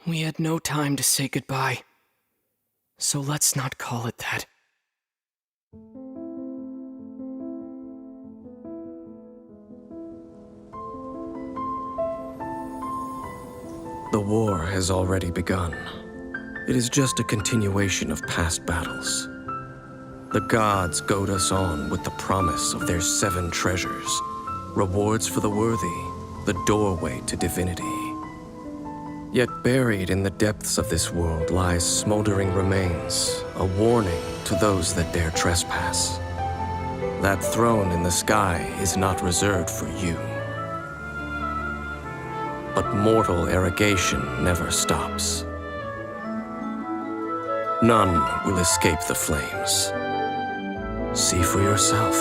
We had no time to say goodbye, so let's not call it that. The war has already begun. It is just a continuation of past battles. The gods goad us on with the promise of their 7 treasures, rewards for the worthy, the doorway to divinity. Yet buried in the depths of this world lies smoldering remains, a warning to those that dare trespass. That throne in the sky is not reserved for you. But mortal arrogation never stops. None will escape the flames. See for yourself.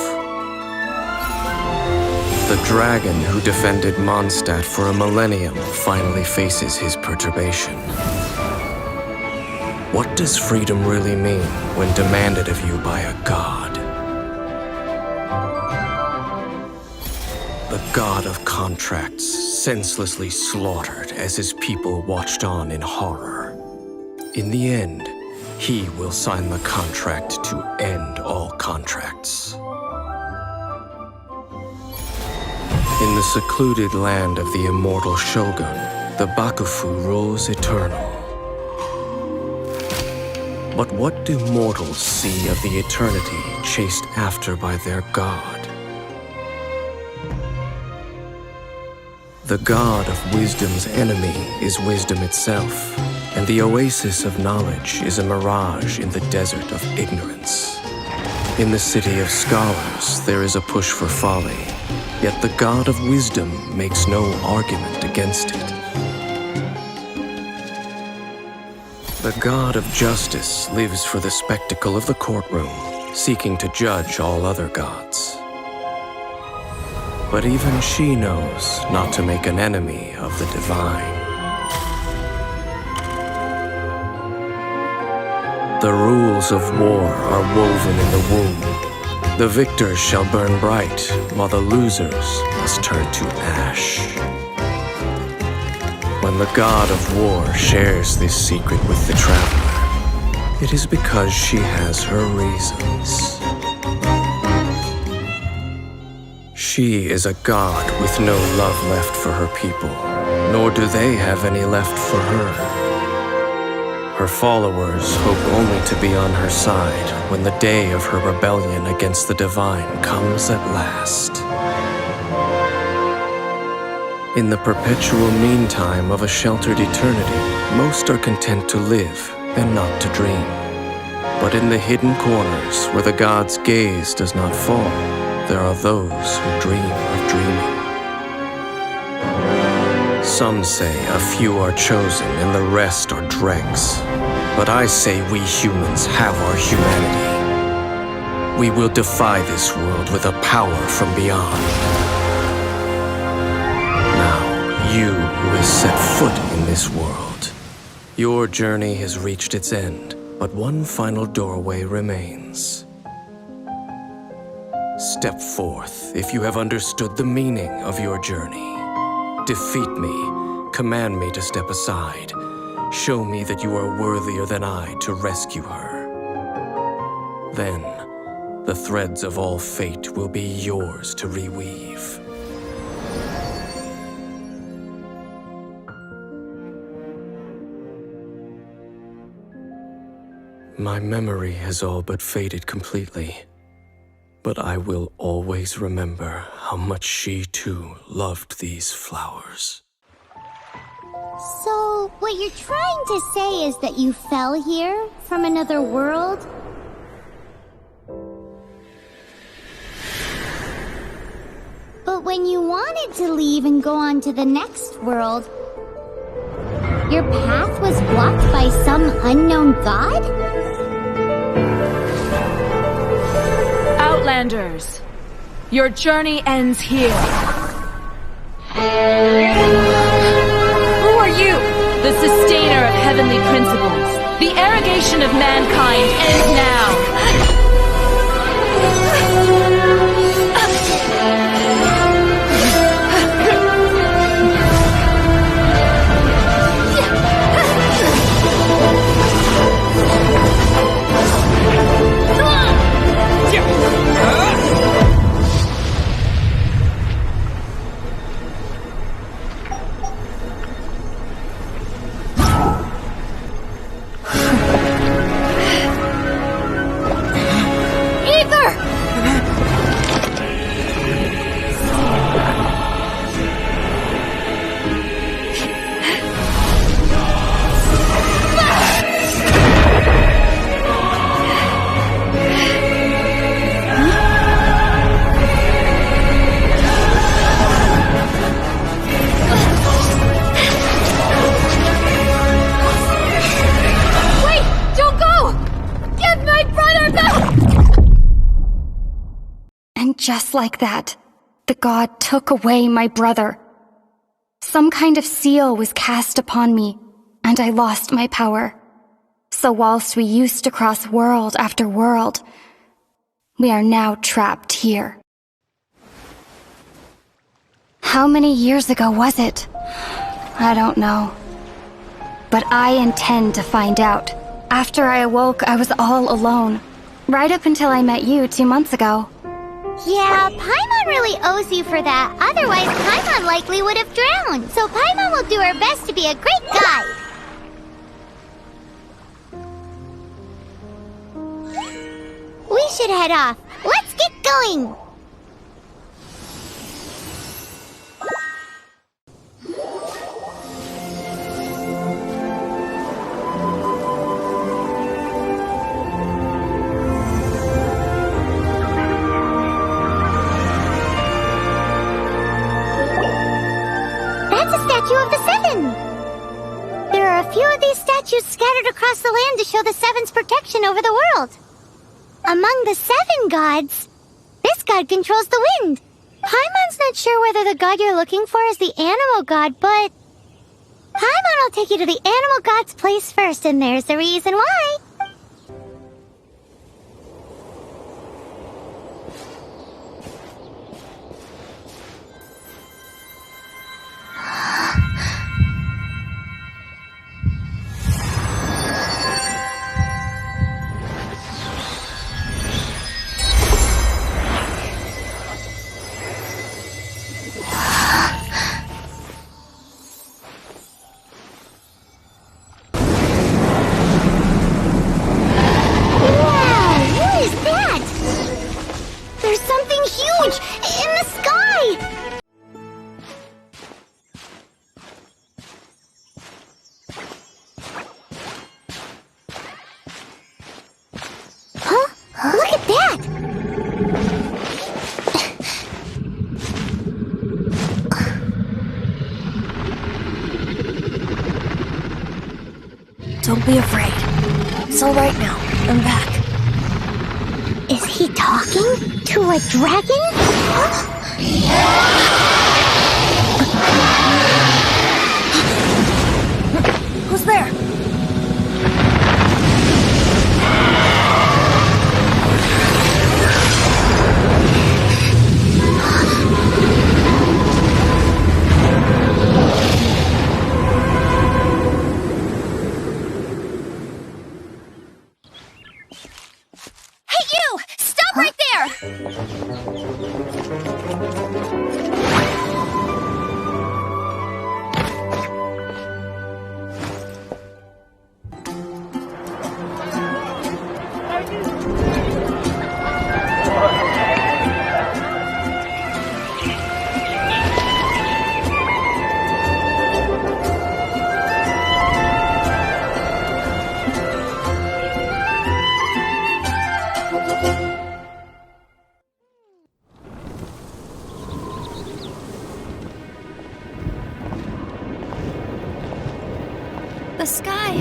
The dragon who defended Mondstadt for a millennium finally faces his perturbation. What does freedom really mean when demanded of you by a god? The god of contracts, senselessly slaughtered as his people watched on in horror. In the end, he will sign the contract to end all contracts. In the secluded land of the immortal Shogun, the Bakufu rules eternal. But what do mortals see of the eternity chased after by their god? The god of wisdom's enemy is wisdom itself, and the oasis of knowledge is a mirage in the desert of ignorance. In the city of scholars, there is a push for folly, yet the god of wisdom makes no argument against it. The god of justice lives for the spectacle of the courtroom, seeking to judge all other gods. But even she knows not to make an enemy of the divine. The rules of war are woven in the womb. The victors shall burn bright, while the losers must turn to ash. When the god of war shares this secret with the traveler, it is because she has her reasons. She is a god with no love left for her people, nor do they have any left for her. Her followers hope only to be on her side when the day of her rebellion against the divine comes at last. In the perpetual meantime of a sheltered eternity, most are content to live and not to dream. But in the hidden corners where the god's gaze does not fall, there are those who dream of dreaming. Some say a few are chosen and the rest are dregs. But I say we humans have our humanity. We will defy this world with a power from beyond. Now, you who has set foot in this world, your journey has reached its end, but one final doorway remains. Step forth if you have understood the meaning of your journey. Defeat me, command me to step aside. Show me that you are worthier than I to rescue her. Then, the threads of all fate will be yours to reweave. My memory has all but faded completely. But I will always remember how much she too loved these flowers. So, what you're trying to say is that you fell here from another world? But when you wanted to leave and go on to the next world, your path was blocked by some unknown god? Outlanders, your journey ends here. Who are you? The sustainer of heavenly principles. The arrogation of mankind ends now. just like that, the god took away my brother. Some kind of seal was cast upon me, and I lost my power. So whilst we used to cross world after world, we are now trapped here. How many years ago was it? I don't know. But I intend to find out. After I awoke, I was all alone. Right up until I met you 2 months ago. Yeah, Paimon really owes you for that. Otherwise, Paimon likely would have drowned. So Paimon will do her best to be a great guide. We should head off. Let's get going! That's a statue of the Seven! There are a few of these statues scattered across the land to show the Seven's protection over the world. Among the 7 gods, this god controls the wind. Paimon's not sure whether the god you're looking for is the animal god, but Paimon will take you to the animal god's place first, and there's the reason why. Don't be afraid. It's all right now. I'm back. Is he talking to a dragon? Who's there? The sky.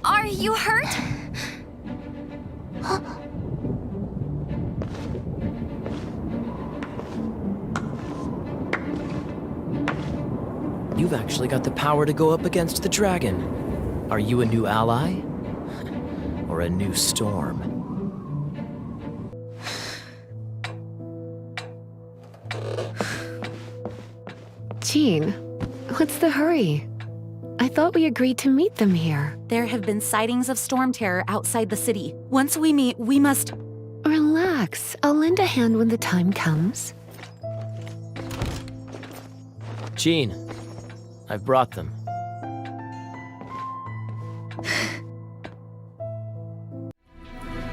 Are you hurt? actually got the power to go up against the dragon. Are you a new ally? Or a new storm? Jean, what's the hurry? I thought we agreed to meet them here. There have been sightings of storm terror outside the city. Once we meet, we must... Relax. I'll lend a hand when the time comes. Jean, I've brought them.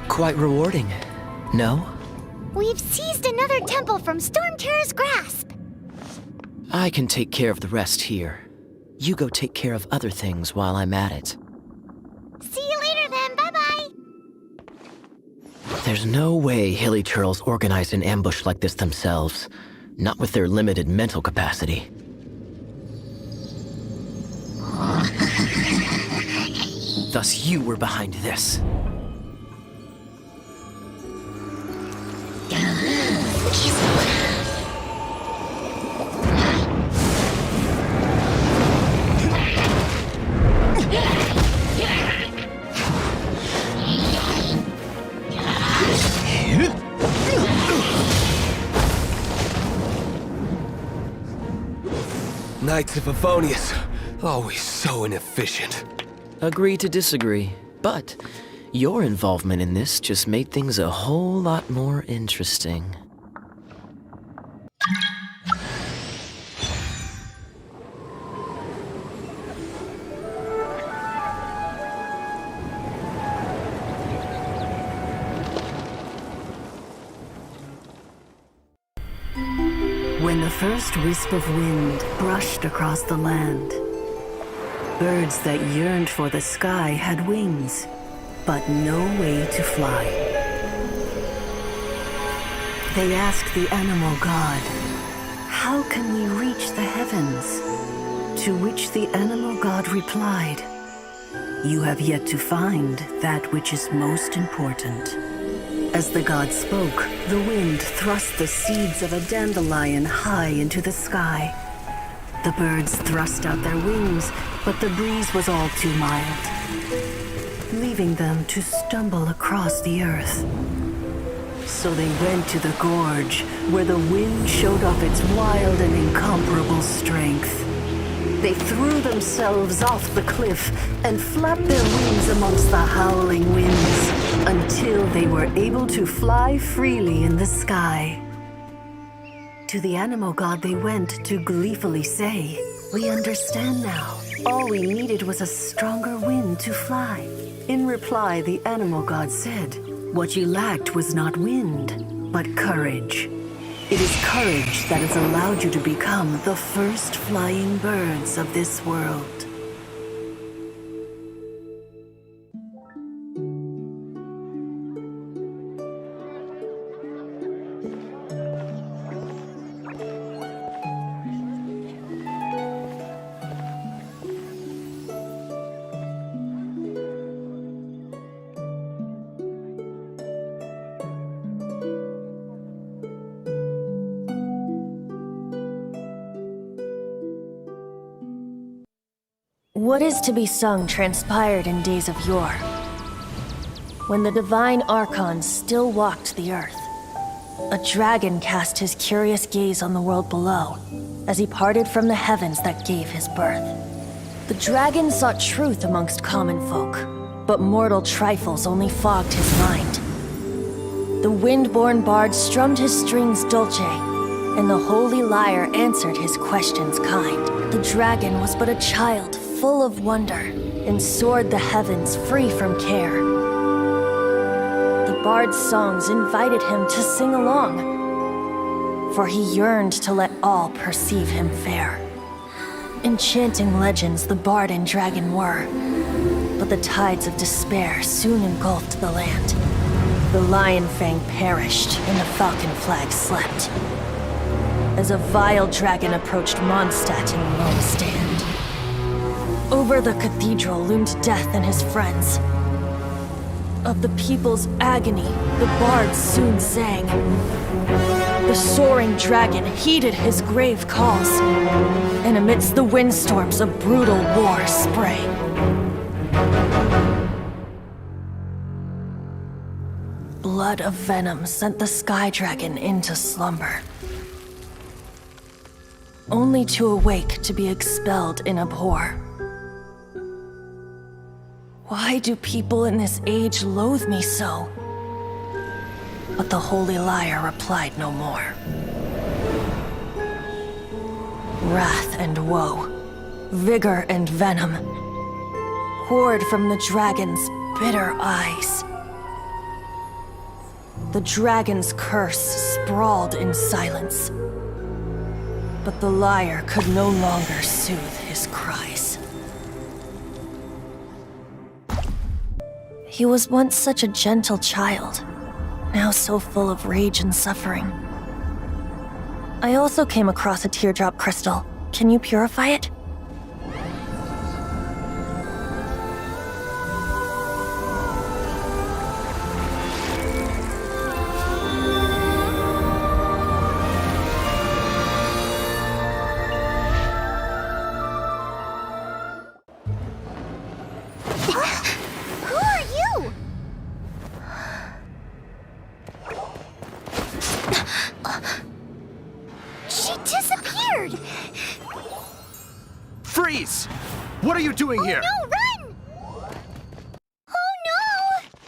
Quite rewarding, no? We've seized another temple from Storm Terror's grasp. I can take care of the rest here. You go take care of other things while I'm at it. See you later then, bye-bye. There's no way Hilly Turtles organized an ambush like this themselves. Not with their limited mental capacity. Thus you were behind this. Knights of Favonius, always so inefficient. Agree to disagree, but your involvement in this just made things a whole lot more interesting. When the first wisp of wind brushed across the land, birds that yearned for the sky had wings, but no way to fly. They asked the animal god, "How can we reach the heavens?" To which the animal god replied, "You have yet to find that which is most important." As the god spoke, the wind thrust the seeds of a dandelion high into the sky. The birds thrust out their wings, but the breeze was all too mild, leaving them to stumble across the earth. So they went to the gorge, where the wind showed off its wild and incomparable strength. They threw themselves off the cliff and flapped their wings amongst the howling winds until they were able to fly freely in the sky. To the animal god they went to gleefully say, "We understand now. All we needed was a stronger wind to fly." In reply, the animal god said, "What you lacked was not wind, but courage. It is courage that has allowed you to become the first flying birds of this world." What is to be sung transpired in days of yore, when the divine archons still walked the earth. A dragon cast his curious gaze on the world below, as he parted from the heavens that gave his birth. The dragon sought truth amongst common folk, but mortal trifles only fogged his mind. The wind-born bard strummed his strings dolce, and the holy lyre answered his questions kind. The dragon was but a child, full of wonder, and soared the heavens free from care. The bard's songs invited him to sing along, for he yearned to let all perceive him fair. Enchanting legends the bard and dragon were, but the tides of despair soon engulfed the land. The lion fang perished, and the falcon flag slept, as a vile dragon approached Mondstadt in lone stand. Over the cathedral loomed death and his friends. Of the people's agony, the bards soon sang. The soaring dragon heeded his grave calls, and amidst the windstorms a brutal war sprang. Blood of venom sent the sky dragon into slumber, only to awake to be expelled in abhor. Why do people in this age loathe me so? But the holy liar replied no more. Wrath and woe, vigor and venom, poured from the dragon's bitter eyes. The dragon's curse sprawled in silence, but the liar could no longer soothe his cries. He was once such a gentle child, now so full of rage and suffering. I also came across a teardrop crystal. Can you purify it? Who are you? She disappeared! Freeze! What are you doing here? No, run! Oh no!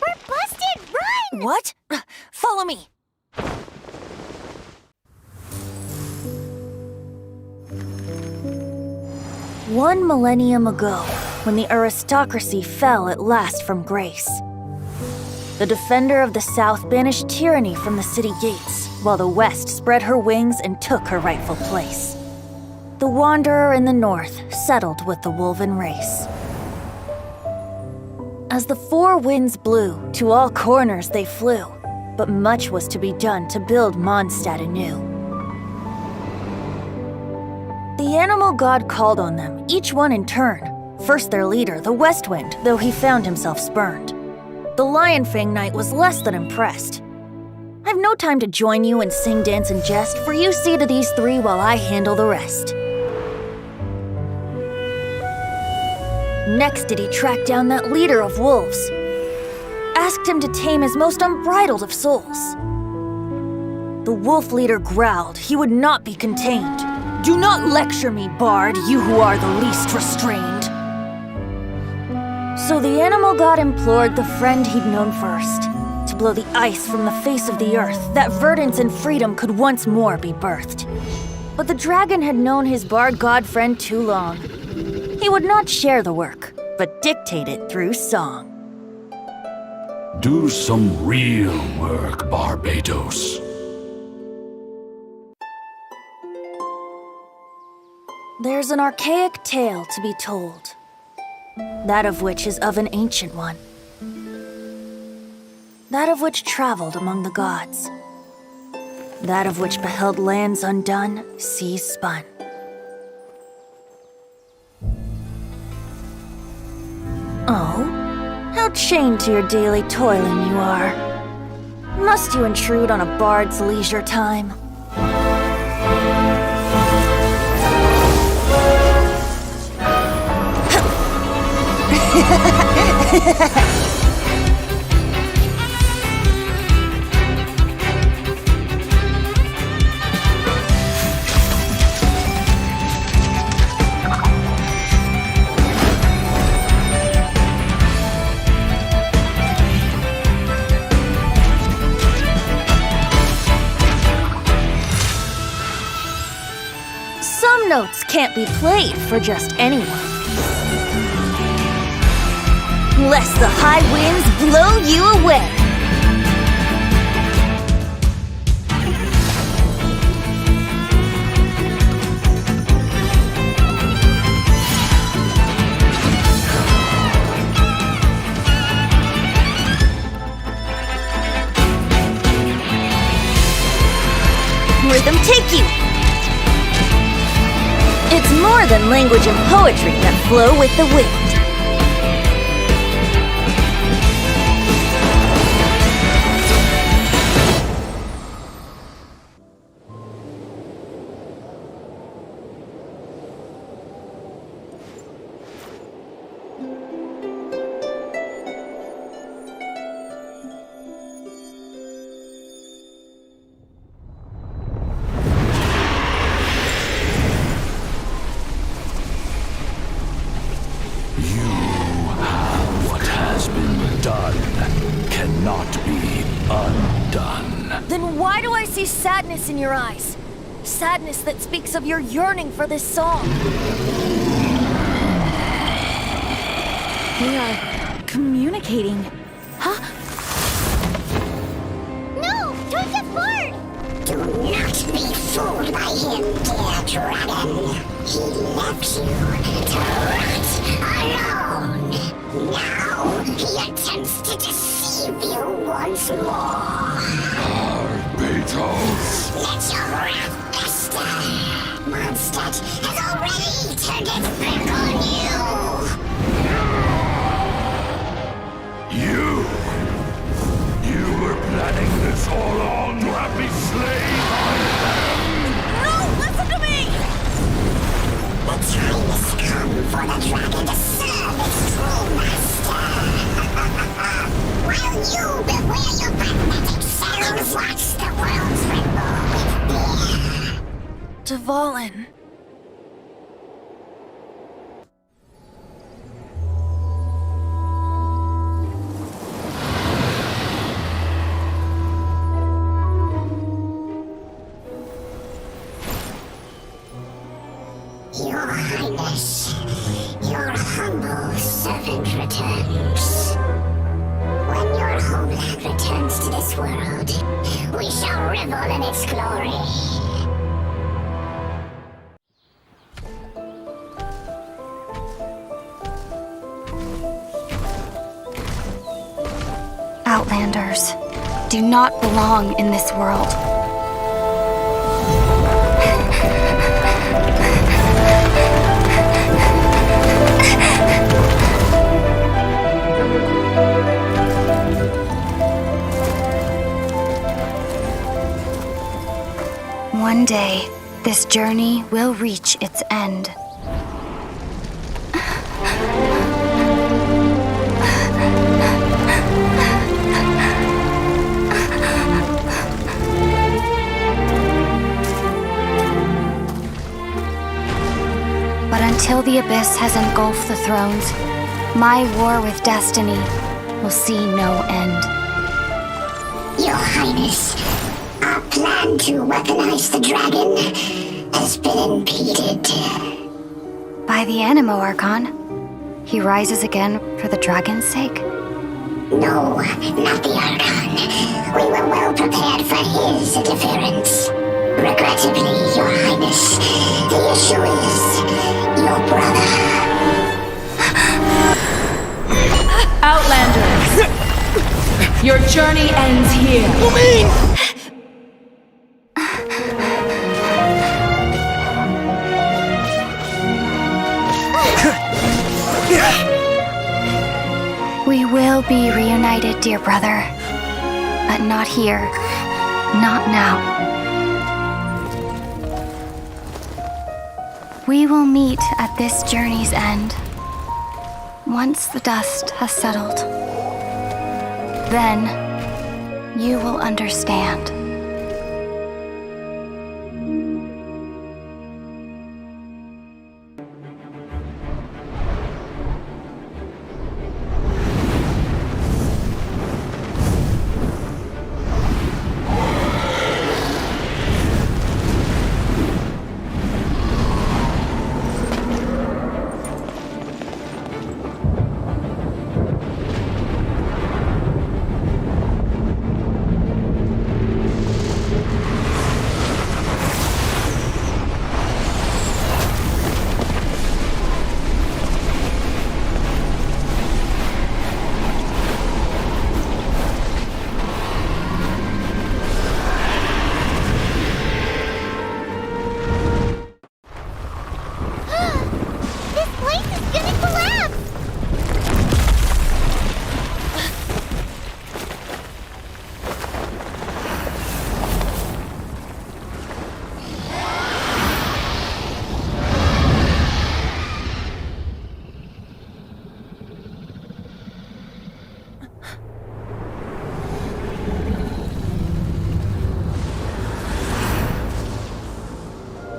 We're busted! Run! What? Follow me! One millennium ago, when the aristocracy fell at last from grace, the defender of the South banished tyranny from the city gates, while the West spread her wings and took her rightful place. The wanderer in the North settled with the Wolven race. As the four winds blew, to all corners they flew, but much was to be done to build Mondstadt anew. The animal god called on them, each one in turn. First their leader, the West Wind, though he found himself spurned. The Lionfang Knight was less than impressed. I've no time to join you and sing, dance, and jest, for you see to these three while I handle the rest. Next did he track down that leader of wolves. Asked him to tame his most unbridled of souls. The wolf leader growled he would not be contained. Do not lecture me, bard, you who are the least restrained. So the animal god implored the friend he'd known first to blow the ice from the face of the earth, that verdance and freedom could once more be birthed. But the dragon had known his bard god friend too long. He would not share the work, but dictate it through song. Do some real work, Barbados. There's an archaic tale to be told, that of which is of an ancient one, that of which traveled among the gods, that of which beheld lands undone, seas spun. Oh, how chained to your daily toiling you are. Must you intrude on a bard's leisure time? Some notes can't be played for just anyone, lest the high winds blow you away. Rhythm take you. It's more than language and poetry that flow with the wind. see sadness in your eyes. Sadness that speaks of your yearning for this song. They are communicating. Huh? No! Don't get bored! Do not be fooled by him, dear dragon. He left you to rot alone. Now he attempts to deceive you once more. Barbatos! Let your wrath fester. Mondstadt has already turned its back on you. You were planning this all along to have me slain by them! No! Listen to me! The time has come for the dragon to serve its true master. While you beware your magnetic cells, watch the world tremble with fear. Dvalin. Your Highness, your humble servant returns. When your homeland returns to this world, we shall revel in its glory. Outlanders do not belong in this world. One day, this journey will reach its end. But until the abyss has engulfed the thrones, my war with destiny will see no end. Your Highness, our plan to weaponize the dragon has been impeded. By the Animo Archon, he rises again for the dragon's sake. No, not the Archon. We were well prepared for his interference. Regrettably, Your Highness, the issue is your brother. Outlanders! Your journey ends here. We will be reunited, dear brother. But not here. Not now. We will meet at this journey's end. Once the dust has settled. Then, you will understand.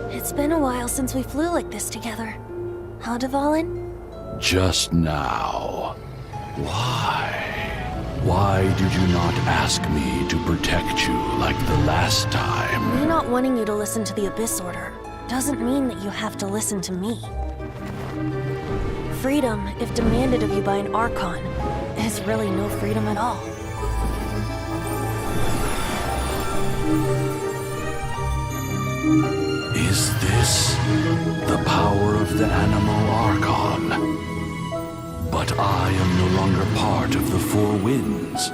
It's been a while since we flew like this together. Huh, Dvalin? Just now. Why? Why did you not ask me to protect you like the last time? Me not wanting you to listen to the Abyss Order doesn't mean that you have to listen to me. Freedom, if demanded of you by an Archon, is really no freedom at all. Is this the power of the Animal Archon? But I am no longer part of the Four Winds.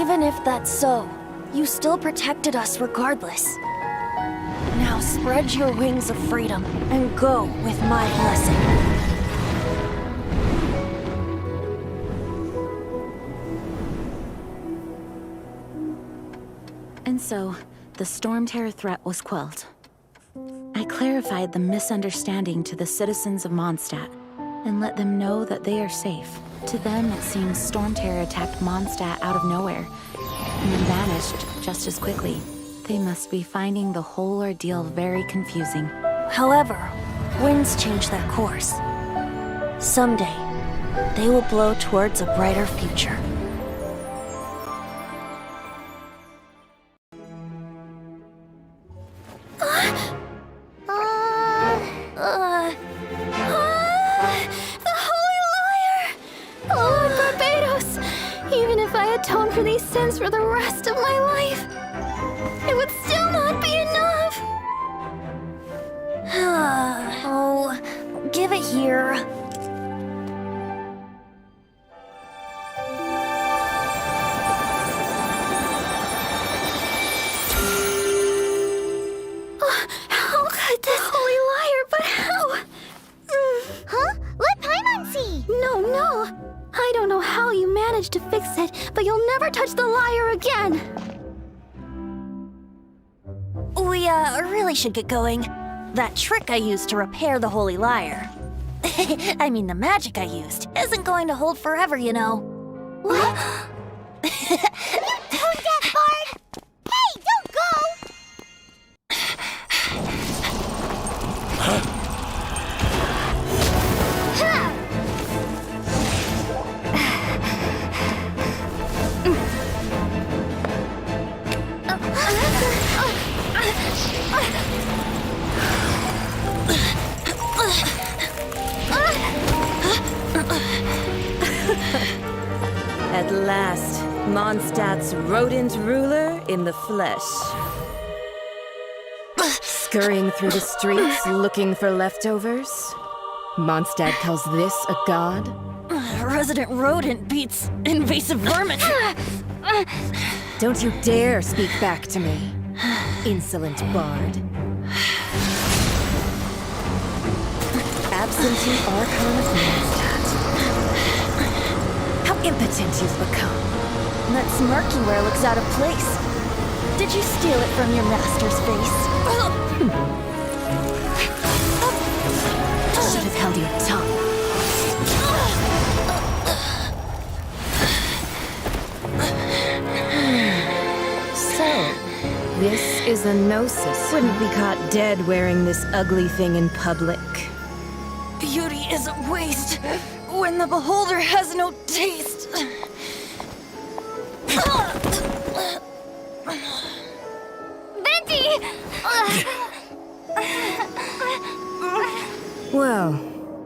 Even if that's so, you still protected us regardless. Now spread your wings of freedom and go with my blessing. And so, the Storm Terror threat was quelled. I clarified the misunderstanding to the citizens of Mondstadt and let them know that they are safe. To them, it seems Storm Terror attacked Mondstadt out of nowhere and then vanished just as quickly. They must be finding the whole ordeal very confusing. However, winds change their course. Someday, they will blow towards a brighter future. The Holy Liar! Lord Barbados! Even if I atone for these sins for the rest of my life, it would still not be enough! Oh, give it here. How could this Holy Liar, but how? Huh? Let Paimon see! No. I don't know how you managed to fix it, but you'll never touch the liar again! We, really should get going. That trick I used to repair the Holy Liar. I mean, the magic I used isn't going to hold forever, you know. What? Tone deaf, Bard! Hey, don't go! At last, Mondstadt's rodent ruler in the flesh. Scurrying through the streets looking for leftovers? Mondstadt calls this a god? Resident rodent beats invasive vermin. Don't you dare speak back to me, insolent bard. Absentee Archon of Mondstadt. How impotent you've become. That smirky wear looks out of place. Did you steal it from your master's face? Should have held your tongue. So, this is a gnosis. Wouldn't be caught dead wearing this ugly thing in public. Beauty is a waste when the beholder has no taste. Venti! Well,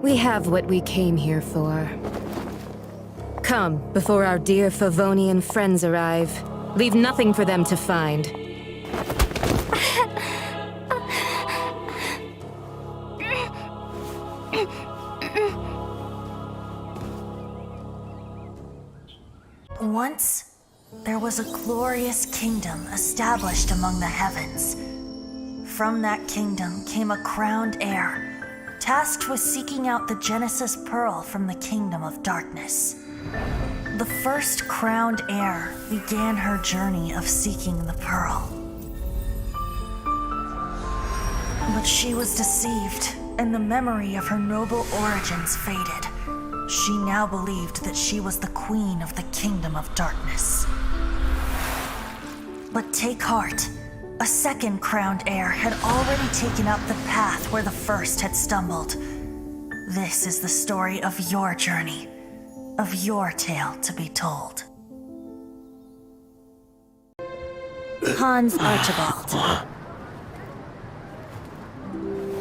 we have what we came here for. Come, before our dear Favonian friends arrive. Leave nothing for them to find. Once, there was a glorious kingdom established among the heavens. From that kingdom came a crowned heir, tasked with seeking out the Genesis Pearl from the kingdom of darkness. The first crowned heir began her journey of seeking the pearl. But she was deceived, and the memory of her noble origins faded. She now believed that she was the queen of the kingdom of darkness. But take heart. A second crowned heir had already taken up the path where the first had stumbled. This is the story of your journey, of your tale to be told. Hans Archibald.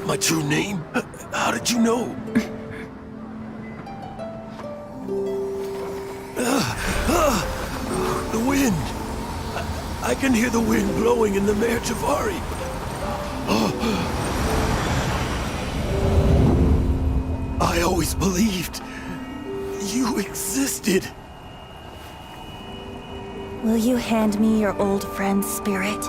My true name? How did you know? The wind! I can hear the wind blowing in the Mare Javari. I always believed you existed. Will you hand me your old friend's spirit?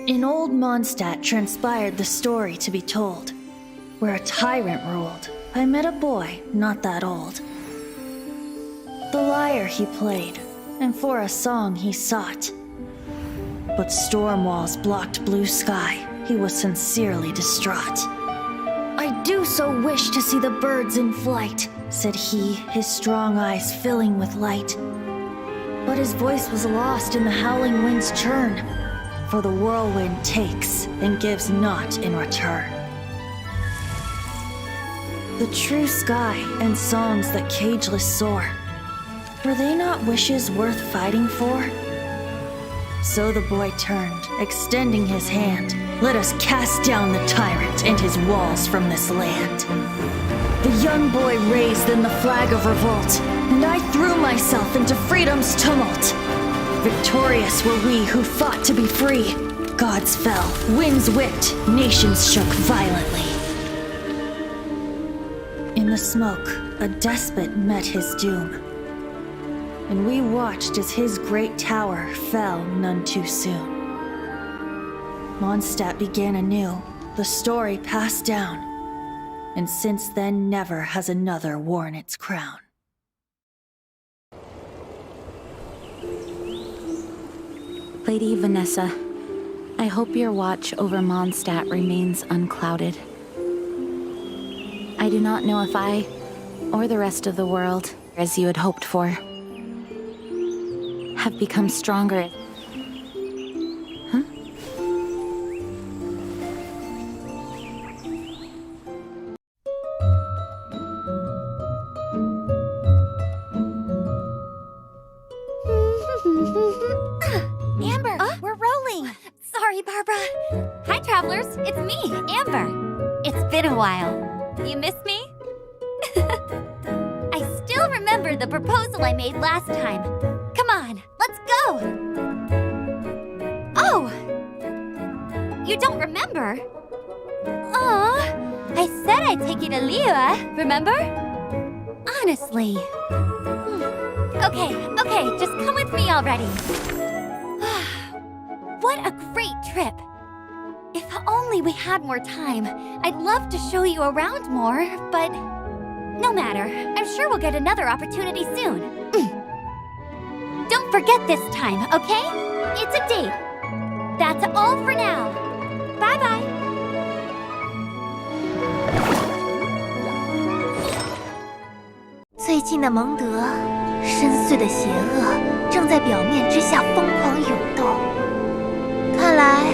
In old Mondstadt transpired the story to be told, where a tyrant ruled. I met a boy not that old. The lyre he played, and for a song he sought. But storm walls blocked blue sky. He was sincerely distraught. I do so wish to see the birds in flight, said he, his strong eyes filling with light. But his voice was lost in the howling wind's churn, for the whirlwind takes and gives not in return. The true sky and songs that cageless soar, were they not wishes worth fighting for? So the boy turned, extending his hand. Let us cast down the tyrant and his walls from this land. The young boy raised then the flag of revolt, and I threw myself into freedom's tumult. Victorious were we who fought to be free. Gods fell, winds whipped, nations shook violently. In the smoke, a despot met his doom, and we watched as his great tower fell none too soon. Mondstadt began anew, the story passed down, and since then never has another worn its crown. Lady Vanessa, I hope your watch over Mondstadt remains unclouded. I do not know if I, or the rest of the world, as you had hoped for, have become stronger. Huh? Amber, we're rolling. Sorry, Barbara. Hi, travelers. It's me, Amber. It's been a while. You miss me? I still remember the proposal I made last time. Come on, let's go! Oh! You don't remember? Aw, I said I'd take you to Liyue, remember? Honestly. Okay, just come with me already. What a great trip! If only we had more time. I'd love to show you around more, but no matter. I'm sure we'll get another opportunity soon. Don't forget this time, okay? It's a date. That's all for now. Bye-bye. 最近的蒙德，深邃的邪恶正在表面之下疯狂涌动。看来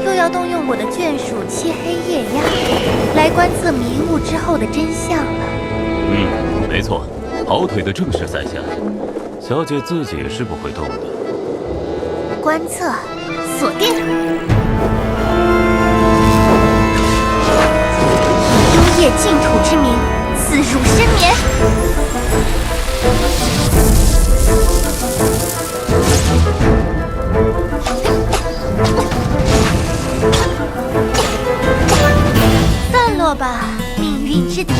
又要动用我的眷属漆黑夜鸦来观测迷雾之后的真相了。没错，跑腿的正是在下。小姐自己是不会动的。观测，锁定。以幽夜净土之名，刺入深眠。散落吧，命运之敌，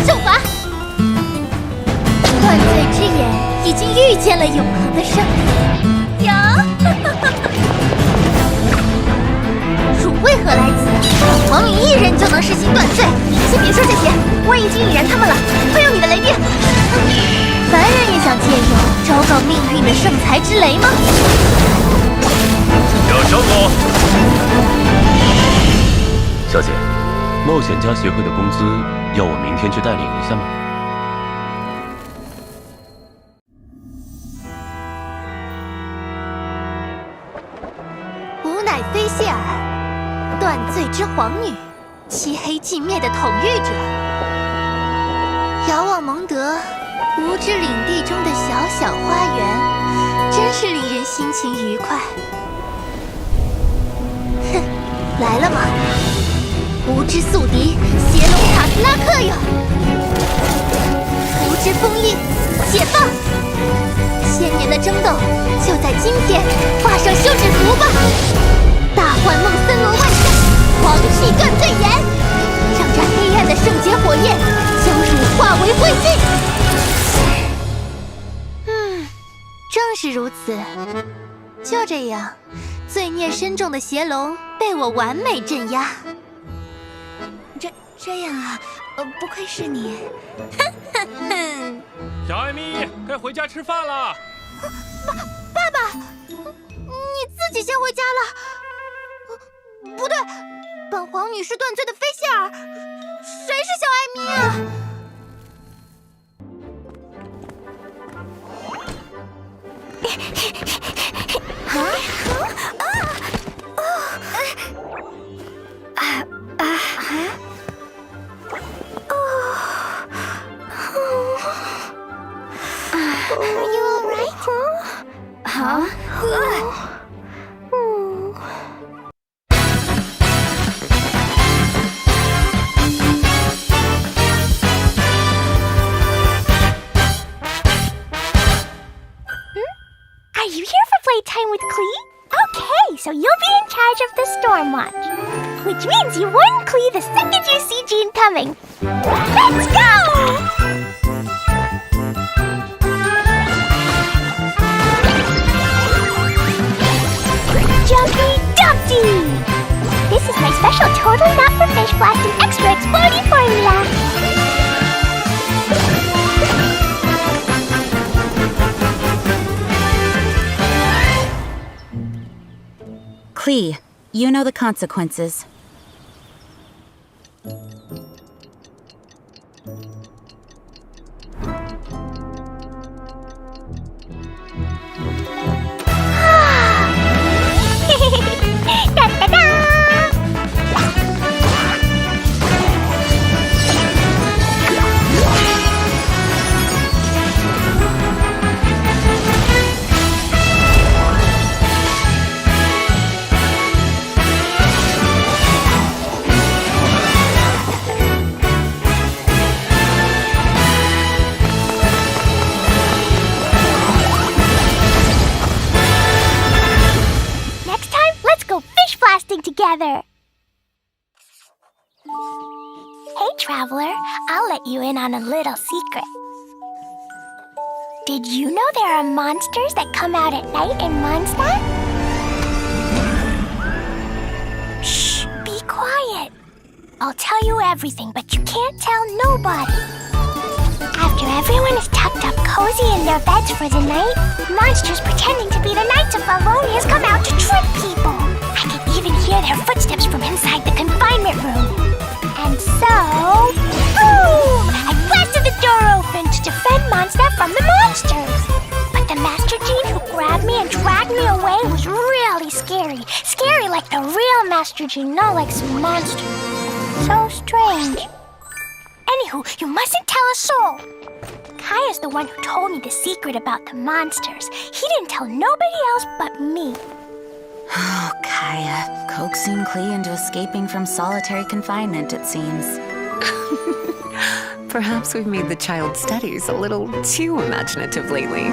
受罚！断罪之眼已经预见了永恒的胜利。呀，汝为何来此？王敏一人就能实行断罪。先别说这些，我已经引燃他们了，快用你的雷电！凡人也想借用昭告命运的圣才之雷吗？有收获。小姐，冒险家协会的工资要我明天去代领一下吗？之皇女，漆黑寂灭的统御者。遥望蒙德，无知领地中的小小花园，真是令人心情愉快。哼，来了吗？无知宿敌，邪龙塔斯拉克哟！无知封印，解放！千年的争斗，就在今天画上休止符吧！大幻梦森罗万象，狂气断罪炎，让这黑暗的圣洁火焰将汝化为灰烬。正是如此。就这样，罪孽深重的邪龙被我完美镇压。这样啊，不愧是你。哼哼哼。小艾米，该回家吃饭了。爸爸，你自己先回家了。不对，本皇女是断罪的菲谢尔，谁是小艾米啊？Are you all right? Huh? Are you here for playtime with Klee? Okay, so you'll be in charge of the Storm Watch. Which means you warn Klee the second you see Jean coming. Let's go! Jumpy Dumpty! This is my special totally not for fish blasting extra exploding formula. Klee, you know the consequences. Together. Hey, Traveler, I'll let you in on a little secret. Did you know there are monsters that come out at night in Mondstadt? Shh, be quiet. I'll tell you everything, but you can't tell nobody. After everyone is tucked up cozy in their beds for the night, monsters pretending to be the Knights of Favonius come out to trick people. I can even hear their footsteps from inside the confinement room. And so, boom! I blasted the door open to defend Mondstadt from the monsters. But the Master Gene who grabbed me and dragged me away was really scary. Scary like the real Master Gene, not like some monster. So strange. Anywho, you mustn't tell a soul. Kaya's the one who told me the secret about the monsters. He didn't tell nobody else but me. Oh, Kaya, coaxing Klee into escaping from solitary confinement, it seems. Perhaps we've made the child's studies a little too imaginative lately.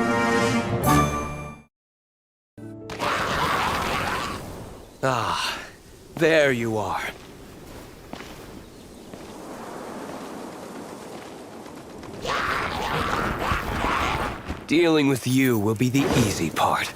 Ah, there you are. Dealing with you will be the easy part.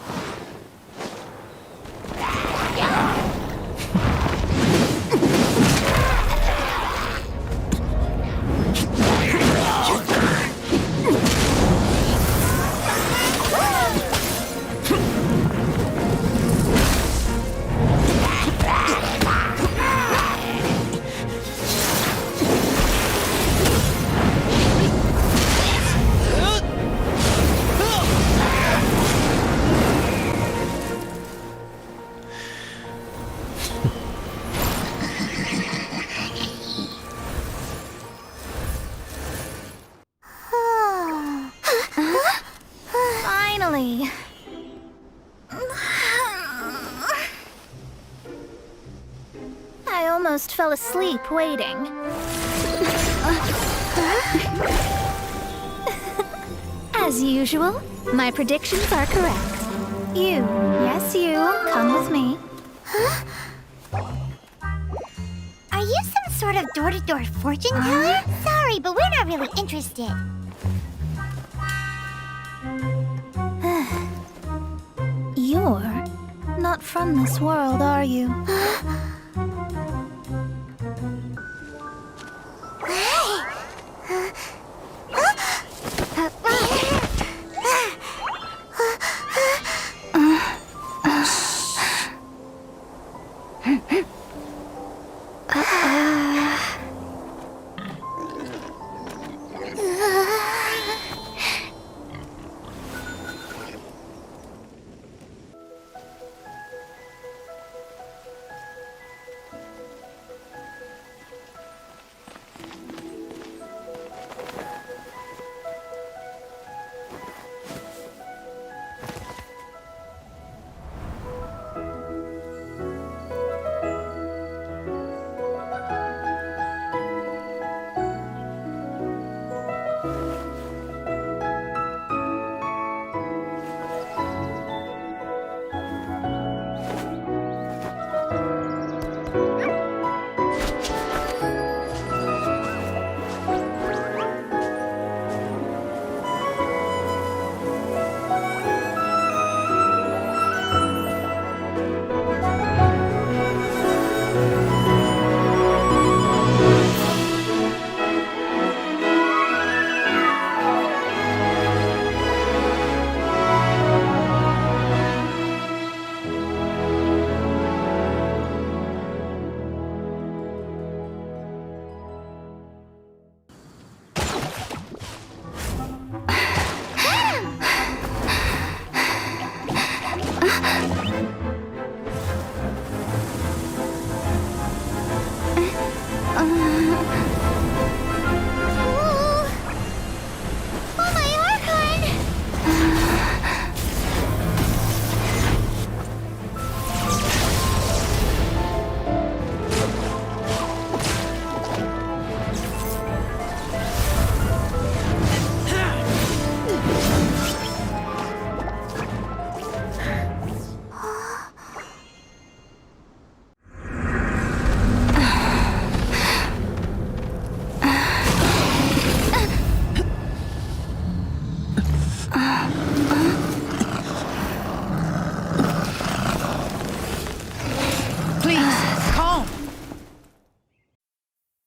asleep waiting. As usual, my predictions are correct. You, yes you, come with me. Are you some sort of door-to-door fortune teller? Sorry, but we're not really interested. You're not from this world, are you?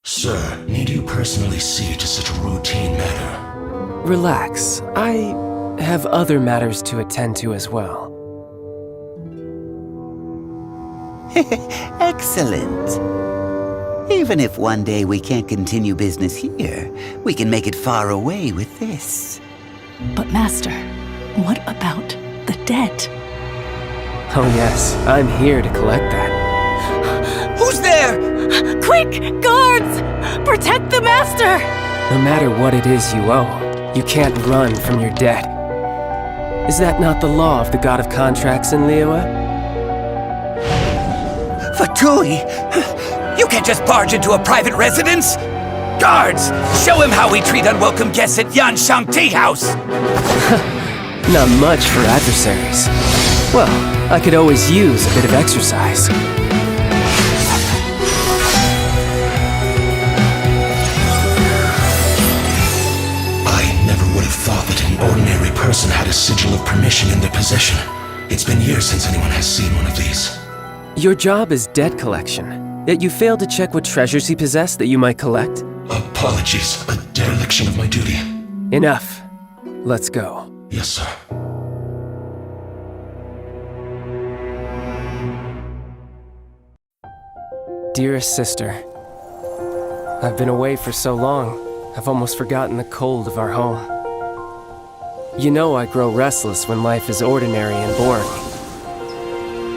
Sir, need you personally see to such a routine matter? Relax. I have other matters to attend to as well. Excellent. Even if one day we can't continue business here, we can make it far away with this. But Master, what about the debt? Oh yes, I'm here to collect that. Who's there? Quick, guards! Protect the Master! No matter what it is you owe, you can't run from your debt. Is that not the law of the God of Contracts in Liyue? Fatui! You can't just barge into a private residence! Guards! Show him how we treat unwelcome guests at Yanshang Tea House! Not much for adversaries. Well, I could always use a bit of exercise. Ordinary person had a sigil of permission in their possession. It's been years since anyone has seen one of these. Your job is debt collection, yet you failed to check what treasures he possessed that you might collect? Apologies, a dereliction of my duty. Enough. Let's go. Yes, sir. Dearest sister, I've been away for so long, I've almost forgotten the cold of our home. You know I grow restless when life is ordinary and boring.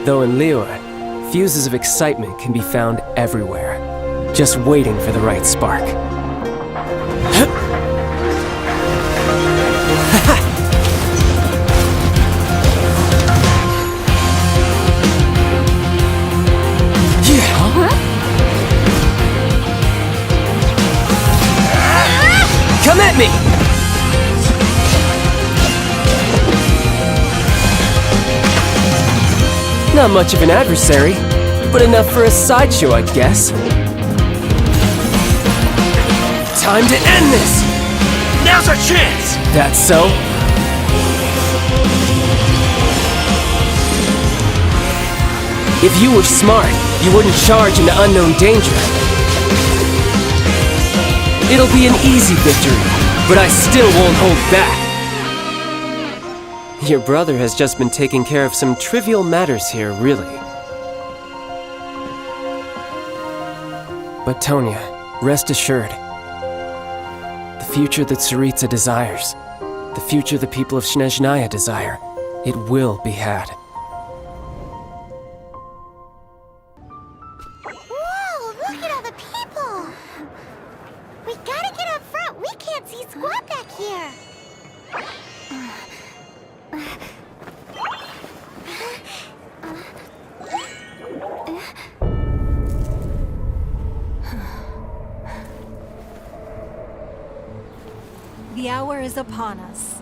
Though in Liyue, fuses of excitement can be found everywhere, just waiting for the right spark. Get me! Not much of an adversary, but enough for a sideshow, I guess. Time to end this! Now's our chance! That's so? If you were smart, you wouldn't charge into unknown danger. It'll be an easy victory, but I still won't hold back. Your brother has just been taking care of some trivial matters here, really. But Tonya, rest assured, the future that Tsaritsa desires, the future the people of Snezhnaya desire, it will be had. Whoa, look at all the people! We gotta get up front. We can't see squat back here. The hour is upon us.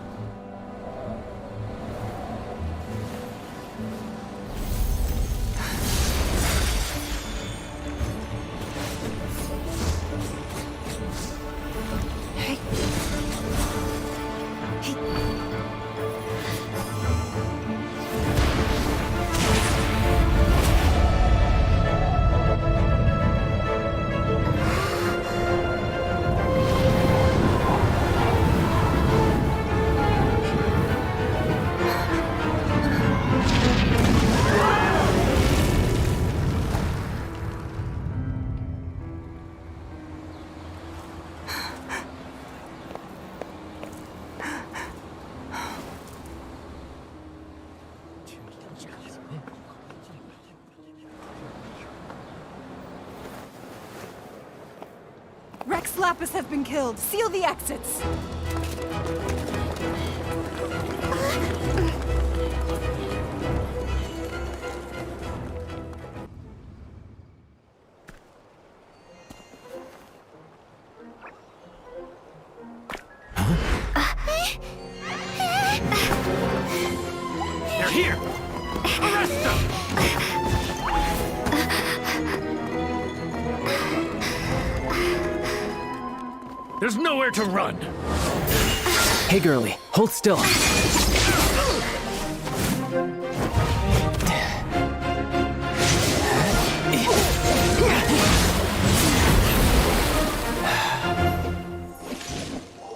Rex Lapis has been killed. Seal the exits. They're here! Arrest them! There's nowhere to run! Hey girlie, hold still.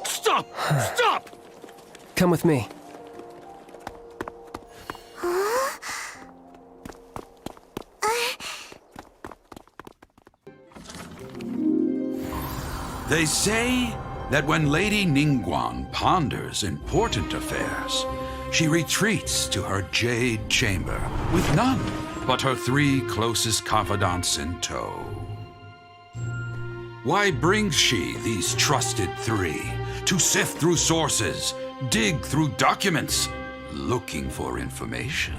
Stop! Stop! Come with me. They say that when Lady Ningguang ponders important affairs, she retreats to her jade chamber with none but her 3 closest confidants in tow. Why brings she these trusted 3 to sift through sources, dig through documents, looking for information?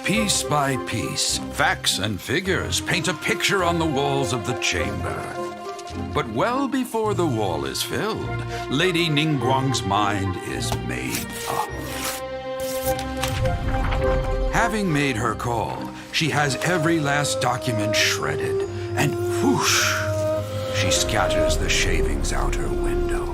Piece by piece, facts and figures paint a picture on the walls of the chamber. But well before the wall is filled, Lady Ningguang's mind is made up. Having made her call, she has every last document shredded, and whoosh, she scatters the shavings out her window.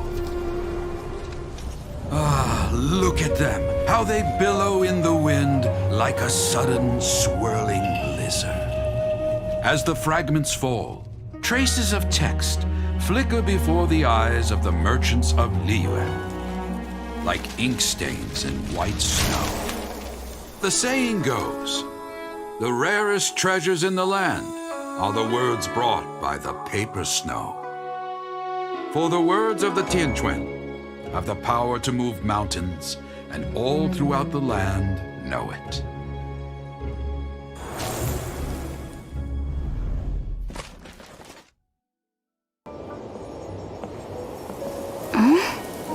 Ah, look at them, how they billow in the wind like a sudden swirling blizzard. As the fragments fall, traces of text flicker before the eyes of the merchants of Liyue, like ink stains in white snow. The saying goes, the rarest treasures in the land are the words brought by the paper snow. For the words of the Tianquan have the power to move mountains, and all throughout the land know it.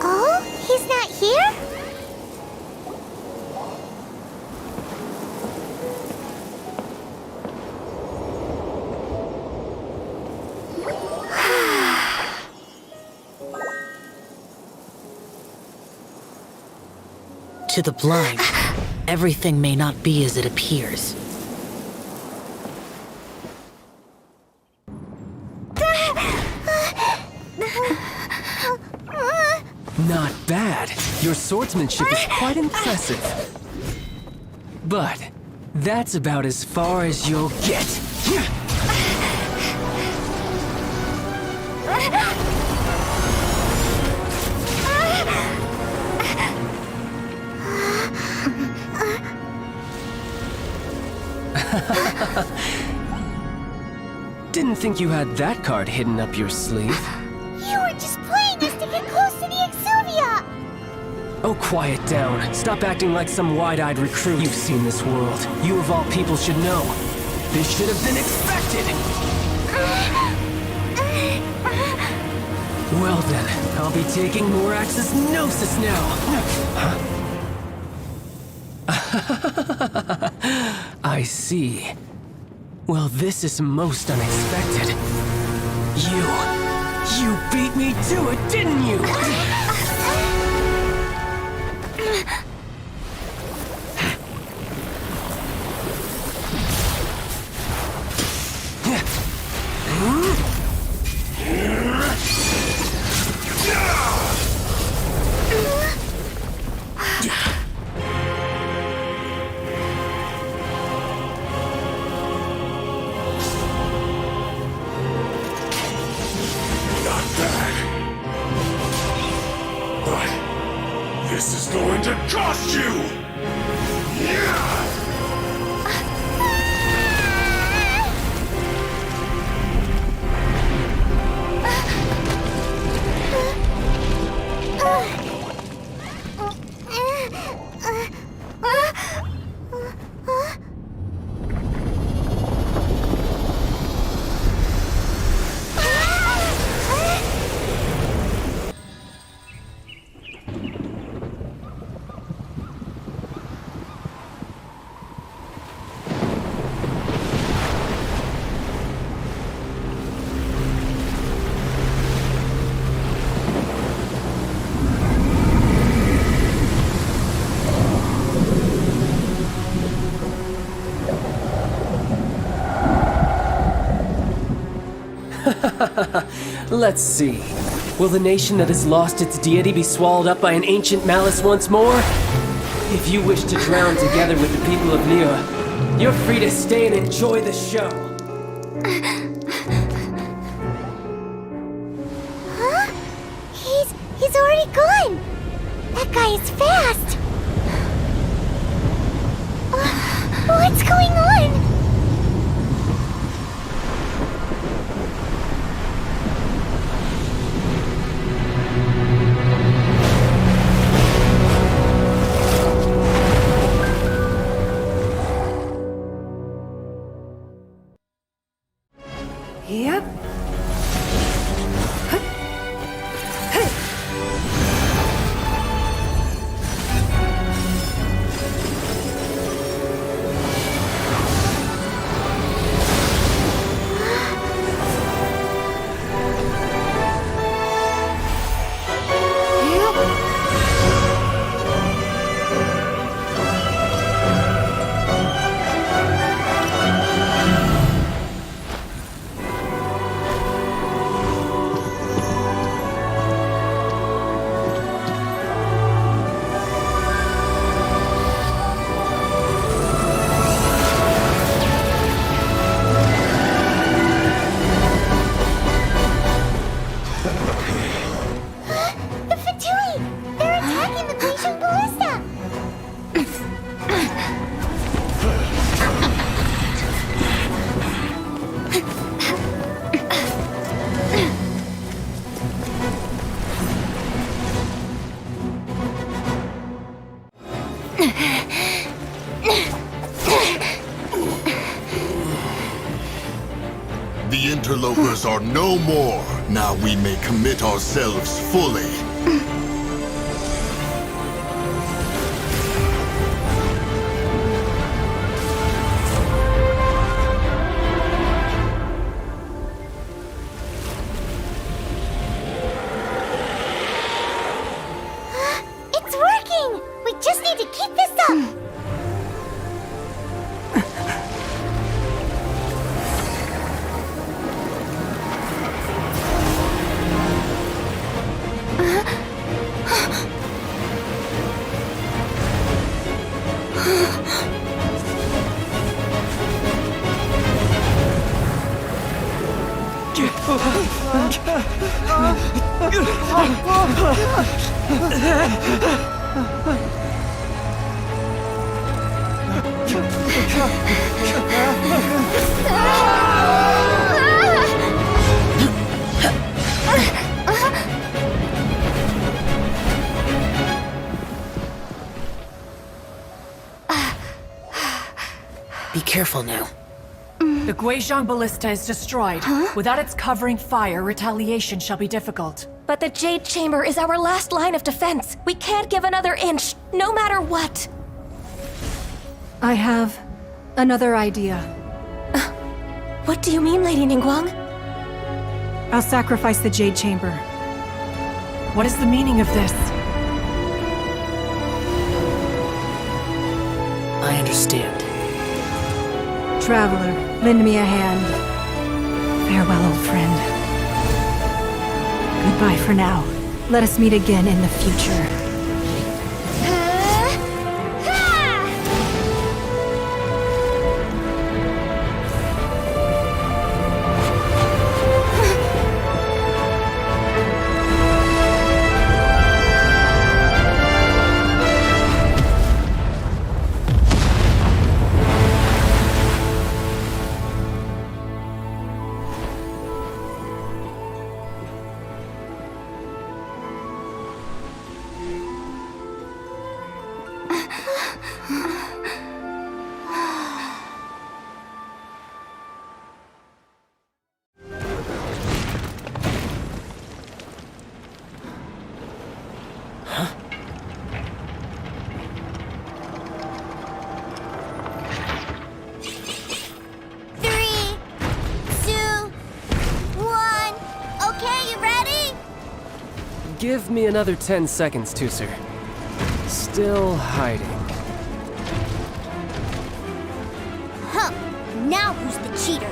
Oh, he's not here? To the blind, everything may not be as it appears. Not bad. Your swordsmanship is quite impressive. But that's about as far as you'll get. Didn't think you had that card hidden up your sleeve. You were just playing us to get close to the Exuvia! Oh, quiet down. Stop acting like some wide-eyed recruit. You've seen this world. You of all people should know. This should have been expected! Well then, I'll be taking Morax's Gnosis now! I see. Well, this is most unexpected. You beat me to it, didn't you? This is going to cost you! Let's see. Will the nation that has lost its deity be swallowed up by an ancient malice once more? If you wish to drown together with the people of Nira, you're free to stay and enjoy the show. Huh? He's already gone! That guy is fast! What's going on? Yep. The interlopers are no more. Now we may commit ourselves fully. It's working! We just need to Be careful now. The Guizhong Ballista is destroyed. Without its covering fire, retaliation shall be difficult. But the Jade Chamber is our last line of defense. We can't give another inch, no matter what. I have another idea. What do you mean, Lady Ningguang? I'll sacrifice the Jade Chamber. What is the meaning of this? I understand. Traveler, lend me a hand. Farewell, old friend. Goodbye for now. Let us meet again in the future. Give me another 10 seconds, Tusser. Still hiding. Huh. Now who's the cheater?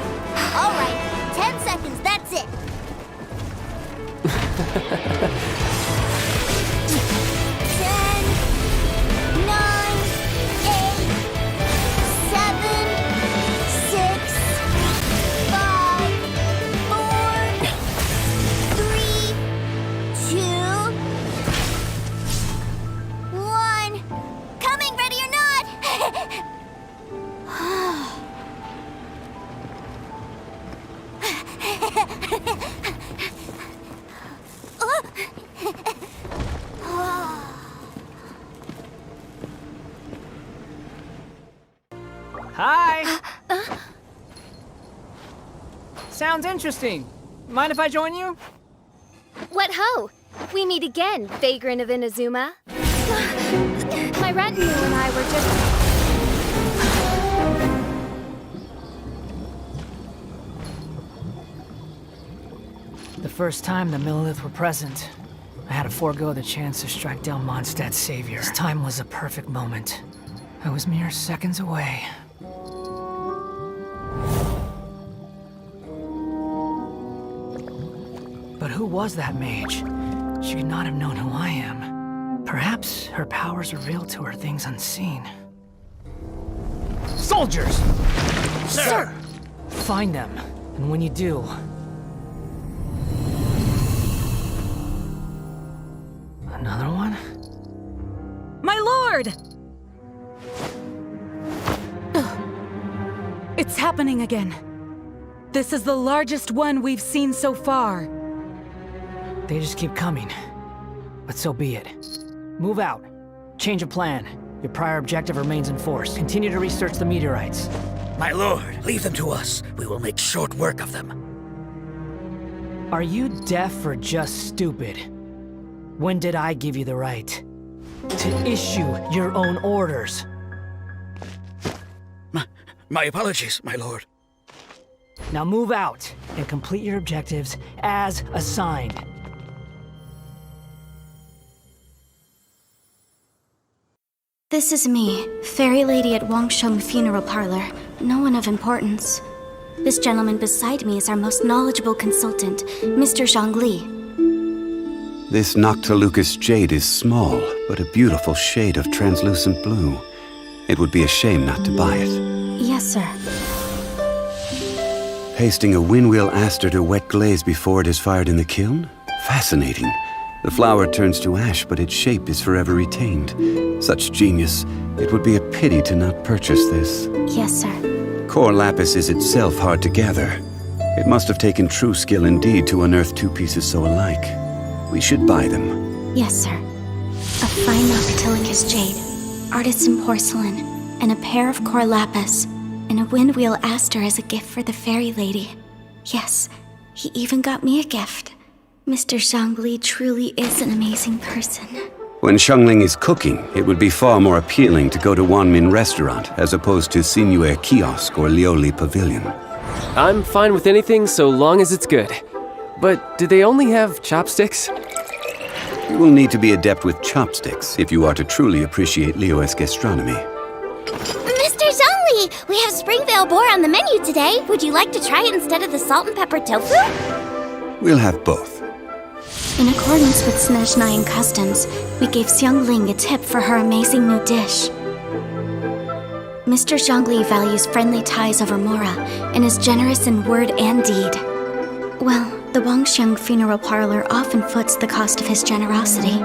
All right, 10 seconds, that's it. 10, 9, 8, 7, 6, 5, 4, 3, 2, 1. Coming, ready or not? Hi! Sounds interesting. Mind if I join you? What ho! We meet again, Vagrant of Inazuma. My retinue and I were just... The first time the Millelith were present, I had to forego the chance to strike down Mondstadt's savior. This time was a perfect moment. I was mere seconds away. But who was that mage? She could not have known who I am. Perhaps her powers revealed to her things unseen. Soldiers! Sir! Find them, and when you do... Another one? My lord! It's happening again. This is the largest one we've seen so far. They just keep coming. But so be it. Move out. Change of plan. Your prior objective remains in force. Continue to research the meteorites. My lord, leave them to us. We will make short work of them. Are you deaf or just stupid? When did I give you the right to issue your own orders? My apologies, my lord. Now move out and complete your objectives as assigned. This is me, Fairy Lady at Wangsheng Funeral Parlor. No one of importance. This gentleman beside me is our most knowledgeable consultant, Mr. Zhongli. This Noctilucous jade is small, but a beautiful shade of translucent blue. It would be a shame not to buy it. Yes, sir. Pasting a windwheel aster to wet glaze before it is fired in the kiln? Fascinating. The flower turns to ash, but its shape is forever retained. Such genius. It would be a pity to not purchase this. Yes, sir. Core lapis is itself hard to gather. It must have taken true skill indeed to unearth two pieces so alike. We should buy them. Yes, sir. A fine Noctilucus jade, artisan porcelain, and a pair of core lapis, and a windwheel aster as a gift for the fairy lady. Yes, he even got me a gift. Mr. Zhongli truly is an amazing person. When Xiangling is cooking, it would be far more appealing to go to Wanmin Restaurant as opposed to Sinuer Kiosk or Lioli Pavilion. I'm fine with anything so long as it's good. But do they only have chopsticks? You will need to be adept with chopsticks if you are to truly appreciate Liyue's gastronomy. Mr. Zhongli, we have Springvale boar on the menu today. Would you like to try it instead of the salt and pepper tofu? We'll have both. In accordance with Snezhnayan customs, we gave Xiangling a tip for her amazing new dish. Mr. Zhongli values friendly ties over Mora and is generous in word and deed. Well, the Wangxiang Funeral Parlor often foots the cost of his generosity.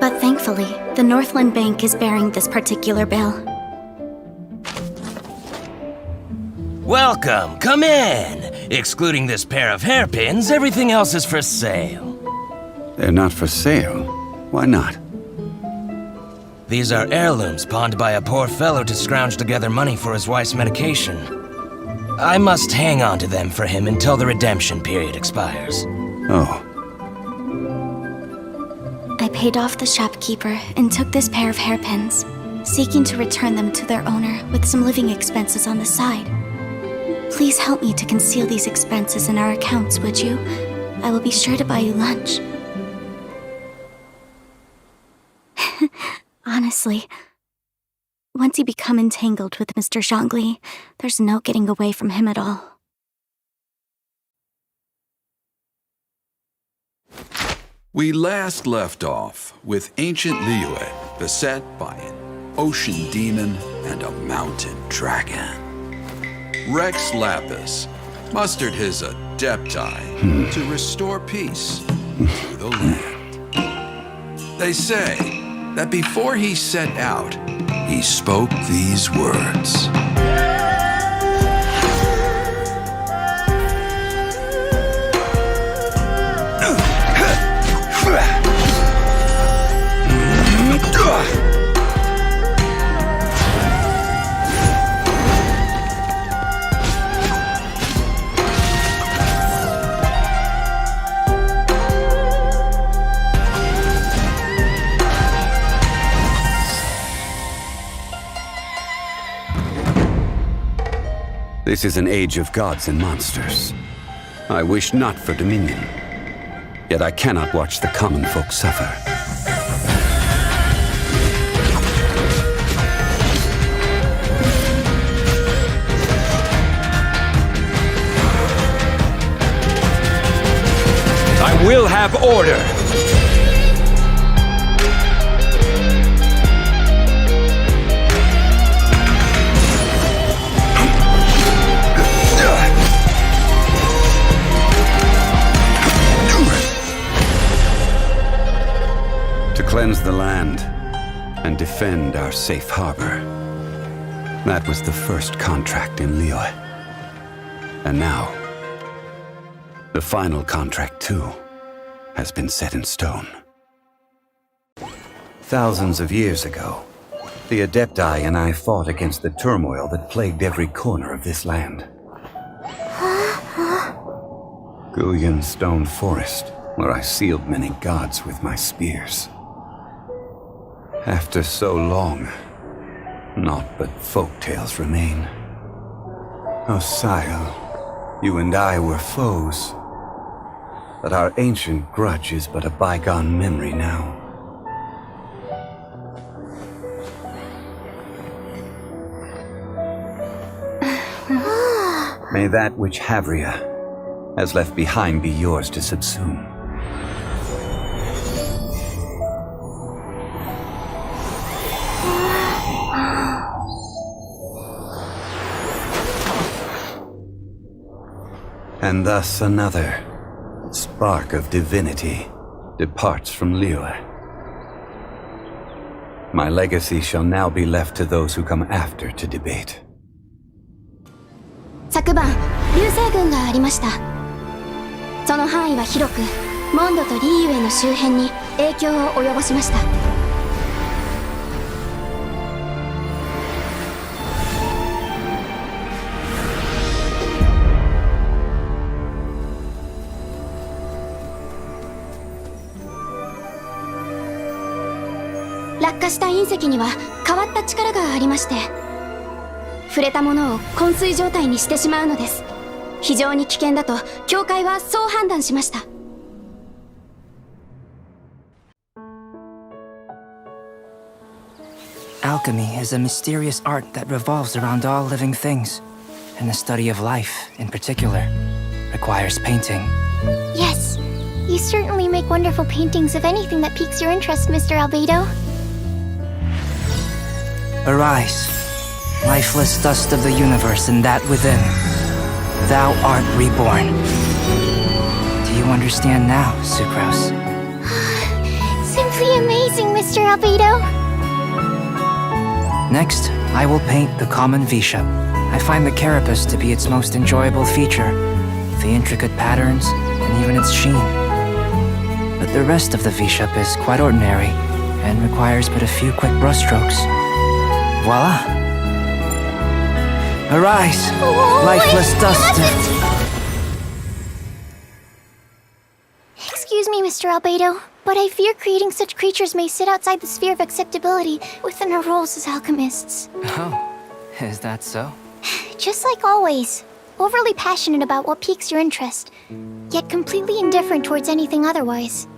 But thankfully, the Northland Bank is bearing this particular bill. Welcome, come in! Excluding this pair of hairpins, everything else is for sale. They're not for sale. Why not? These are heirlooms pawned by a poor fellow to scrounge together money for his wife's medication. I must hang on to them for him until the redemption period expires. Oh. I paid off the shopkeeper and took this pair of hairpins, seeking to return them to their owner with some living expenses on the side. Please help me to conceal these expenses in our accounts, would you? I will be sure to buy you lunch. Honestly, once you become entangled with Mr. Zhongli, there's no getting away from him at all. We last left off with ancient Liyue beset by an ocean demon and a mountain dragon. Rex Lapis mustered his adepti to restore peace to the land. They say that before he set out, he spoke these words. This is an age of gods and monsters. I wish not for dominion. Yet I cannot watch the common folk suffer. I will have order! Cleanse the land and defend our safe harbor. That was the first contract in Liyue. And now, the final contract too has been set in stone. Thousands of years ago, the Adepti and I fought against the turmoil that plagued every corner of this land. Guyan Stone Forest, where I sealed many gods with my spears. After so long, naught but folk tales remain. Oh, Sile, you and I were foes, but our ancient grudge is but a bygone memory now. May that which Havria has left behind be yours to subsume. And thus another spark of divinity departs from Liyue. My legacy shall now be left to those who come after to debate. 昨晩、流星群がありました。その範囲は広く、モンドとリーユエの周辺に影響を及ぼしました。落下した隕石には変わった力がありまして、触れたものを昏睡状態にしてしまうのです。非常に危険だと教会はそう判断しました。 Alchemy is a mysterious art that revolves around all living things, and the study of life, in particular, requires painting. Yes, you certainly make wonderful paintings of anything that piques your interest, Mr. Albedo. Arise, lifeless dust of the universe and that within. Thou art reborn. Do you understand now, Sucrose? Simply amazing, Mr. Albedo. Next, I will paint the common V-shape. I find the carapace to be its most enjoyable feature, the intricate patterns, and even its sheen. But the rest of the V-shape is quite ordinary, and requires but a few quick brushstrokes. Voila! Arise, lifeless dust! Excuse me, Mr. Albedo, but I fear creating such creatures may sit outside the sphere of acceptability within our roles as alchemists. Oh, is that so? Just like always, overly passionate about what piques your interest, yet completely indifferent towards anything otherwise.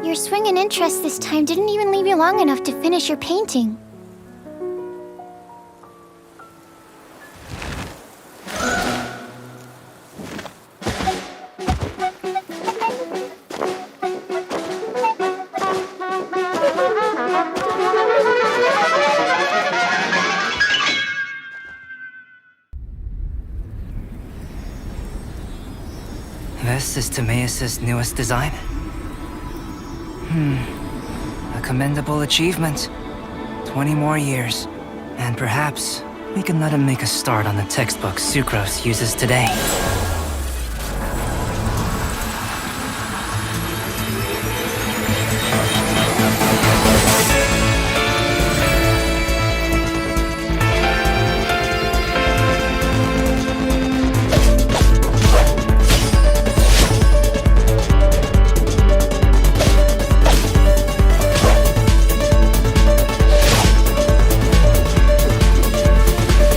Your swing in interest this time didn't even leave you long enough to finish your painting. This is Timaeus' newest design? A commendable achievement. 20 more years. And perhaps we can let him make a start on the textbook Sucrose uses today.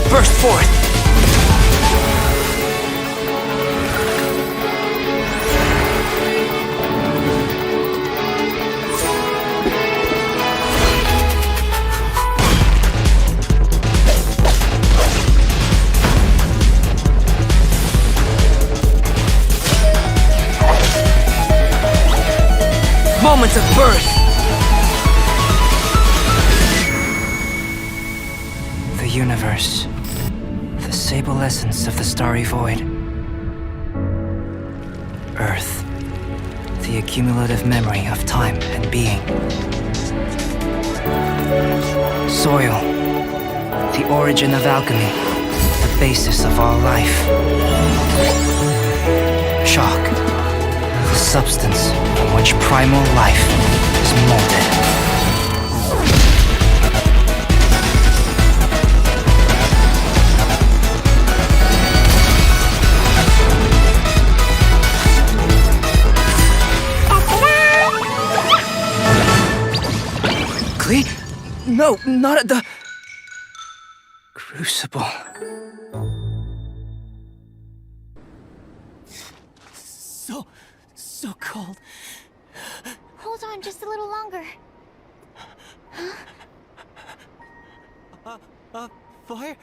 Burst forth! Moments of birth! The universe. The sable essence of the starry void. Earth. The accumulative memory of time and being. Soil. The origin of alchemy. The basis of all life. Chalk. The substance from which primal life is molded. No, not at the... Crucible. So cold. Hold on just a little longer. Fire?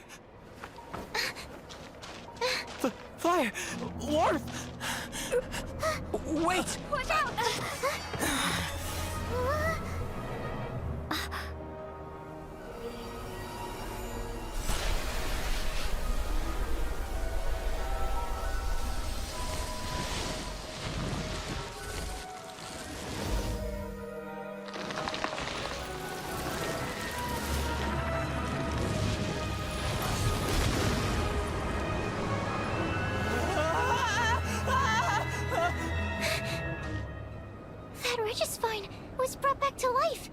Fire! Warmth! Wait! Watch out! We're just fine. Was brought back to life.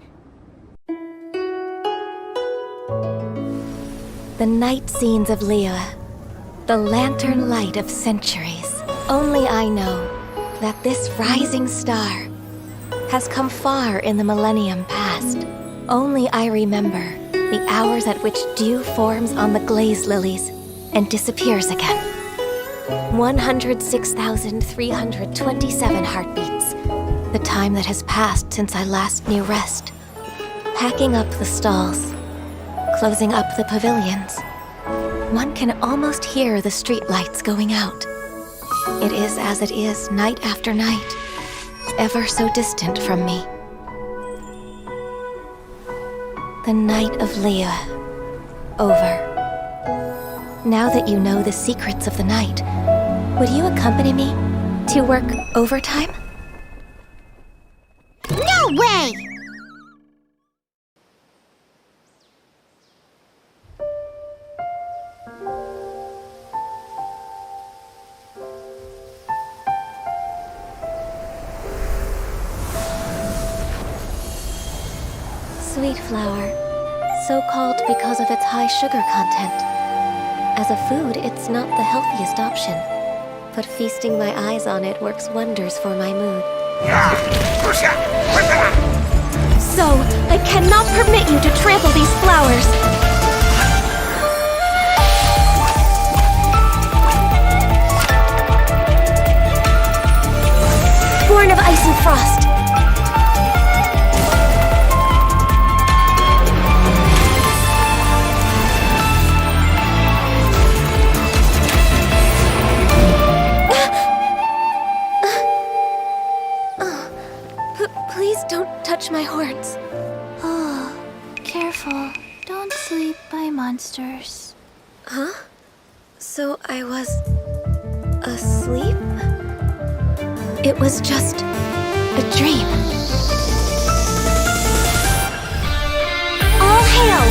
The night scenes of Liyue. The lantern light of centuries. Only I know that this rising star has come far in the millennium past. Only I remember the hours at which dew forms on the glaze lilies and disappears again. 106,327 heartbeats. The time that has passed since I last knew rest. Packing up the stalls, closing up the pavilions. One can almost hear the streetlights going out. It is as it is night after night, ever so distant from me. The night of Liyue. Over. Now that you know the secrets of the night, would you accompany me to work overtime? No way! Sweet flower, so called because of its high sugar content. As a food, it's not the healthiest option, but feasting my eyes on it works wonders for my mood. So, I cannot permit you to trample these flowers! Born of ice and frost! Please don't touch my horns. Oh, careful. Don't sleep by monsters. Huh? So I was asleep? It was just a dream. All hail!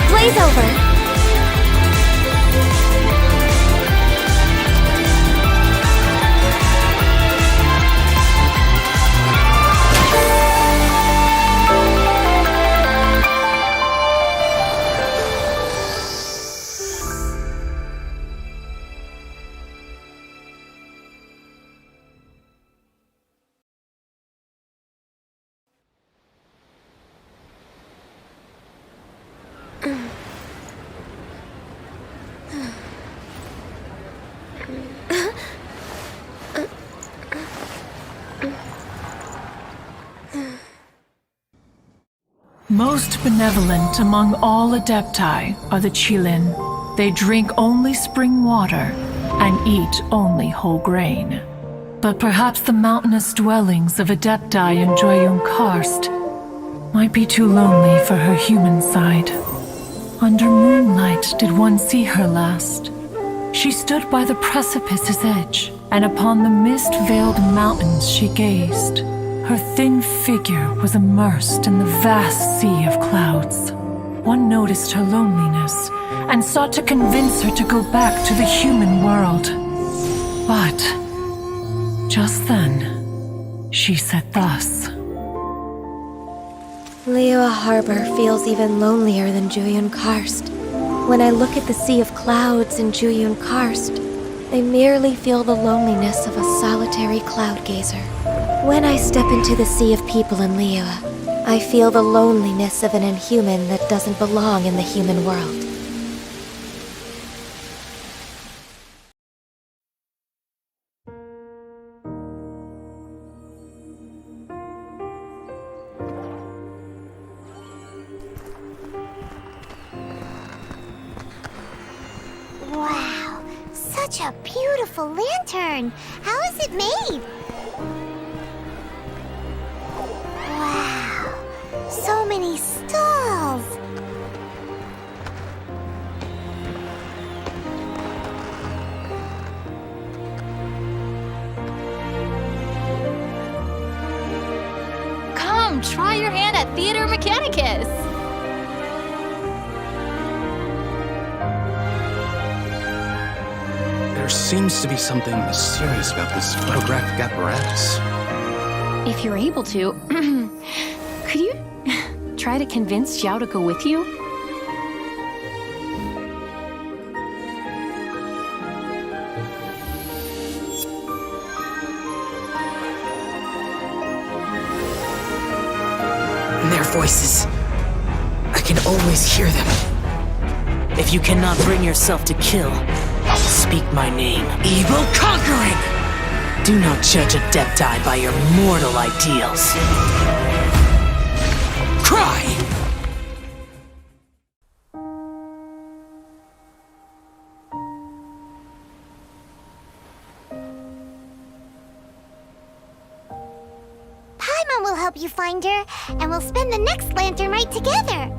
Blaze over! Most benevolent among all Adepti are the Qilin. They drink only spring water and eat only whole grain. But perhaps the mountainous dwellings of Adepti in Joyun Karst might be too lonely for her human side. Under moonlight did one see her last. She stood by the precipice's edge, and upon the mist-veiled mountains she gazed. Her thin figure was immersed in the vast sea of clouds. One noticed her loneliness and sought to convince her to go back to the human world. But just then, she said thus. Liyue Harbor feels even lonelier than Joyun Karst. When I look at the sea of clouds in Joyun Karst, I merely feel the loneliness of a solitary cloud gazer. When I step into the sea of people in Liyue, I feel the loneliness of an inhuman that doesn't belong in the human world. Wow, such a beautiful lantern. How is it made? Wow, so many stalls. Come, try your hand at Theater Mechanicus! There seems to be something mysterious about this photographic apparatus. If you're able to, could you try to convince Xiao to go with you? Their voices. I can always hear them. If you cannot bring yourself to kill, speak my name. Evil conquering! Do not judge Adepti by your mortal ideals. Cry! Paimon will help you find her, and we'll spend the next lantern rite together.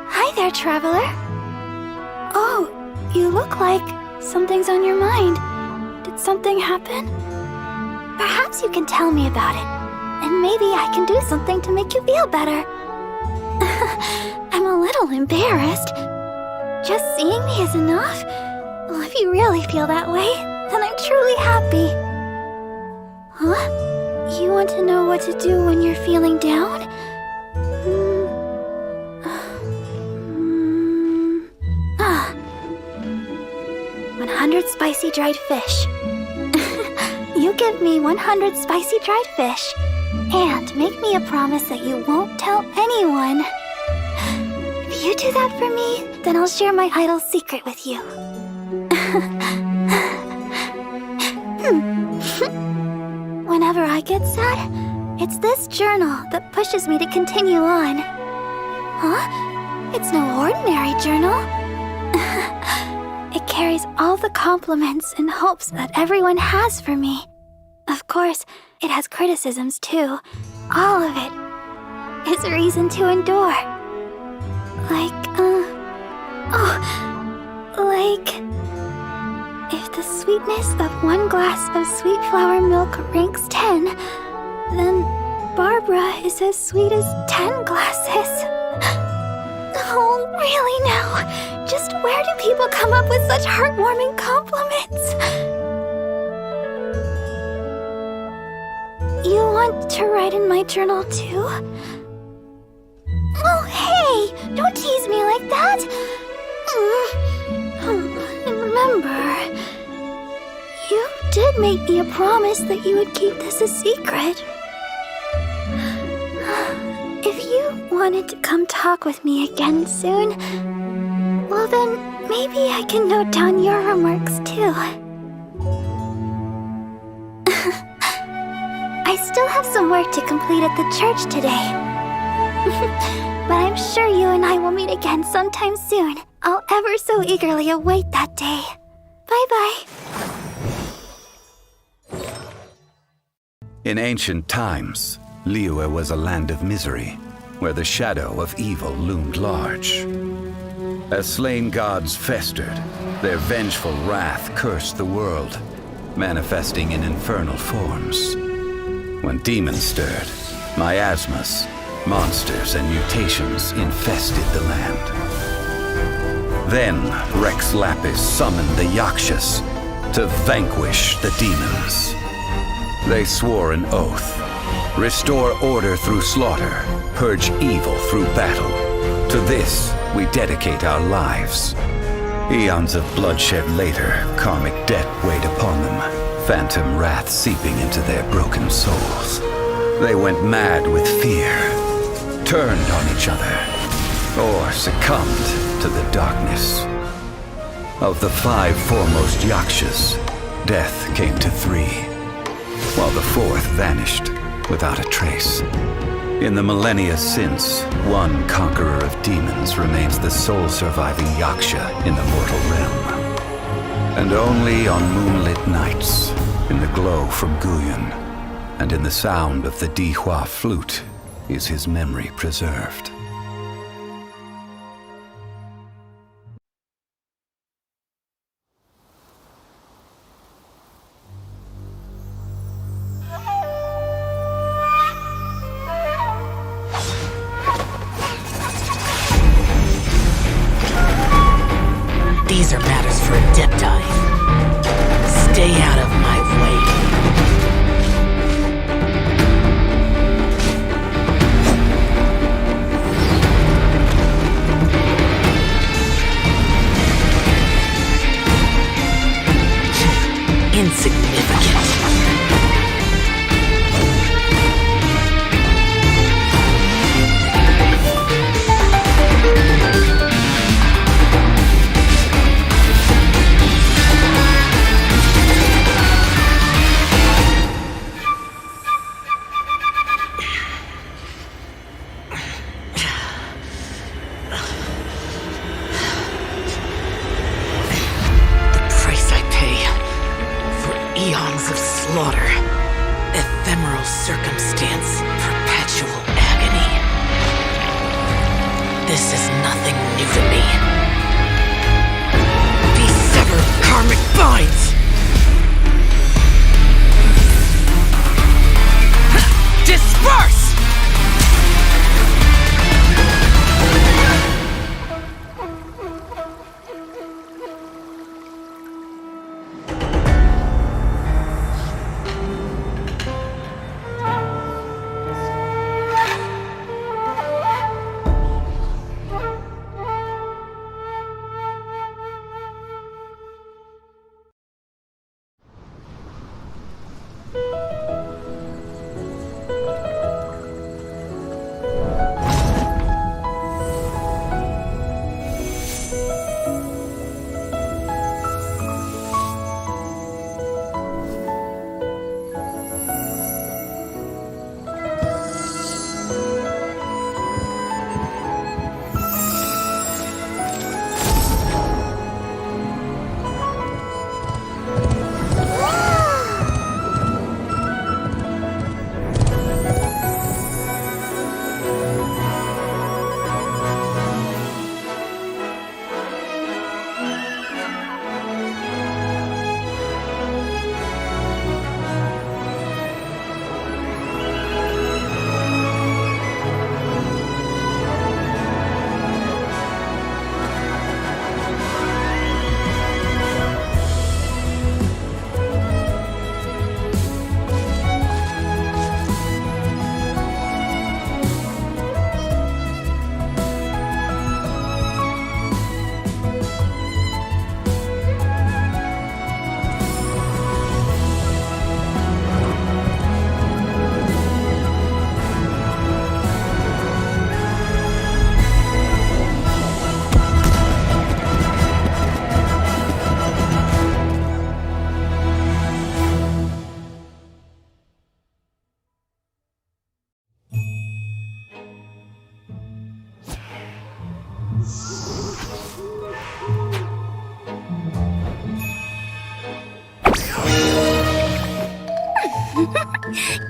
Hi there, traveler. Oh, you look like something's on your mind. Did something happen? Perhaps you can tell me about it, and maybe I can do something to make you feel better. I'm a little embarrassed. Just seeing me is enough? Well, if you really feel that way, then I'm truly happy. Huh? You want to know what to do when you're feeling down? 100 spicy dried fish. You give me 100 spicy dried fish, and make me a promise that you won't tell anyone. If you do that for me, then I'll share my idol's secret with you. Whenever I get sad, it's this journal that pushes me to continue on. Huh? It's no ordinary journal. It carries all the compliments and hopes that everyone has for me. Of course, it has criticisms too. All of it is a reason to endure. If the sweetness of one glass of sweet flower milk ranks 10, then Barbara is as sweet as 10 glasses. Oh, really now? Just where do people come up with such heartwarming compliments? You want to write in my journal too? Oh, hey! Don't tease me like that! Remember, you did make me a promise that you would keep this a secret. If you wanted to come talk with me again soon, well then, maybe I can note down your remarks too. I still have some work to complete at the church today. But I'm sure you and I will meet again sometime soon. I'll ever so eagerly await that day. Bye-bye. In ancient times, Liyue was a land of misery, where the shadow of evil loomed large. As slain gods festered, their vengeful wrath cursed the world, manifesting in infernal forms. When demons stirred, miasmas, monsters, and mutations infested the land. Then Rex Lapis summoned the Yakshas to vanquish the demons. They swore an oath: restore order through slaughter, purge evil through battle. To this, we dedicate our lives. Eons of bloodshed later, karmic debt weighed upon them, phantom wrath seeping into their broken souls. They went mad with fear, turned on each other, or succumbed to the darkness. Of the 5 foremost Yakshas, death came to 3, while the 4th vanished without a trace. In the millennia since, one conqueror of demons remains the sole surviving Yaksha in the mortal realm. And only on moonlit nights, in the glow from Guyon, and in the sound of the Dihua flute, is his memory preserved. Adepti. Stay out of my way. Insignificant. Eons of slaughter, ephemeral circumstance, perpetual agony. This is nothing new to me. These severed karmic binds! Disperse!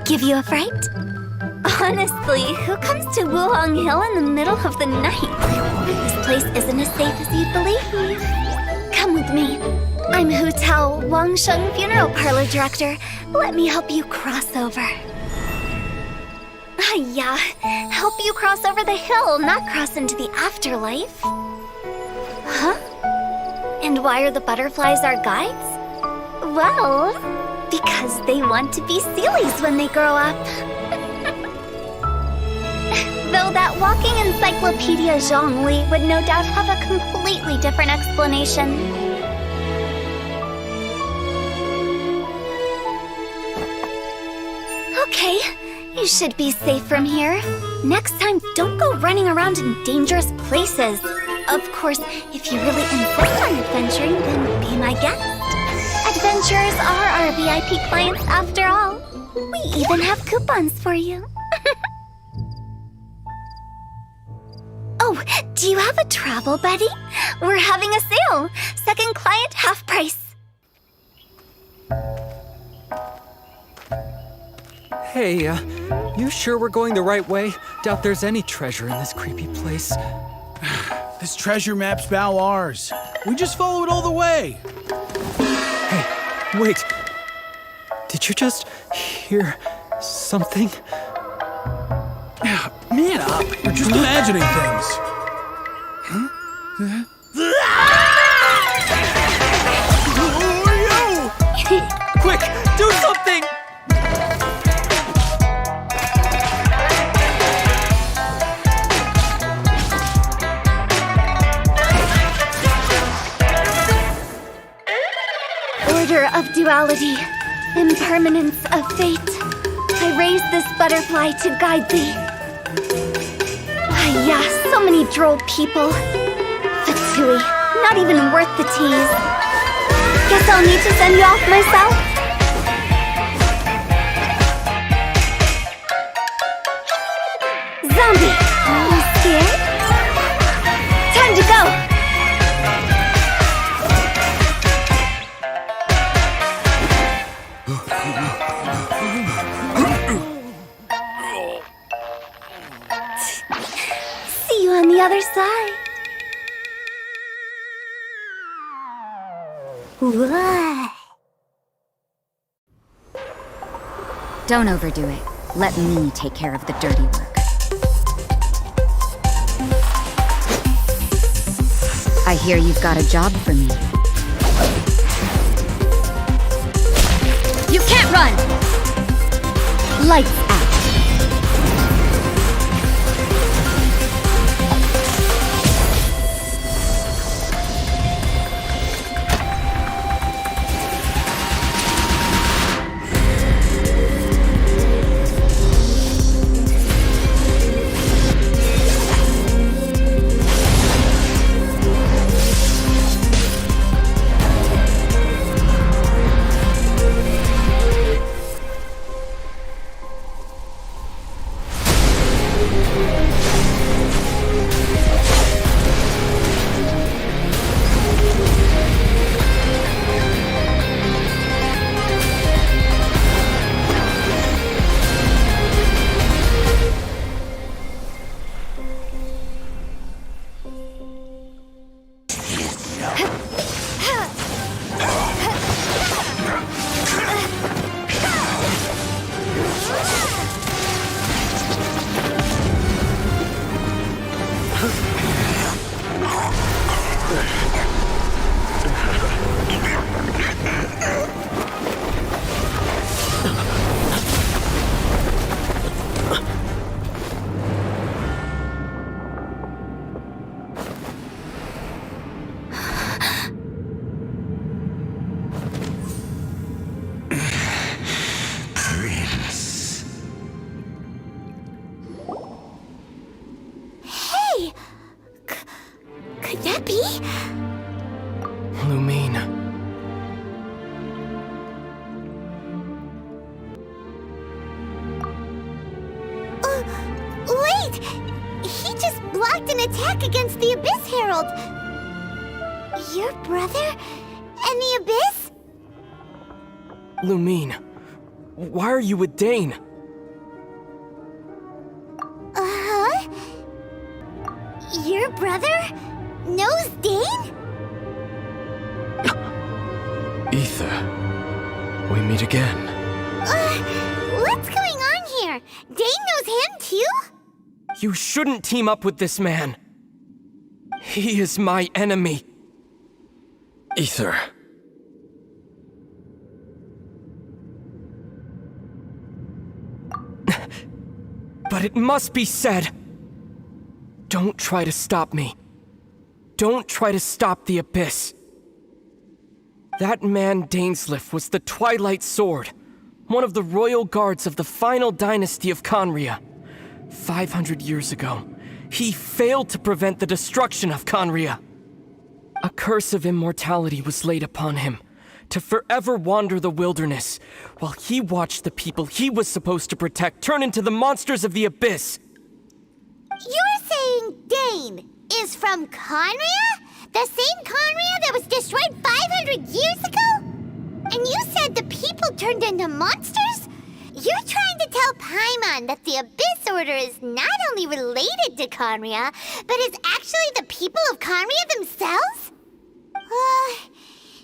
Give you a fright? Honestly, who comes to Wuhong Hill in the middle of the night? This place isn't as safe as you'd believe. Come with me. I'm Hu Tao, Wang Sheng Funeral Parlor Director. Let me help you cross over. Yeah, help you cross over the hill, not cross into the afterlife. Huh? And why are the butterflies our guides? Well, because they want to be Sealies when they grow up. Though that walking encyclopedia Zhongli would no doubt have a completely different explanation. Okay, you should be safe from here. Next time, don't go running around in dangerous places. Of course, if you really insist on adventuring, then be my guest. Adventurers are our VIP clients after all. We even have coupons for you. Oh, do you have a travel buddy? We're having a sale. Second client, half price. Hey, you sure we're going the right way? Doubt there's any treasure in this creepy place. This treasure map's bow ours. We just follow it all the way. Hey, wait. Did you just hear something? Man up. We're just imagining things. Huh? Order of duality, impermanence of fate, I raise this butterfly to guide thee. Ah, yeah, so many droll people. Fatui, not even worth the tease. Guess I'll need to send you off myself. Zombie, you scared? Time to go! See you on the other side. Whoa. Don't overdo it. Let me take care of the dirty work. I hear you've got a job for me. You can't run! Lights out. Could that be? Lumine. Wait! He just blocked an attack against the Abyss Herald! Your brother? And the Abyss? Lumine, why are you with Dane? Uh-huh? Your brother knows Dane? Ether, we meet again. What's going on here? Dane knows him too? You shouldn't team up with this man. He is my enemy. Ether. But it must be said. Don't try to stop me. Don't try to stop the Abyss. That man Dainsleif was the Twilight Sword, one of the royal guards of the final dynasty of Conria. 500 years ago, he failed to prevent the destruction of Conria. A curse of immortality was laid upon him, to forever wander the wilderness, while he watched the people he was supposed to protect turn into the monsters of the Abyss. You're saying Dane is from Conria? The same Conria that was destroyed 500 years ago? And you said the people turned into monsters? You're trying to tell Paimon that the Abyss Order is not only related to Conria, but is actually the people of Conria themselves?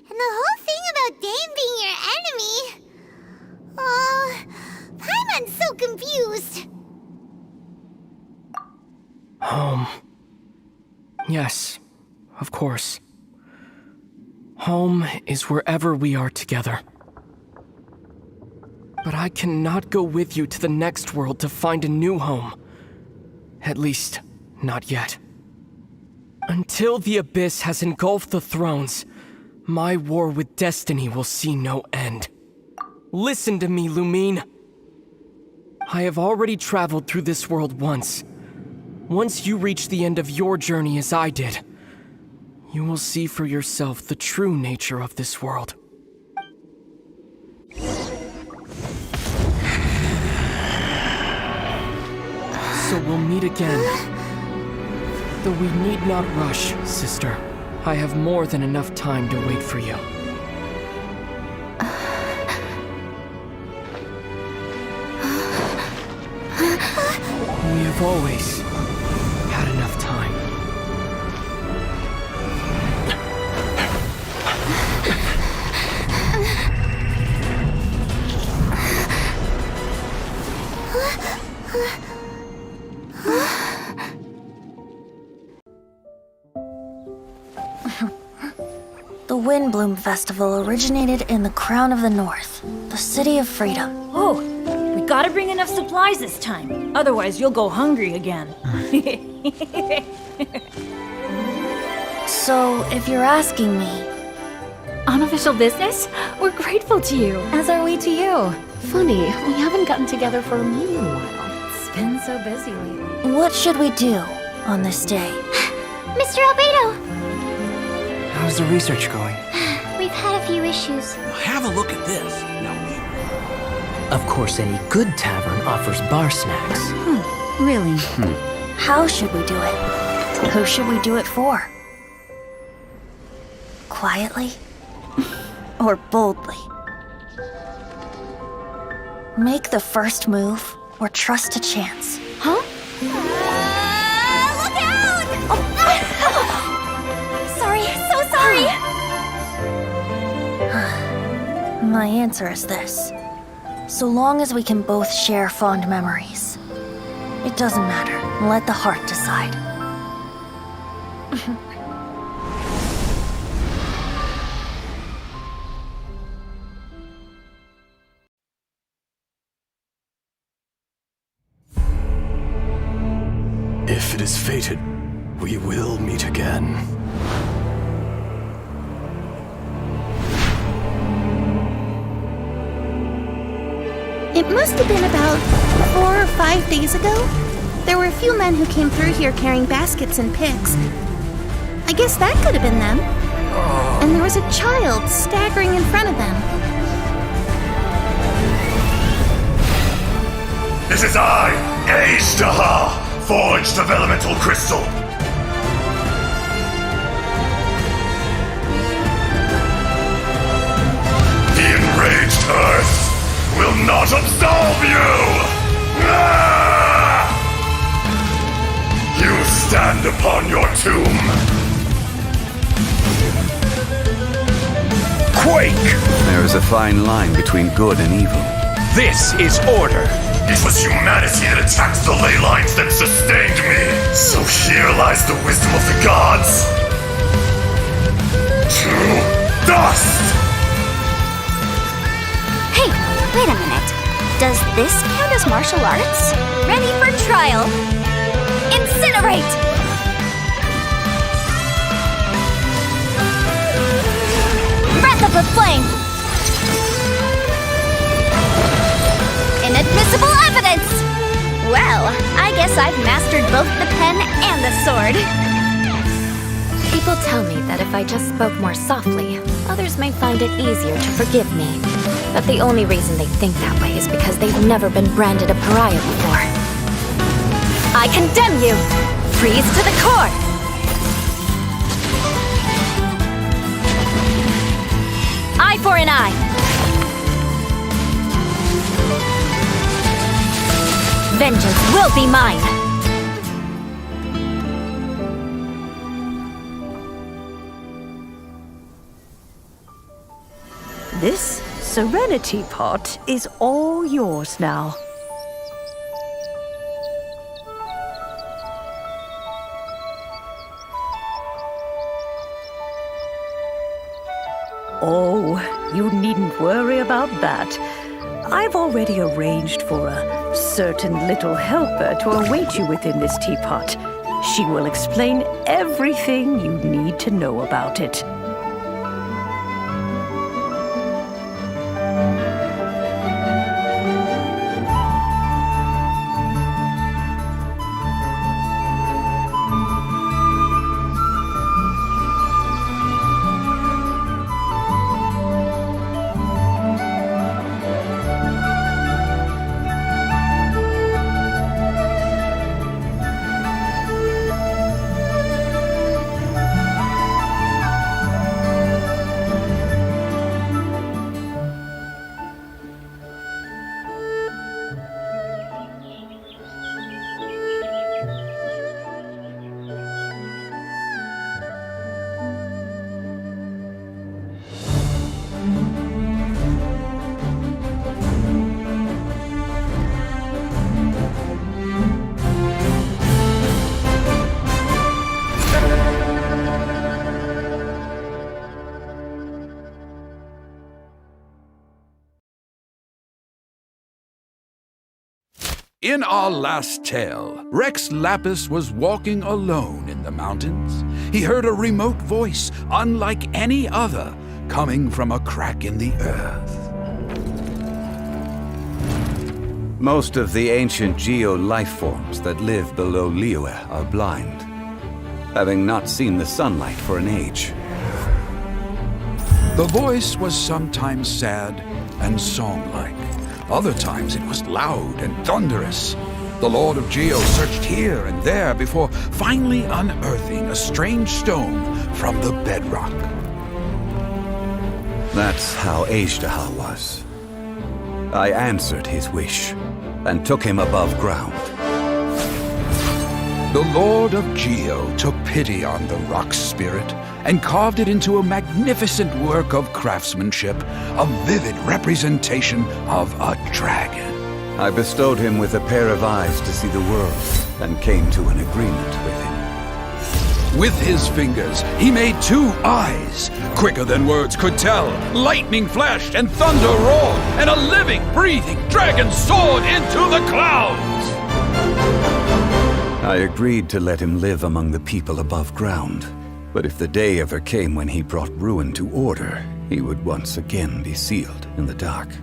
And the whole thing about Dane being your enemy... Paimon's so confused. Home. Yes, of course. Home is wherever we are together. But I cannot go with you to the next world to find a new home. At least, not yet. Until the Abyss has engulfed the thrones, My war with destiny will see no end. Listen to me, Lumine. I have already traveled through this world once. Once you reach the end of your journey as I did, you will see for yourself the true nature of this world. So we'll meet again. Though we need not rush, sister. I have more than enough time to wait for you. We have always had enough time. The Windbloom Festival originated in the Crown of the North, the City of Freedom. Oh, we gotta bring enough supplies this time. Otherwise, you'll go hungry again. So, if you're asking me... Unofficial business? We're grateful to you. As are we to you. Funny, we haven't gotten together for a meeting in a while. It's been so busy lately. What should we do on this day? Mr. Albedo! How's the research going? We've had a few issues. Have a look at this. Of course, any good tavern offers bar snacks. Really? How should we do it? Who should we do it for? Quietly? Or boldly? Make the first move, or trust a chance. Huh? Look out! Sorry, so sorry! My answer is this. So long as we can both share fond memories. It doesn't matter. Let the heart decide. If it is fated, we will meet again. It must have been about 4 or 5 days ago. There were a few men who came through here carrying baskets and picks. I guess that could have been them. And there was a child staggering in front of them. This is I, Ashtaha, forged of elemental crystal. The enraged earth will not absolve you! Ah! You stand upon your tomb. Quake! There is a fine line between good and evil. This is order. It was humanity that attacked the ley lines that sustained me. So here lies the wisdom of the gods. To dust! Hey, wait a minute. Does this count as martial arts? Ready for trial. Incinerate! Breath of the flame! Inadmissible evidence! Well, I guess I've mastered both the pen and the sword. People tell me that if I just spoke more softly, others may find it easier to forgive me. But the only reason they think that way is because they've never been branded a pariah before. I condemn you! Freeze to the core! Eye for an eye! Vengeance will be mine! This Serenity Pot is all yours now. Oh, you needn't worry about that. I've already arranged for a certain little helper to await you within this teapot. She will explain everything you need to know about it. In our last tale, Rex Lapis was walking alone in the mountains. He heard a remote voice, unlike any other, coming from a crack in the earth. Most of the ancient geo-life forms that live below Liyue are blind, having not seen the sunlight for an age. The voice was sometimes sad and song-like. Other times it was loud and thunderous. The Lord of Geo searched here and there before finally unearthing a strange stone from the bedrock. That's how Ajdaha was. I answered his wish and took him above ground. The Lord of Geo took pity on the rock spirit and carved it into a magnificent work of craftsmanship, a vivid representation of a dragon. I bestowed him with a pair of eyes to see the world and came to an agreement with him. With his fingers, he made 2 eyes, quicker than words could tell. Lightning flashed and thunder roared, and a living, breathing dragon soared into the clouds. I agreed to let him live among the people above ground, but if the day ever came when he brought ruin to order, he would once again be sealed in the dark.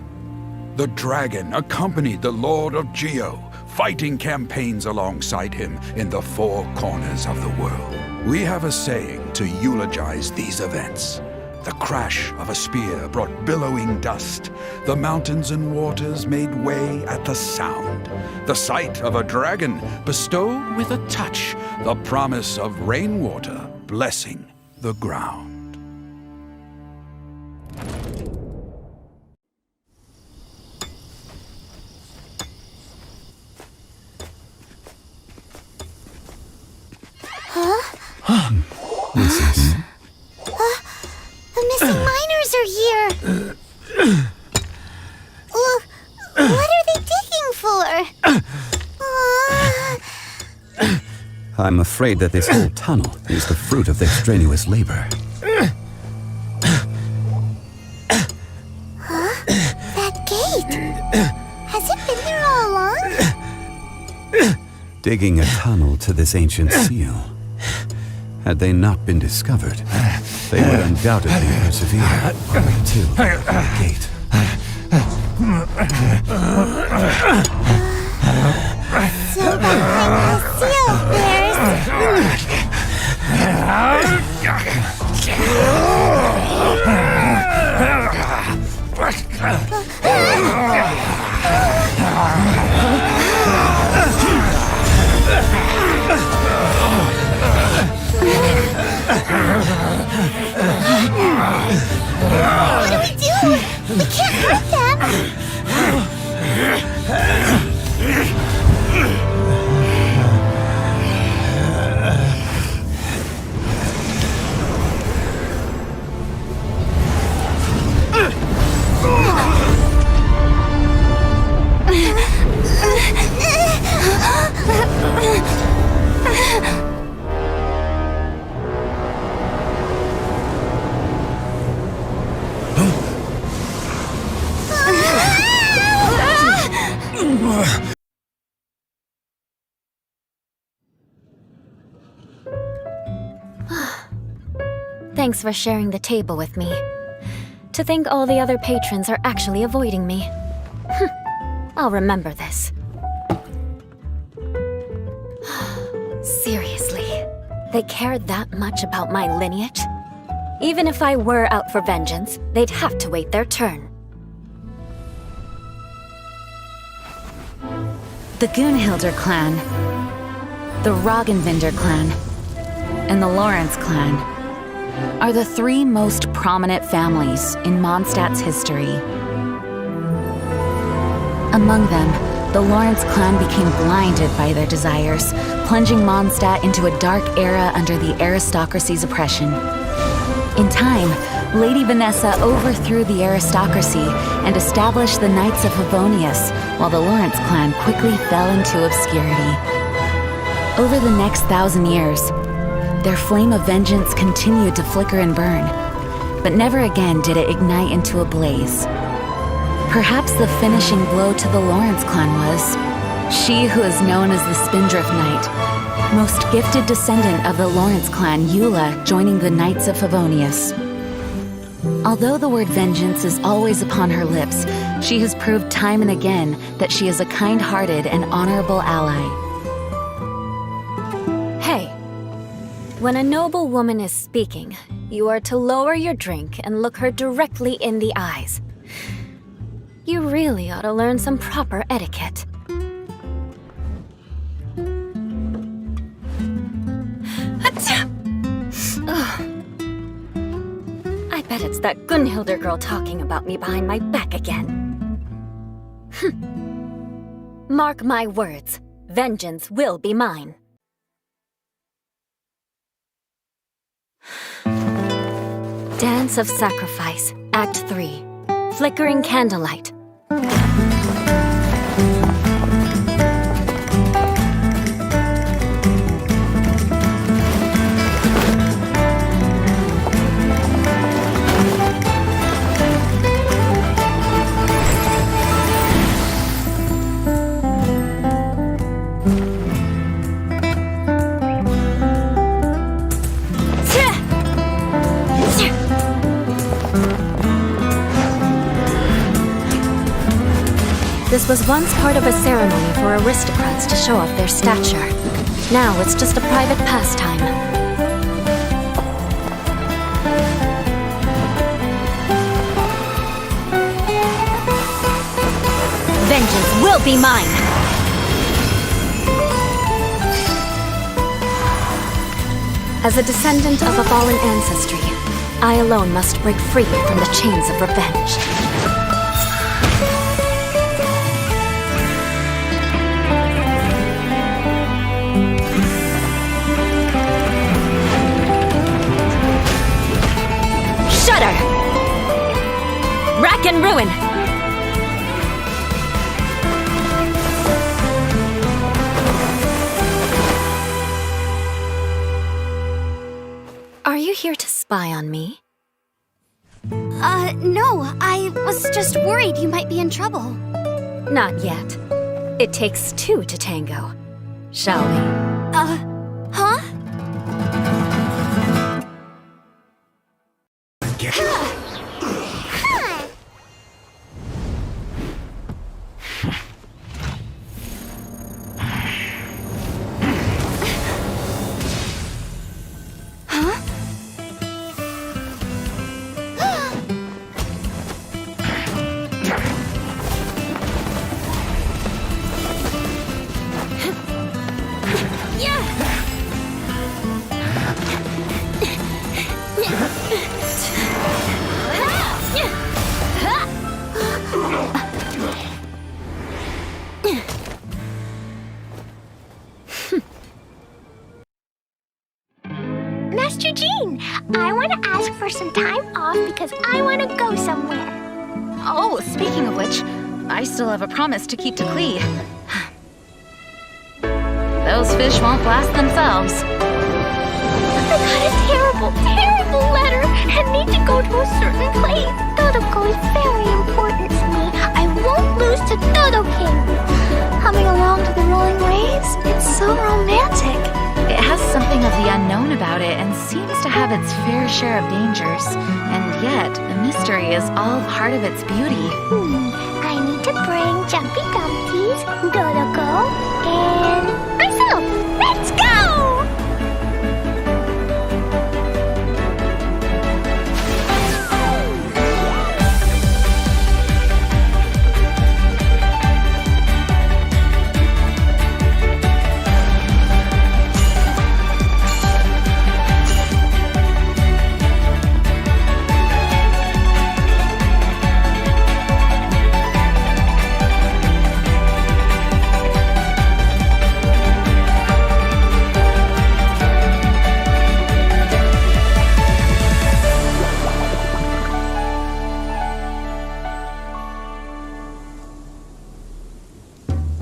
The dragon accompanied the Lord of Geo, fighting campaigns alongside him in the 4 corners of the world. We have a saying to eulogize these events. The crash of a spear brought billowing dust. The mountains and waters made way at the sound. The sight of a dragon bestowed with a touch the promise of rainwater blessing the ground. The missing miners are here! What are they digging for? I'm afraid that this whole tunnel is the fruit of their strenuous labor. That gate! Has it been there all along? Digging a tunnel to this ancient seal. Had they not been discovered, they would undoubtedly persevere until the gate. So behind the seal What do we do? We can't hurt them! Thanks for sharing the table with me. To think all the other patrons are actually avoiding me. I'll remember this. Seriously, they cared that much about my lineage? Even if I were out for vengeance, they'd have to wait their turn. The Gunhildr clan, the Roggenvinder clan, and the Lawrence clan are the 3 most prominent families in Mondstadt's history. Among them, the Lawrence clan became blinded by their desires, plunging Mondstadt into a dark era under the aristocracy's oppression. In time, Lady Vanessa overthrew the aristocracy and established the Knights of Favonius, while the Lawrence clan quickly fell into obscurity. Over the next 1,000 years, their flame of vengeance continued to flicker and burn, but never again did it ignite into a blaze. Perhaps the finishing blow to the Lawrence clan was She who is known as the Spindrift Knight, most gifted descendant of the Lawrence clan, Eula, joining the Knights of Favonius. Although the word vengeance is always upon her lips, she has proved time and again that she is a kind-hearted and honorable ally. Hey, when a noble woman is speaking, you are to lower your drink and look her directly in the eyes. You really ought to learn some proper etiquette. I bet it's that Gunhilder girl talking about me behind my back again. Mark my words, vengeance will be mine. Dance of Sacrifice, Act 3. Flickering Candlelight. This was once part of a ceremony for aristocrats to show off their stature. Now it's just a private pastime. Vengeance will be mine! As a descendant of a fallen ancestry, I alone must break free from the chains of revenge. Rack and ruin! Are you here to spy on me? No. I was just worried you might be in trouble. Not yet. It takes two to tango. Shall we? Huh? Master Jean, I want to ask for some time off because I want to go somewhere. Oh, speaking of which, I still have a promise to keep to Klee. Those fish won't blast themselves. I got a terrible, terrible letter and need to go to a certain place. Dodoco is very important to me. I won't lose to Dodo King. Coming along to the rolling waves, it's so romantic. It has something of the unknown about it and seems to have its fair share of dangers. And yet, the mystery is all part of its beauty. I need to bring Jumpy Dumpties, Dodoco, and myself. Let's go!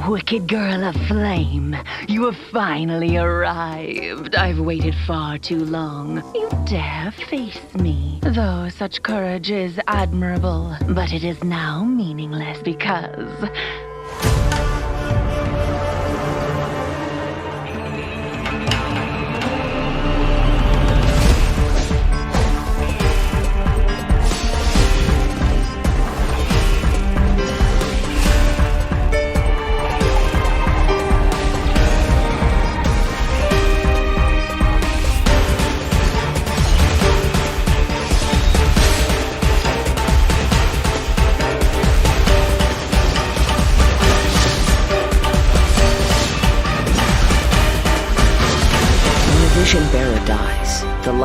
Wicked girl of flame, you have finally arrived. I've waited far too long. You dare face me. Though such courage is admirable, but it is now meaningless because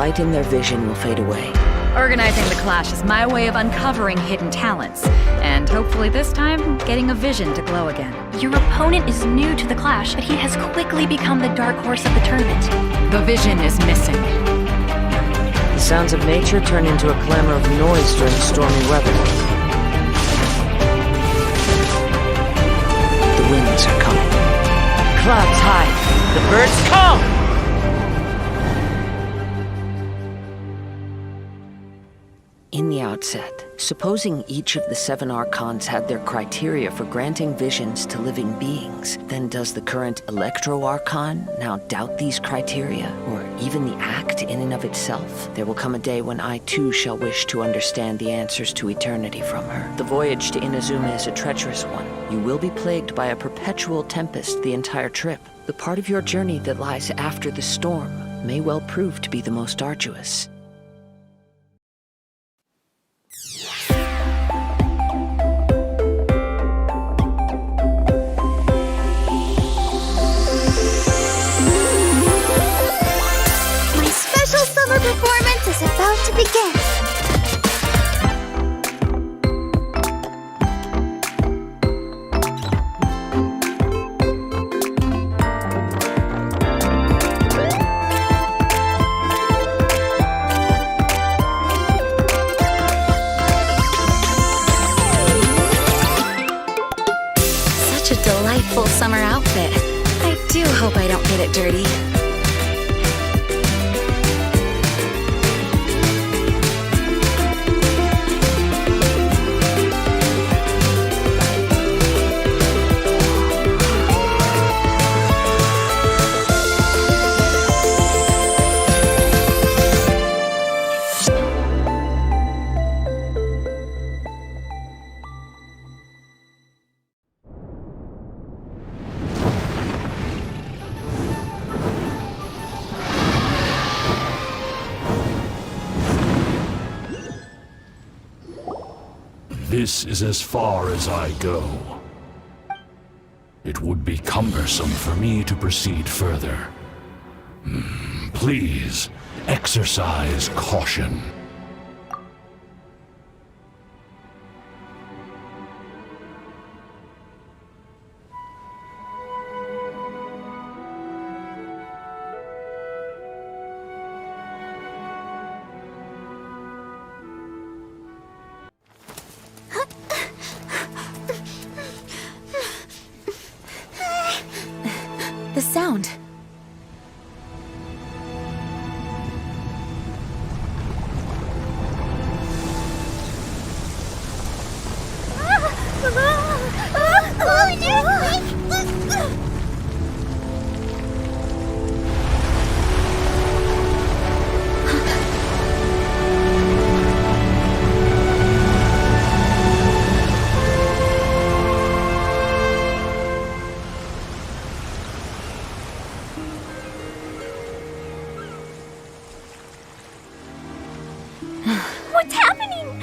light in their vision will fade away. Organizing the clash is my way of uncovering hidden talents, and hopefully this time, getting a vision to glow again. Your opponent is new to the clash, but he has quickly become the dark horse of the tournament. The vision is missing. The sounds of nature turn into a clamor of noise during stormy weather. The winds are coming. Clouds high. The birds call! In the outset, supposing each of the 7 Archons had their criteria for granting visions to living beings, then does the current Electro-Archon now doubt these criteria, or even the act in and of itself? There will come a day when I too shall wish to understand the answers to eternity from her. The voyage to Inazuma is a treacherous one. You will be plagued by a perpetual tempest the entire trip. The part of your journey that lies after the storm may well prove to be the most arduous. Summer performance is about to begin. Such a delightful summer outfit. I do hope I don't get it dirty. This is as far as I go. It would be cumbersome for me to proceed further. Please, exercise caution. The sound. What's happening?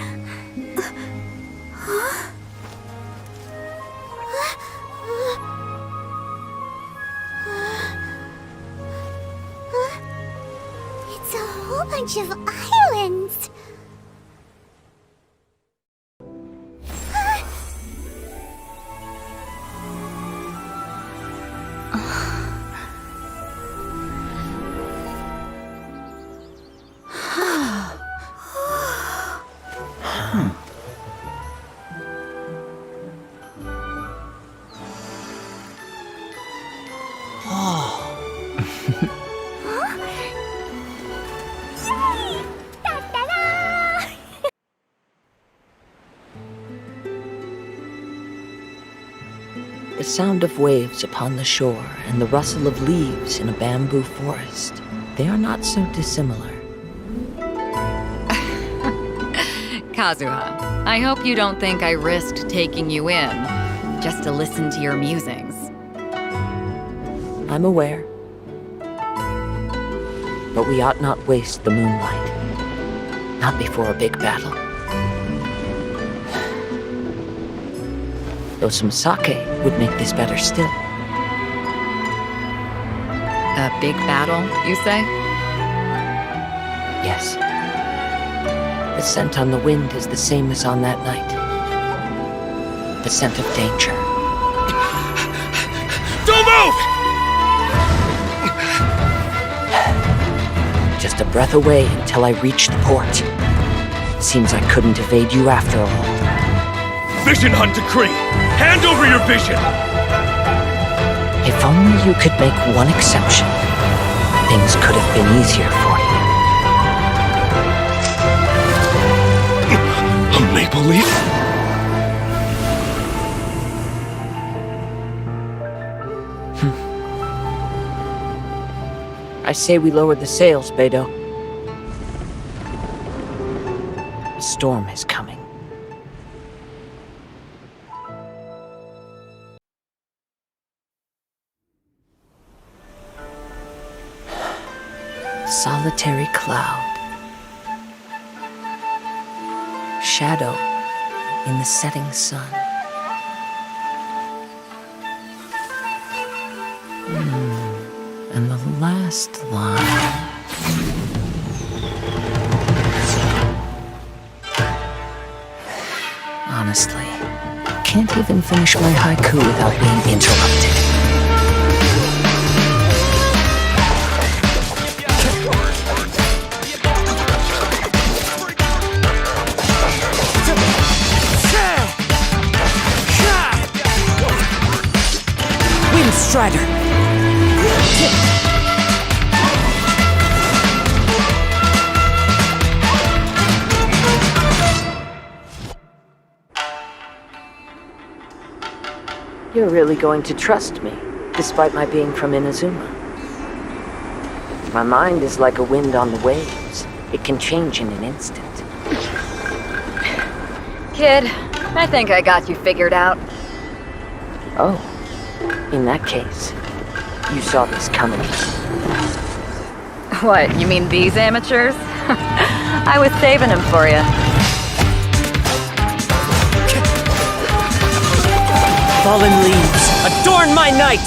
It's a whole bunch of islands. The sound of waves upon the shore and the rustle of leaves in a bamboo forest, they are not so dissimilar. Kazuha, I hope you don't think I risked taking you in just to listen to your musings. I'm aware. But we ought not waste the moonlight. Not before a big battle. Though some sake would make this better still. A big battle, you say? Yes. The scent on the wind is the same as on that night. The scent of danger. Don't move! Just a breath away until I reach the port. Seems I couldn't evade you after all. Vision Hunt decree! Hand over your vision! If only you could make one exception, things could have been easier for you. A maple leaf? I say we lower the sails, Beidou. A storm is coming. Solitary cloud. Shadow in the setting sun. And the last line. Honestly, can't even finish my haiku without being interrupted. Wind Strider! You're really going to trust me, despite my being from Inazuma. My mind is like a wind on the waves. It can change in an instant. Kid, I think I got you figured out. Oh, in that case, you saw this coming. What, you mean these amateurs? I was saving them for you. Fallen leaves, adorn my night!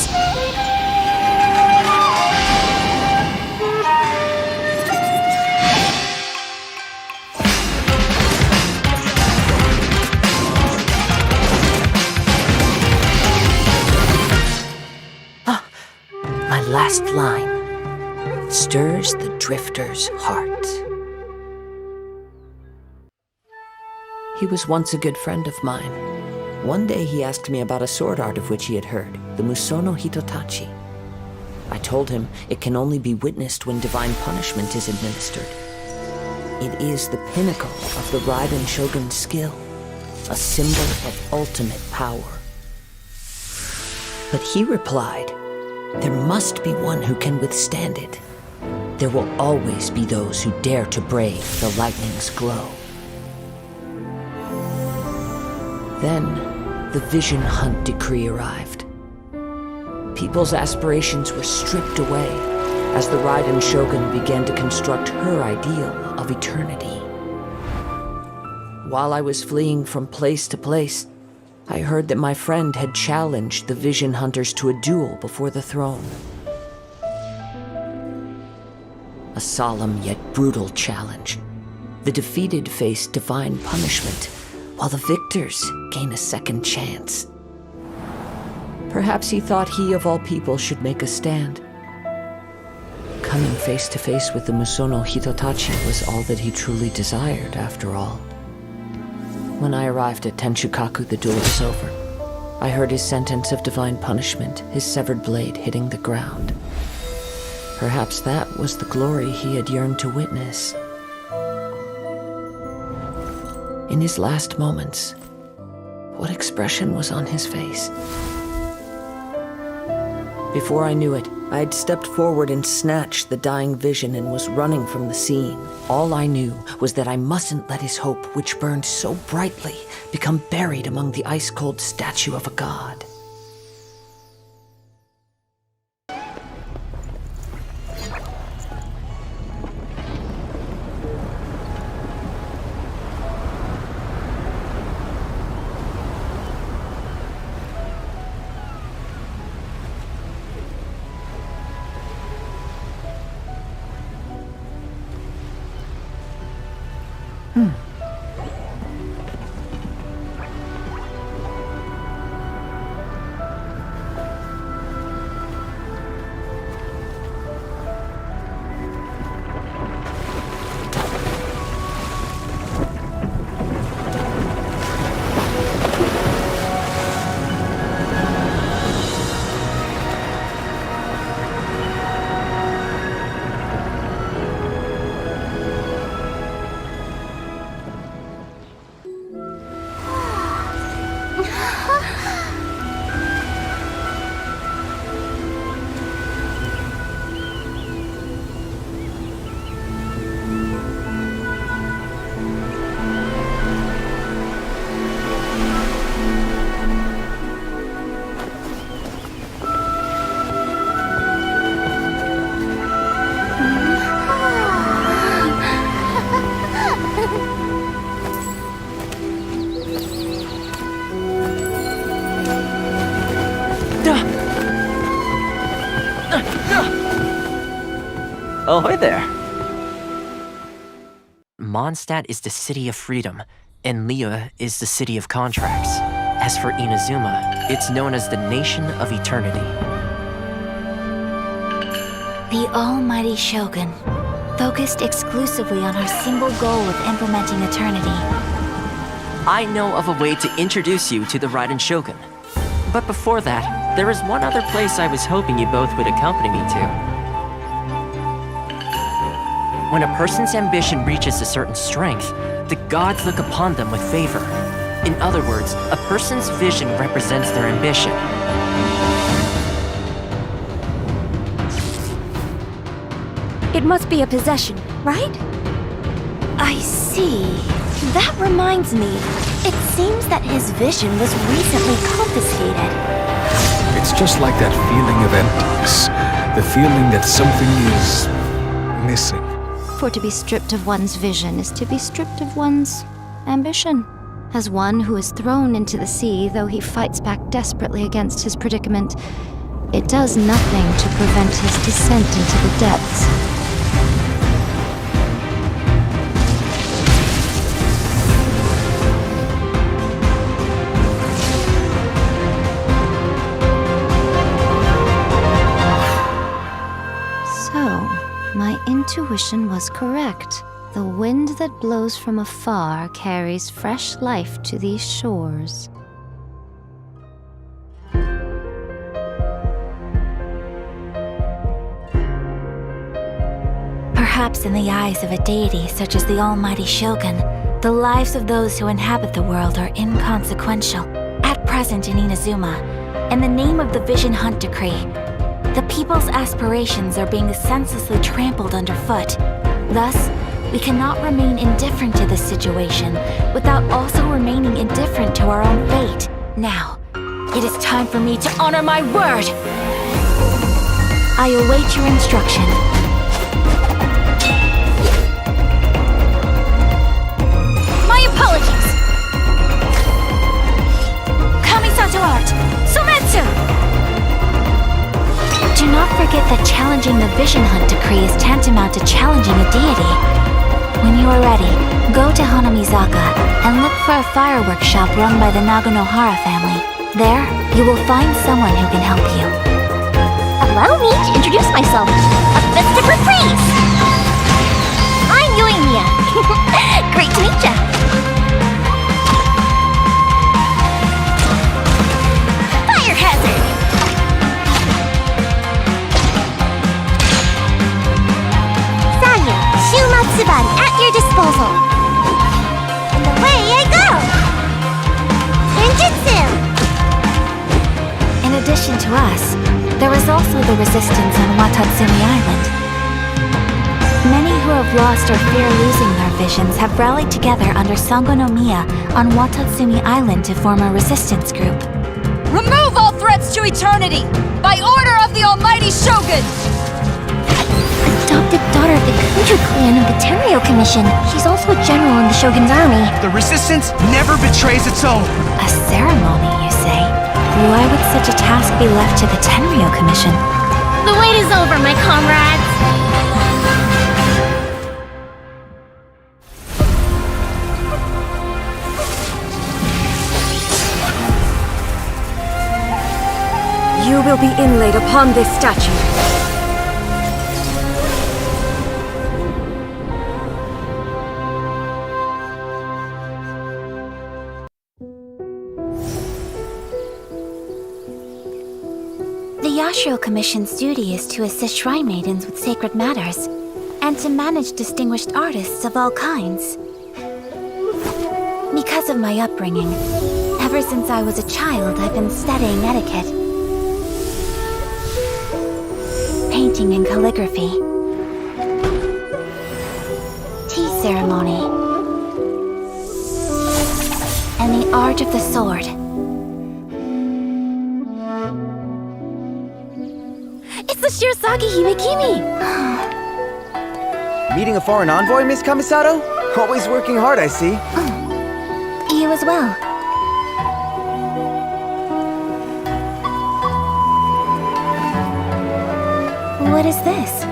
My last line stirs the drifter's heart. He was once a good friend of mine. One day he asked me about a sword art of which he had heard, the Musono Hitotachi. I told him it can only be witnessed when divine punishment is administered. It is the pinnacle of the Raiden Shogun's skill, a symbol of ultimate power. But he replied, there must be one who can withstand it. There will always be those who dare to brave the lightning's glow. Then, the Vision Hunt decree arrived. People's aspirations were stripped away as the Raiden Shogun began to construct her ideal of eternity. While I was fleeing from place to place, I heard that my friend had challenged the Vision Hunters to a duel before the throne. A solemn yet brutal challenge. The defeated face divine punishment, while the victors gain a second chance. Perhaps he thought he of all people should make a stand. Coming face to face with the Musono Hitotachi was all that he truly desired, after all. When I arrived at Tenshukaku, the duel was over. I heard his sentence of divine punishment, his severed blade hitting the ground. Perhaps that was the glory he had yearned to witness. In his last moments, what expression was on his face? Before I knew it, I had stepped forward and snatched the dying vision and was running from the scene. All I knew was that I mustn't let his hope, which burned so brightly, become buried among the ice-cold statue of a god. Ahoy there! Mondstadt is the city of freedom, and Liyue is the city of contracts. As for Inazuma, it's known as the Nation of Eternity. The almighty Shogun, focused exclusively on her single goal of implementing eternity. I know of a way to introduce you to the Raiden Shogun. But before that, there is one other place I was hoping you both would accompany me to. When a person's ambition reaches a certain strength, the gods look upon them with favor. In other words, a person's vision represents their ambition. It must be a possession, right? I see. That reminds me. It seems that his vision was recently confiscated. It's just like that feeling of emptiness. The feeling that something is missing. For to be stripped of one's vision is to be stripped of one's ambition. As one who is thrown into the sea, though he fights back desperately against his predicament, it does nothing to prevent his descent into the depths. My intuition was correct. The wind that blows from afar carries fresh life to these shores. Perhaps in the eyes of a deity such as the almighty Shogun, the lives of those who inhabit the world are inconsequential. At present in Inazuma, in the name of the Vision Hunt Decree, the people's aspirations are being senselessly trampled underfoot. Thus, we cannot remain indifferent to this situation without also remaining indifferent to our own fate. Now, it is time for me to honor my word! I await your instruction. My apologies! Kamisato art! Sumetsu! Do not forget that challenging the Vision Hunt Decree is tantamount to challenging a deity. When you are ready, go to Hanamizaka and look for a fireworks shop run by the Naganohara family. There, you will find someone who can help you. Allow me to introduce myself. A festive reprise! I'm Yoimiya. Great to meet ya. Fire hazard! Shumatsubari at your disposal. And away I go! Ninjutsu! In addition to us, there is also the resistance on Watatsumi Island. Many who have lost or fear losing their visions have rallied together under Sango no Miya on Watatsumi Island to form a resistance group. Remove all threats to eternity! By order of the almighty Shogun! Adopted daughter of the Kuju clan of the Tenryo Commission. She's also a general in the Shogun's army. The resistance never betrays its own. A ceremony, you say? Why would such a task be left to the Tenryo Commission? The wait is over, my comrades. You will be inlaid upon this statue. The Yashiro Commission's duty is to assist shrine maidens with sacred matters, and to manage distinguished artists of all kinds. Because of my upbringing, Ever since I was a child, I've been studying etiquette. Painting and calligraphy. Tea ceremony. And the art of the sword. It's the Shirazaki Himekimi! Meeting a foreign envoy, Miss Kamisato? Always working hard, I see. You as well. What is this?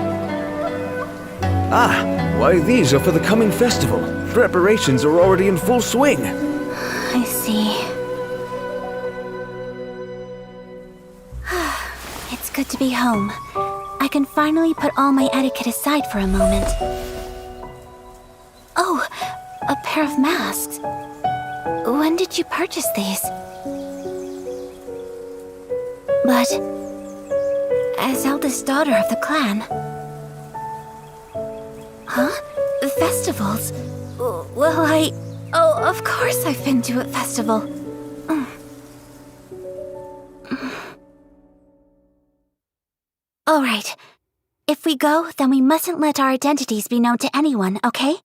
Ah, why these are for the coming festival. Preparations are already in full swing. I see. It's good to be home. I can finally put all my etiquette aside for a moment. Oh, a pair of masks. When did you purchase these? But as eldest daughter of the clan. Huh? Festivals? Well, oh, of course I've been to a festival. All right. If we go, then we mustn't let our identities be known to anyone, okay?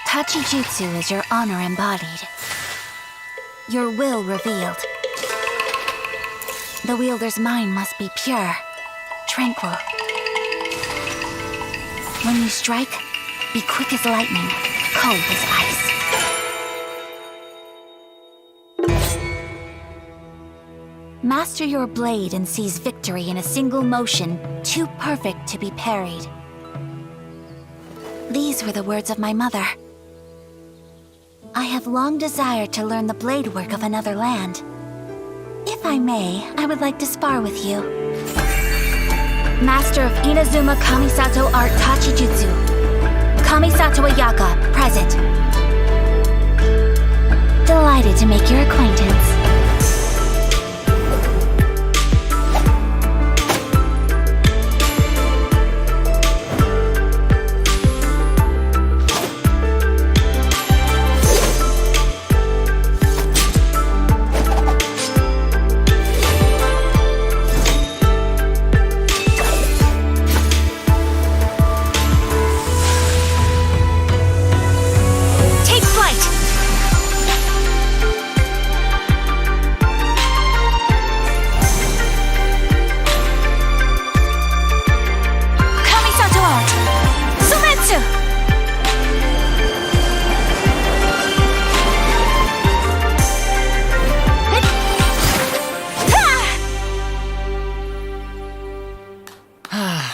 Tachijutsu is your honor embodied. Your will revealed. The wielder's mind must be pure, tranquil. When you strike, be quick as lightning, cold as ice. Master your blade and seize victory in a single motion, too perfect to be parried. These were the words of my mother. I have long desired to learn the blade work of another land. If I may, I would like to spar with you. Master of Inazuma Kamisato Art Tachijutsu. Kamisato Ayaka, present. Delighted to make your acquaintance.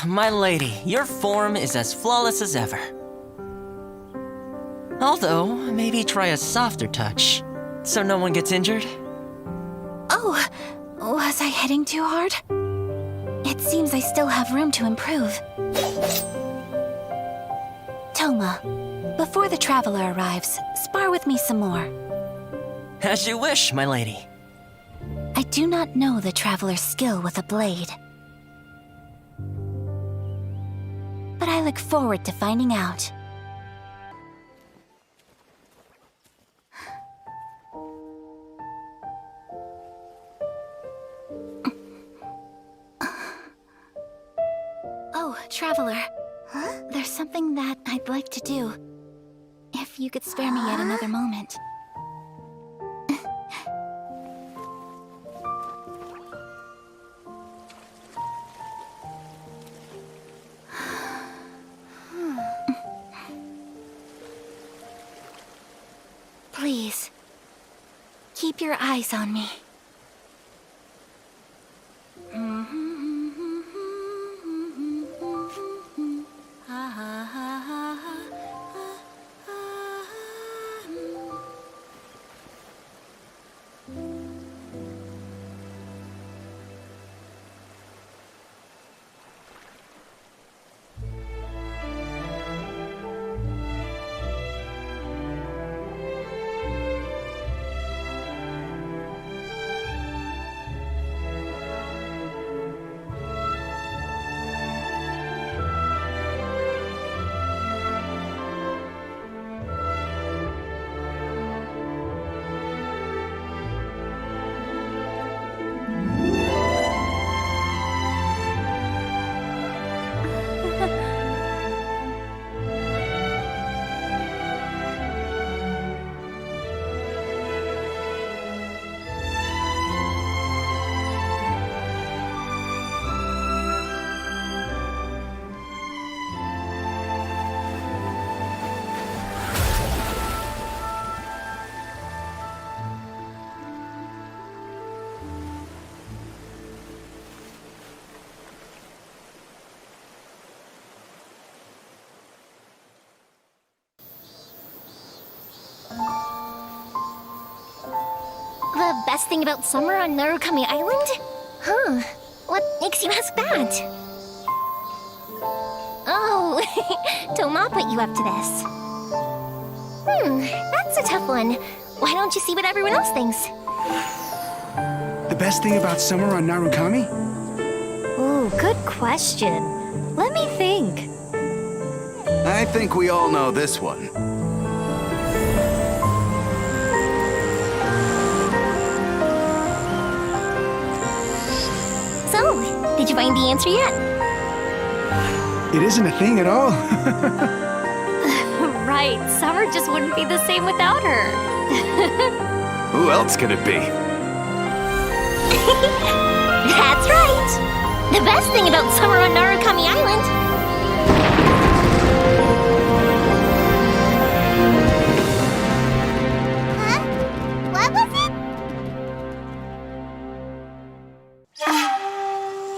My lady, your form is as flawless as ever. Although, maybe try a softer touch, so no one gets injured. Oh, was I hitting too hard? It seems I still have room to improve. Toma, before the traveler arrives, spar with me some more. As you wish, my lady. I do not know the traveler's skill with a blade. But I look forward to finding out. Oh, traveler. Huh? There's something that I'd like to do. If you could spare me yet another moment. Please, keep your eyes on me. the best thing about summer on Narukami Island? Huh. What makes you ask that? Oh, Toma put you up to this. That's a tough one. Why don't you see what everyone else thinks? The best thing about summer on Narukami? Ooh, good question. Let me think. I think we all know this one. So, did you find the answer yet? It isn't a thing at all. Right, summer just wouldn't be the same without her. Who else could it be? That's right! The best thing about summer on Narukami Island. Huh? What was it?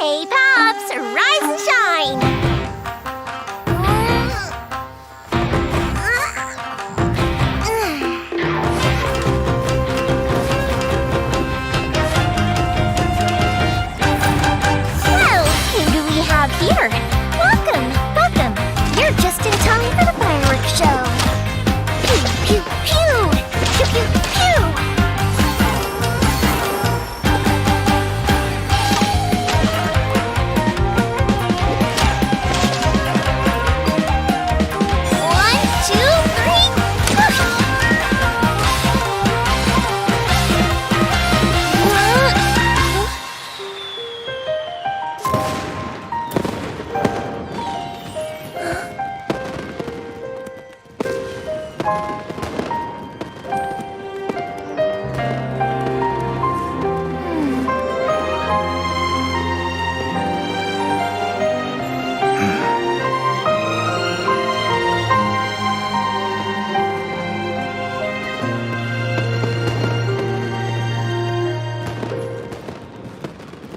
Hey, Pops! Rise and shine! Here! Welcome! Welcome! You're just in time for the fireworks show! Pew, pew, pew! Pew, pew, pew! One, two, three!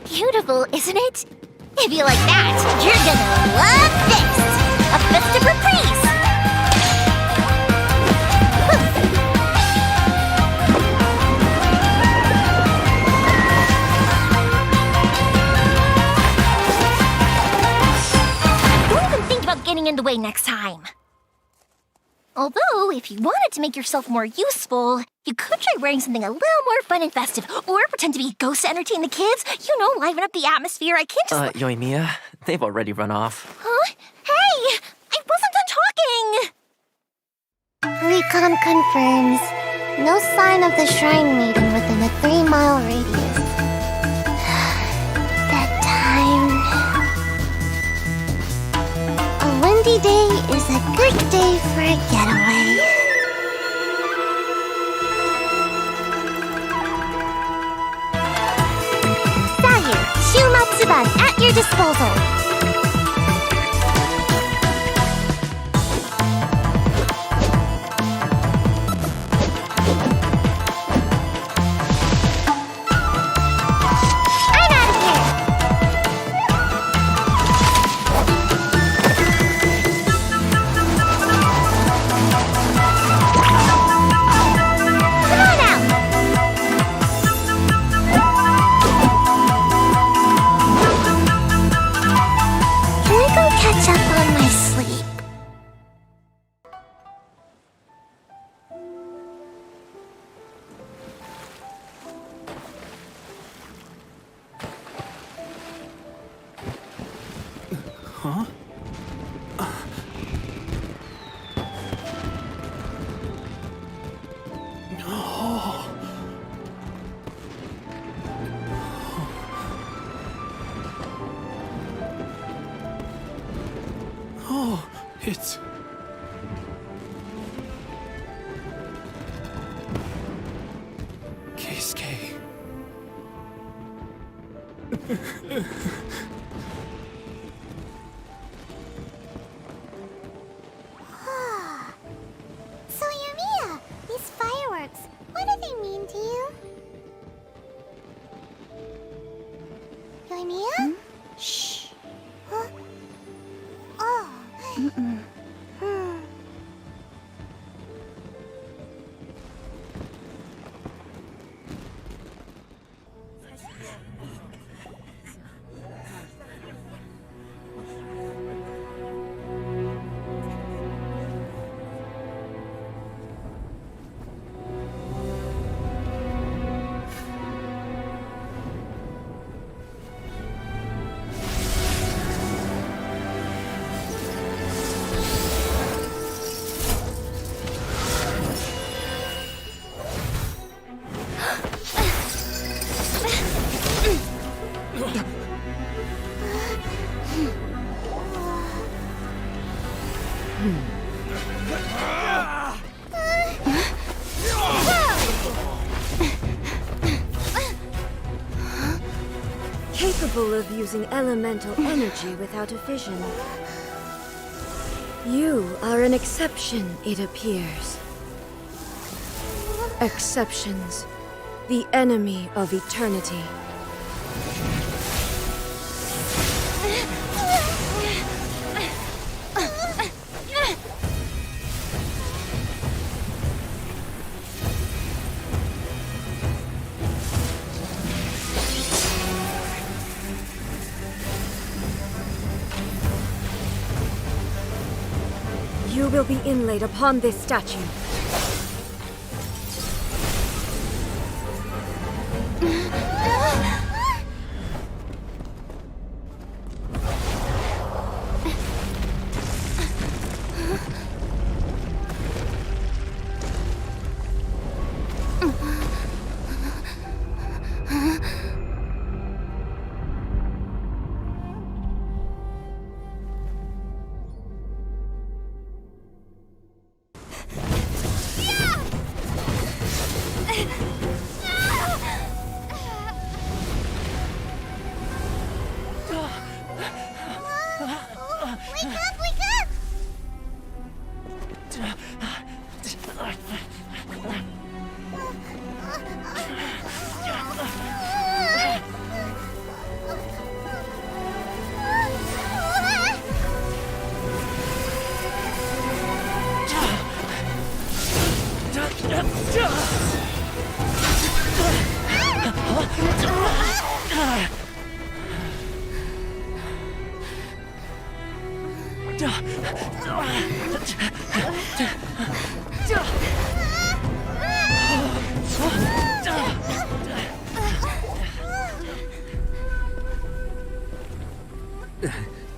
Beautiful, isn't it? If you like that, you're gonna love this! A festive reprise! Don't even think about getting in the way next time. Although, if you wanted to make yourself more useful, you could try wearing something a little more fun and festive, or pretend to be a ghost to entertain the kids. You know, liven up the atmosphere. I can't just... Yoimiya, they've already run off. Huh? Hey! I wasn't done talking! Recon confirms. No sign of the Shrine Maiden within a 3-mile radius. That time... A windy day is a good day for a getaway. Sayu, Shumatsuban at your disposal. Huh? Oh, it's... Keisuke. So, Yumiya, these fireworks, what do they mean to you? Yumiya? Shh. Huh? Oh. capable of using elemental energy without a vision. You are an exception, it appears. Exceptions, the enemy of eternity. You will be inlaid upon this statue.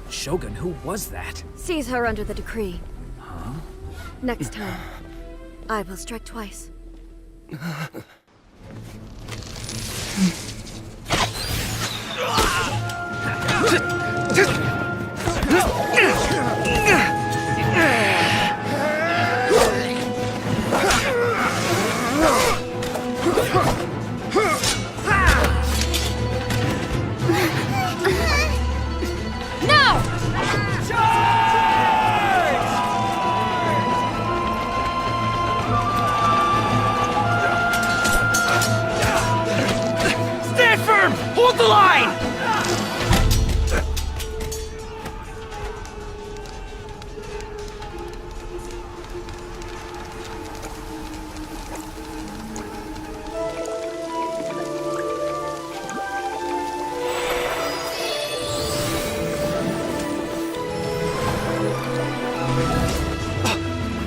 Shogun, who was that? Seize her under the decree. Huh? Next time, I will strike twice. Hold the line!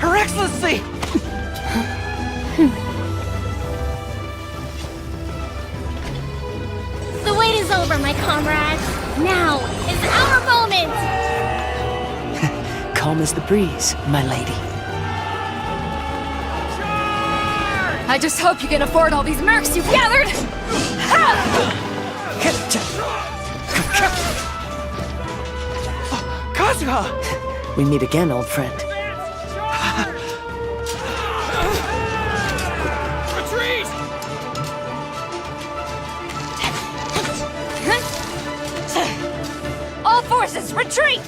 Her Excellency! The wait is over, my comrades. Now is our moment! Calm as the breeze, my lady. I just hope you can afford all these mercs you've gathered! Kazuha! We meet again, old friend. Retreat! All forces, retreat!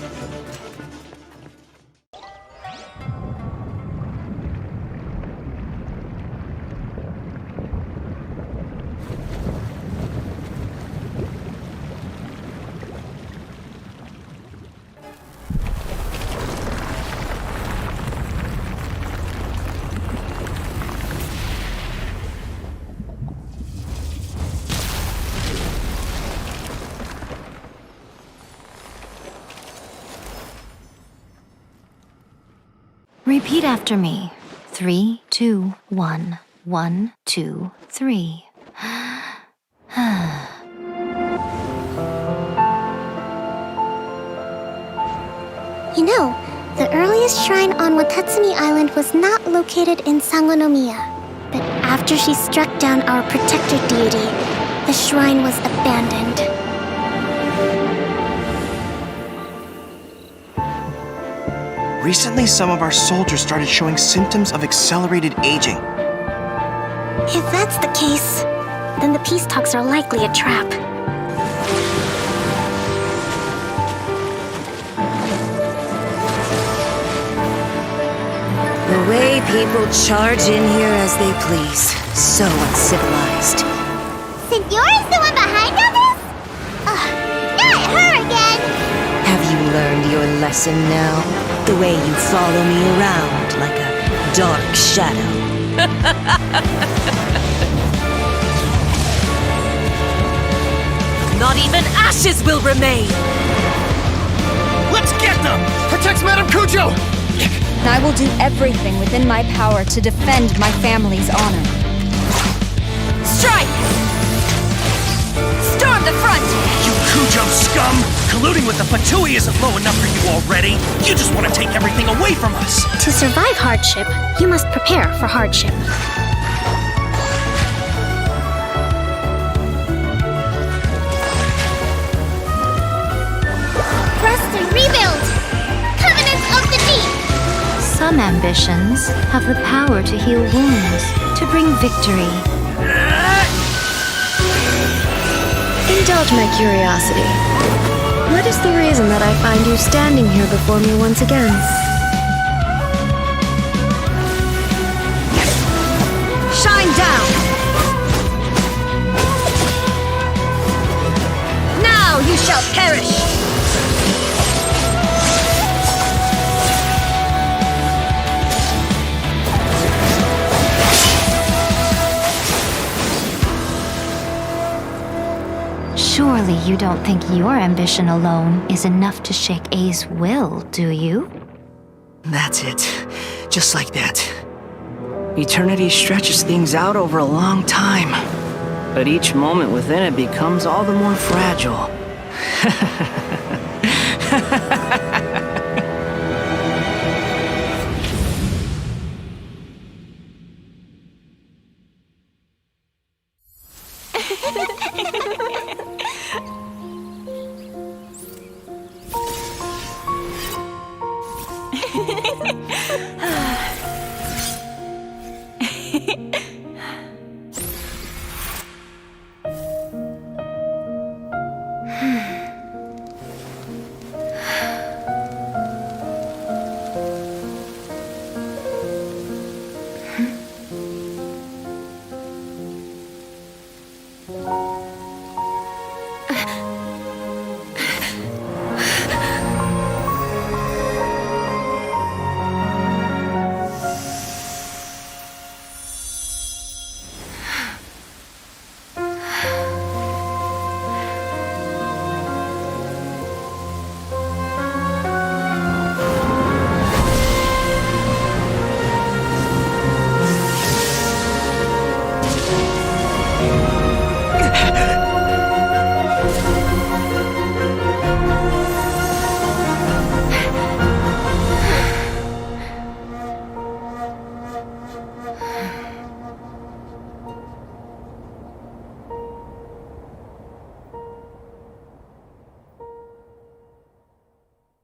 Repeat after me. 3, 2, 1. 1, 2, 3. You know, the earliest shrine on Watatsumi Island was not located in Sangonomiya. But after she struck down our protector deity, the shrine was abandoned. Recently, some of our soldiers started showing symptoms of accelerated aging. If that's the case, then the peace talks are likely a trap. way people charge in here as they please. So uncivilized. Signora's the one behind all this? Ugh, not her again! Have you learned your lesson now? The way you follow me around like a dark shadow. Not even ashes will remain! Let's get them! Protect Madame Cujo! I will do everything within my power to defend my family's honor. Strike! Storm the front! You Cujo scum! Colluding with the Fatui isn't low enough for you already! You just want to take everything away from us! To survive hardship, you must prepare for hardship. Rest and rebuild! Covenant of the Deep! Some ambitions have the power to heal wounds, to bring victory. Indulge my curiosity. What is the reason that I find you standing here before me once again? Shine down! Now you shall perish! Surely you don't think your ambition alone is enough to shake A's will, do you? That's it. Just like that. Eternity stretches things out over a long time. But each moment within it becomes all the more fragile.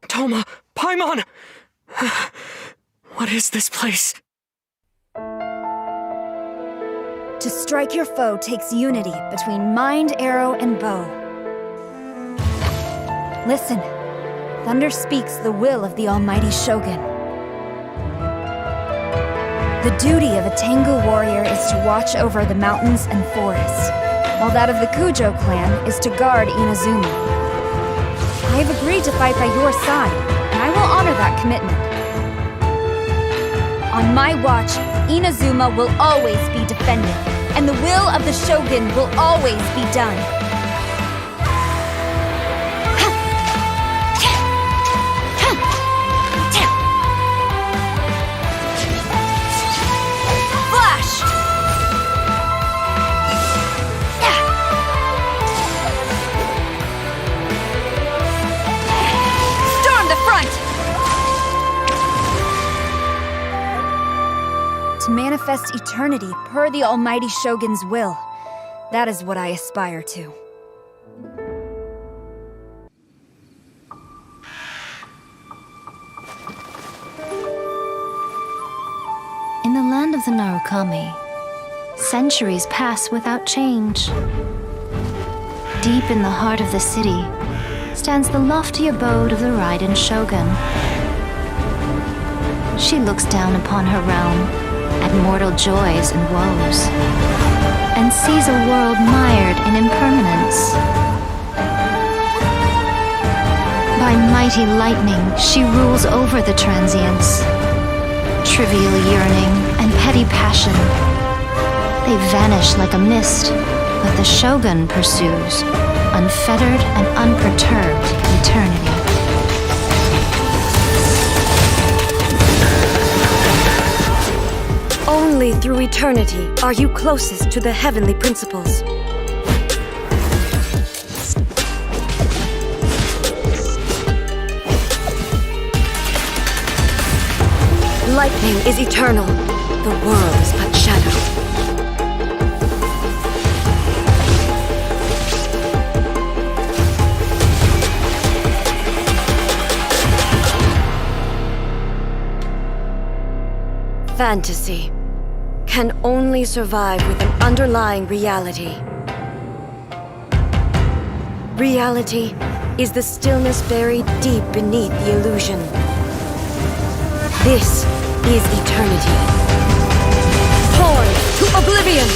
Toma! Paimon! What is this place? To strike your foe takes unity between mind, arrow, and bow. Listen. Thunder speaks the will of the almighty Shogun. The duty of a Tengu warrior is to watch over the mountains and forests, while that of the Kujo clan is to guard Inazuma. I have agreed to fight by your side, and I will honor that commitment. On my watch, Inazuma will always be defended, and the will of the Shogun will always be done. Flash! Storm the front! To manifest eternity per the almighty Shogun's will. That is what I aspire to. In the land of the Narukami, centuries pass without change. Deep in the heart of the city stands the lofty abode of the Raiden Shogun. she looks down upon her realm, at mortal joys and woes, and sees a world mired in impermanence. By mighty lightning, she rules over the transients. Trivial yearning and petty passion, they vanish like a mist, but the Shogun pursues, unfettered and unperturbed eternity. Only through eternity are you closest to the heavenly principles. Lightning is eternal. The world is but shadow. Fantasy can only survive with an underlying reality. Reality is the stillness buried deep beneath the illusion. This is eternity. Torn to oblivion!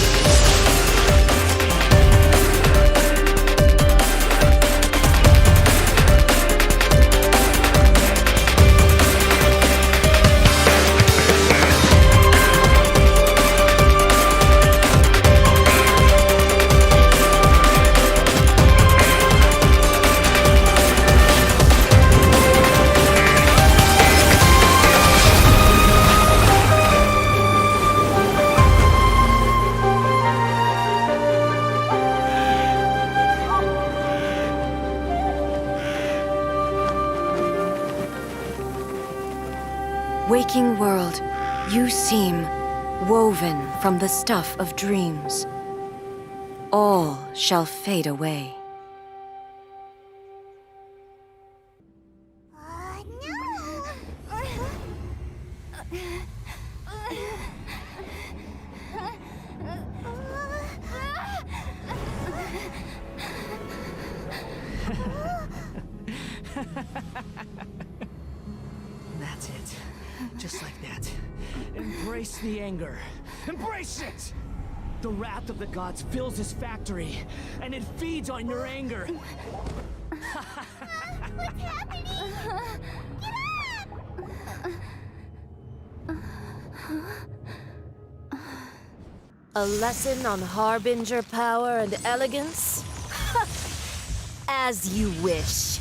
Waking world, you seem woven from the stuff of dreams. All shall fade away. That's it. Just like that. Embrace the anger. Embrace it! The wrath of the gods fills this factory, and it feeds on your anger. What's happening? Get up! A lesson on Harbinger power and elegance? As you wish.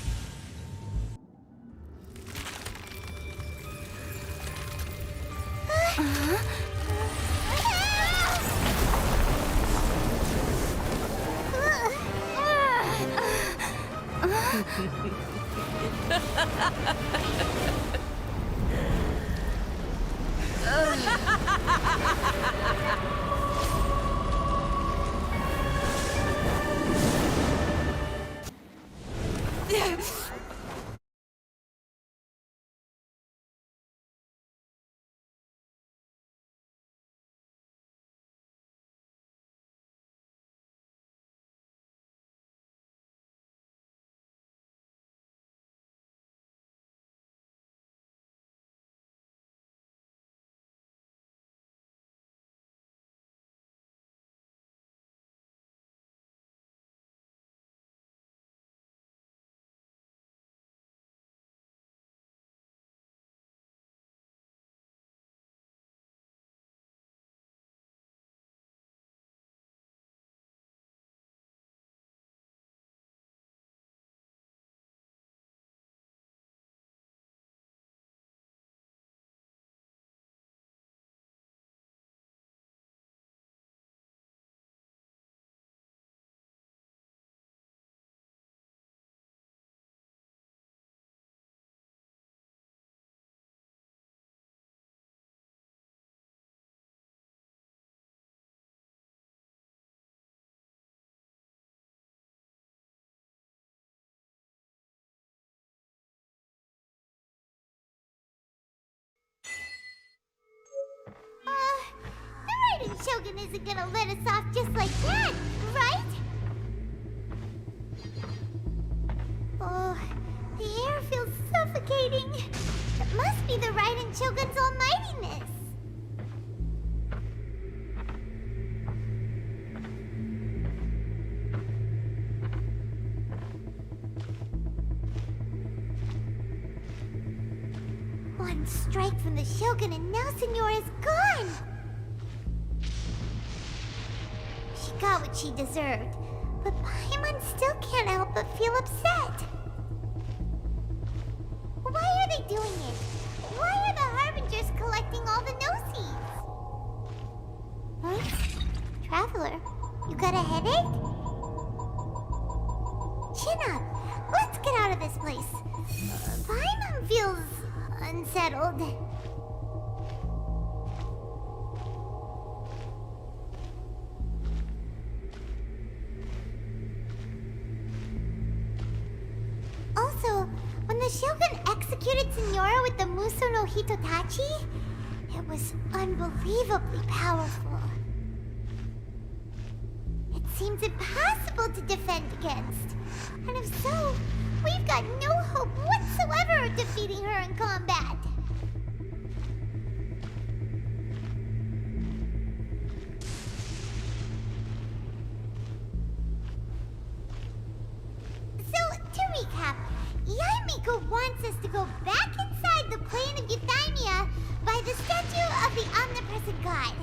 The Raiden Shogun isn't gonna let us off just like that, right? Oh, the air feels suffocating. It must be the Raiden Shogun's almightiness. One strike from the Shogun and now Senora is gone! She got what she deserved, but Paimon still can't help but feel upset. Why are they doing it? Why are the Harbingers collecting all the no-seeds? Huh? Traveler, you got a headache? Chin up! Let's get out of this place. Paimon feels unsettled. Also, when the Shogun executed Senora with the Muso no Hitotachi, it was unbelievably powerful. It seems impossible to defend against. And if so, we've got no hope whatsoever of defeating her in combat. So, to recap, Yaimiko wants us to go back inside the plane of Euthymia by the statue of the omnipresent god.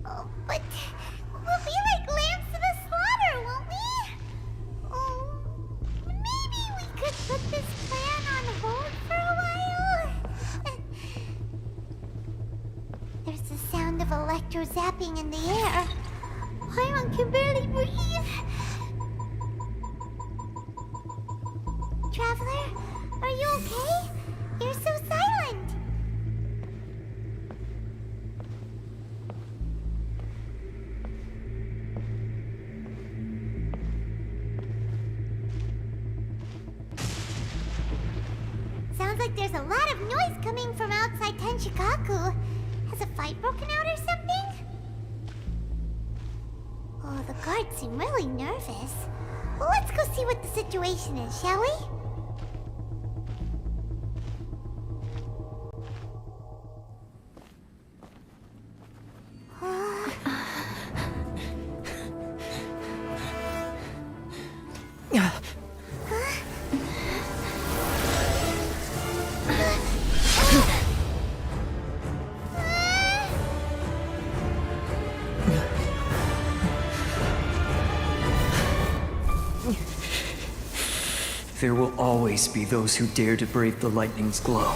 Oh, but we'll be like lambs to the slaughter, won't we? Oh, maybe we could put this plan on hold for a while? There's the sound of electro zapping in the air. Paimon can barely breathe. Traveler, are you okay? You're so silent. Sounds like there's a lot of noise coming from outside Tenshikaku. Has a fight broken out or something? Oh, the guards seem really nervous. Well, let's go see what the situation is, shall we? There will always be those who dare to brave the lightning's glow.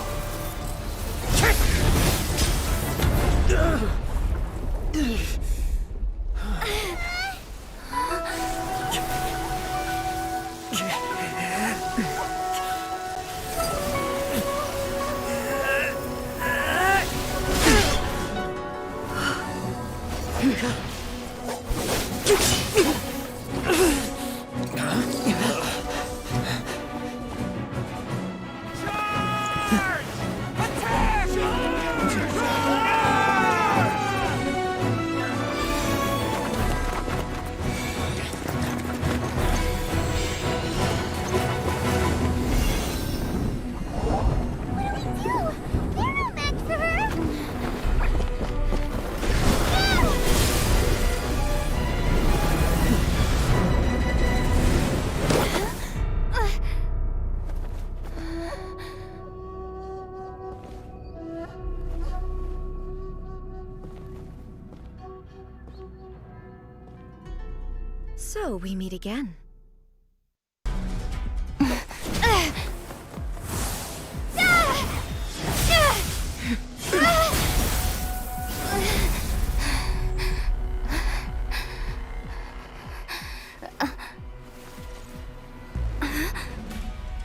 So we meet again.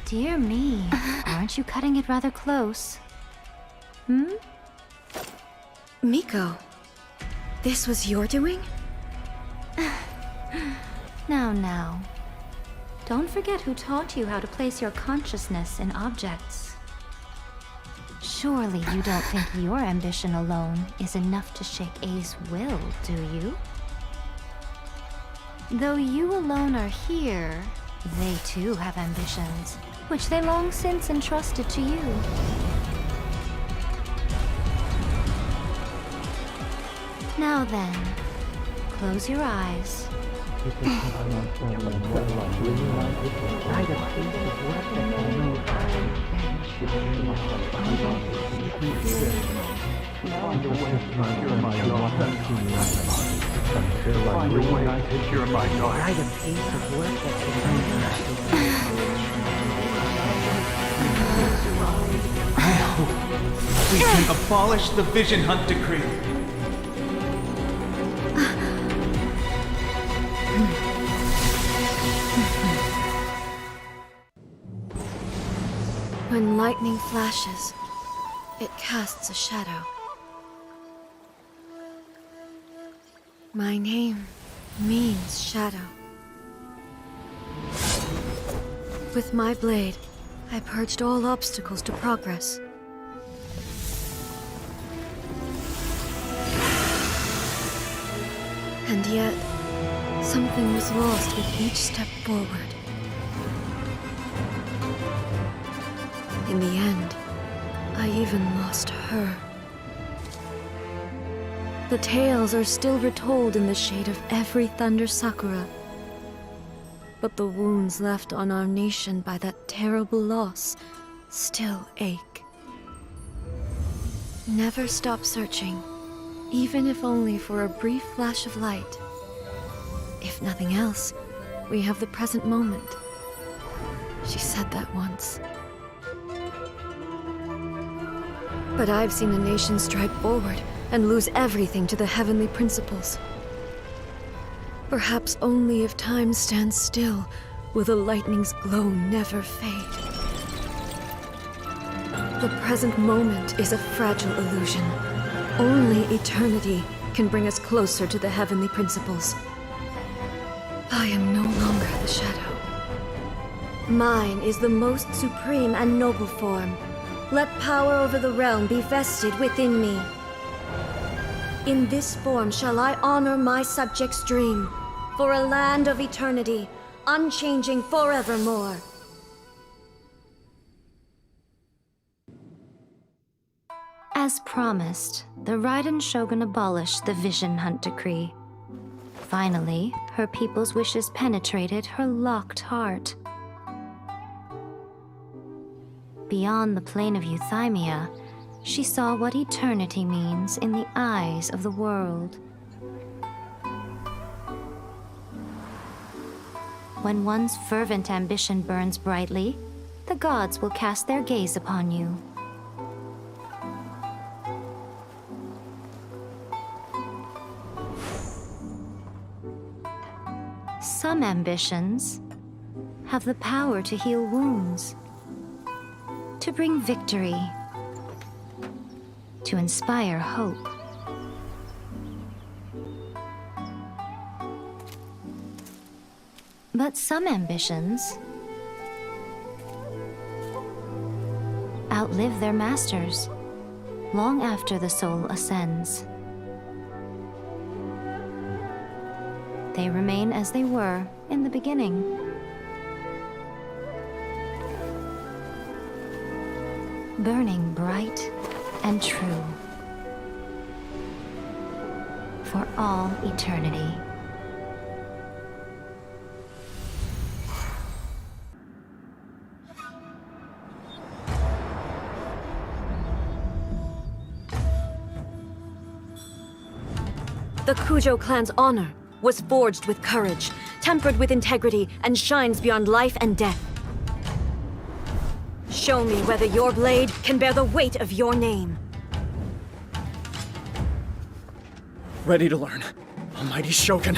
Dear me, aren't you cutting it rather close? Miko, this was your doing? Now. Don't forget who taught you how to place your consciousness in objects. Surely you don't think your ambition alone is enough to shake A's will, do you? Though you alone are here, they too have ambitions. which they long since entrusted to you. Now then, close your eyes. We can abolish the Vision Hunt Decree. When lightning flashes, it casts a shadow. My name means shadow. With my blade, I purged all obstacles to progress. And yet, something was lost with each step forward. In the end, I even lost her. The tales are still retold in the shade of every Thunder Sakura. But the wounds left on our nation by that terrible loss still ache. Never stop searching, even if only for a brief flash of light. If nothing else, we have the present moment. She said that once. But I've seen a nation stride forward and lose everything to the heavenly principles. Perhaps only if time stands still will the lightning's glow never fade. The present moment is a fragile illusion. Only eternity can bring us closer to the heavenly principles. I am no longer the shadow. Mine is the most supreme and noble form. Let power over the realm be vested within me. In this form shall I honor my subjects' dream, for a land of eternity, unchanging forevermore. As promised, the Raiden Shogun abolished the Vision Hunt Decree. Finally, her people's wishes penetrated her locked heart. Beyond the plane of Euthymia, she saw what eternity means in the eyes of the world. When one's fervent ambition burns brightly, the gods will cast their gaze upon you. Some ambitions have the power to heal wounds, to bring victory, to inspire hope. But some ambitions outlive their masters long after the soul ascends. They remain as they were in the beginning. Burning bright and true for all eternity. The Kujo clan's honor was forged with courage, tempered with integrity, and shines beyond life and death. Show me whether your blade can bear the weight of your name. Ready to learn, Almighty Shogun.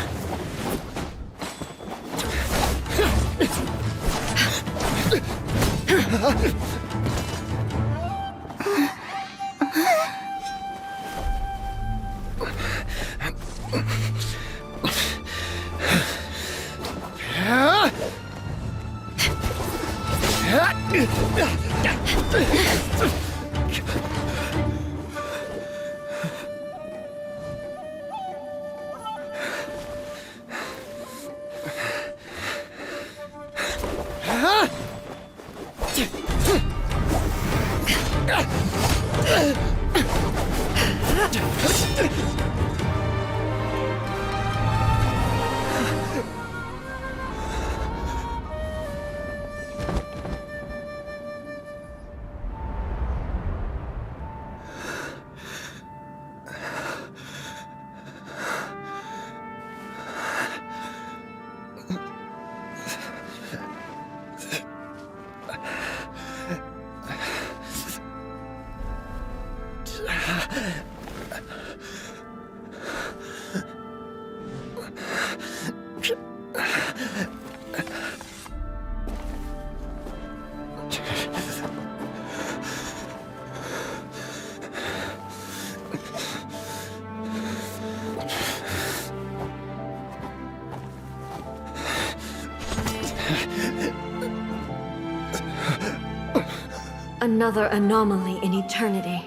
Another anomaly in eternity.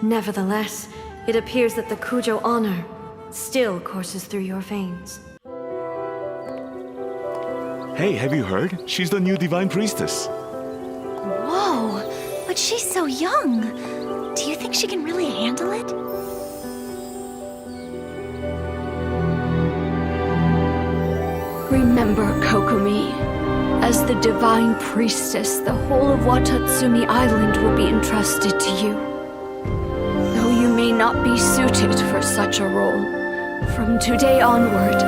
Nevertheless, it appears that the Kujo honor still courses through your veins. Hey, have you heard? She's the new Divine Priestess. Whoa, but she's so young. Do you think she can really handle it? Remember, Kokomi, as the Divine Priestess, the whole of Watatsumi Island will be entrusted to you. Though you may not be suited for such a role, from today onward,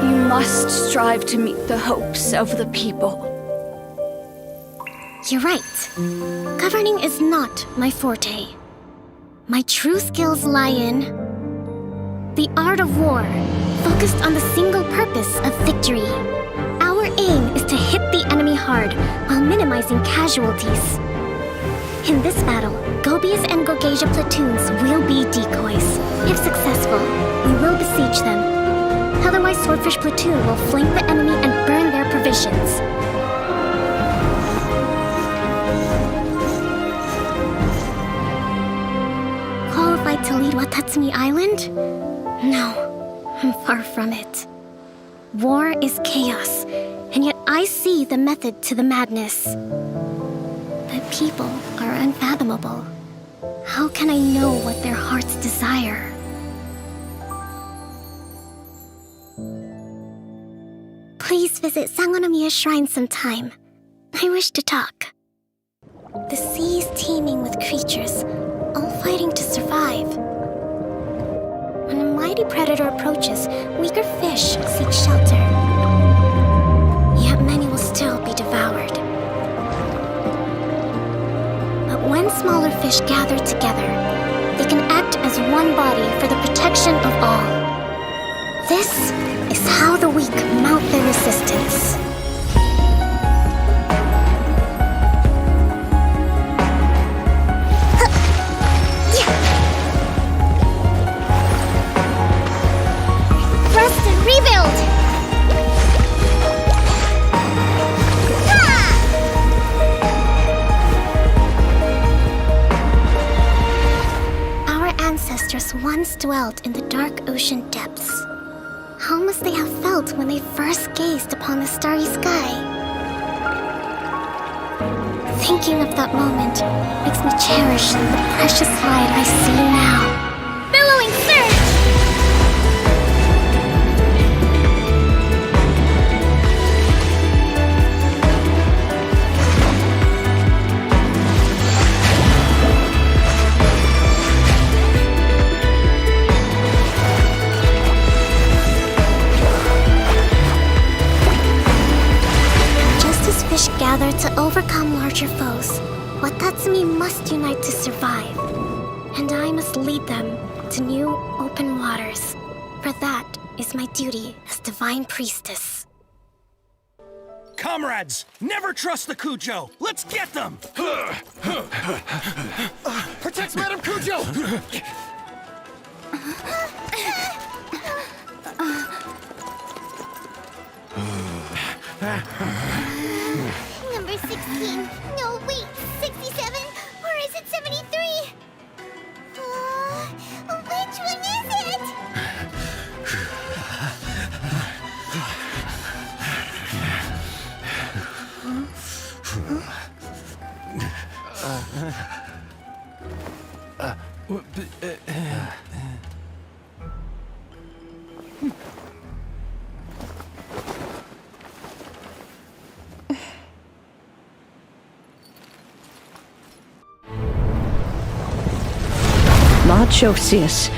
you must strive to meet the hopes of the people. You're right. Governing is not my forte. My true skills lie in the art of war, focused on the single purpose of victory. Our aim is to hit the enemy hard while minimizing casualties. In this battle, Gobi's and Gogeja platoons will be decoys. If successful, we will besiege them. Otherwise, Swordfish platoon will flank the enemy and burn their provisions. Qualified to lead Watatsumi Island? No, I'm far from it. War is chaos, and yet I see the method to the madness. The people are unfathomable. How can I know what their hearts desire? Please visit Sangonomiya Shrine sometime. I wish to talk. The sea is teeming with creatures, all fighting to survive. When a mighty predator approaches, weaker fish seek shelter. Yet many will still be devoured. But when smaller fish gather together, they can act as one body for the protection of all. This is how the weak mount their resistance. Thrust and rebuild! Our ancestors once dwelt in the dark ocean depths. How must they have felt when they first gazed upon the starry sky? Thinking of that moment makes me cherish the precious light I see now. Billowing surge! Fish gather to overcome larger foes. Watatsumi must unite to survive. And I must lead them to new open waters. For that is my duty as Divine Priestess. Comrades, never trust the Kujo! Let's get them! Protect Madame Kujo! Number 16. No, wait. 67? Or is it 73? Which one is it? Marchosius,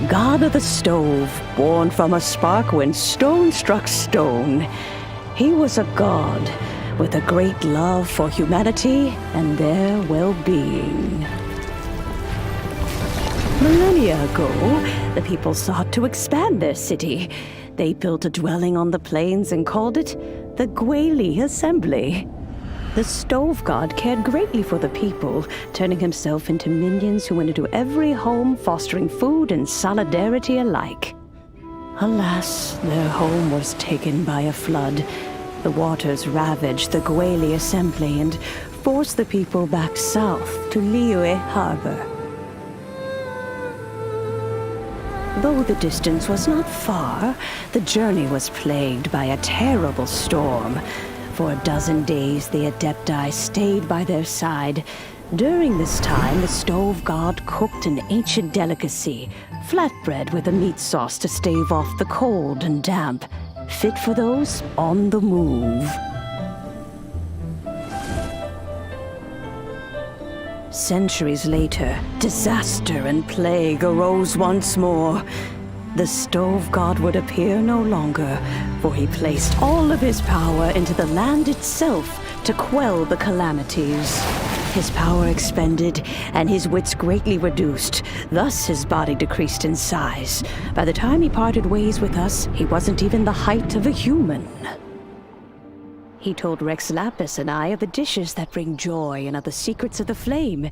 god of the stove, born from a spark when stone struck stone. He was a god with a great love for humanity and their well-being. Millennia ago, the people sought to expand their city. They built a dwelling on the plains and called it the Gwaili Assembly. The Stove God cared greatly for the people, turning himself into minions who went into every home, fostering food and solidarity alike. Alas, their home was taken by a flood. The waters ravaged the Gwaili Assembly and forced the people back south to Liyue Harbor. Though the distance was not far, the journey was plagued by a terrible storm. For a dozen days, the Adepti stayed by their side. During this time, the Stove God cooked an ancient delicacy, flatbread with a meat sauce to stave off the cold and damp, fit for those on the move. Centuries later, disaster and plague arose once more. The Stove God would appear no longer, for he placed all of his power into the land itself to quell the calamities. His power expended, and his wits greatly reduced. Thus his body decreased in size. By the time he parted ways with us, he wasn't even the height of a human. He told Rex Lapis and I of the dishes that bring joy and of the secrets of the flame,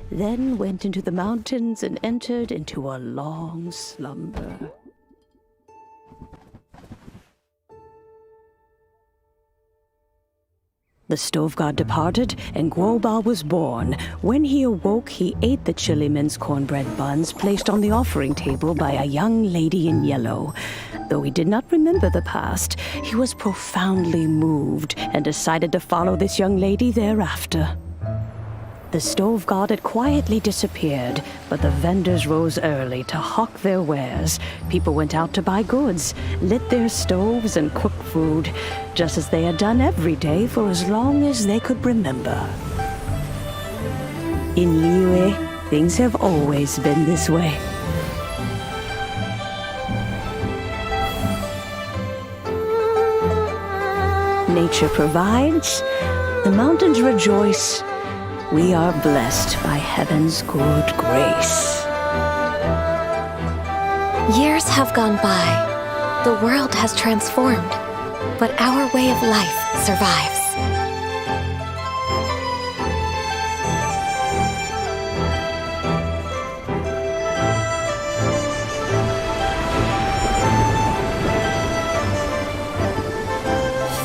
then went into the mountains and entered into a long slumber. The Stove God departed, and Guoba was born. When he awoke, he ate the chili men's cornbread buns placed on the offering table by a young lady in yellow. Though he did not remember the past, he was profoundly moved and decided to follow this young lady thereafter. The Stove God had quietly disappeared, but the vendors rose early to hawk their wares. People went out to buy goods, lit their stoves, and cooked food, just as they had done every day for as long as they could remember. In Liyue, things have always been this way. Nature provides, the mountains rejoice. We are blessed by heaven's good grace. Years have gone by. The world has transformed, but our way of life survives.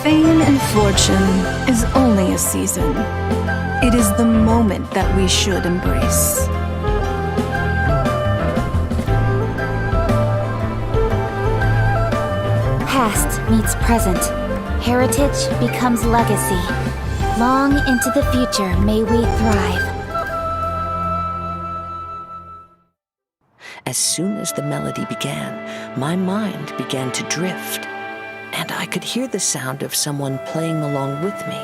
Fame and fortune is only a season. It is the moment that we should embrace. Past meets present. Heritage becomes legacy. Long into the future may we thrive. As soon as the melody began, my mind began to drift, and I could hear the sound of someone playing along with me.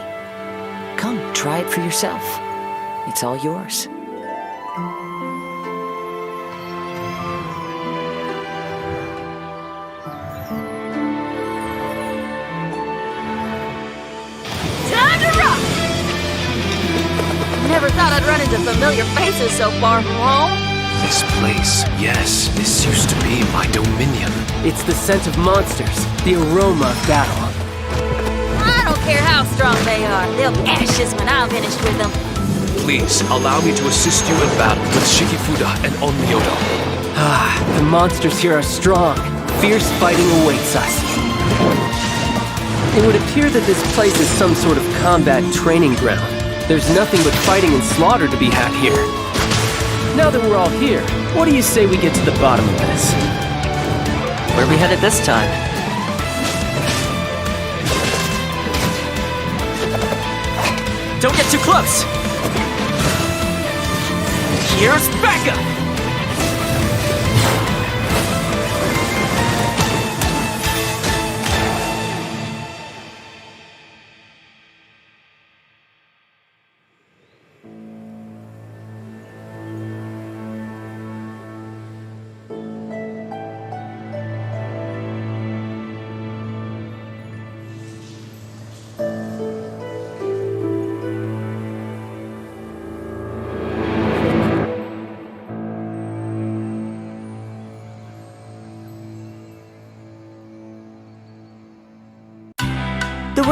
Come, try it for yourself. It's all yours. Time to rock! Never thought I'd run into familiar faces so far from home. This place, yes, this used to be my dominion. It's the scent of monsters, the aroma of battle. I don't care how strong they are. They'll be ashes when I'm finished with them. Please, allow me to assist you in battle with Shikifuda and Onmyoto. Ah, the monsters here are strong. Fierce fighting awaits us. It would appear that this place is some sort of combat training ground. There's nothing but fighting and slaughter to be had here. Now that we're all here, what do you say we get to the bottom of this? Where are we headed this time? Don't get too close! Here's backup!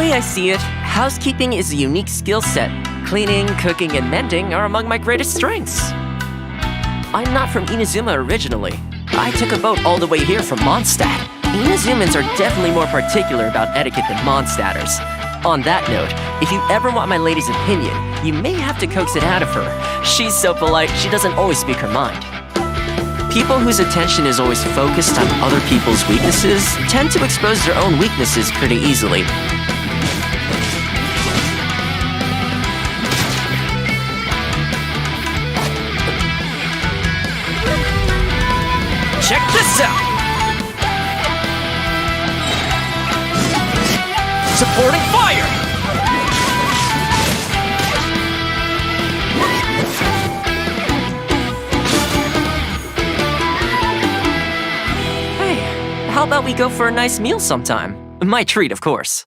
way I see it, housekeeping is a unique skill set. Cleaning, cooking, and mending are among my greatest strengths. I'm not from Inazuma originally. I took a boat all the way here from Mondstadt. Inazumans are definitely more particular about etiquette than Mondstatters. On that note, if you ever want my lady's opinion, you may have to coax it out of her. She's so polite, she doesn't always speak her mind. People whose attention is always focused on other people's weaknesses tend to expose their own weaknesses pretty easily. Check this out! Supporting fire! Hey, how about we go for a nice meal sometime? My treat, of course.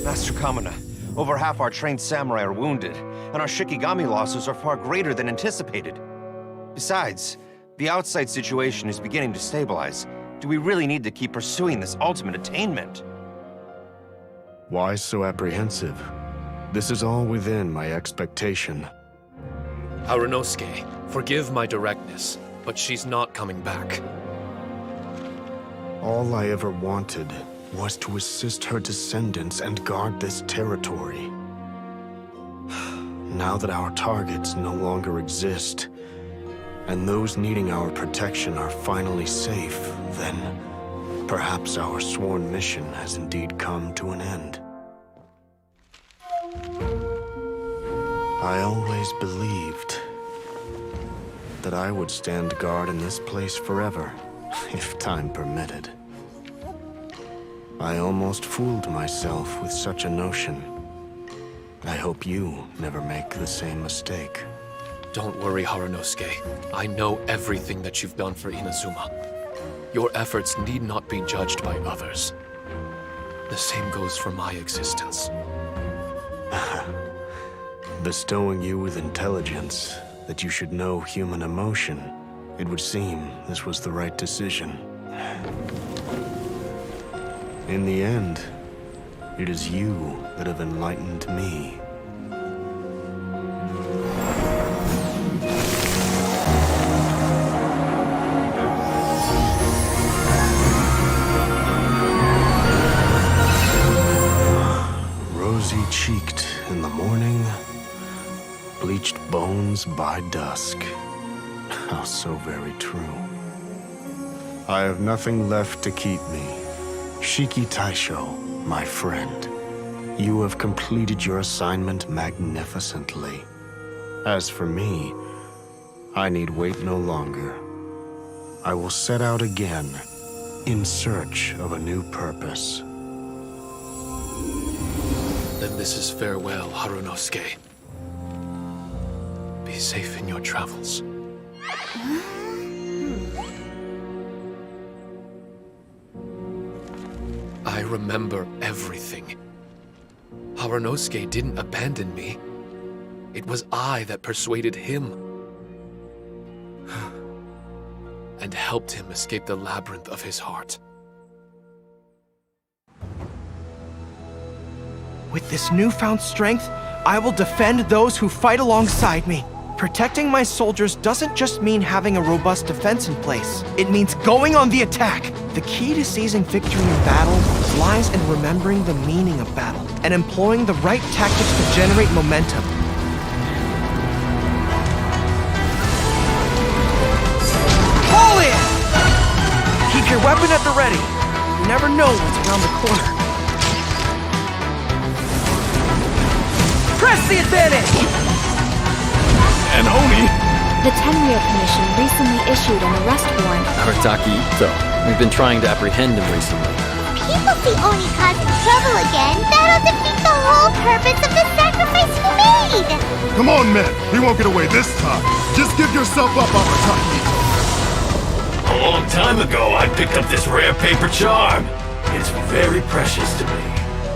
Master Kamina, over half our trained samurai are wounded, and our Shikigami losses are far greater than anticipated. Besides, the outside situation is beginning to stabilize. Do we really need to keep pursuing this ultimate attainment? Why so apprehensive? This is all within my expectation. Harunosuke, forgive my directness, but she's not coming back. All I ever wanted was to assist her descendants and guard this territory. Now that our targets no longer exist, and those needing our protection are finally safe, then perhaps our sworn mission has indeed come to an end. I always believed that I would stand guard in this place forever, if time permitted. I almost fooled myself with such a notion. I hope you never make the same mistake. Don't worry, Harunosuke. I know everything that you've done for Inazuma. Your efforts need not be judged by others. The same goes for my existence. Bestowing you with intelligence, that you should know human emotion, it would seem this was the right decision. In the end, it is you that have enlightened me. dawns by dusk. How so very true. I have nothing left to keep me. Shiki Taisho, my friend, you have completed your assignment magnificently. As for me, I need wait no longer. I will set out again, in search of a new purpose. Then this is farewell, Harunosuke. Be safe in your travels. I remember everything. Harunosuke didn't abandon me. It was I that persuaded him and helped him escape the labyrinth of his heart. With this newfound strength, I will defend those who fight alongside me. Protecting my soldiers doesn't just mean having a robust defense in place. It means going on the attack. The key to seizing victory in battle lies in remembering the meaning of battle and employing the right tactics to generate momentum. Fall in! Keep your weapon at the ready. You never know what's around the corner. Press the advantage! And Oni! The Tenryou Commission recently issued an arrest warrant. Arataki Ito. We've been trying to apprehend him recently. People see Oni causing trouble again. That'll defeat the whole purpose of the sacrifice you made! Come on, men. He won't get away this time. Just give yourself up, Arataki. A long time ago, I picked up this rare paper charm. It's very precious to me.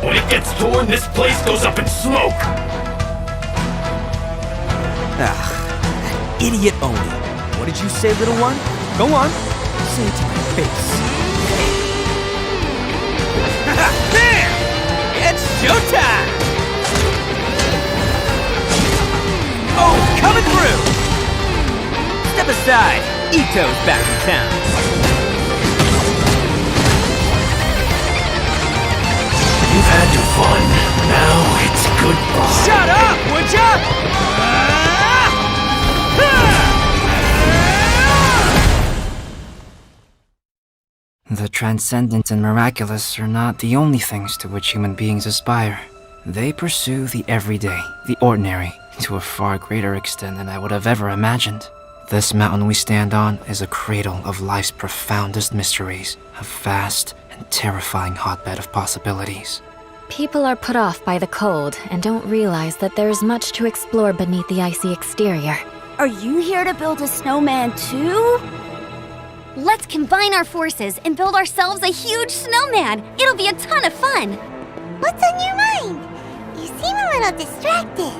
When it gets torn, this place goes up in smoke. That idiot Oni. What did you say, little one? Go on. Say it to my face. There! It's showtime! Oh, coming through! Step aside. Ito's back in town. You've had your fun. Now it's goodbye. Shut up, would ya? The transcendent and miraculous are not the only things to which human beings aspire. They pursue the everyday, the ordinary, to a far greater extent than I would have ever imagined. This mountain we stand on is a cradle of life's profoundest mysteries, a vast and terrifying hotbed of possibilities. People are put off by the cold and don't realize that there is much to explore beneath the icy exterior. Are you here to build a snowman too? Let's combine our forces and build ourselves a huge snowman. It'll be a ton of fun. What's on your mind? You seem a little distracted.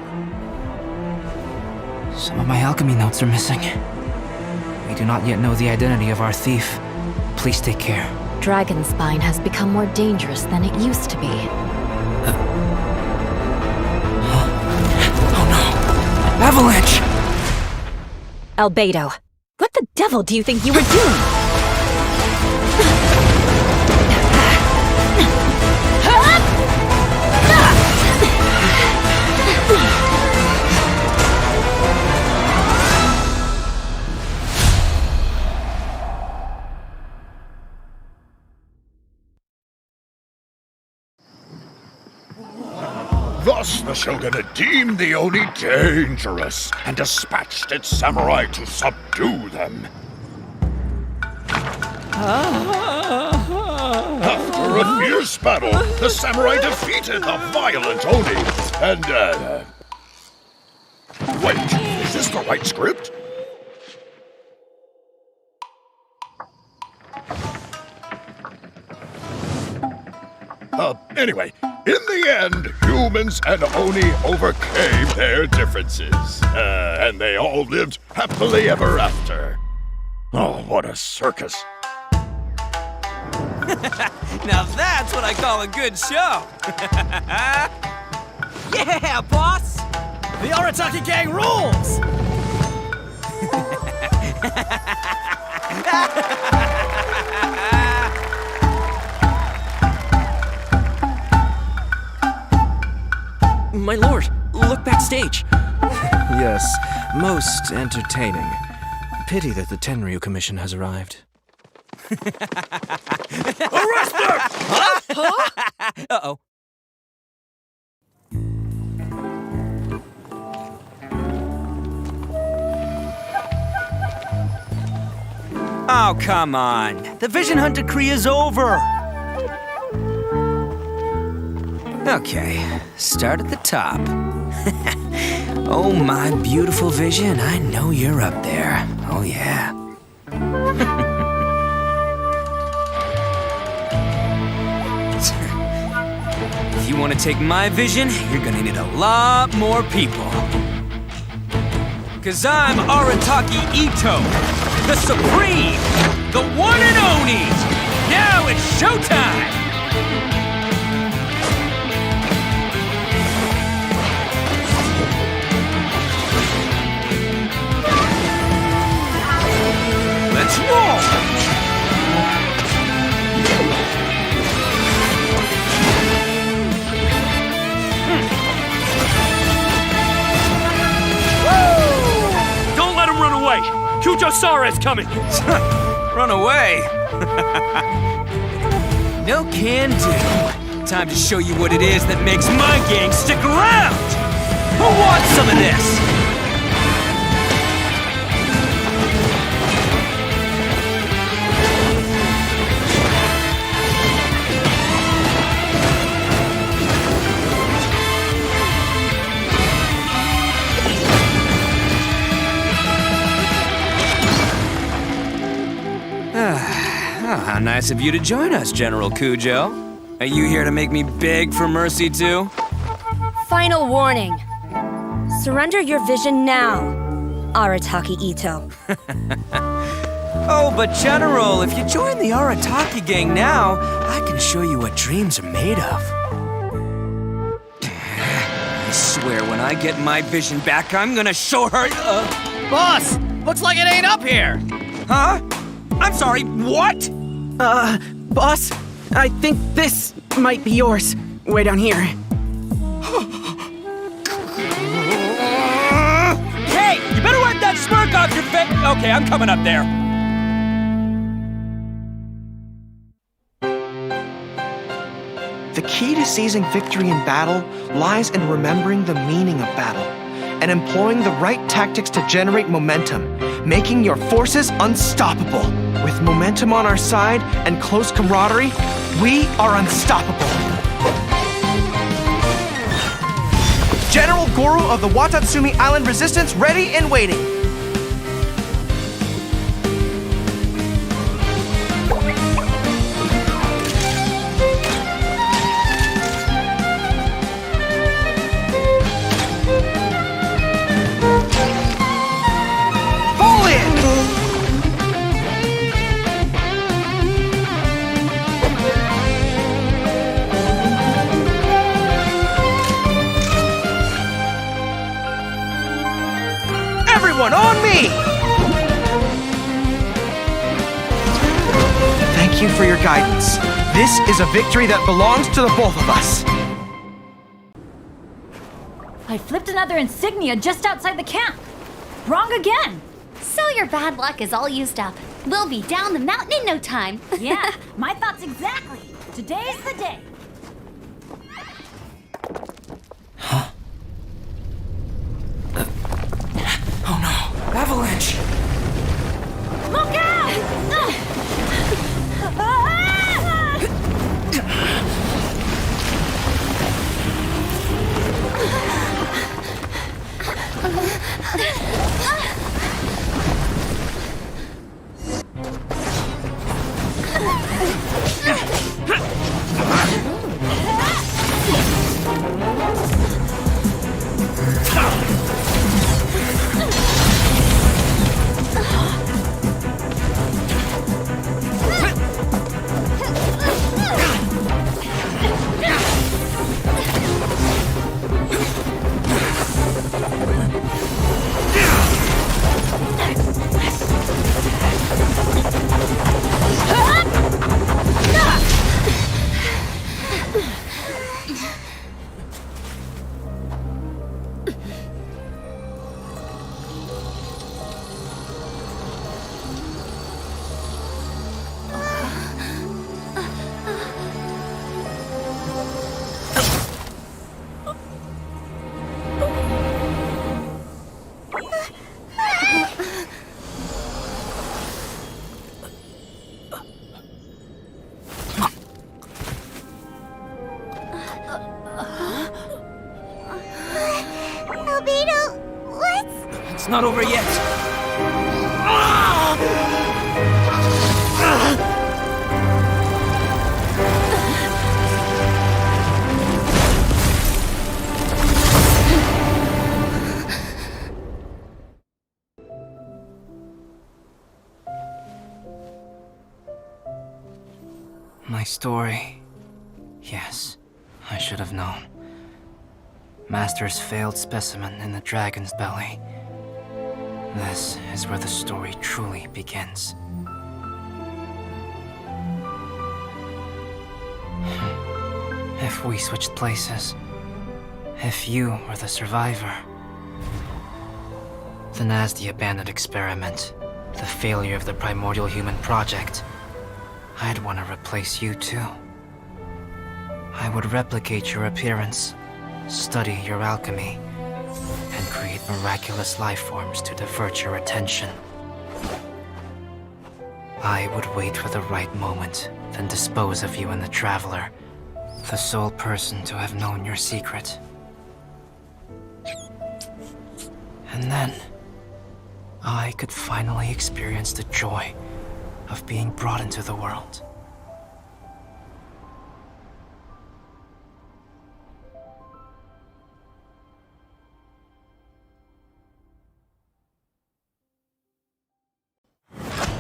Some of my alchemy notes are missing. We do not yet know the identity of our thief. Please take care. Dragonspine has become more dangerous than it used to be. Oh no! Avalanche! Albedo, what the devil do you think you were doing? Thus the Shogun deemed the Oni dangerous and dispatched its samurai to subdue them. After a fierce battle, the samurai defeated the violent Oni and, Wait, is this the right script? Anyway, in the end, humans and Oni overcame their differences. And they all lived happily ever after. Oh, what a circus. Now that's what I call a good show! Yeah, boss! The Arataki gang rules! My lord, look backstage. Yes, most entertaining. Pity that the Tenryu Commission has arrived. Arrest her! Huh? Uh-oh. Oh, come on. The Vision Hunt decree is over. Okay, start at the top. Oh, my beautiful Vision, I know you're up there. Oh, yeah. If you want to take my Vision, you're gonna need a lot more people. 'Cause I'm Arataki Ito, the Supreme, the one and only. Now it's showtime! Let's roll! Don't let him run away! Kujo-Sara is coming! Run away? No can do. Time to show you what it is that makes my gang stick around! Who wants some of this? How nice of you to join us, General Kujo. Are you here to make me beg for mercy, too? Final warning. Surrender your vision now, Arataki Ito. Oh, but General, if you join the Arataki gang now, I can show you what dreams are made of. I swear, when I get my vision back, I'm gonna show her, Boss! Looks like it ain't up here! Huh? I'm sorry, what? Boss, I think this might be yours. Way down here. Hey, you better wipe that smirk off your face. Okay, I'm coming up there. The key to seizing victory in battle lies in remembering the meaning of battle and employing the right tactics to generate momentum, making your forces unstoppable. With momentum on our side and close camaraderie, we are unstoppable. General Goro of the Watatsumi Island Resistance ready and waiting. Everyone on me! Thank you for your guidance. This is a victory that belongs to the both of us. I flipped another insignia just outside the camp. Wrong again. So your bad luck is all used up. We'll be down the mountain in no time. Yeah, my thoughts exactly. Today's the day. Oh no, avalanche! Look out! It's not over yet. My story. Yes, I should have known. Master's failed specimen in the dragon's belly. This is where the story truly begins. If we switched places, if you were the survivor, then as the abandoned experiment, the failure of the primordial human project, I'd want to replace you too. I would replicate your appearance, study your alchemy, and create miraculous life forms to divert your attention. I would wait for the right moment, then dispose of you in the Traveler, the sole person to have known your secret. And then, I could finally experience the joy of being brought into the world.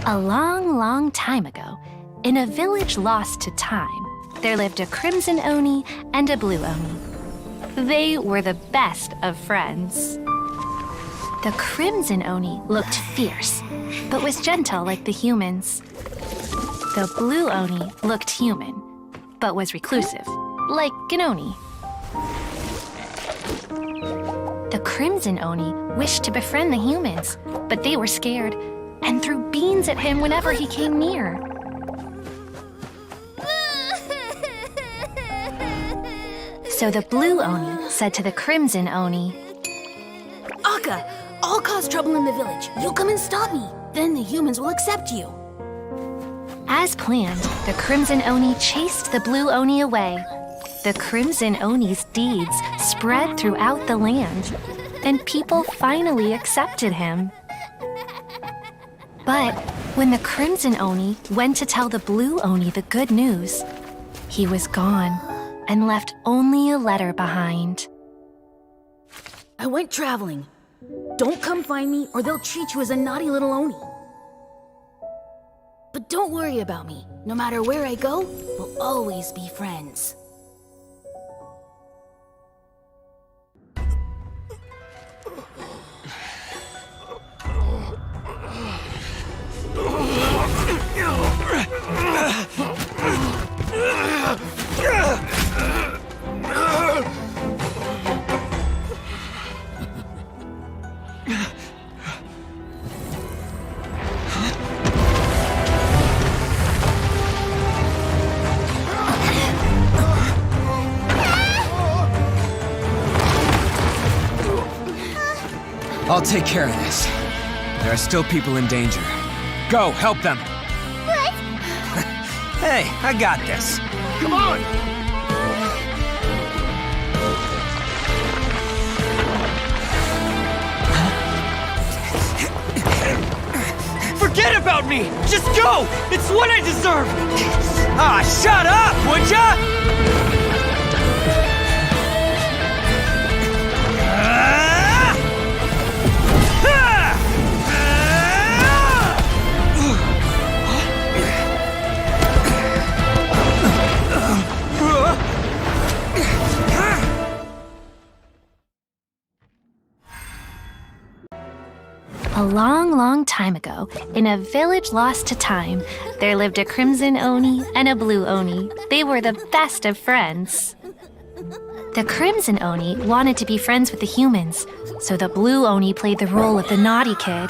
A long, long time ago, in a village lost to time, there lived a crimson Oni and a blue Oni. They were the best of friends. The crimson Oni looked fierce, but was gentle like the humans. The blue Oni looked human, but was reclusive, like an Oni. The crimson Oni wished to befriend the humans, but they were scared and threw beans at him whenever he came near. So the blue Oni said to the crimson Oni, Akka, I'll cause trouble in the village. You come and stop me. Then the humans will accept you. As planned, the crimson Oni chased the blue Oni away. The crimson Oni's deeds spread throughout the land, and people finally accepted him. But when the crimson Oni went to tell the blue Oni the good news, he was gone and left only a letter behind. I went traveling. Don't come find me or they'll treat you as a naughty little Oni. But don't worry about me. No matter where I go, we'll always be friends. I'll take care of this. There are still people in danger. Go, help them! What? Hey, I got this. Come on! Forget about me! Just go! It's what I deserve! Ah, shut up, would ya? A long, long time ago, in a village lost to time, there lived a crimson Oni and a blue Oni. They were the best of friends. The crimson Oni wanted to be friends with the humans, so the blue Oni played the role of the naughty kid.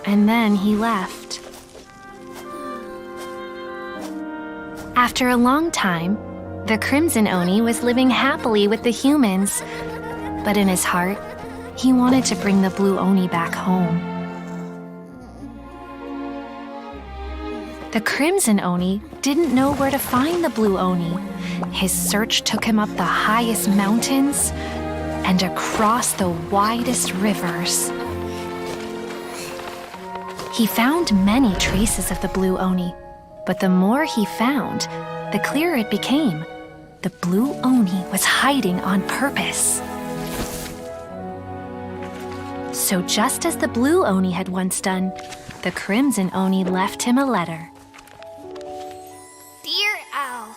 And then he left. After a long time, the crimson Oni was living happily with the humans, but in his heart, he wanted to bring the blue Oni back home. The crimson Oni didn't know where to find the blue Oni. His search took him up the highest mountains, and across the widest rivers. He found many traces of the blue Oni, but the more he found, the clearer it became. The blue Oni was hiding on purpose. So just as the blue Oni had once done, the crimson Oni left him a letter. Dear Owl,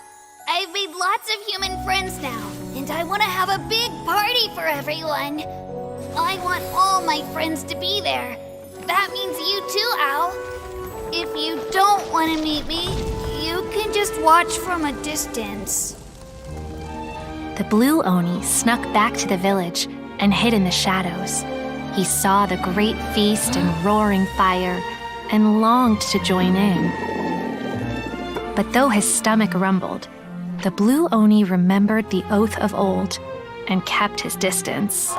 I've made lots of human friends now, and I want to have a big party for everyone. I want all my friends to be there. That means you too, Owl. If you don't want to meet me, you can just watch from a distance. The blue Oni snuck back to the village and hid in the shadows. He saw the great feast and roaring fire and longed to join in. But though his stomach rumbled, the blue Oni remembered the oath of old and kept his distance.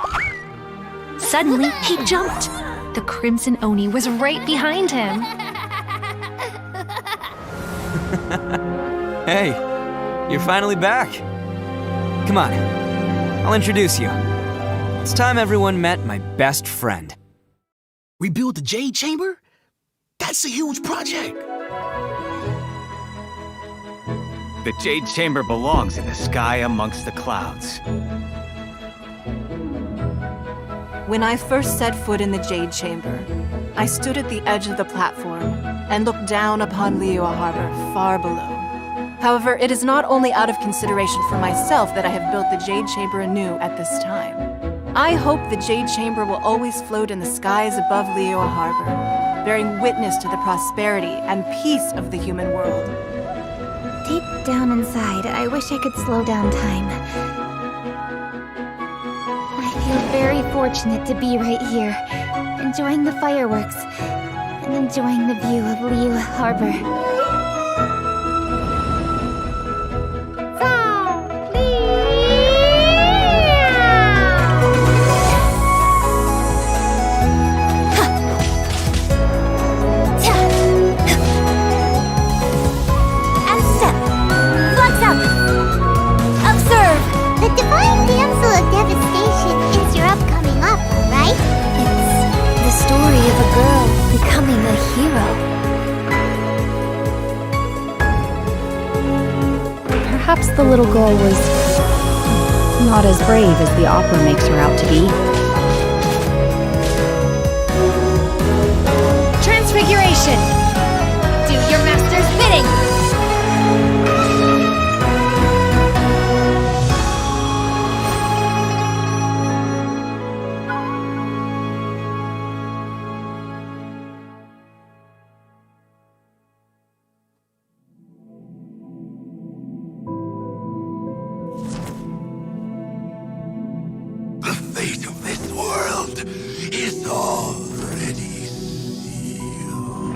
Suddenly, he jumped. The crimson Oni was right behind him. Hey, you're finally back. Come on, I'll introduce you. It's time everyone met my best friend. Rebuild the Jade Chamber? That's a huge project. The Jade Chamber belongs in the sky amongst the clouds. When I first set foot in the Jade Chamber, I stood at the edge of the platform and looked down upon Liyue Harbor far below. However, it is not only out of consideration for myself that I have built the Jade Chamber anew at this time. I hope the Jade Chamber will always float in the skies above Liyue Harbor, bearing witness to the prosperity and peace of the human world. Deep down inside, I wish I could slow down time. I feel very fortunate to be right here, enjoying the fireworks and enjoying the view of Liyue Harbor. The Divine Damsel of Devastation is your upcoming opera, right? It's the story of a girl becoming a hero. Perhaps the little girl was not as brave as the opera makes her out to be. Transfiguration! Do your master's bidding! The fate of this world is already sealed.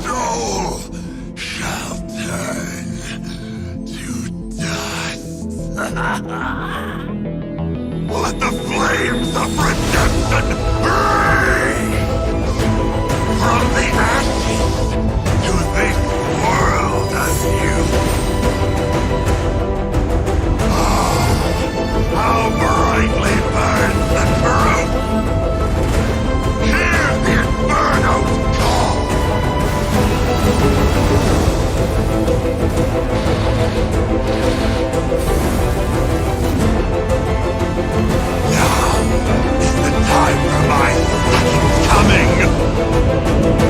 Soul shall turn to dust. Let the flames of redemption burn from the ashes to this world anew. How brightly burns the truth! Hear the Inferno's call! Now is the time for my second coming!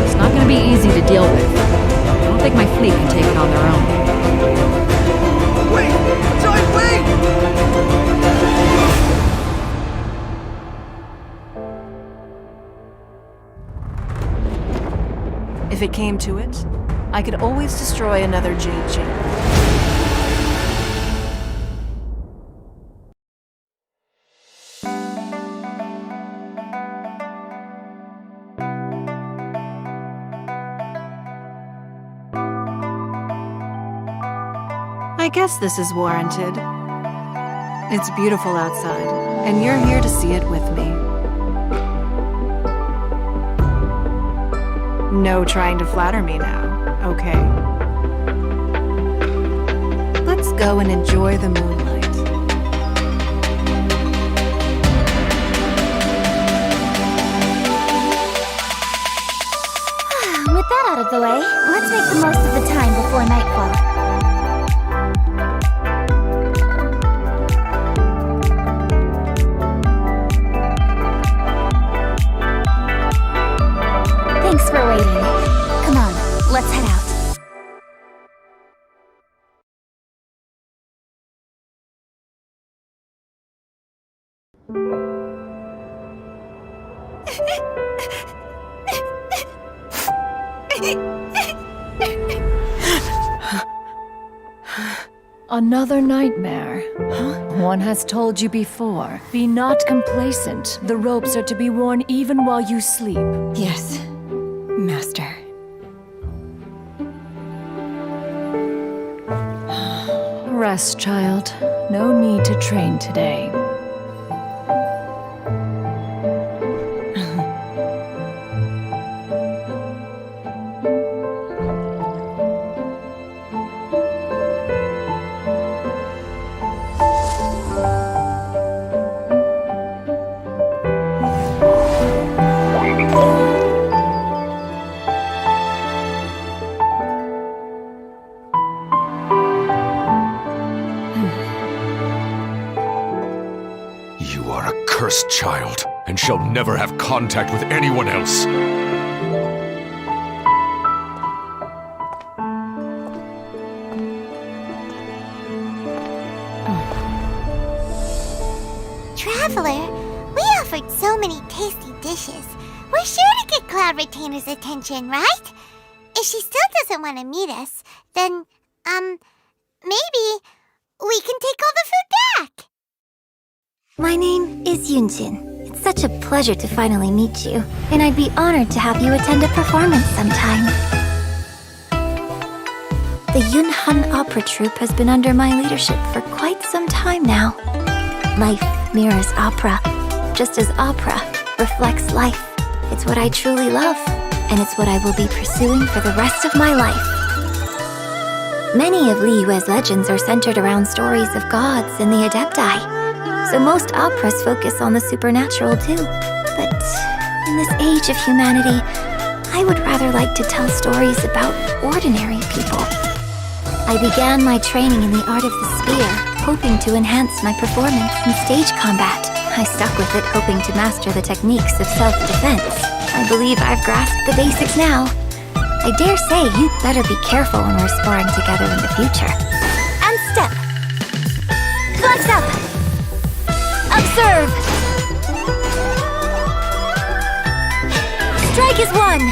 It's not going to be easy to deal with. I don't think my fleet can take it on their own. Wait! Joy, wait! If it came to it, I could always destroy another Jade Chamber. I guess this is warranted. It's beautiful outside, and you're here to see it with me. No trying to flatter me now, okay? Let's go and enjoy the moonlight. out of the way, let's make the most of the time before nightfall. Thanks for waiting. Come on, let's head out. Another nightmare. One has told you before. Be not complacent. The ropes are to be worn even while you sleep. Yes, Master. Rest, child. No need to train today. You are a cursed child, and shall never have contact with anyone else. Traveler, we offered so many tasty dishes. We're sure to get Cloud Retainer's attention, right? If she still doesn't want to meet us, then, maybe we can take all the food back. My name is Yunjin. It's such a pleasure to finally meet you, and I'd be honored to have you attend a performance sometime. The Yunhan Opera Troupe has been under my leadership for quite some time now. Life mirrors opera, just as opera reflects life. It's what I truly love, and it's what I will be pursuing for the rest of my life. Many of Liyue's legends are centered around stories of gods and the Adepti. So most operas focus on the supernatural too. But in this age of humanity, I would rather like to tell stories about ordinary people. I began my training in the art of the spear, hoping to enhance my performance in stage combat. I stuck with it, hoping to master the techniques of self-defense. I believe I've grasped the basics now. I dare say you'd better be careful when we're sparring together in the future. And step! Flex up! Observe! Strike is one!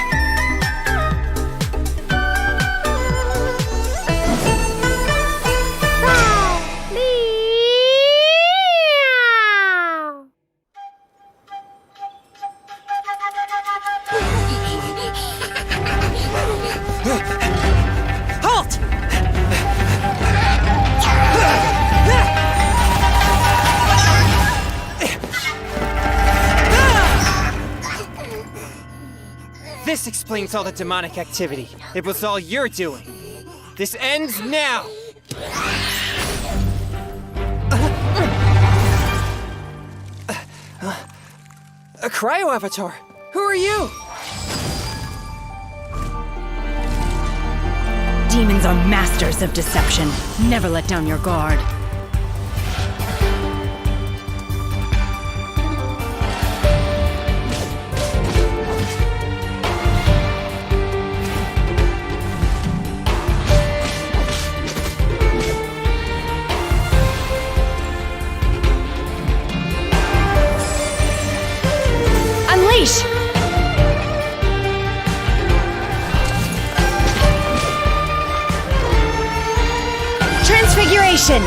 Halt! This explains all the demonic activity. It was all you're doing. This ends now! A cryo avatar! Who are you? Demons are masters of deception. Never let down your guard. Unleash! Transfiguration!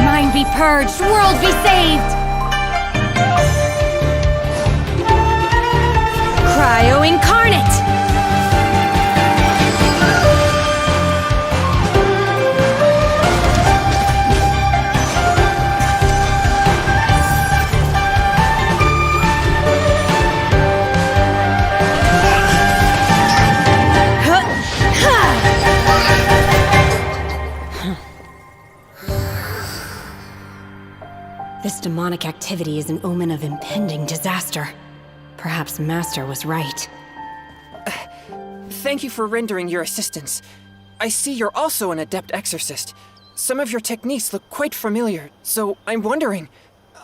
Mind be purged, world be saved! Cryo incarnate! This demonic activity is an omen of impending disaster. Perhaps Master was right. Thank you for rendering your assistance. I see you're also an adept exorcist. Some of your techniques look quite familiar, so I'm wondering...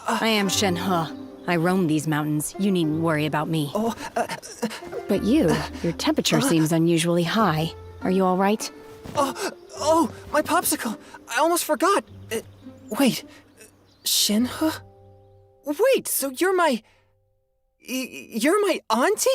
I am Shen-He. I roam these mountains. You needn't worry about me. But your temperature seems unusually high. Are you all right? Oh, my popsicle! I almost forgot! Wait, Shen-He? Wait, so you're my auntie?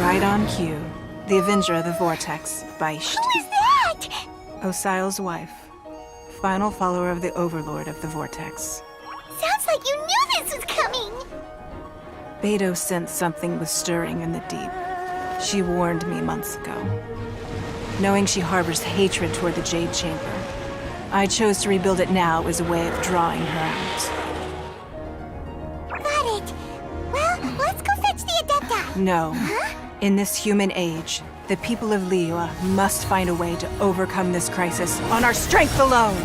Right on cue. The Avenger of the Vortex, Beisht. Who is that? Osial's wife. Final follower of the Overlord of the Vortex. Sounds like you knew this was coming! Beidou sensed something was stirring in the deep. She warned me months ago. Knowing she harbors hatred toward the Jade Chamber, I chose to rebuild it now as a way of drawing her out. Got it. Well, let's go fetch the Adepta. No. In this human age, the people of Liyue must find a way to overcome this crisis on our strength alone!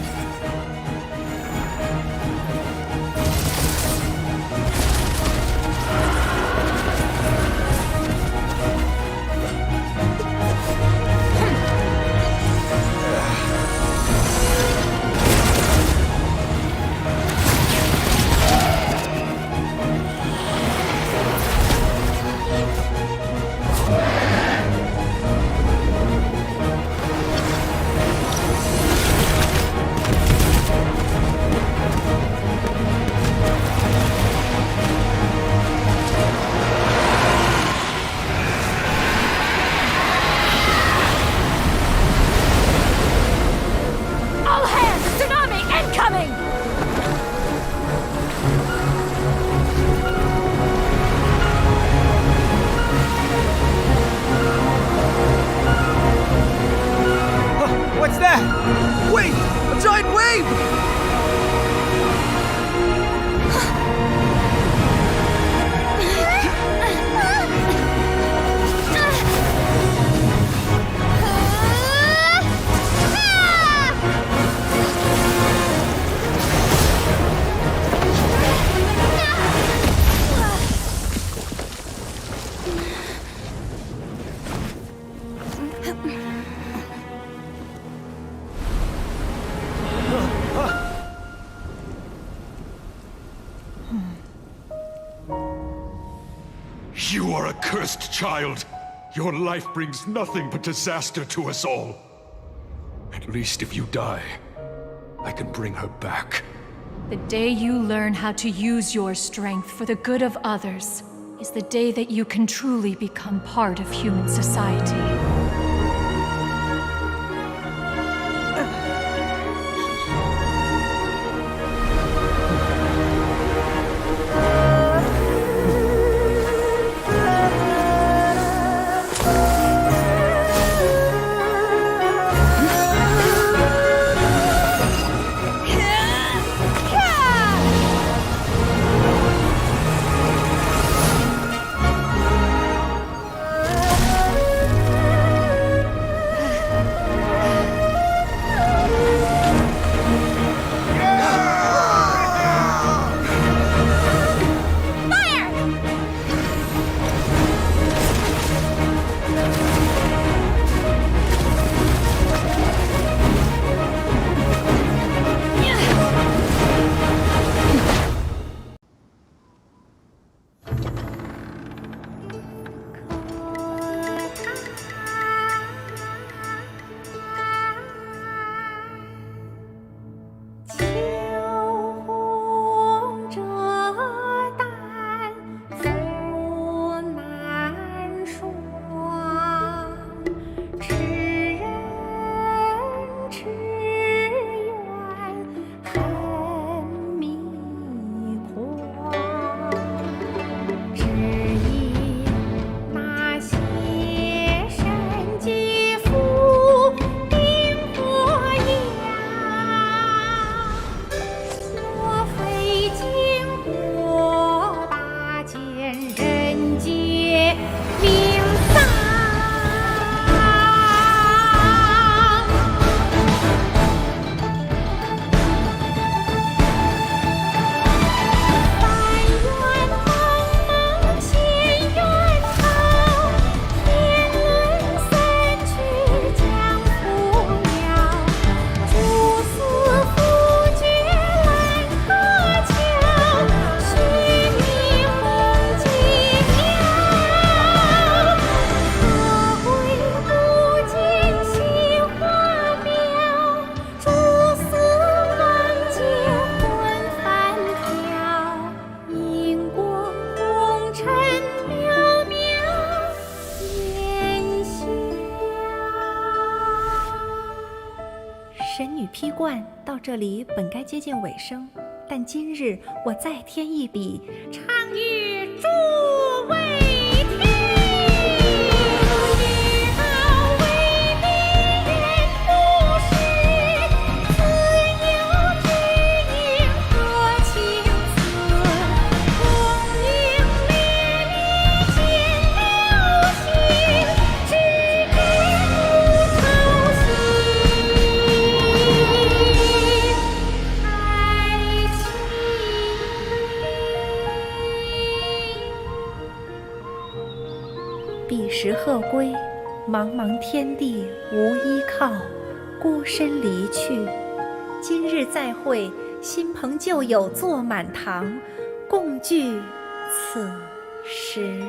What's that? Wait! A giant wave! You are a cursed child. Your life brings nothing but disaster to us all. At least if you die, I can bring her back. The day you learn how to use your strength for the good of others is the day that you can truly become part of human society. 披冠到这里本该接近尾声，但今日我再添一笔，倡议诸位听，一道为民人不是，自有知音和情思，功名烈烈见了心，只给不操心。彼时鹤归，茫茫天地无依靠，孤身离去。今日再会，新朋旧友坐满堂，共聚此时。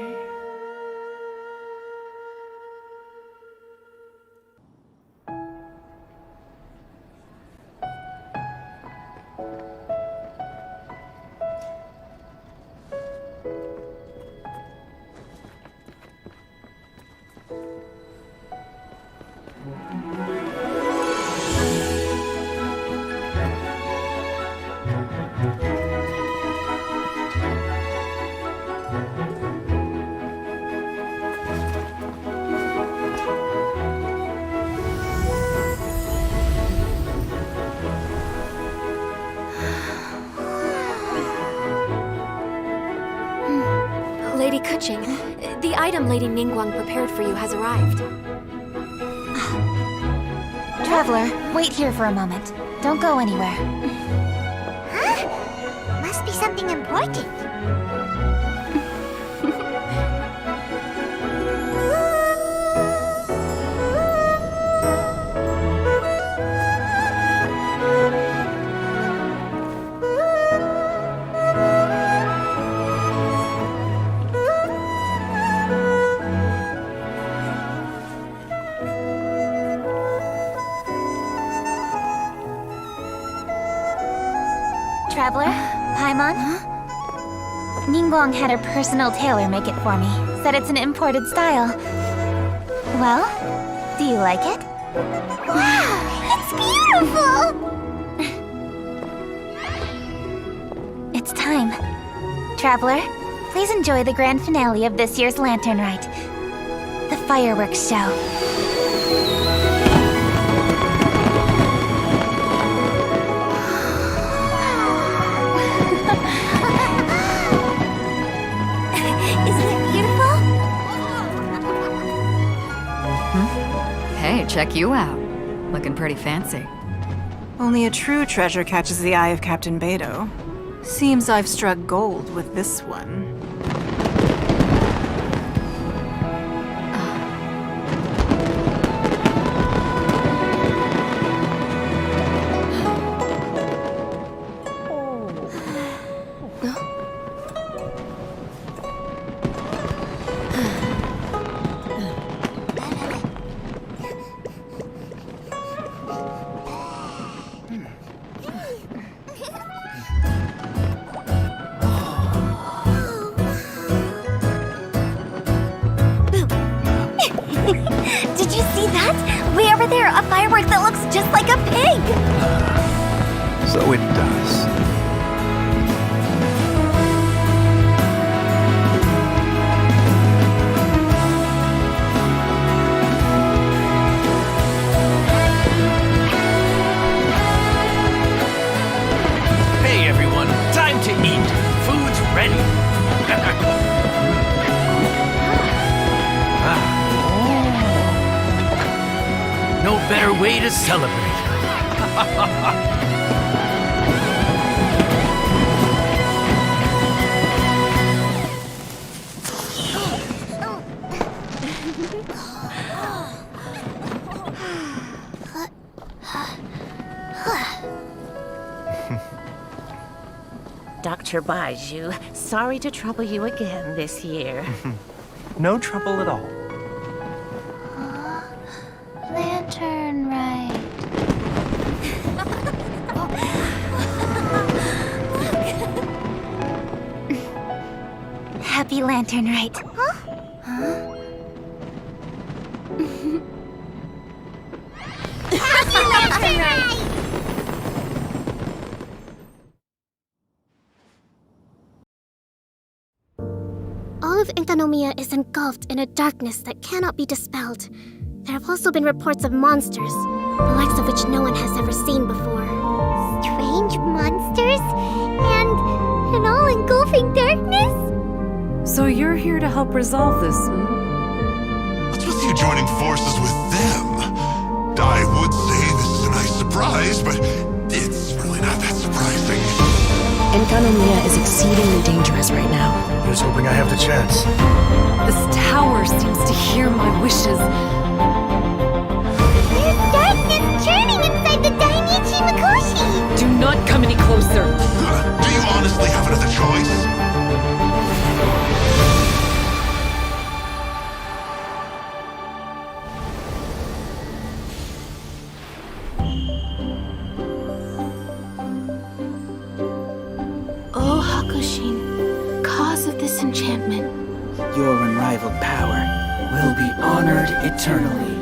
Lady Kuching, the item Lady Ningguang prepared for you has arrived. Traveler, wait here for a moment. Don't go anywhere. Huh? Must be something important. Traveler, Paimon? Ningguang had her personal tailor make it for me. Said it's an imported style. Well, do you like it? Wow, it's beautiful! It's time. Traveler, please enjoy the grand finale of this year's Lantern Rite. The fireworks show. Hey, check you out. Looking pretty fancy. Only a true treasure catches the eye of Captain Beidou. Seems I've struck gold with this one. Did you see that? Way over there, a firework that looks just like a pig! So it does. Hey everyone, time to eat. Food's ready. No better way to celebrate. Dr. Baiju, sorry to trouble you again this year. No trouble at all. Lantern Rite. Happy Lantern Rite. Happy Lantern Rite! Enkanomiya is engulfed in a darkness that cannot be dispelled. There have also been reports of monsters, the likes of which no one has ever seen before. Strange monsters? And an all-engulfing darkness? So you're here to help resolve this, What's with you joining forces with them? I would say this is a nice surprise, but it's really not that surprising. Enkanomiya is exceedingly dangerous right now. Here's hoping I have the chance. This tower seems to hear my wishes. There's darkness churning inside the Dainichi Mikoshi! Do not come any closer. Do you honestly have another choice? Oh, Hakushin, cause of this enchantment. Your unrivaled power will be honored eternally.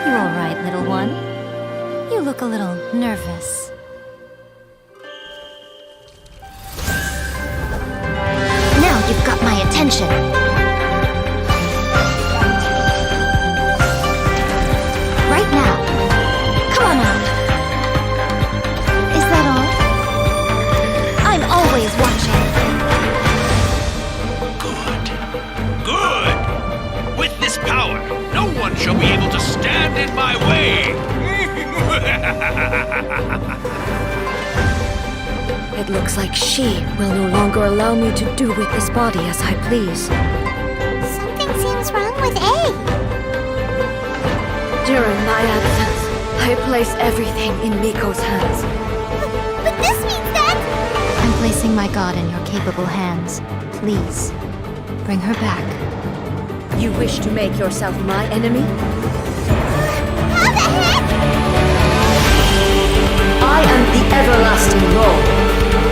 You're all right, little one. You look a little nervous. Now you've got my attention. Right now. Come on out. Is that all? I'm always watching. Good! With this power, no one shall be able to stand in my way! It looks like she will no longer allow me to do with this body as I please. Something seems wrong with A. During my absence, I place everything in Miko's hands. But this means that... I'm placing my god in your capable hands. Please, bring her back. You wish to make yourself my enemy? How the heck? I am the everlasting Lord,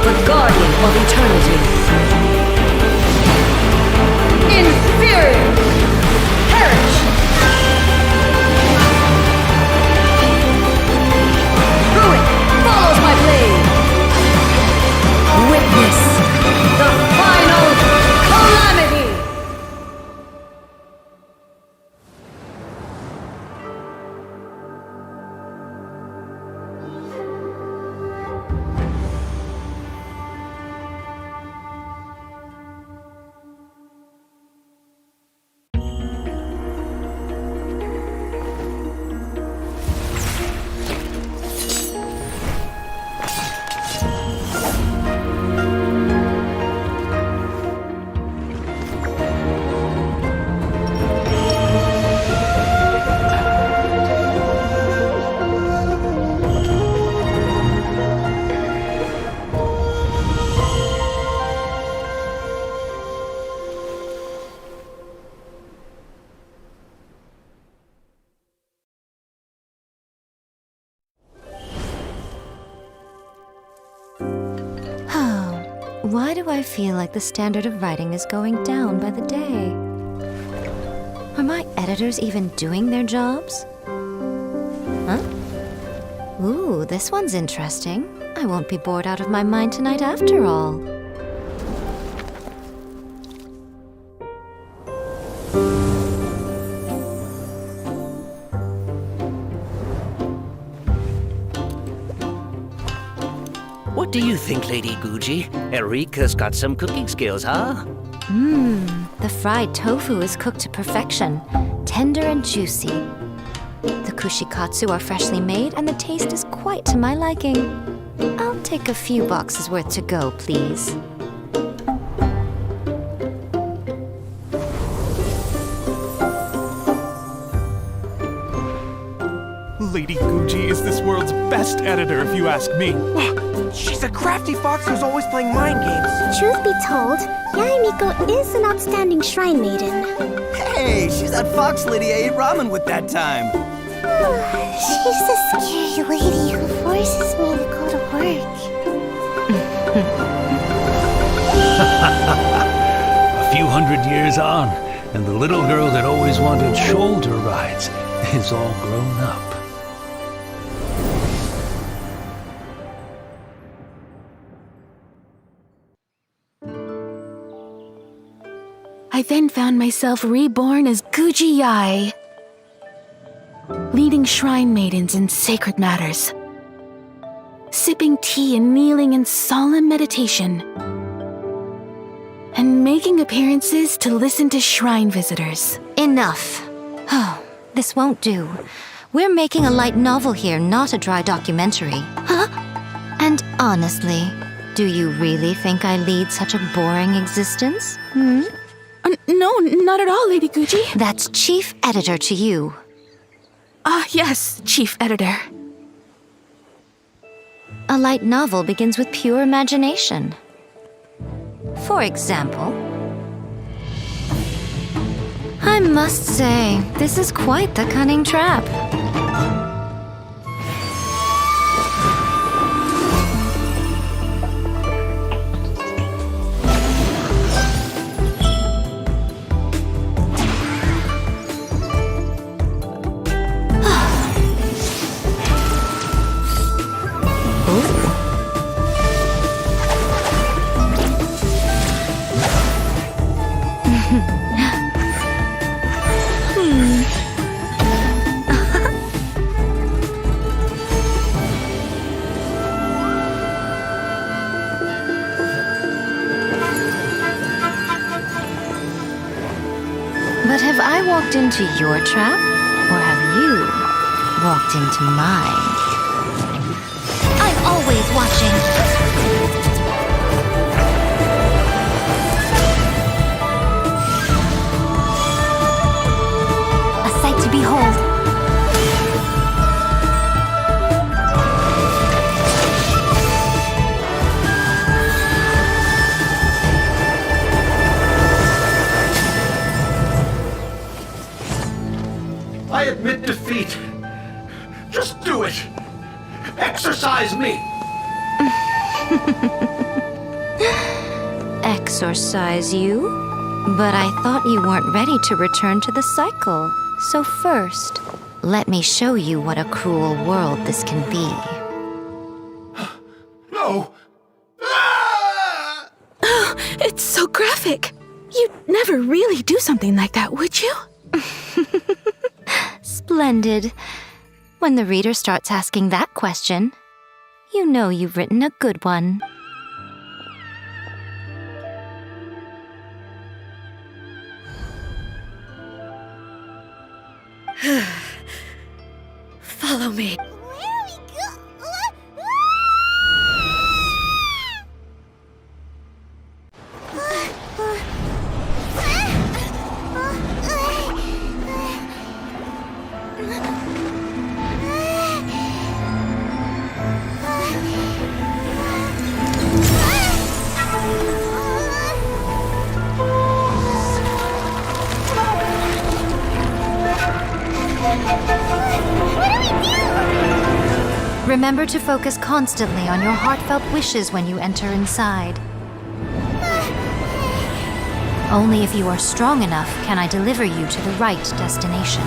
the guardian of eternity. Inferior! Perish! Ruin follows my blade! Witness the final calamity! Why do I feel like the standard of writing is going down by the day? Are my editors even doing their jobs? Huh? Ooh, this one's interesting. I won't be bored out of my mind tonight after all. What do you think, Lady Guji? Erika's got some cooking skills, huh? The fried tofu is cooked to perfection, tender and juicy. The kushikatsu are freshly made and the taste is quite to my liking. I'll take a few boxes worth to go, please. Lady Guji is this world's best editor, if you ask me. She's a crafty fox who's always playing mind games. Truth be told, Yaemiko is an outstanding shrine maiden. Hey, she's that fox lady I ate ramen with that time. She's the scary lady who forces me to go to work. A few hundred years on, and the little girl that always wanted shoulder rides is all grown up. I then found myself reborn as Guji Yai, leading shrine maidens in sacred matters, sipping tea and kneeling in solemn meditation, and making appearances to listen to shrine visitors. Enough. Oh, this won't do. We're making a light novel here, not a dry documentary. Huh? And honestly, do you really think I lead such a boring existence? No, not at all, Lady Guji. That's chief editor to you. Yes, chief editor. A light novel begins with pure imagination. For example, I must say, this is quite the cunning trap. But have I walked into your trap, or have you walked into mine? I'm always watching. A sight to behold. I admit defeat. Just do it. Exorcise me. Exorcise you? But I thought you weren't ready to return to the cycle. So first, let me show you what a cruel world this can be. No. It's so graphic. You'd never really do something like that, would you? Splendid. When the reader starts asking that question, you know you've written a good one. Follow me. Remember to focus constantly on your heartfelt wishes when you enter inside. Only if you are strong enough can I deliver you to the right destination.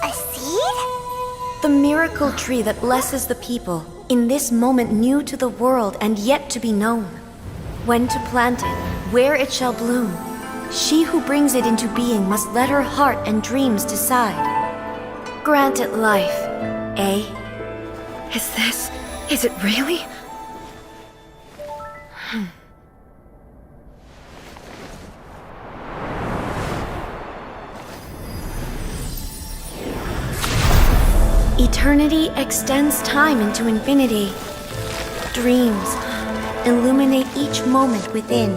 A seed? The miracle tree that blesses the people, in this moment new to the world and yet to be known. When to plant it, where it shall bloom. She who brings it into being must let her heart and dreams decide. Grant it life, eh? Is it really? Eternity extends time into infinity. Dreams illuminate each moment within.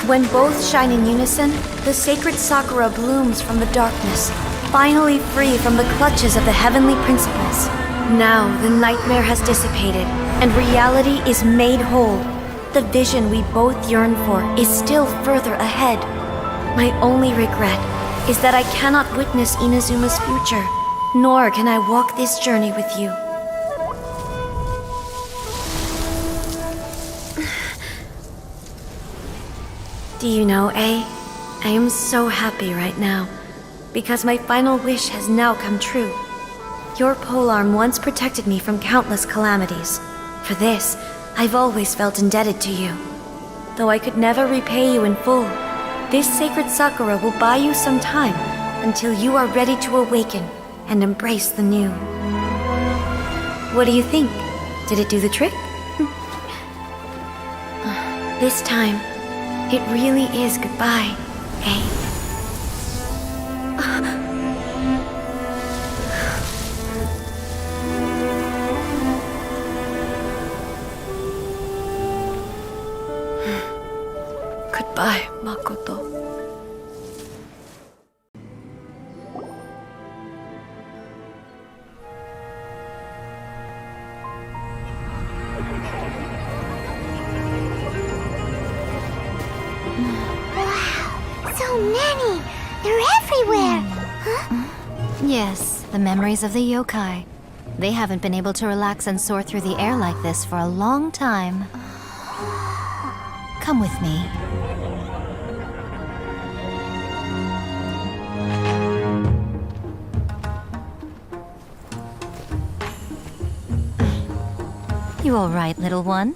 When both shine in unison, the sacred Sakura blooms from the darkness, finally free from the clutches of the heavenly principles. Now the nightmare has dissipated, and reality is made whole. The vision we both yearn for is still further ahead. My only regret is that I cannot witness Inazuma's future, nor can I walk this journey with you. Do you know, I am so happy right now, because my final wish has now come true. Your polearm once protected me from countless calamities. For this, I've always felt indebted to you. Though I could never repay you in full, this sacred sakura will buy you some time until you are ready to awaken and embrace the new. What do you think? Did it do the trick? This time, it really is goodbye, eh? Goodbye, Makoto. So many! They're everywhere! Huh? Yes, the memories of the yokai. They haven't been able to relax and soar through the air like this for a long time. Come with me. You all right, little one?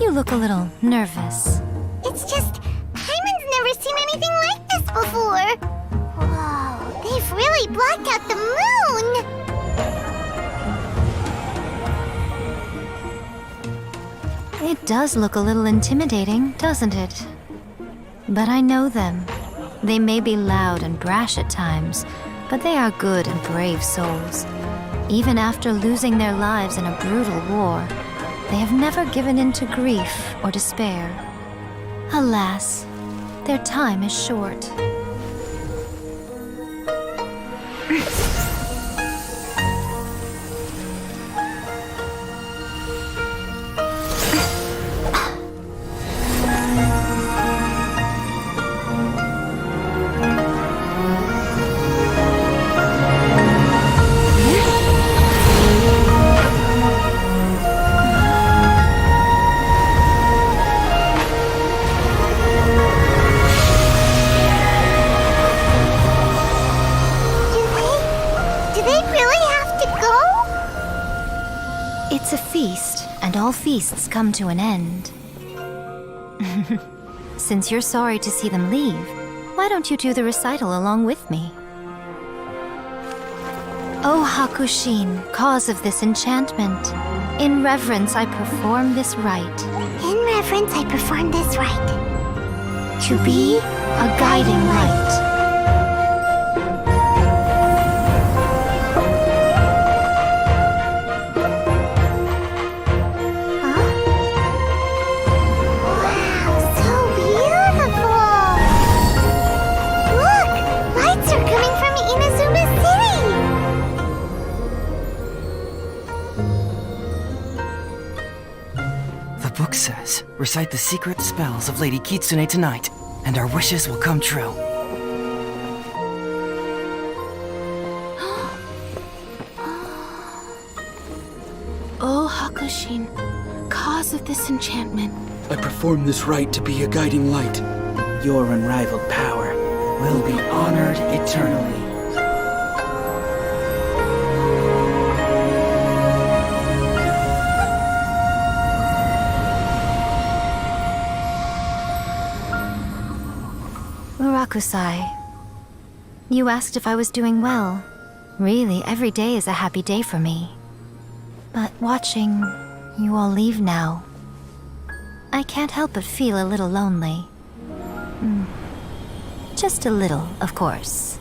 You look a little nervous. It's just, Hyman's never seen anything like this before! Whoa, they've really blacked out the moon! It does look a little intimidating, doesn't it? But I know them. They may be loud and brash at times, but they are good and brave souls. Even after losing their lives in a brutal war, they have never given in to grief or despair. Alas, their time is short. It's a feast, and all feasts come to an end. Since you're sorry to see them leave, why don't you do the recital along with me? O Hakushin, cause of this enchantment, in reverence I perform this rite. In reverence I perform this rite. To be a guiding light. Book says, recite the secret spells of Lady Kitsune tonight, and our wishes will come true. O Hakushin, cause of this enchantment. I perform this rite to be a guiding light. Your unrivaled power will be honored eternally. Murakusai, you asked if I was doing well. Really, every day is a happy day for me. But watching you all leave now, I can't help but feel a little lonely. Just a little, of course.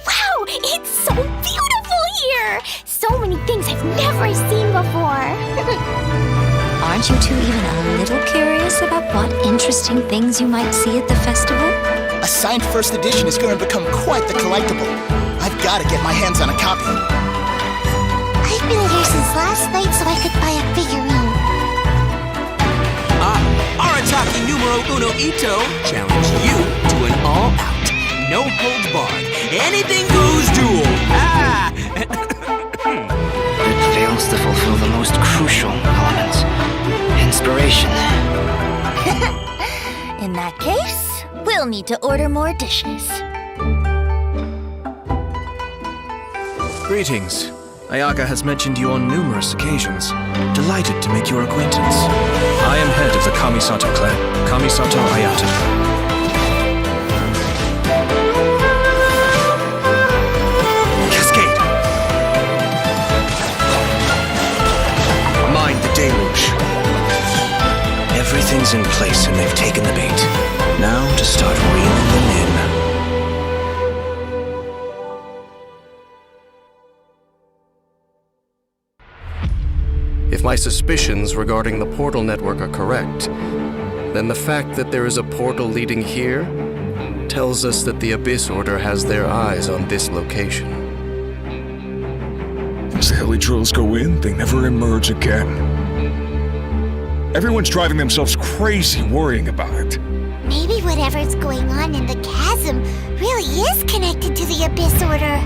Wow, it's so beautiful! Aren't you two even a little curious about what interesting things you might see at the festival? A signed first edition is going to become quite the collectible. I've got to get my hands on a copy. I've been here since last night so I could buy a figurine. Arataki numero uno Ito challenge you to an all-out, no-holds-barred, anything-goes duel. It fails to fulfill the most crucial elements. Inspiration. In that case, we'll need to order more dishes. Greetings. Ayaka has mentioned you on numerous occasions. Delighted to make your acquaintance. I am head of the Kamisato clan, Kamisato Ayata. Cascade! Mind the deluge. Everything's in place and they've taken the bait. Now to start reeling them in. If my suspicions regarding the portal network are correct, then the fact that there is a portal leading here tells us that the Abyss Order has their eyes on this location. As the heli drills go in, they never emerge again. Everyone's driving themselves crazy worrying about it. Maybe whatever's going on in the chasm really is connected to the Abyss Order.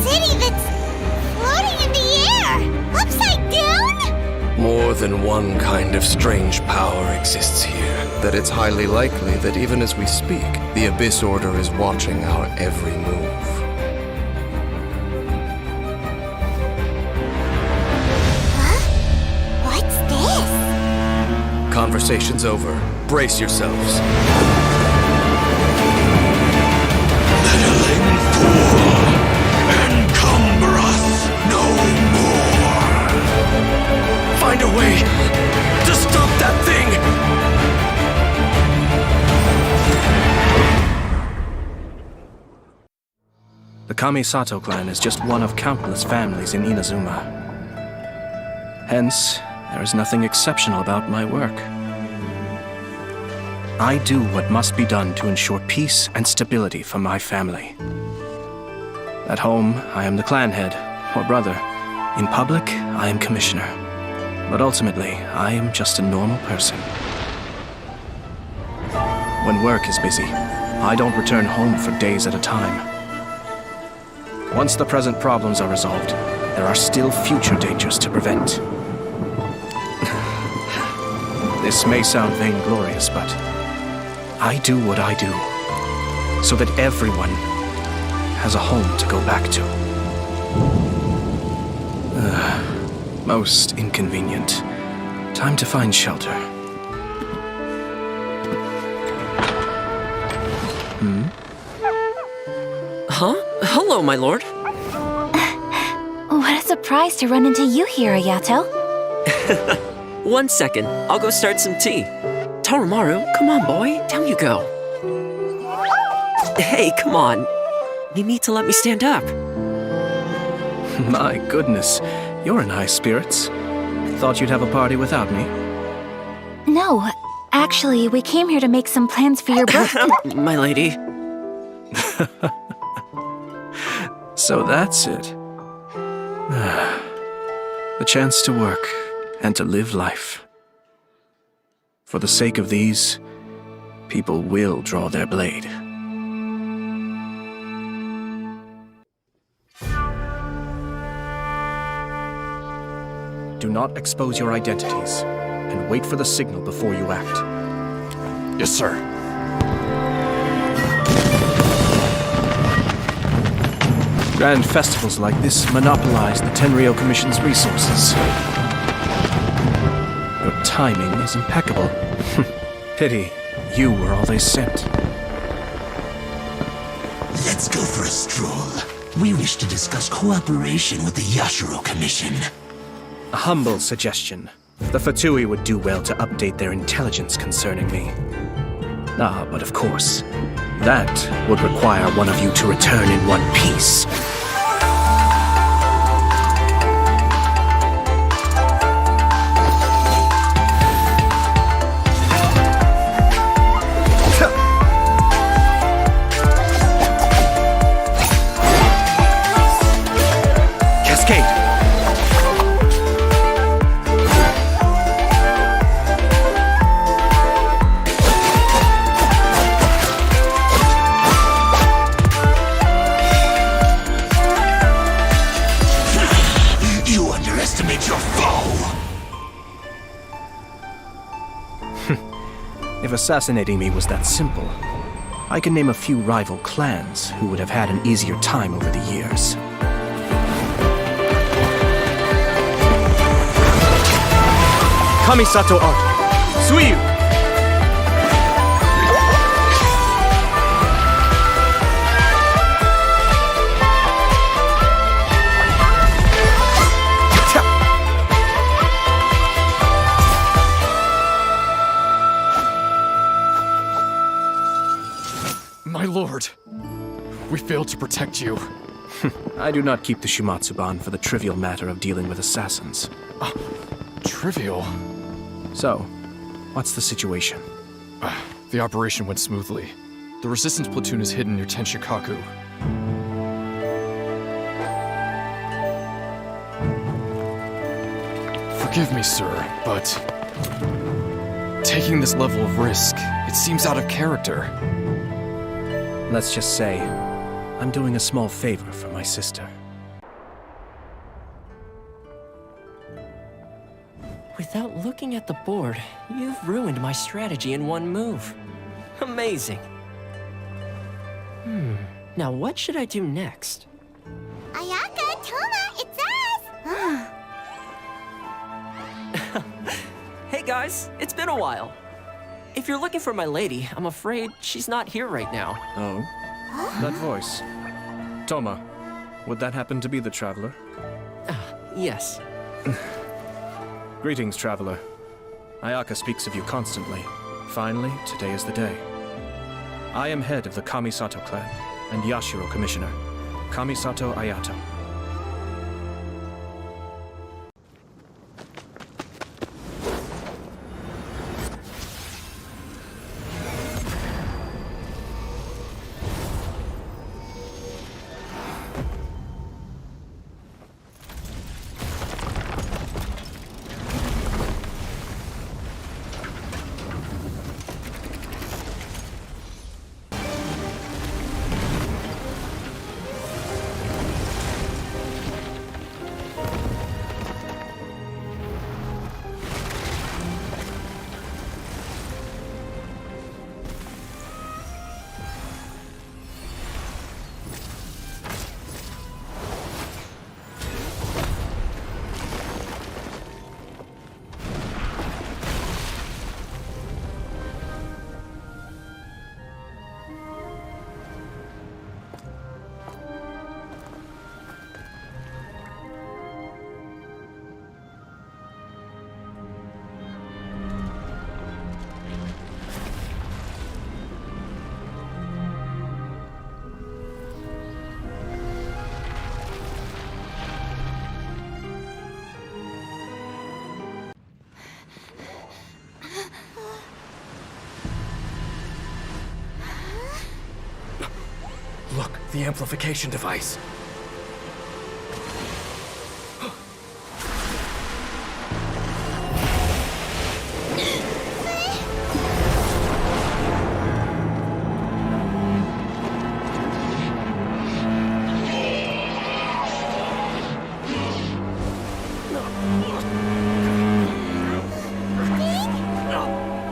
City that's floating in the air! Upside down? More than one kind of strange power exists here, that it's highly likely that even as we speak, the Abyss Order is watching our every move. Huh? What's this? Conversation's over. Brace yourselves. Find a way to stop that thing! The Kamisato clan is just one of countless families in Inazuma. Hence, there is nothing exceptional about my work. I do what must be done to ensure peace and stability for my family. At home, I am the clan head, or brother. In public, I am commissioner. But ultimately, I am just a normal person. When work is busy, I don't return home for days at a time. Once the present problems are resolved, there are still future dangers to prevent. This may sound vainglorious, but I do what I do, so that everyone has a home to go back to. Most inconvenient. Time to find shelter. Huh? Hello, my lord. What a surprise to run into you here, Ayato. 1 second. I'll go start some tea. Tarumaru, come on, boy. Down you go. Hey, come on. You need to let me stand up. My goodness, you're in high spirits. Thought you'd have a party without me. No, actually, we came here to make some plans for your birthday. My lady. So that's it. The chance to work and to live life. For the sake of these, people will draw their blade. Do not expose your identities, and wait for the signal before you act. Yes, sir. Grand festivals like this monopolize the Tenryou Commission's resources. Your timing is impeccable. Pity you were all they sent. Let's go for a stroll. We wish to discuss cooperation with the Yashiro Commission. A humble suggestion. The Fatui would do well to update their intelligence concerning me. But of course, that would require one of you to return in one piece. assassinating me was that simple, I can name a few rival clans who would have had an easier time over the years. Kamisato Art, Suiyu! My lord, we failed to protect you. I do not keep the Shumatsuban for the trivial matter of dealing with assassins. Trivial? So, what's the situation? The operation went smoothly. The resistance platoon is hidden near Tenshikaku. Forgive me, sir, but taking this level of risk, it seems out of character. Let's just say, I'm doing a small favor for my sister. Without looking at the board, you've ruined my strategy in one move. Amazing. Now what should I do next? Ayaka, Toma, it's us! Hey guys, it's been a while. If you're looking for my lady, I'm afraid she's not here right now. Oh? That voice. Toma, would that happen to be the traveler? Yes. Greetings, traveler. Ayaka speaks of you constantly. Finally, today is the day. I am head of the Kamisato clan, and Yashiro commissioner, Kamisato Ayato. Look, the amplification device.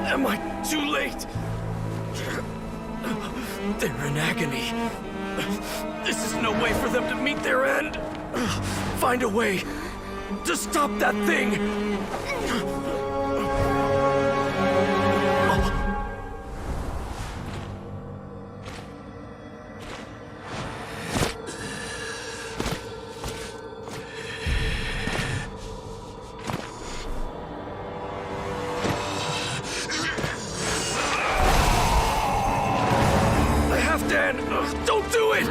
Am I too late? They're in agony. This is no way for them to meet their end. Find a way to stop that thing. Don't do it!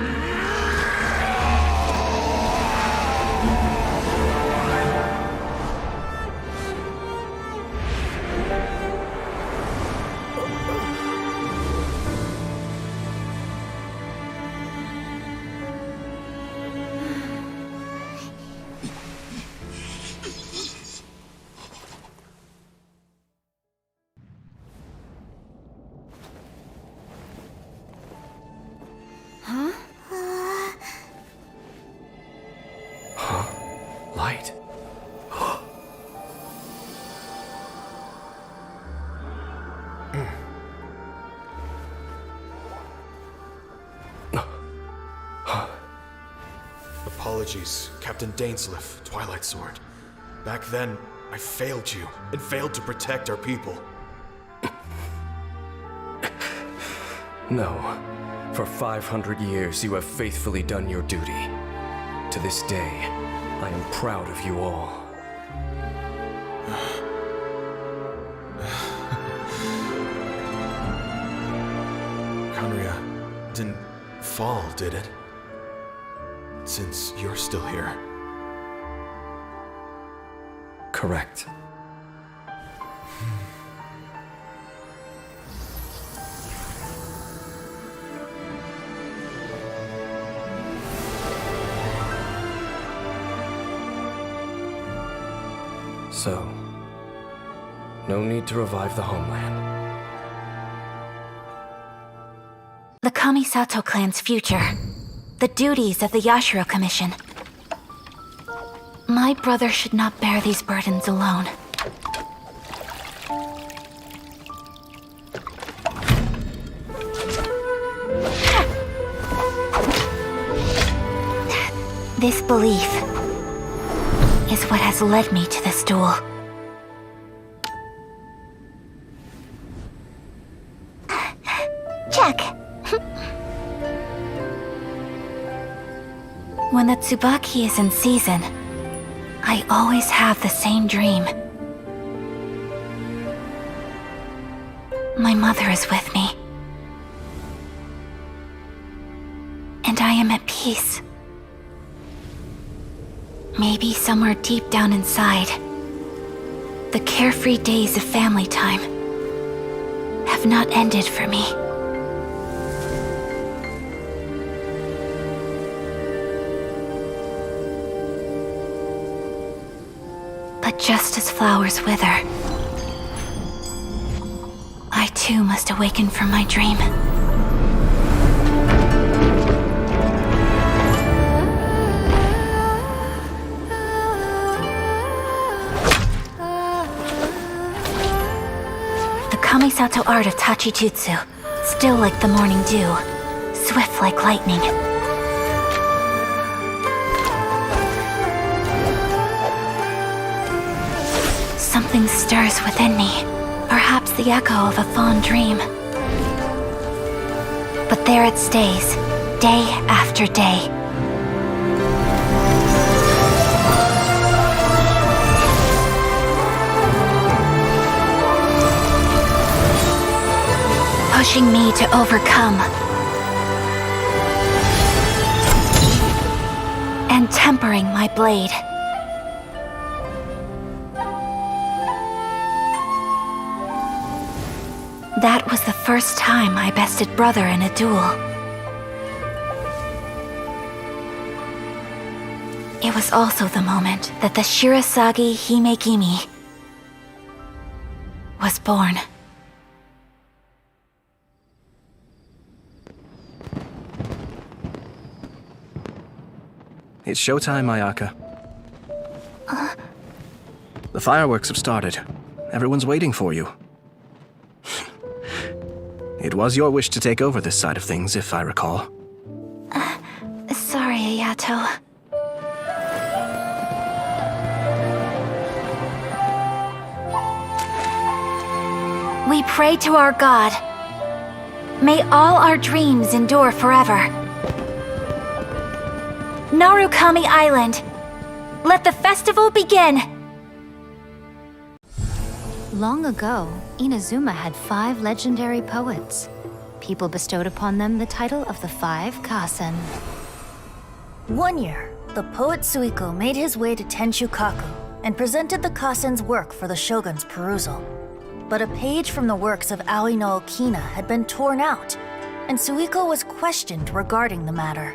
Huh? Apologies, Captain Dainsleif, Twilight Sword. Back then, I failed you, and failed to protect our people. No. For 500 years, you have faithfully done your duty. To this day, I am proud of you all. Conria didn't fall, did it? Since you're still here. Correct. So, no need to revive the homeland. The Kamisato clan's future. The duties of the Yashiro Commission. My brother should not bear these burdens alone. This belief is what has led me to this duel. Check. When the Tsubaki is in season, I always have the same dream. My mother is with me. And I am at peace. Maybe somewhere deep down inside, the carefree days of family time have not ended for me. But just as flowers wither, I too must awaken from my dream. The Kamisato art of Tachijutsu, still like the morning dew, swift like lightning. Something stirs within me, perhaps the echo of a fond dream. But there it stays, day after day. Pushing me to overcome. And tempering my blade. That was the first time I bested brother in a duel. It was also the moment that the Shirasagi Himegimi was born. It's showtime, Ayaka. The fireworks have started. Everyone's waiting for you. It was your wish to take over this side of things, if I recall. Sorry, Ayato. We pray to our god. May all our dreams endure forever. Narukami Island, let the festival begin! Long ago, Inazuma had 5 legendary poets. People bestowed upon them the title of the 5 Kasen. One year, the poet Suiko made his way to Tenshukaku and presented the Kasen's work for the shogun's perusal. But a page from the works of Aoi no Okina had been torn out, and Suiko was questioned regarding the matter.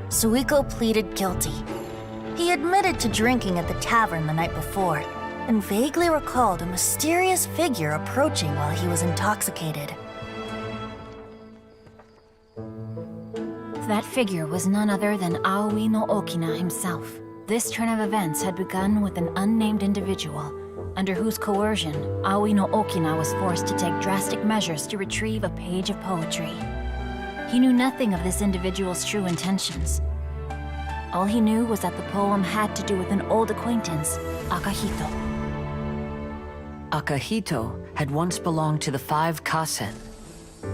Suiko pleaded guilty. He admitted to drinking at the tavern the night before, and vaguely recalled a mysterious figure approaching while he was intoxicated. That figure was none other than Aoi no Okina himself. This turn of events had begun with an unnamed individual, under whose coercion, Aoi no Okina was forced to take drastic measures to retrieve a page of poetry. He knew nothing of this individual's true intentions. All he knew was that the poem had to do with an old acquaintance, Akahito. Akahito had once belonged to the 5 Kasen.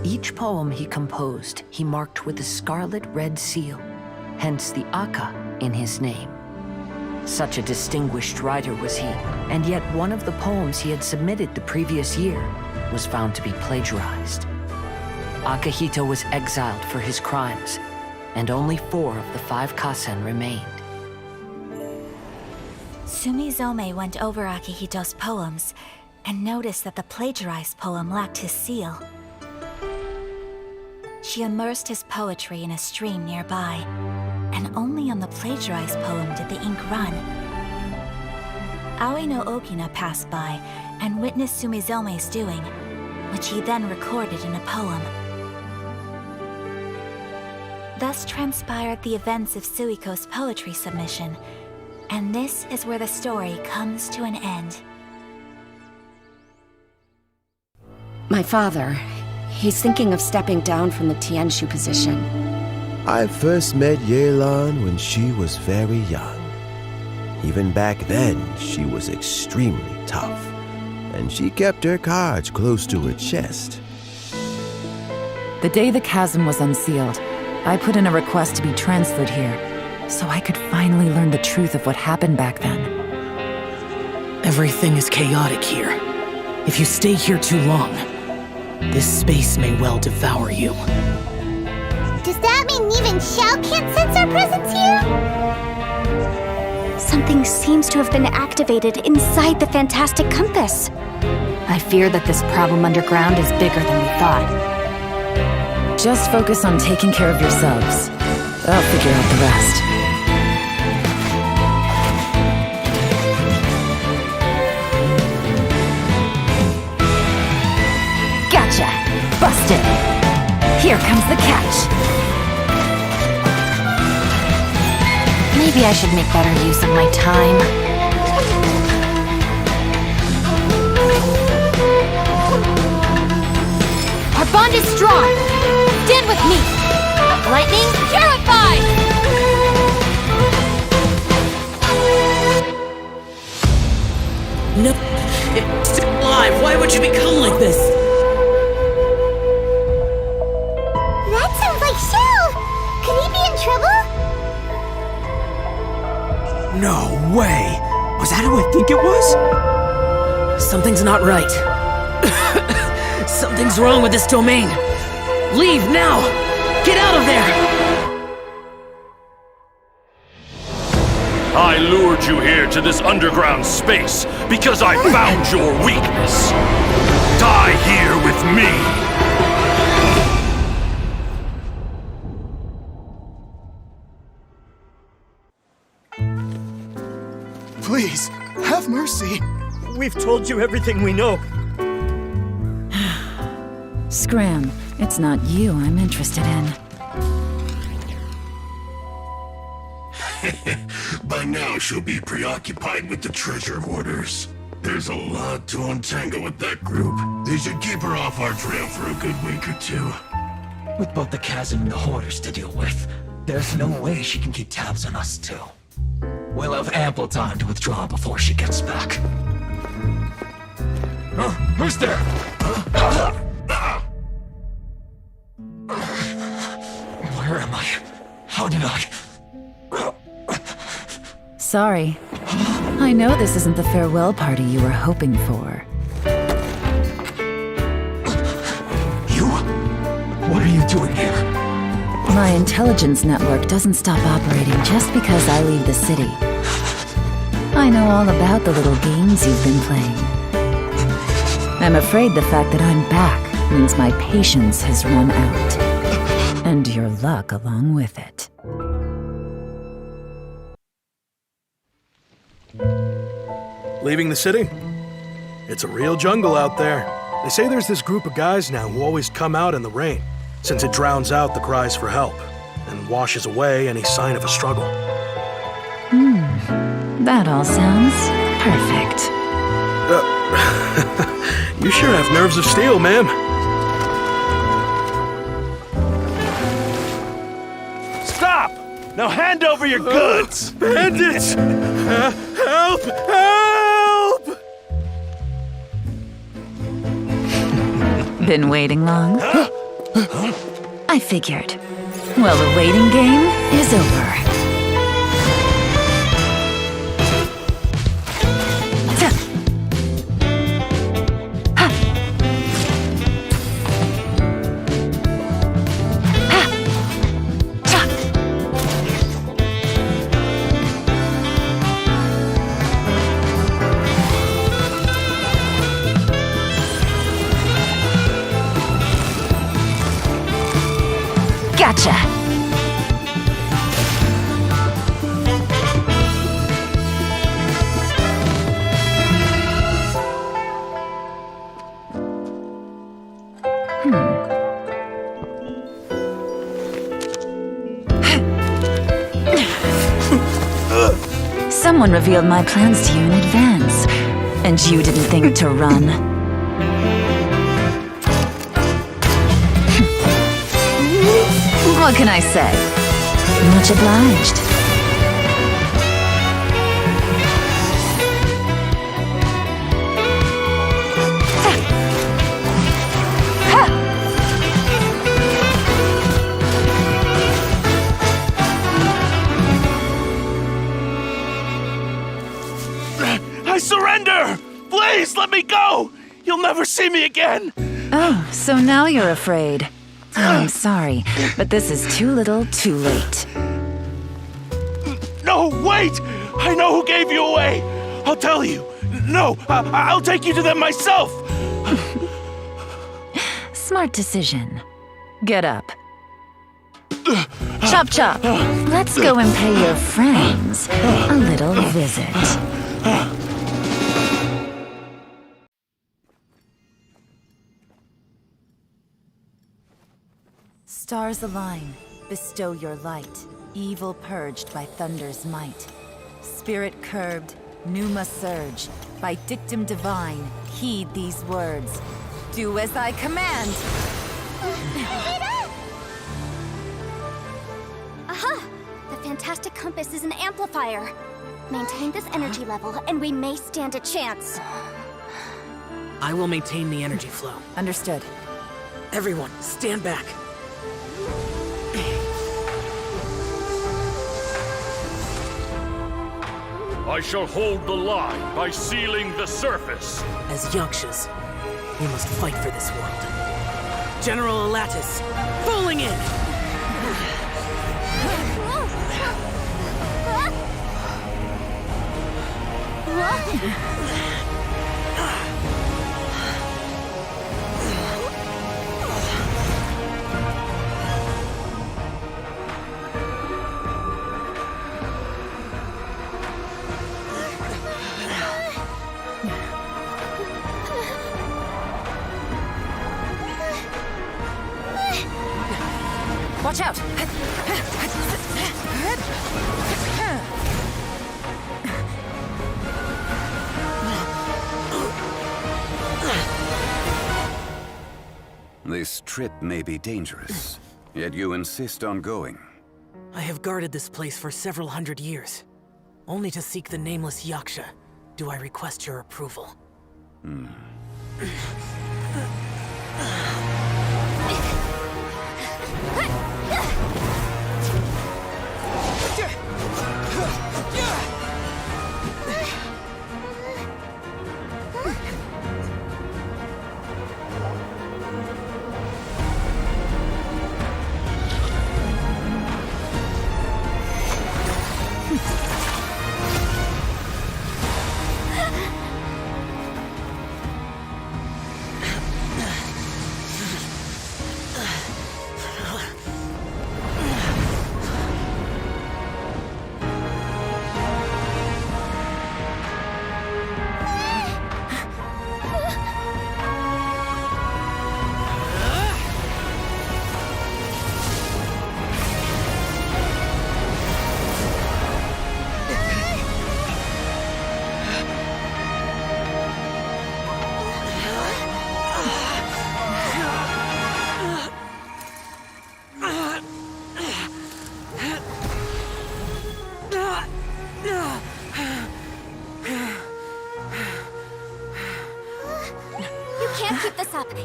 Each poem he composed, he marked with a scarlet red seal, hence the Aka in his name. Such a distinguished writer was he, and yet one of the poems he had submitted the previous year was found to be plagiarized. Akahito was exiled for his crimes, and only 4 of the 5 Kasen remained. Sumizome went over Akihito's poems and noticed that the plagiarized poem lacked his seal. She immersed his poetry in a stream nearby, and only on the plagiarized poem did the ink run. Aoi no Okina passed by and witnessed Sumizome's doing, which he then recorded in a poem. Thus transpired the events of Suiko's poetry submission, and this is where the story comes to an end. My father, he's thinking of stepping down from the Tianshu position. I first met Yelan when she was very young. Even back then, she was extremely tough, and she kept her cards close to her chest. The day the chasm was unsealed, I put in a request to be transferred here, so I could finally learn the truth of what happened back then. Everything is chaotic here. If you stay here too long, this space may well devour you. Does that mean even Xiao can't sense our presence here? Something seems to have been activated inside the Fantastic Compass. I fear that this problem underground is bigger than we thought. Just focus on taking care of yourselves. I'll figure out the rest. Gotcha! Busted! Here comes the catch! Maybe I should make better use of my time. Our bond is strong! Stand with me! Lightning, purified! No, it's still alive. Why would you become like this? That sounds like Xiao! Could he be in trouble? No way! Was that who I think it was? Something's not right. Something's wrong with this domain. Leave now! Get out of there! I lured you here to this underground space because I found your weakness. Die here with me! Please, have mercy. We've told you everything we know. Scram, it's not you I'm interested in. By now, she'll be preoccupied with the treasure hoarders. There's a lot to untangle with that group. They should keep her off our trail for a good week or 2. With both the chasm and the hoarders to deal with, there's no way she can keep tabs on us too. We'll have ample time to withdraw before she gets back. Who's there? Where am I? How did I? Sorry. I know this isn't the farewell party you were hoping for. You? What are you doing here? My intelligence network doesn't stop operating just because I leave the city. I know all about the little games you've been playing. I'm afraid the fact that I'm back means my patience has run out. And your luck along with it. Leaving the city? It's a real jungle out there. They say there's this group of guys now who always come out in the rain, since it drowns out the cries for help and washes away any sign of a struggle. That all sounds perfect. You sure have nerves of steel, ma'am. Now hand over your goods! Bandits! Help! Help! Been waiting long? I figured. Well, the waiting game is over. Gotcha! Someone revealed my plans to you in advance, and you didn't think to run. What can I say? Much obliged. I surrender! Please, let me go! You'll never see me again! Oh, so now you're afraid. Oh, I'm sorry, but this is too little, too late. No, wait! I know who gave you away! I'll tell you! No, I'll take you to them myself! Smart decision. Get up. Chop chop! Let's go and pay your friends a little visit. Stars align, bestow your light, evil purged by thunder's might. Spirit curbed, pneuma surge, by dictum divine, heed these words. Do as I command! Aha! The fantastic compass is an amplifier. Maintain this energy level, and we may stand a chance. I will maintain the energy flow. Understood. Everyone, stand back. I shall hold the line by sealing the surface. As Yakshas, we must fight for this world. General Alatus, falling in! Watch out! This trip may be dangerous, yet you insist on going. I have guarded this place for several hundred years. Only to seek the nameless Yaksha do I request your approval.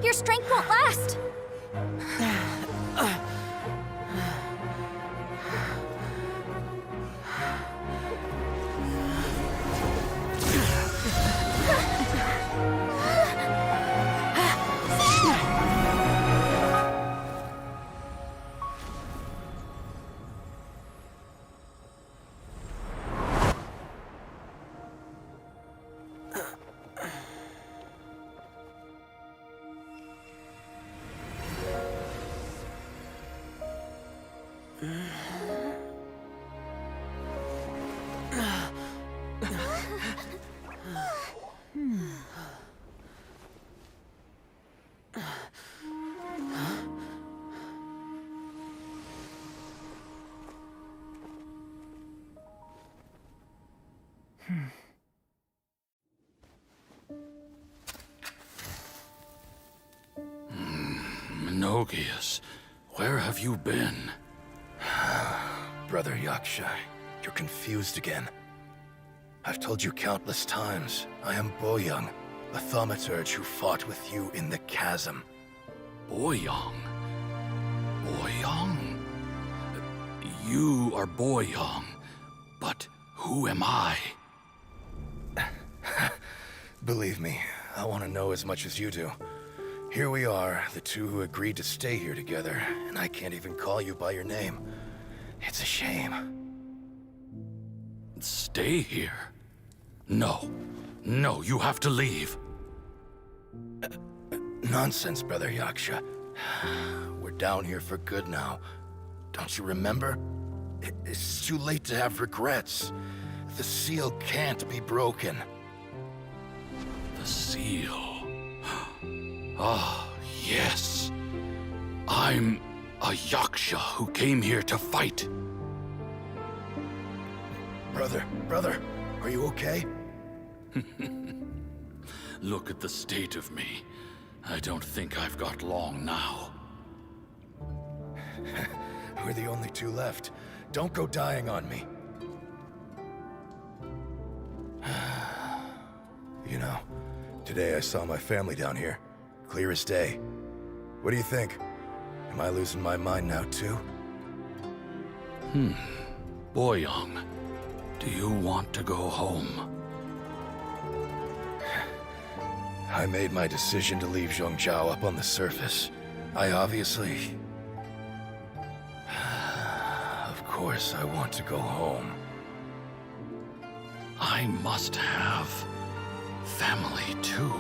Your strength won't last! Menogias, where have you been? Brother Yaksha, you're confused again. I've told you countless times, I am Boyoung, the thaumaturge who fought with you in the chasm. Boyoung? Boyoung? You are Boyoung, but who am I? Believe me, I want to know as much as you do. Here we are, the two who agreed to stay here together, and I can't even call you by your name. It's a shame. Stay here? No. No, you have to leave. Nonsense, Brother Yaksha. We're down here for good now. Don't you remember? It's too late to have regrets. The seal can't be broken. The seal. Ah, yes. I'm a Yaksha who came here to fight. Brother, are you okay? Look at the state of me. I don't think I've got long now. We're the only two left. Don't go dying on me. You know, today I saw my family down here. Clear as day. What do you think? Am I losing my mind now, too? Boyoung, do you want to go home? I made my decision to leave Zhongzhou up on the surface. I obviously... Of course I want to go home. I must have family, too.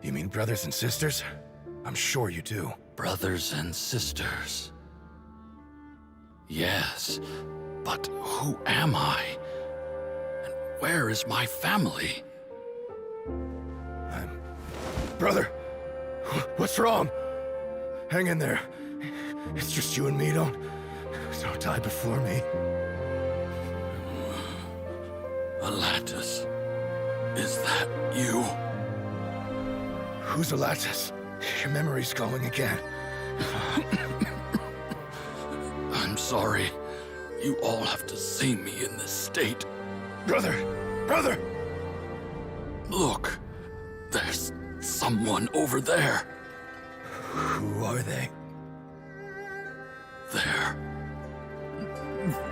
You mean brothers and sisters? I'm sure you do. Brothers and sisters. Yes, but who am I? And where is my family? Brother! What's wrong? Hang in there. It's just you and me, don't die before me. Alatus, is that you? Who's Alatus? Your memory's going again. I'm sorry. You all have to see me in this state. Brother! Look, there's someone over there. Who are they?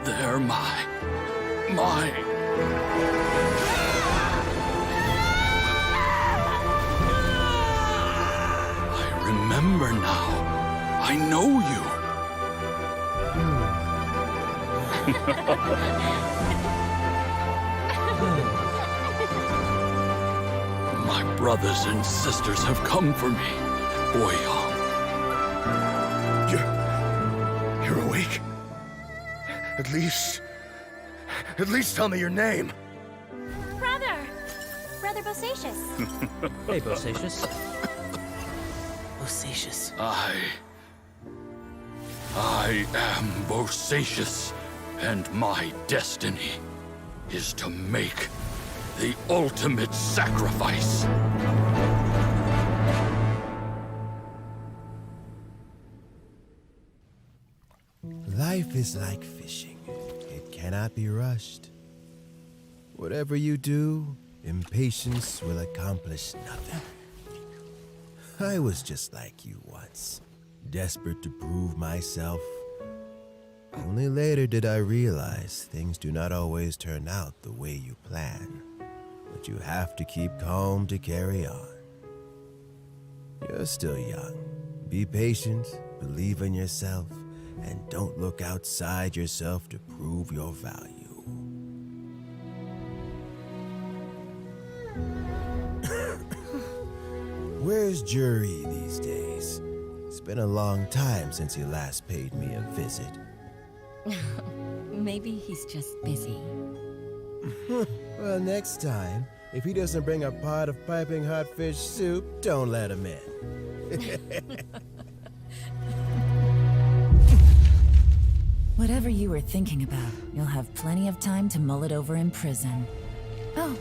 They're my... I remember now. I know you. My brothers and sisters have come for me, Boyoung. You're awake? At least tell me your name. Brother Bosacious. Hey, Bosacious. Bosacious. I am Bosacious, and my destiny is to make the ultimate sacrifice. Life is like fishing. It cannot be rushed. Whatever you do, impatience will accomplish nothing. I was just like you once, desperate to prove myself. Only later did I realize things do not always turn out the way you plan, but you have to keep calm to carry on. You're still young. Be patient, believe in yourself, and don't look outside yourself to prove your value. Where's Jury these days? It's been a long time since he last paid me a visit. Maybe he's just busy. Well, next time, if he doesn't bring a pot of piping hot fish soup, don't let him in. Whatever you were thinking about, you'll have plenty of time to mull it over in prison. Oh,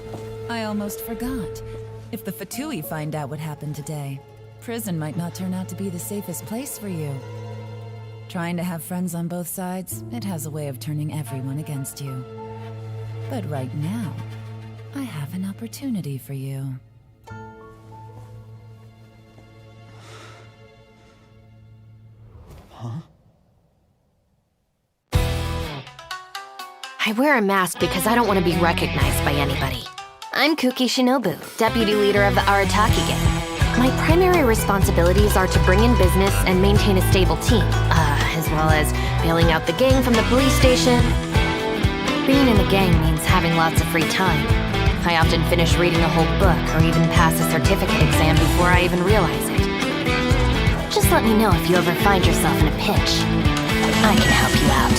I almost forgot. If the Fatui find out what happened today, prison might not turn out to be the safest place for you. Trying to have friends on both sides, it has a way of turning everyone against you. But right now, I have an opportunity for you. Huh? I wear a mask because I don't want to be recognized by anybody. I'm Kuki Shinobu, deputy leader of the Arataki gang. My primary responsibilities are to bring in business and maintain a stable team, as well as bailing out the gang from the police station. Being in the gang means having lots of free time. I often finish reading a whole book or even pass a certificate exam before I even realize it. Just let me know if you ever find yourself in a pinch. I can help you out.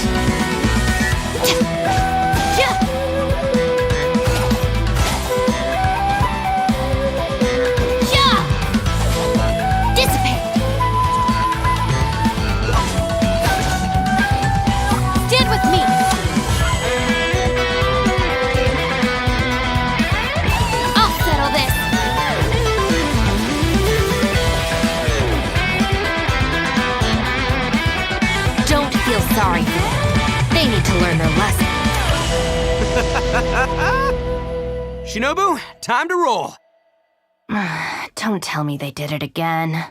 Sorry for them. They need to learn their lesson. Shinobu, time to roll. Don't tell me they did it again.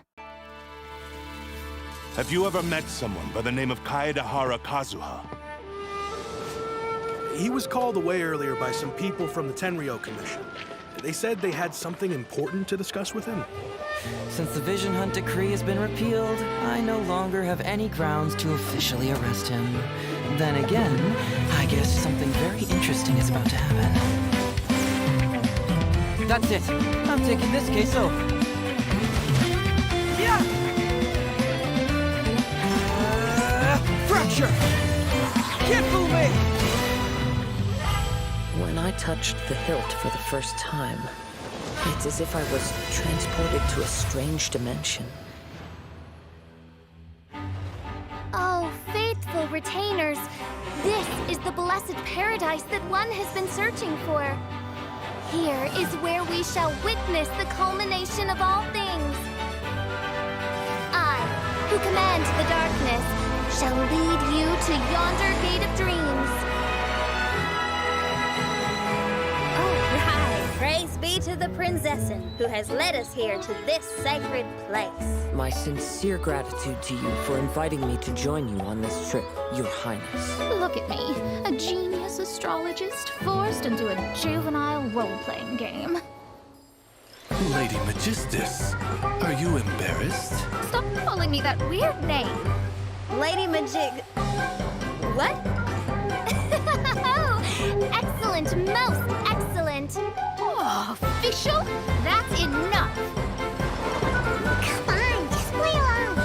Have you ever met someone by the name of Kaedahara Kazuha? He was called away earlier by some people from the Tenryo Commission. They said they had something important to discuss with him. Since the Vision Hunt decree has been repealed, I no longer have any grounds to officially arrest him. Then again, I guess something very interesting is about to happen. That's it. I'm taking this case over. Yeah! Fracture! Can't fool me! When I touched the hilt for the first time, it's as if I was transported to a strange dimension. Oh, faithful retainers, this is the blessed paradise that one has been searching for. Here is where we shall witness the culmination of all things. I, who command the darkness, shall lead you to yonder gate of dreams. Praise be to the Prinzessin, who has led us here to this sacred place. My sincere gratitude to you for inviting me to join you on this trip, Your Highness. Look at me, a genius astrologist forced into a juvenile role-playing game. Lady Magistus, are you embarrassed? Stop calling me that weird name. Lady Majig... What? Oh, excellent, most excellent. Oh, official? That's enough. Come on, just play along.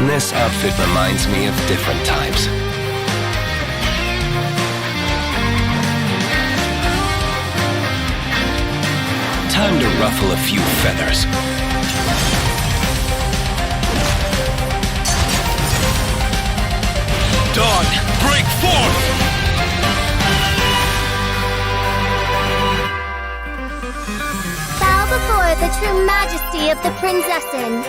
This outfit reminds me of different times. Time to ruffle a few feathers. Dawn, break forth! Bow before the true majesty of the Prinzessin.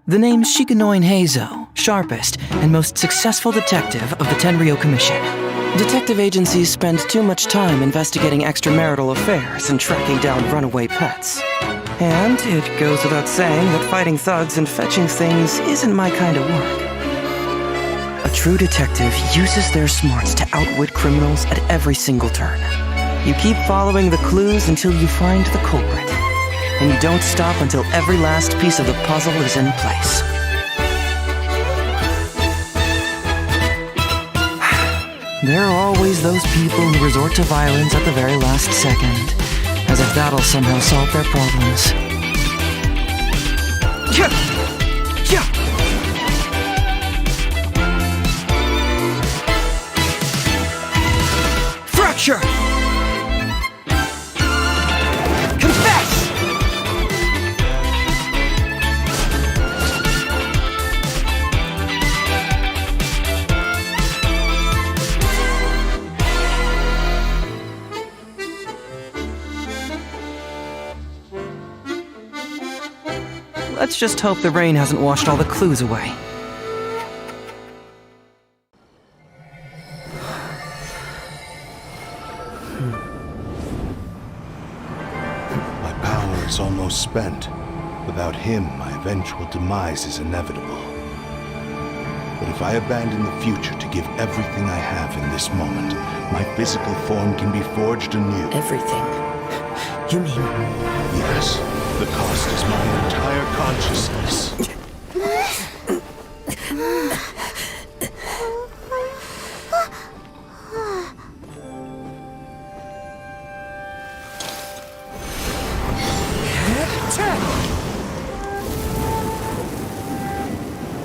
The name's Shikanoin Heizo, sharpest and most successful detective of the Tenryou Commission. Detective agencies spend too much time investigating extramarital affairs and tracking down runaway pets. And it goes without saying that fighting thugs and fetching things isn't my kind of work. A true detective uses their smarts to outwit criminals at every single turn. You keep following the clues until you find the culprit. And you don't stop until every last piece of the puzzle is in place. There are always those people who resort to violence at the very last second, as if that'll somehow solve their problems. Fracture! Let's just hope the rain hasn't washed all the clues away. My power is almost spent. Without him, my eventual demise is inevitable. But if I abandon the future to give everything I have in this moment, my physical form can be forged anew. Everything? You mean... Yes. The cost is my entire consciousness.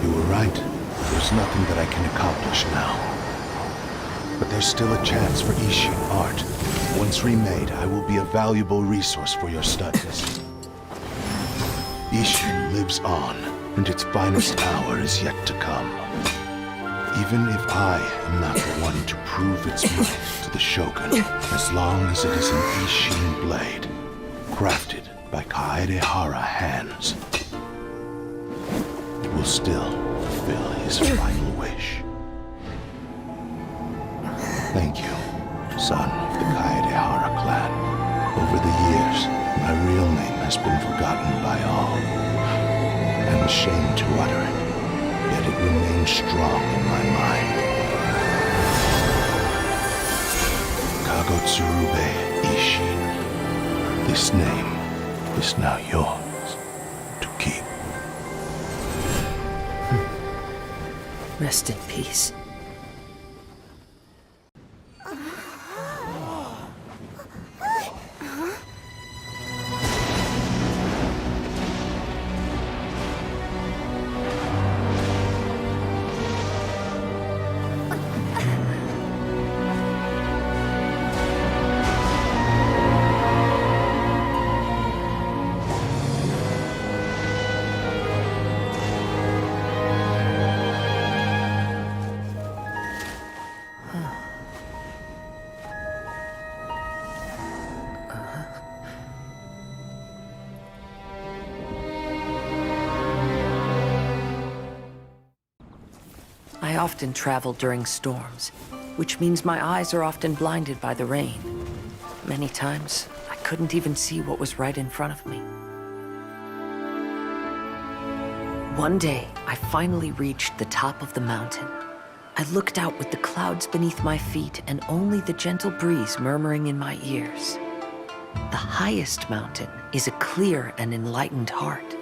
You were right. There's nothing that I can accomplish now. But there's still a chance for Ishin art. Once remade, I will be a valuable resource for your studies. Ishin lives on, and its finest hour is yet to come. Even if I am not the one to prove its might to the Shogun, as long as it is an Ishin blade, crafted by Kaedehara hands, it will still fulfill his final wish. Thank you, son of the Kaedehara clan. Over the years, my real name has been forgotten by all. I'm ashamed to utter it, yet it remains strong in my mind. Kagotsurube Ishin. This name is now yours to keep. Rest in peace. I often travel during storms, which means my eyes are often blinded by the rain. Many times, I couldn't even see what was right in front of me. One day, I finally reached the top of the mountain. I looked out with the clouds beneath my feet and only the gentle breeze murmuring in my ears. The highest mountain is a clear and enlightened heart.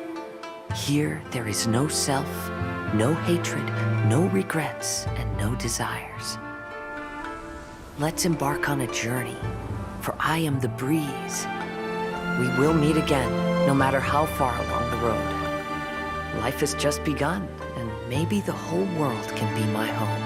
Here, there is no self, no hatred, no regrets, and no desires. Let's embark on a journey, for I am the breeze. We will meet again, no matter how far along the road. Life has just begun, and maybe the whole world can be my home.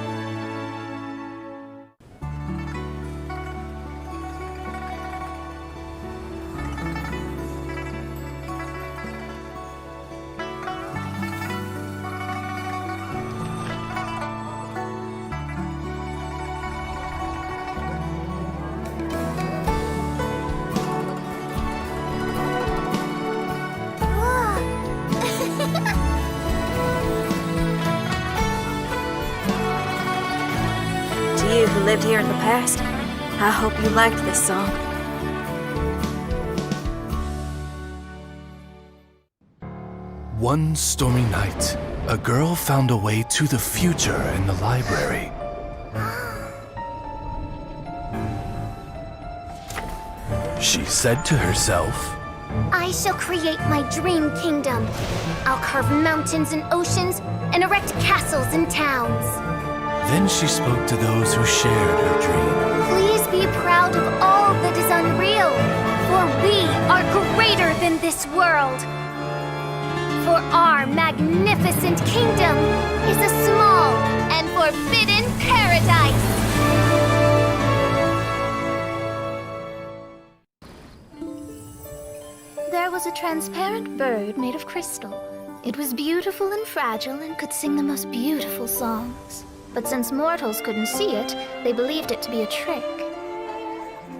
lived here in the past. I hope you liked this song. One stormy night, a girl found a way to the future in the library. She said to herself, I shall create my dream kingdom. I'll carve mountains and oceans and erect castles and towns. Then she spoke to those who shared her dream. Please be proud of all that is unreal, for we are greater than this world. For our magnificent kingdom is a small and forbidden paradise. There was a transparent bird made of crystal. It was beautiful and fragile and could sing the most beautiful songs. But since mortals couldn't see it, they believed it to be a trick.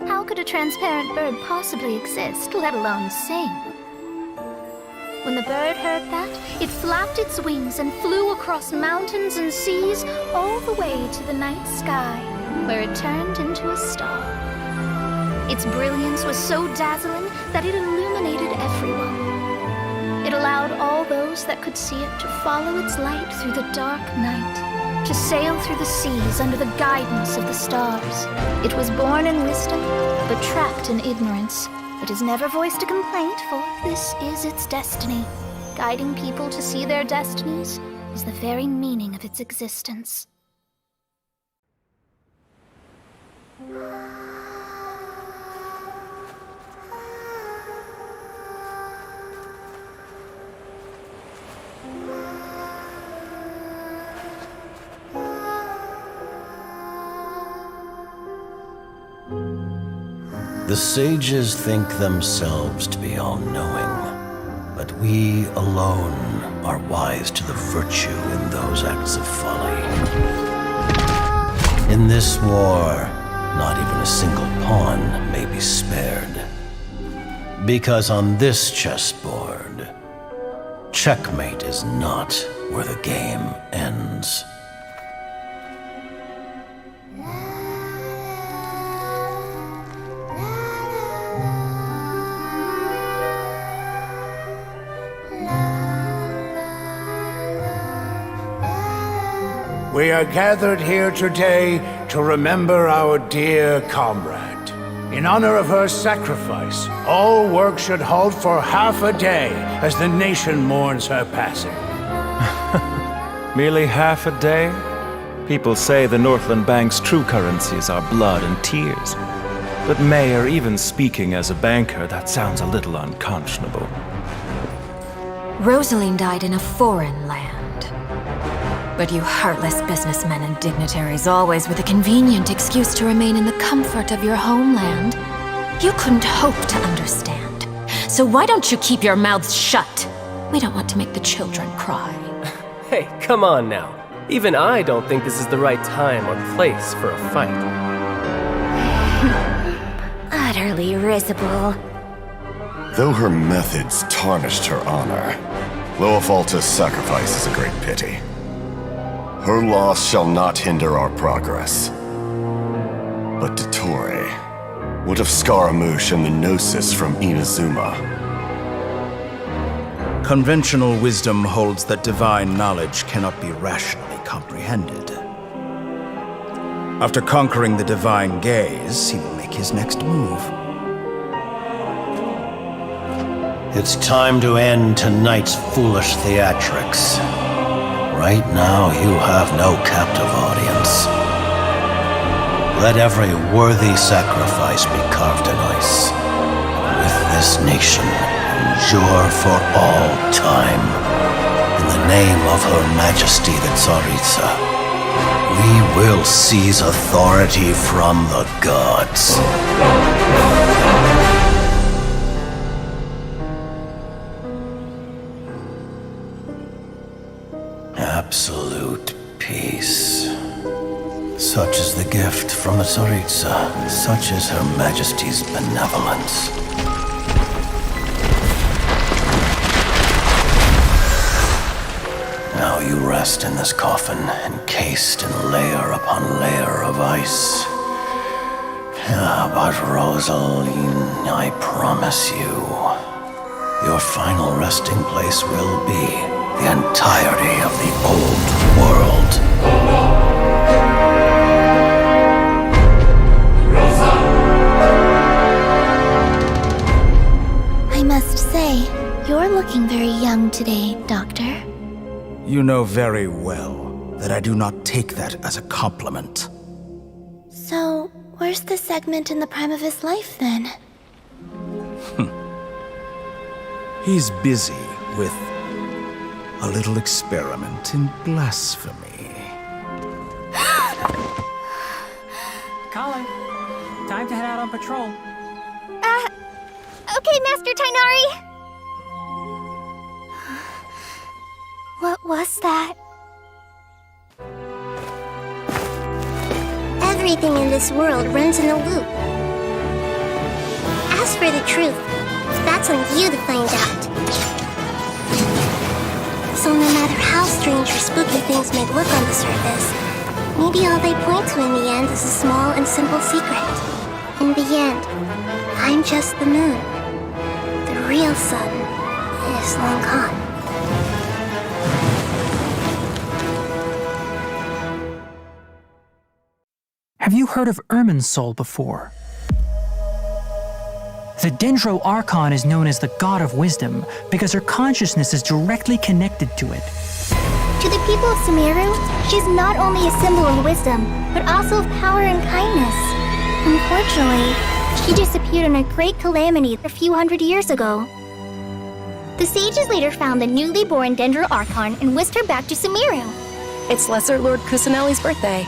How could a transparent bird possibly exist, let alone sing? When the bird heard that, it flapped its wings and flew across mountains and seas all the way to the night sky, where it turned into a star. Its brilliance was so dazzling that it illuminated everyone. It allowed all those that could see it to follow its light through the dark night, to sail through the seas under the guidance of the stars. It was born in wisdom, but trapped in ignorance. It has never voiced a complaint, for this is its destiny. Guiding people to see their destinies is the very meaning of its existence. The sages think themselves to be all-knowing, but we alone are wise to the virtue in those acts of folly. In this war, not even a single pawn may be spared. Because on this chessboard, checkmate is not where the game ends. We are gathered here today to remember our dear comrade. In honor of her sacrifice, all work should halt for half a day as the nation mourns her passing. Merely half a day? People say the Northland Bank's true currencies are blood and tears. But Mayor, even speaking as a banker, that sounds a little unconscionable. Rosaline died in a foreign land. But you heartless businessmen and dignitaries always with a convenient excuse to remain in the comfort of your homeland. You couldn't hope to understand. So why don't you keep your mouths shut? We don't want to make the children cry. Hey, come on now. Even I don't think this is the right time or place for a fight. Utterly risible. Though her methods tarnished her honor, Loafalta's sacrifice is a great pity. Her loss shall not hinder our progress. But Dottore, what of Scaramouche and the Gnosis from Inazuma? Conventional wisdom holds that divine knowledge cannot be rationally comprehended. After conquering the divine gaze, he will make his next move. It's time to end tonight's foolish theatrics. Right now, you have no captive audience. Let every worthy sacrifice be carved in ice. With this nation, endure for all time. In the name of Her Majesty the Tsaritsa, we will seize authority from the gods. Absolute peace. Such is the gift from the Tsaritsa. Such is Her Majesty's benevolence. Now you rest in this coffin, encased in layer upon layer of ice. But Rosaline, I promise you, your final resting place will be the entirety of the old world. I must say, you're looking very young today, Doctor. You know very well that I do not take that as a compliment. So, where's the segment in the prime of his life, then? He's busy with a little experiment in blasphemy. Colin, time to head out on patrol. Okay, Master Tainari. What was that? Everything in this world runs in a loop. As for the truth, that's on you to find out. So no matter how strange or spooky things may look on the surface, maybe all they point to in the end is a small and simple secret. In the end, I'm just the moon. The real sun is long gone. Have you heard of Irminsul before? The Dendro Archon is known as the God of Wisdom because her consciousness is directly connected to it. To the people of Sumeru, she's not only a symbol of wisdom, but also of power and kindness. Unfortunately, she disappeared in a great calamity a few hundred years ago. The sages later found the newly born Dendro Archon and whisked her back to Sumeru. It's Lesser Lord Kusanali's birthday.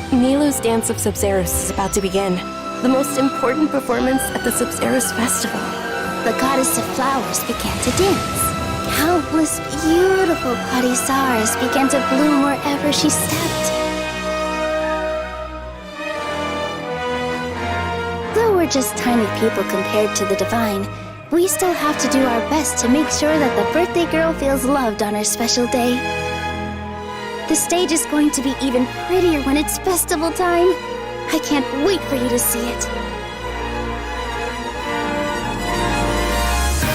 Nilu's Dance of Sabzerus is about to begin. The most important performance at the Sabzerus Festival. The goddess of flowers began to dance. Countless beautiful Padisars began to bloom wherever she stepped. Though we're just tiny people compared to the divine, we still have to do our best to make sure that the birthday girl feels loved on her special day. The stage is going to be even prettier when it's festival time. I can't wait for you to see it.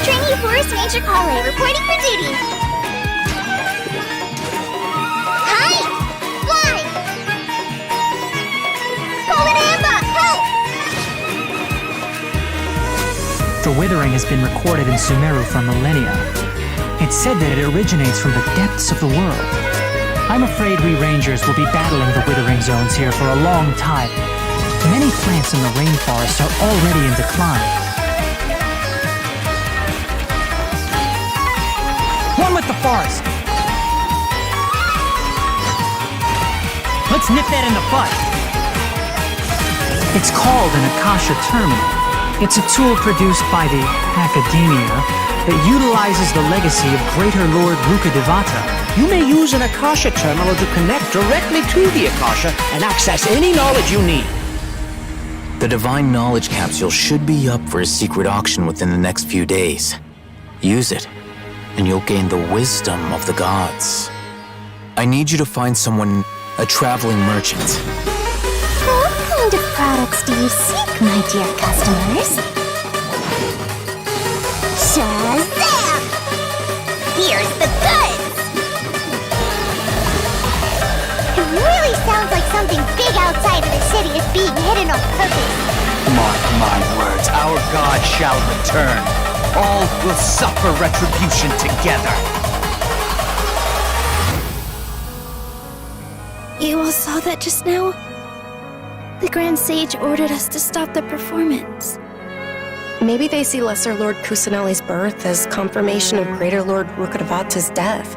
Trainee Forest Ranger Kale reporting for duty. Hi! Fly! Golden Amba, help! The Withering has been recorded in Sumeru for millennia. It's said that it originates from the depths of the world. I'm afraid we Rangers will be battling the Withering Zones here for a long time. Many plants in the rainforest are already in decline. One with the forest! Let's nip that in the bud! It's called an Akasha Terminal. It's a tool produced by the Academia that utilizes the legacy of Greater Lord Rukkhadevata. You may use an Akasha terminal to connect directly to the Akasha and access any knowledge you need. The Divine Knowledge Capsule should be up for a secret auction within the next few days. Use it, and you'll gain the wisdom of the gods. I need you to find someone, a traveling merchant. What kind of products do you seek, my dear customers? Shazam! Here's the goods! It really sounds like something big outside of the city is being hidden on purpose. Mark my words, our god shall return. All will suffer retribution together. You all saw that just now? The Grand Sage ordered us to stop the performance. Maybe they see Lesser Lord Kusanali's birth as confirmation of Greater Lord Rukkhadevata's death.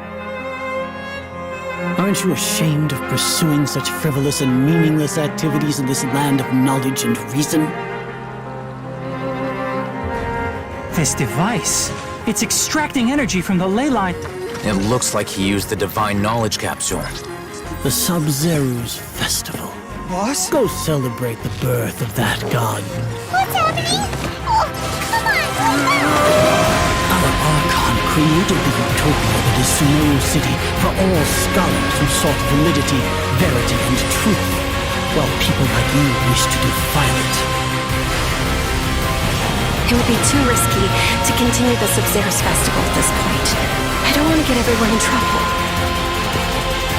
Aren't you ashamed of pursuing such frivolous and meaningless activities in this land of knowledge and reason? This device, it's extracting energy from the ley line. It looks like he used the Divine Knowledge Capsule. The Sabzerus Festival. Boss? Go celebrate the birth of that god. What's happening? Oh, come on! Our Archon created the utopia that is Sumeru City for all scholars who sought validity, verity, and truth, while people like you wish to defile it. It would be too risky to continue the Sub-Zero's festival at this point. I don't want to get everyone in trouble.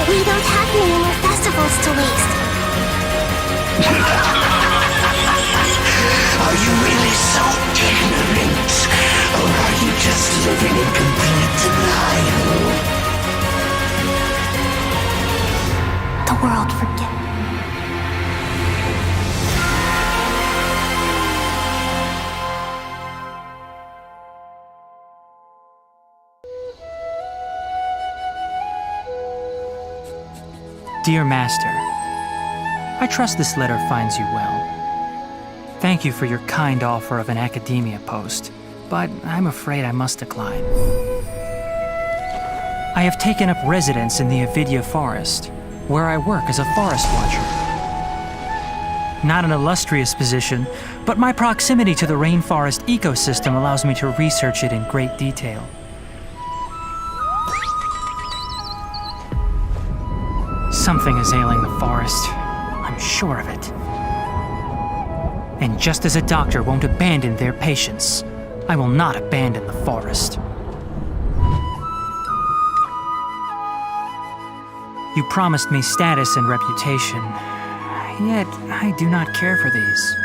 We don't have many more festivals to waste. Are you really so ignorant? Or are you just living in complete denial? The world forget. Dear Master, I trust this letter finds you well. Thank you for your kind offer of an academia post, but I'm afraid I must decline. I have taken up residence in the Avidya Forest, where I work as a forest watcher. Not an illustrious position, but my proximity to the rainforest ecosystem allows me to research it in great detail. Something is ailing the forest. I'm sure of it. And just as a doctor won't abandon their patients, I will not abandon the forest. You promised me status and reputation, yet I do not care for these.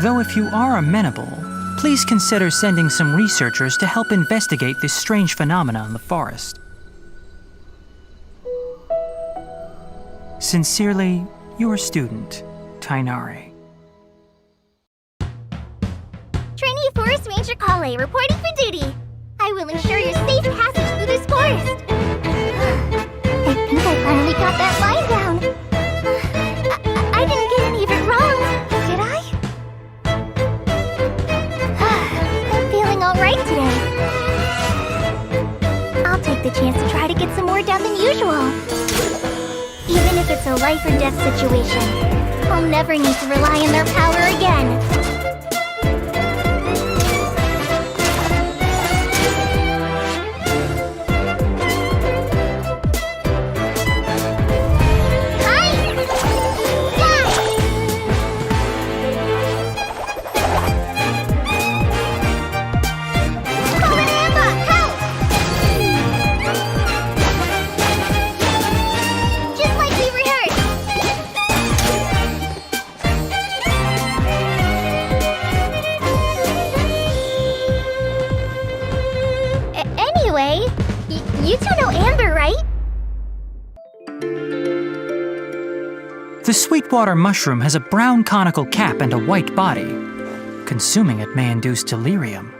Though if you are amenable, please consider sending some researchers to help investigate this strange phenomena in the forest. Sincerely, your student, Tainari. Trainee Forest Ranger Kale reporting for duty. I will ensure your safe passage through this forest. I think I finally got that line down. I didn't get any of it wrong, did I? I'm feeling alright today. I'll take the chance to try to get some more done than usual. Even if it's a life or death situation, I'll never need to rely on their power again. You two know Amber, right? The Sweetwater mushroom has a brown conical cap and a white body. Consuming it may induce delirium.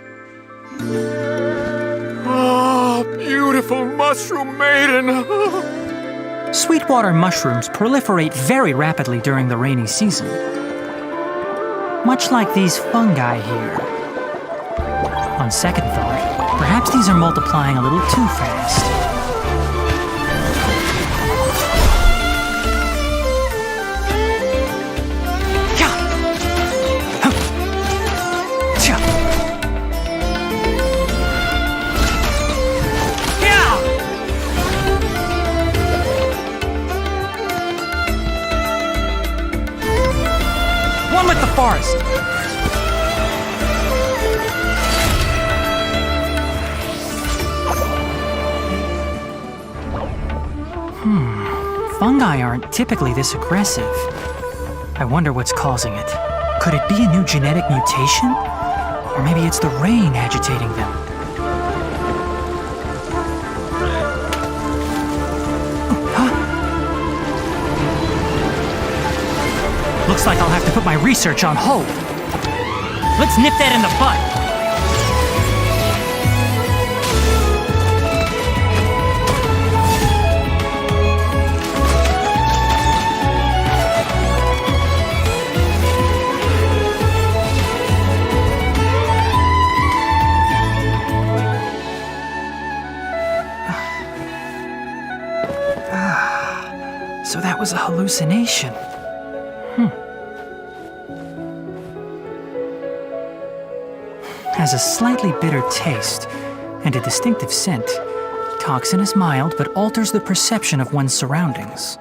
Ah, beautiful mushroom maiden! Sweetwater mushrooms proliferate very rapidly during the rainy season. Much like these fungi here. On second thought, perhaps these are multiplying a little too fast. One with the forest! Fungi aren't typically this aggressive. I wonder what's causing it. Could it be a new genetic mutation? Or maybe it's the rain agitating them. Looks like I'll have to put my research on hold. Let's nip that in the bud. So that was a hallucination. Has a slightly bitter taste, and a distinctive scent. Toxin is mild, but alters the perception of one's surroundings.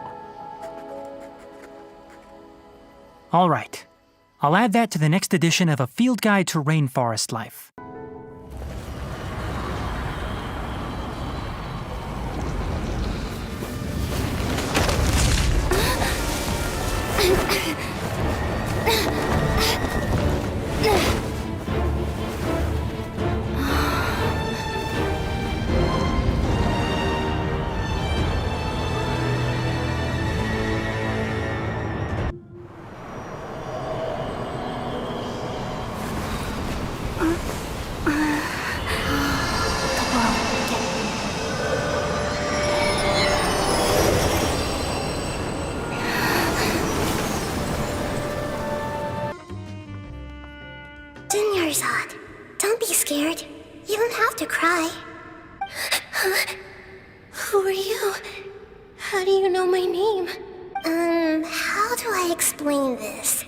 All right. I'll add that to the next edition of A Field Guide to Rainforest Life. Dinyarzad, don't be scared. You don't have to cry. Huh? Who are you? How do you know my name? How do I explain this?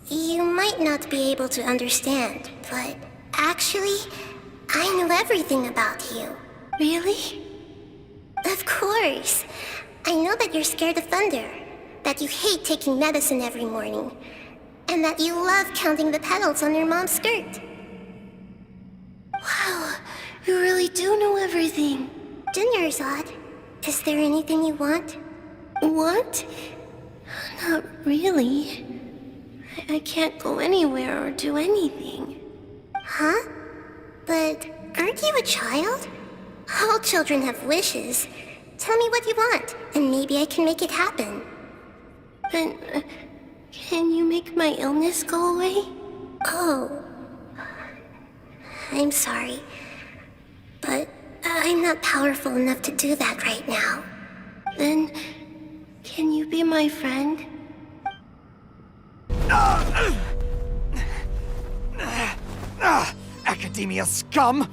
You might not be able to understand, but actually, I know everything about you. Really? Of course. I know that you're scared of thunder, that you hate taking medicine every morning, and that you love counting the petals on your mom's skirt. Wow, you really do know everything. Dinyarzad, is there anything you want? Want? Not really. I can't go anywhere or do anything. Huh? But aren't you a child? All children have wishes. Tell me what you want, and maybe I can make it happen. But, can you make my illness go away? Oh. I'm sorry. But I'm not powerful enough to do that right now. Then, can you be my friend? Academia scum!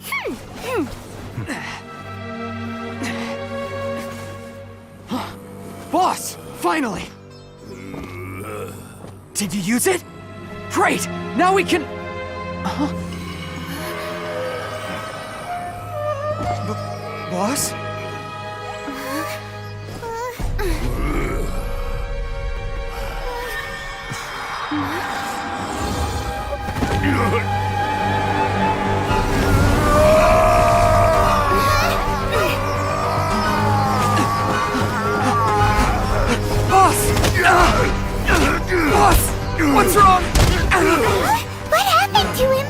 Boss! Finally! Did you use it? Great! Now we can... Boss? Boss! What's wrong? What happened to him?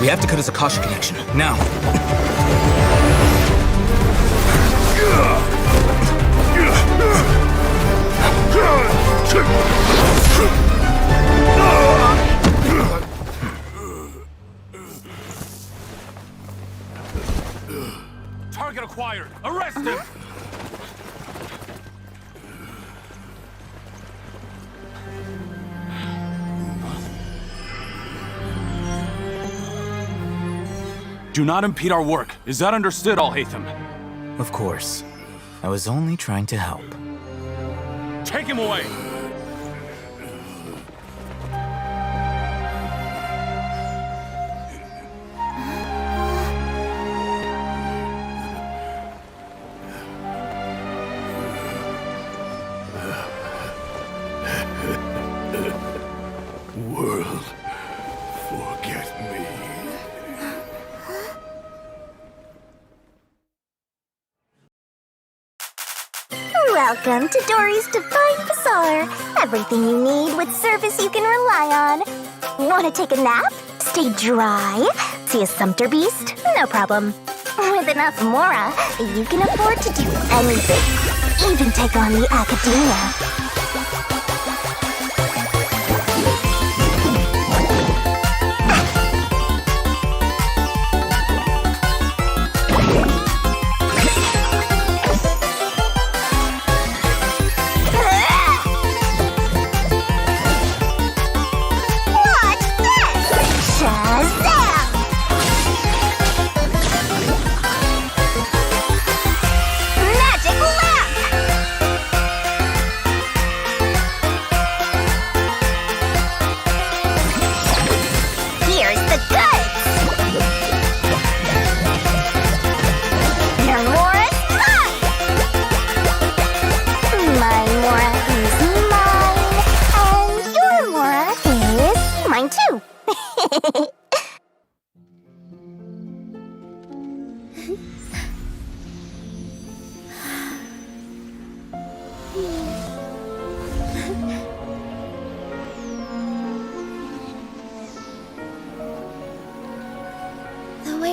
We have to cut his Akasha connection, now. Target acquired! Arrest him! Do not impede our work. Is that understood, Al-Haytham? Of course. I was only trying to help. Take him away! World, forget me. Welcome to Dory's Divine Bazaar. Everything you need with service you can rely on. Want to take a nap? Stay dry? See a sumpter beast? No problem. With enough Mora, you can afford to do anything. Even take on the academia.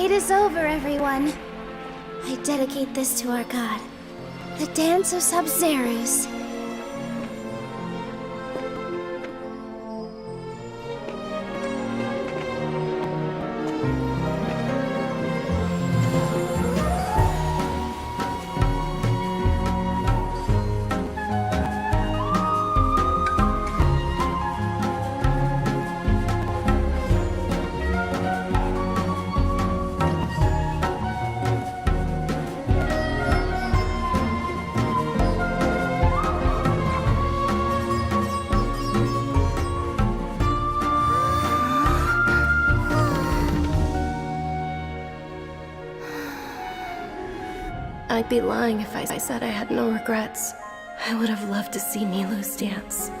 It is over, everyone. I dedicate this to our god, the Dance of Sub-Zerus. I'd be lying if I said I had no regrets. I would have loved to see Nilou's dance.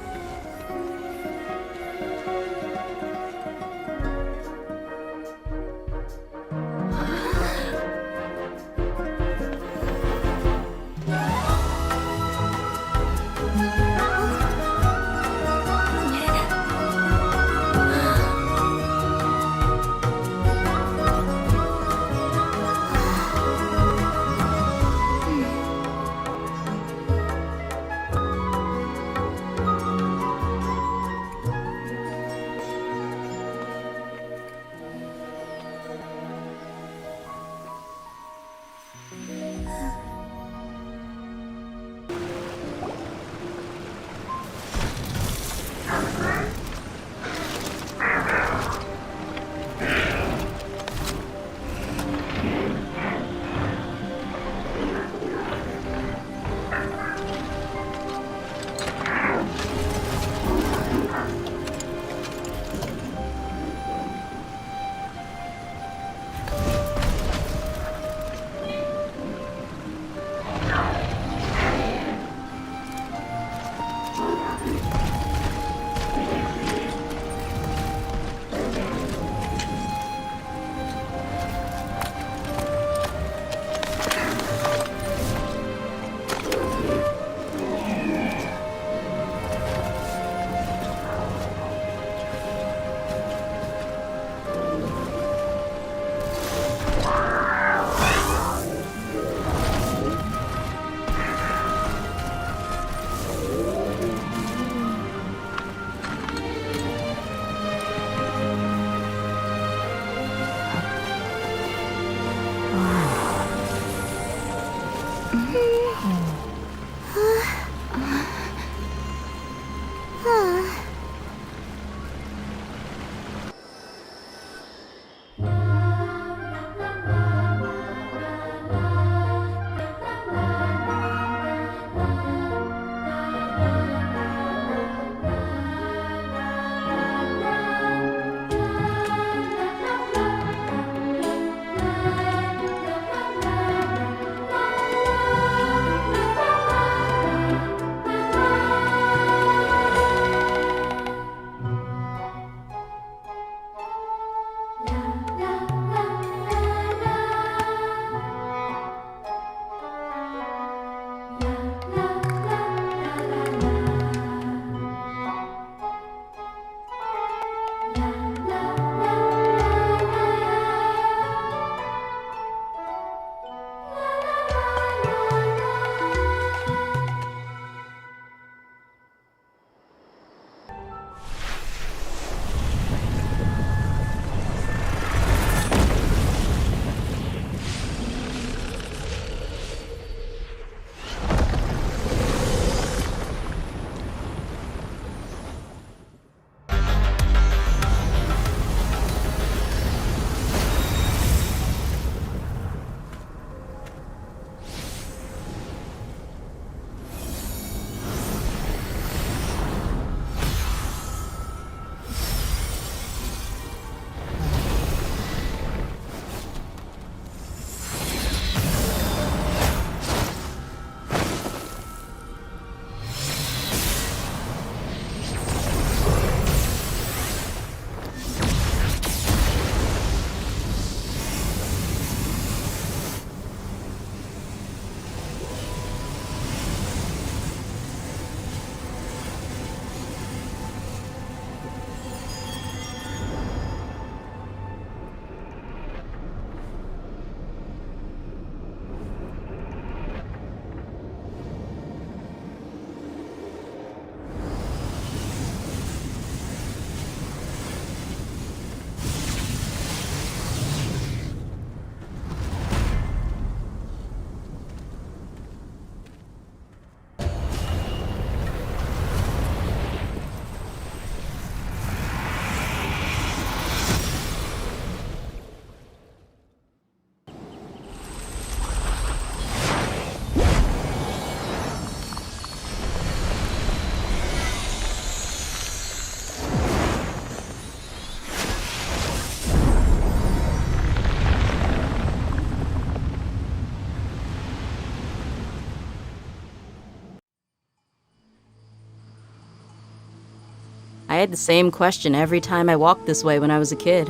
had the same question every time I walked this way when I was a kid.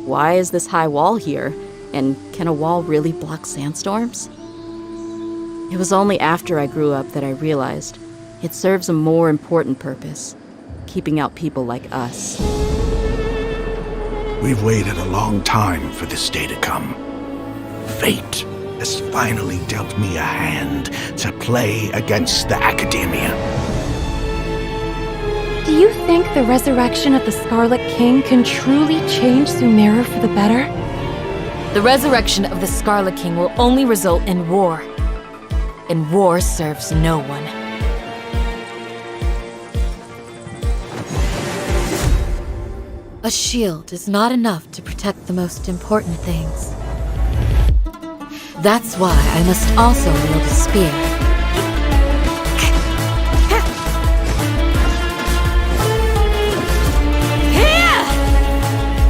Why is this high wall here? And can a wall really block sandstorms? It was only after I grew up that I realized it serves a more important purpose, keeping out people like us. We've waited a long time for this day to come. Fate has finally dealt me a hand to play against the Academia. Do you think the resurrection of the Scarlet King can truly change Sumeru for the better? The resurrection of the Scarlet King will only result in war. And war serves no one. A shield is not enough to protect the most important things. That's why I must also wield a spear.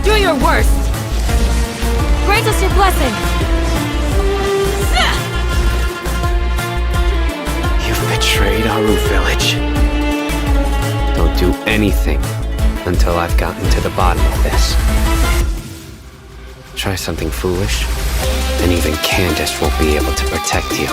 Do your worst! Grant us your blessing! You've betrayed our root village. Don't do anything until I've gotten to the bottom of this. Try something foolish, and even Candace won't be able to protect you.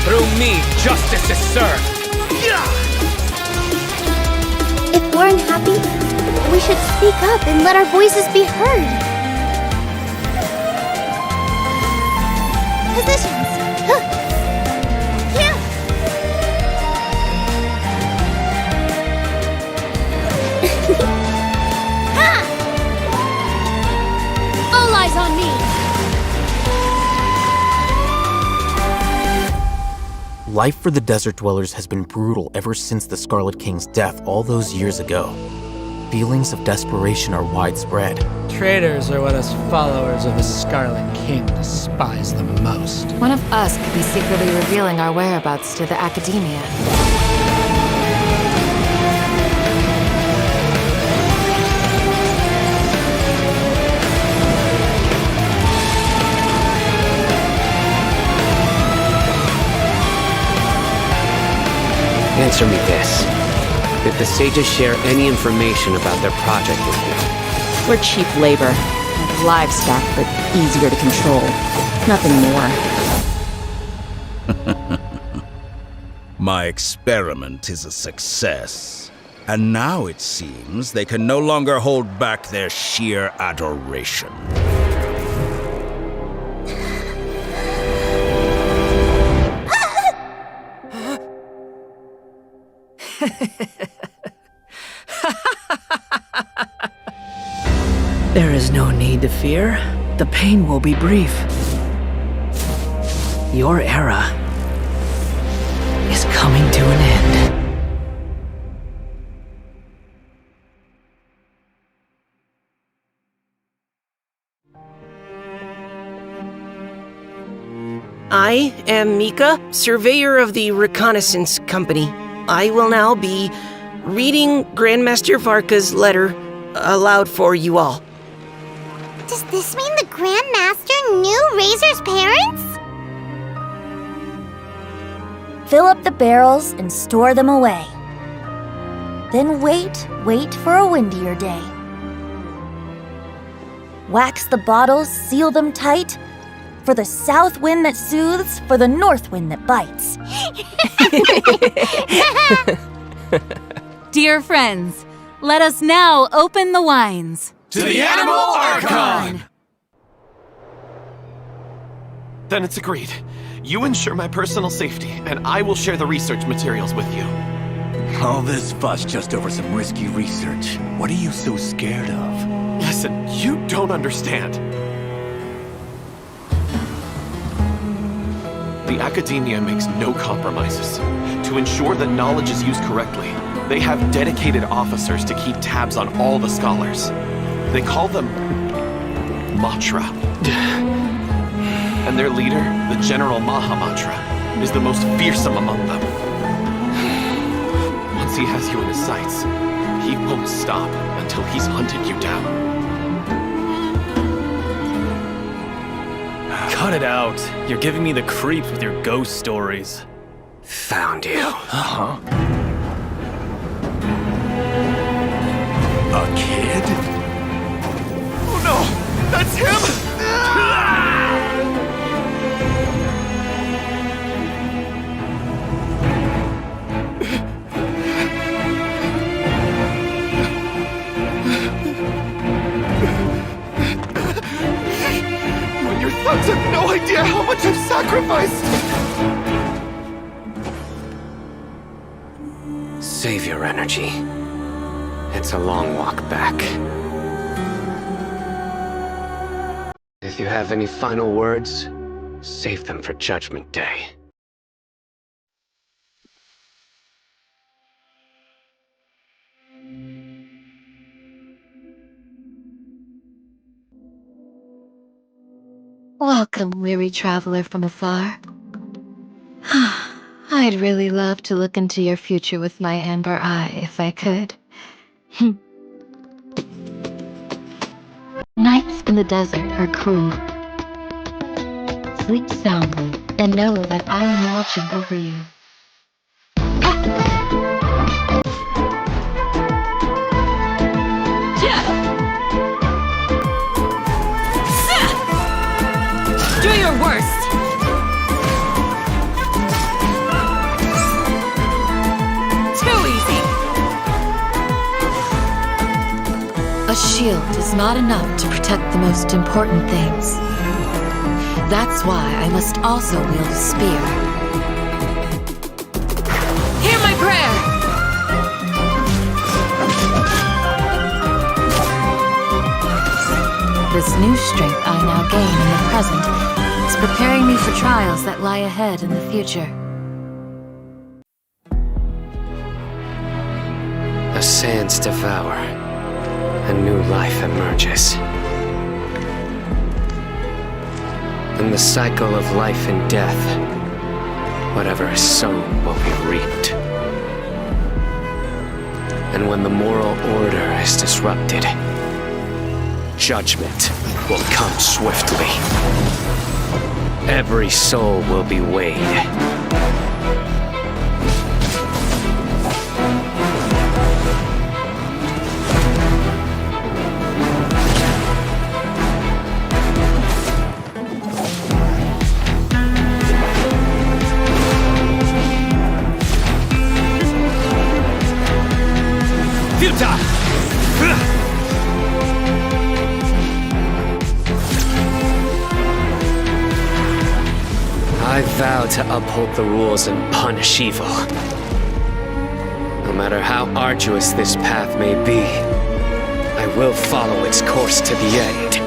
Through me, justice is served. If we're unhappy, we should speak up and let our voices be heard. Positions. Yeah. All eyes on me. Life for the desert dwellers has been brutal ever since the Scarlet King's death all those years ago. Feelings of desperation are widespread. Traitors are what us followers of the Scarlet King despise the most. One of us could be secretly revealing our whereabouts to the Academia. Answer me this. Did the sages share any information about their project with you? We're cheap labor, like livestock, but easier to control. Nothing more. My experiment is a success. And now it seems they can no longer hold back their sheer adoration. There is no need to fear. The pain will be brief. Your era is coming to an end. I am Mika, surveyor of the Reconnaissance Company. I will now be reading Grandmaster Varka's letter aloud for you all. Does this mean the Grandmaster knew Razor's parents? Fill up the barrels and store them away. Then wait for a windier day. Wax the bottles, seal them tight, for the south wind that soothes, for the north wind that bites. Dear friends, let us now open the wines. To the Animal Archon! Then it's agreed. You ensure my personal safety, and I will share the research materials with you. All this fuss just over some risky research. What are you so scared of? Listen, you don't understand. The Academia makes no compromises. To ensure that knowledge is used correctly, they have dedicated officers to keep tabs on all the scholars. They call them Matra. And their leader, the General Mahamatra, is the most fearsome among them. Once he has you in his sights, he won't stop until he's hunted you down. Cut it out. You're giving me the creeps with your ghost stories. Found you. Uh-huh. A kid? Oh no! That's him! Your thugs have no idea how much I've sacrificed! Save your energy. It's a long walk back. If you have any final words, save them for Judgment Day. Welcome, weary traveler from afar. I'd really love to look into your future with my amber eye if I could. Nights in the desert are cruel. Sleep soundly and know that I am watching over you. Do your worst! Too easy! A shield is not enough to protect the most important things. That's why I must also wield a spear. Hear my prayer! This new strength I now gain in the present is preparing me for trials that lie ahead in the future. The sands devour. A new life emerges. In the cycle of life and death, whatever is sown will be reaped. And when the moral order is disrupted, judgment will come swiftly. Every soul will be weighed. I vow to uphold the rules and punish evil. No matter how arduous this path may be, I will follow its course to the end.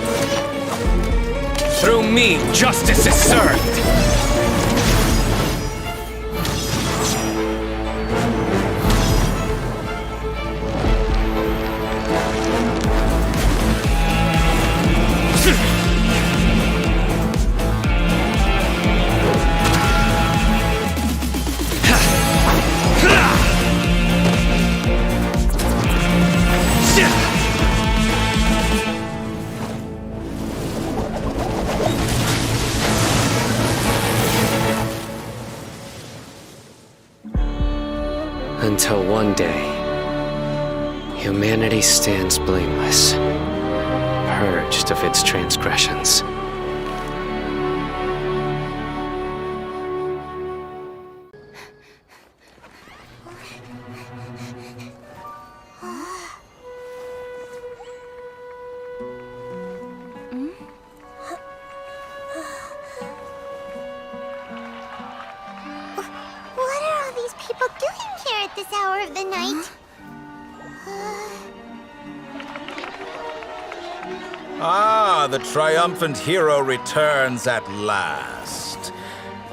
Through me, justice is served! Until one day, humanity stands blameless, purged of its transgressions. What are all these people doing here at this hour of the night? Ah, the triumphant hero returns at last.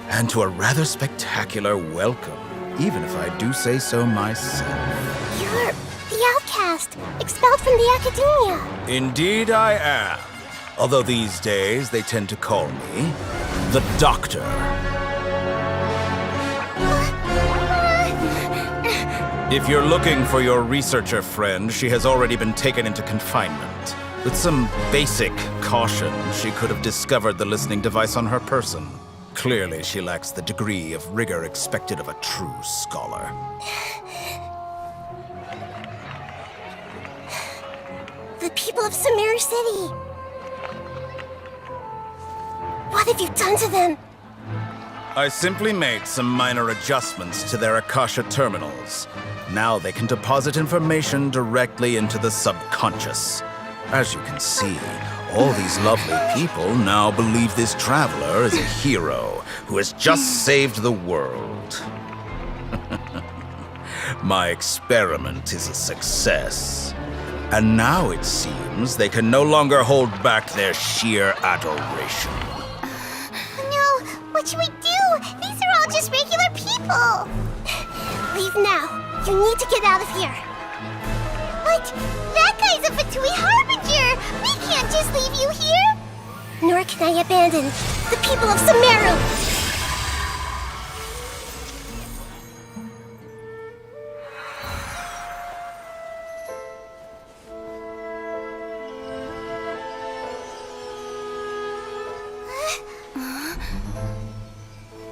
And to a rather spectacular welcome, even if I do say so myself. You're the outcast, expelled from the academia. Indeed I am. Although these days they tend to call me the Doctor. If you're looking for your researcher friend, she has already been taken into confinement. With some basic caution, she could have discovered the listening device on her person. Clearly, she lacks the degree of rigor expected of a true scholar. The people of Sumeru City! What have you done to them? I simply made some minor adjustments to their Akasha terminals. Now they can deposit information directly into the subconscious. As you can see, all these lovely people now believe this traveler is a hero who has just saved the world. My experiment is a success. And now it seems they can no longer hold back their sheer adoration. No, what should we do? These are all just regular people. Leave now. You need to get out of here. But that guy's a Fatui Harbinger. We can't just leave you here. Nor can I abandon the people of Sumeru.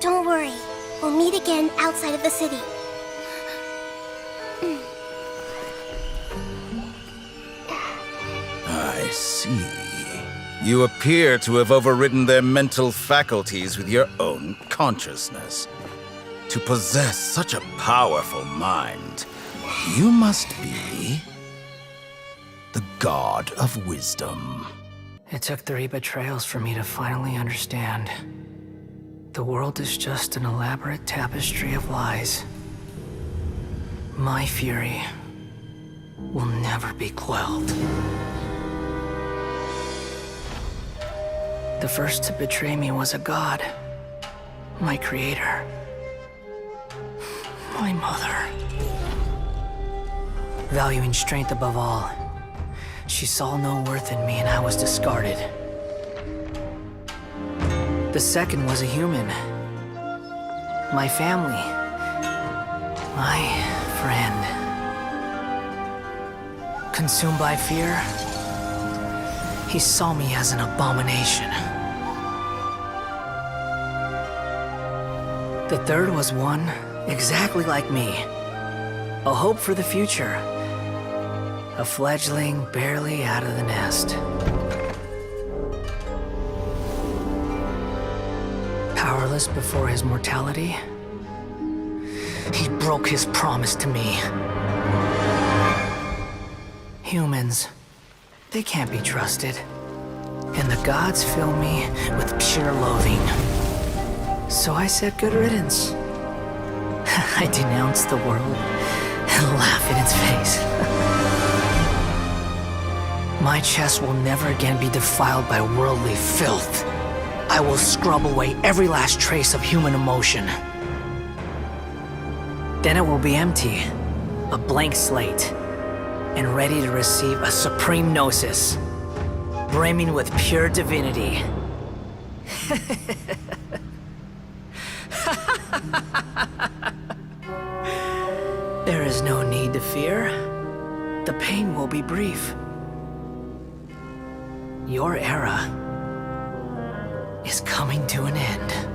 Don't worry. We'll meet again outside of the city. I see. You appear to have overridden their mental faculties with your own consciousness. To possess such a powerful mind, you must be the god of wisdom. It took 3 betrayals for me to finally understand. The world is just an elaborate tapestry of lies. My fury will never be quelled. The first to betray me was a god. My creator. My mother. Valuing strength above all, she saw no worth in me and I was discarded. The second was a human. My family. My friend. Consumed by fear, he saw me as an abomination. The third was one exactly like me. A hope for the future. A fledgling barely out of the nest. Powerless before his mortality, he broke his promise to me. Humans, they can't be trusted. And the gods fill me with pure loathing. So I said good riddance. I denounced the world and laugh in its face. My chest will never again be defiled by worldly filth. I will scrub away every last trace of human emotion. Then it will be empty, a blank slate, and ready to receive a supreme gnosis, brimming with pure divinity. There is no need to fear. The pain will be brief. Your era is coming to an end.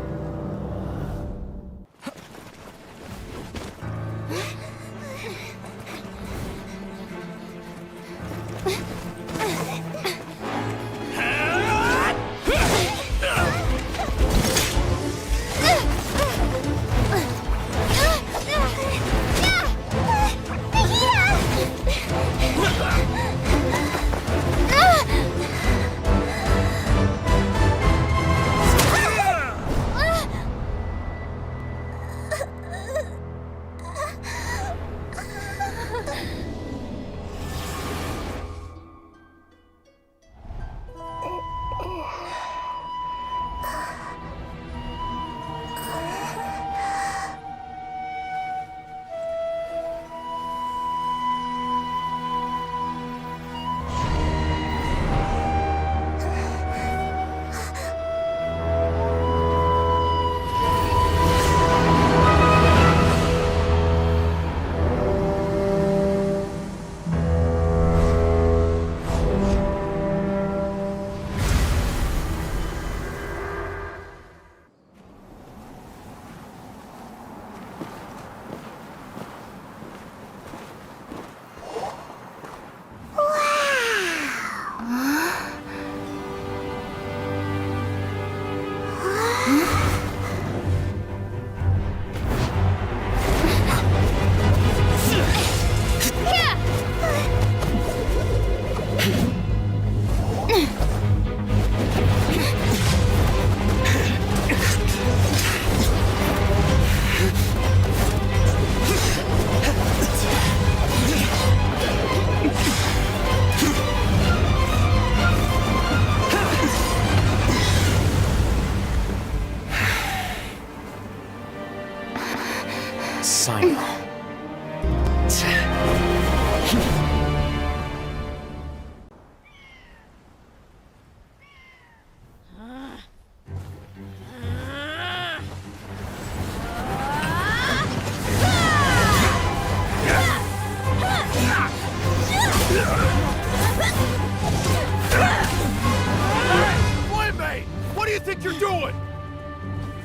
think you're doing?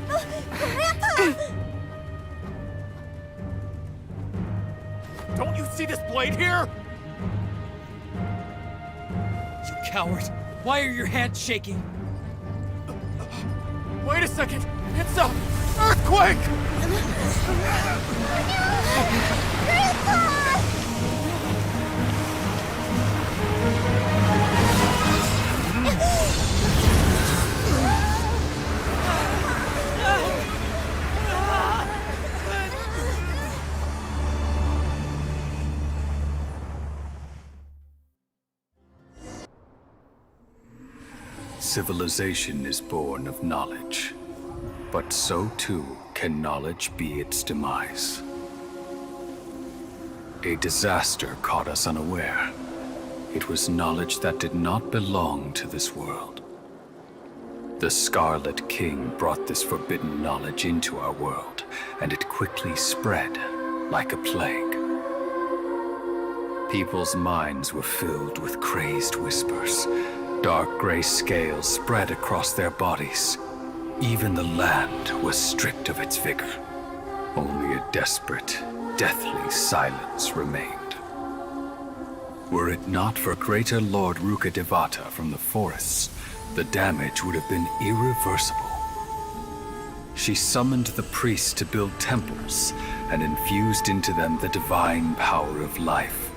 Grandpa! Don't you see this blade here? You coward! Why are your hands shaking? Wait a second! It's a earthquake! Civilization is born of knowledge, but so too can knowledge be its demise. A disaster caught us unaware. It was knowledge that did not belong to this world. The Scarlet King brought this forbidden knowledge into our world, and it quickly spread like a plague. People's minds were filled with crazed whispers. Dark gray scales spread across their bodies. Even the land was stripped of its vigor. Only a desperate, deathly silence remained. Were it not for Greater Lord Rukkhadevata from the forests, the damage would have been irreversible. She summoned the priests to build temples and infused into them the divine power of life.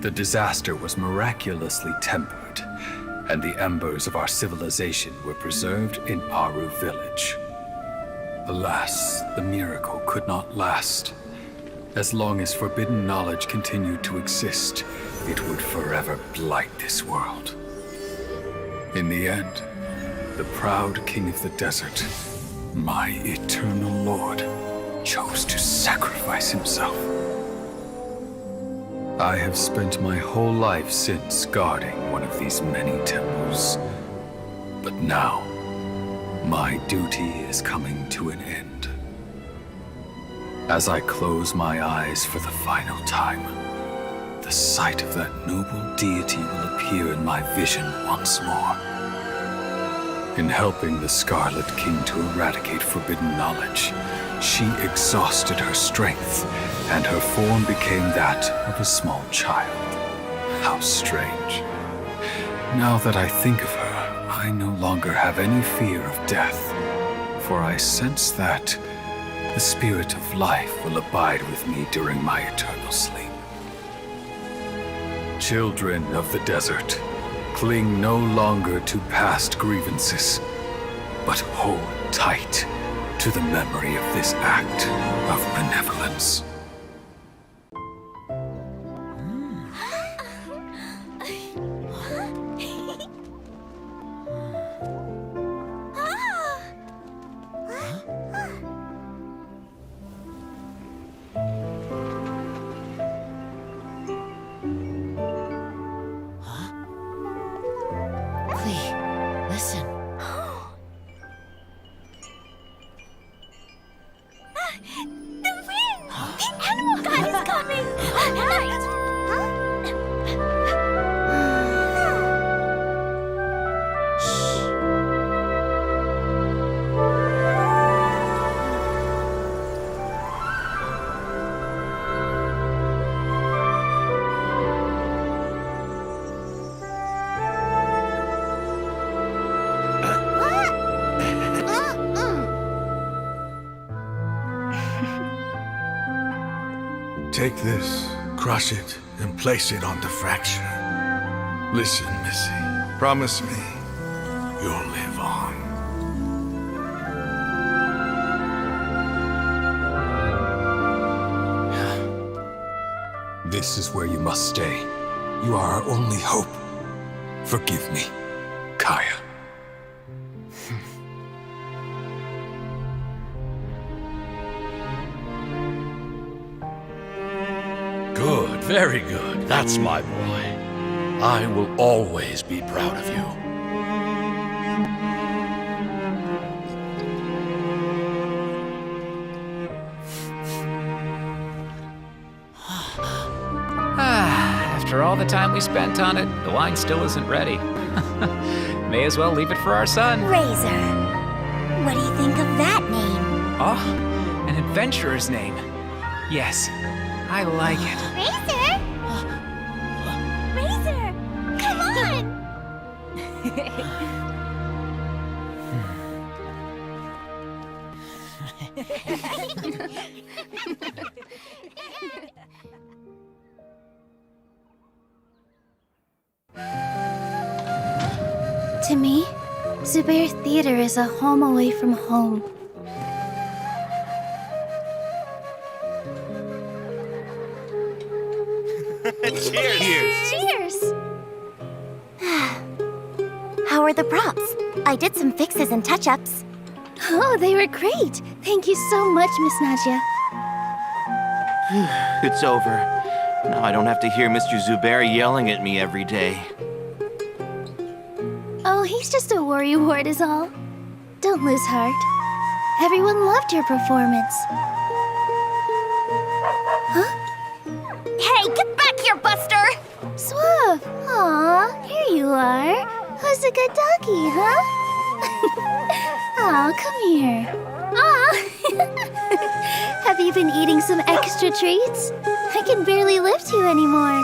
The disaster was miraculously tempered, and the embers of our civilization were preserved in Aru village. Alas, the miracle could not last. As long as forbidden knowledge continued to exist, it would forever blight this world. In the end, the proud king of the desert, my eternal lord, chose to sacrifice himself. I have spent my whole life since guarding one of these many temples. But now, my duty is coming to an end. As I close my eyes for the final time, the sight of that noble deity will appear in my vision once more. In helping the Scarlet King to eradicate forbidden knowledge, she exhausted her strength, and her form became that of a small child. How strange. Now that I think of her, I no longer have any fear of death, for I sense that the spirit of life will abide with me during my eternal sleep. Children of the desert, cling no longer to past grievances, but hold tight to the memory of this act of benevolence. Listen. The wind! The animal god is coming! Take this, crush it, and place it on the fracture. Listen, Missy. Promise me you'll live on. This is where you must stay. You are our only hope. Forgive me, Kaya. Good, very good. That's my boy. I will always be proud of you. After all the time we spent on it, the wine still isn't ready. May as well leave it for our son. Razor. What do you think of that name? Oh, an adventurer's name. Yes, I like it. Razor? Razor! Come on! To me, Zubair Theater is a home away from home. Cheers! Cheers! How are the props? I did some fixes and touch-ups. Oh, they were great. Thank you so much, Miss Nadia. It's over. Now I don't have to hear Mr. Zubair yelling at me every day. Oh, he's just a worrywart is all. Don't lose heart. Everyone loved your performance. Huh? Hey, get back here, Buster! Swaff! Aw, here you are. Who's a good doggy, huh? Aw, come here. Aw! Have you been eating some extra treats? I can barely lift you anymore.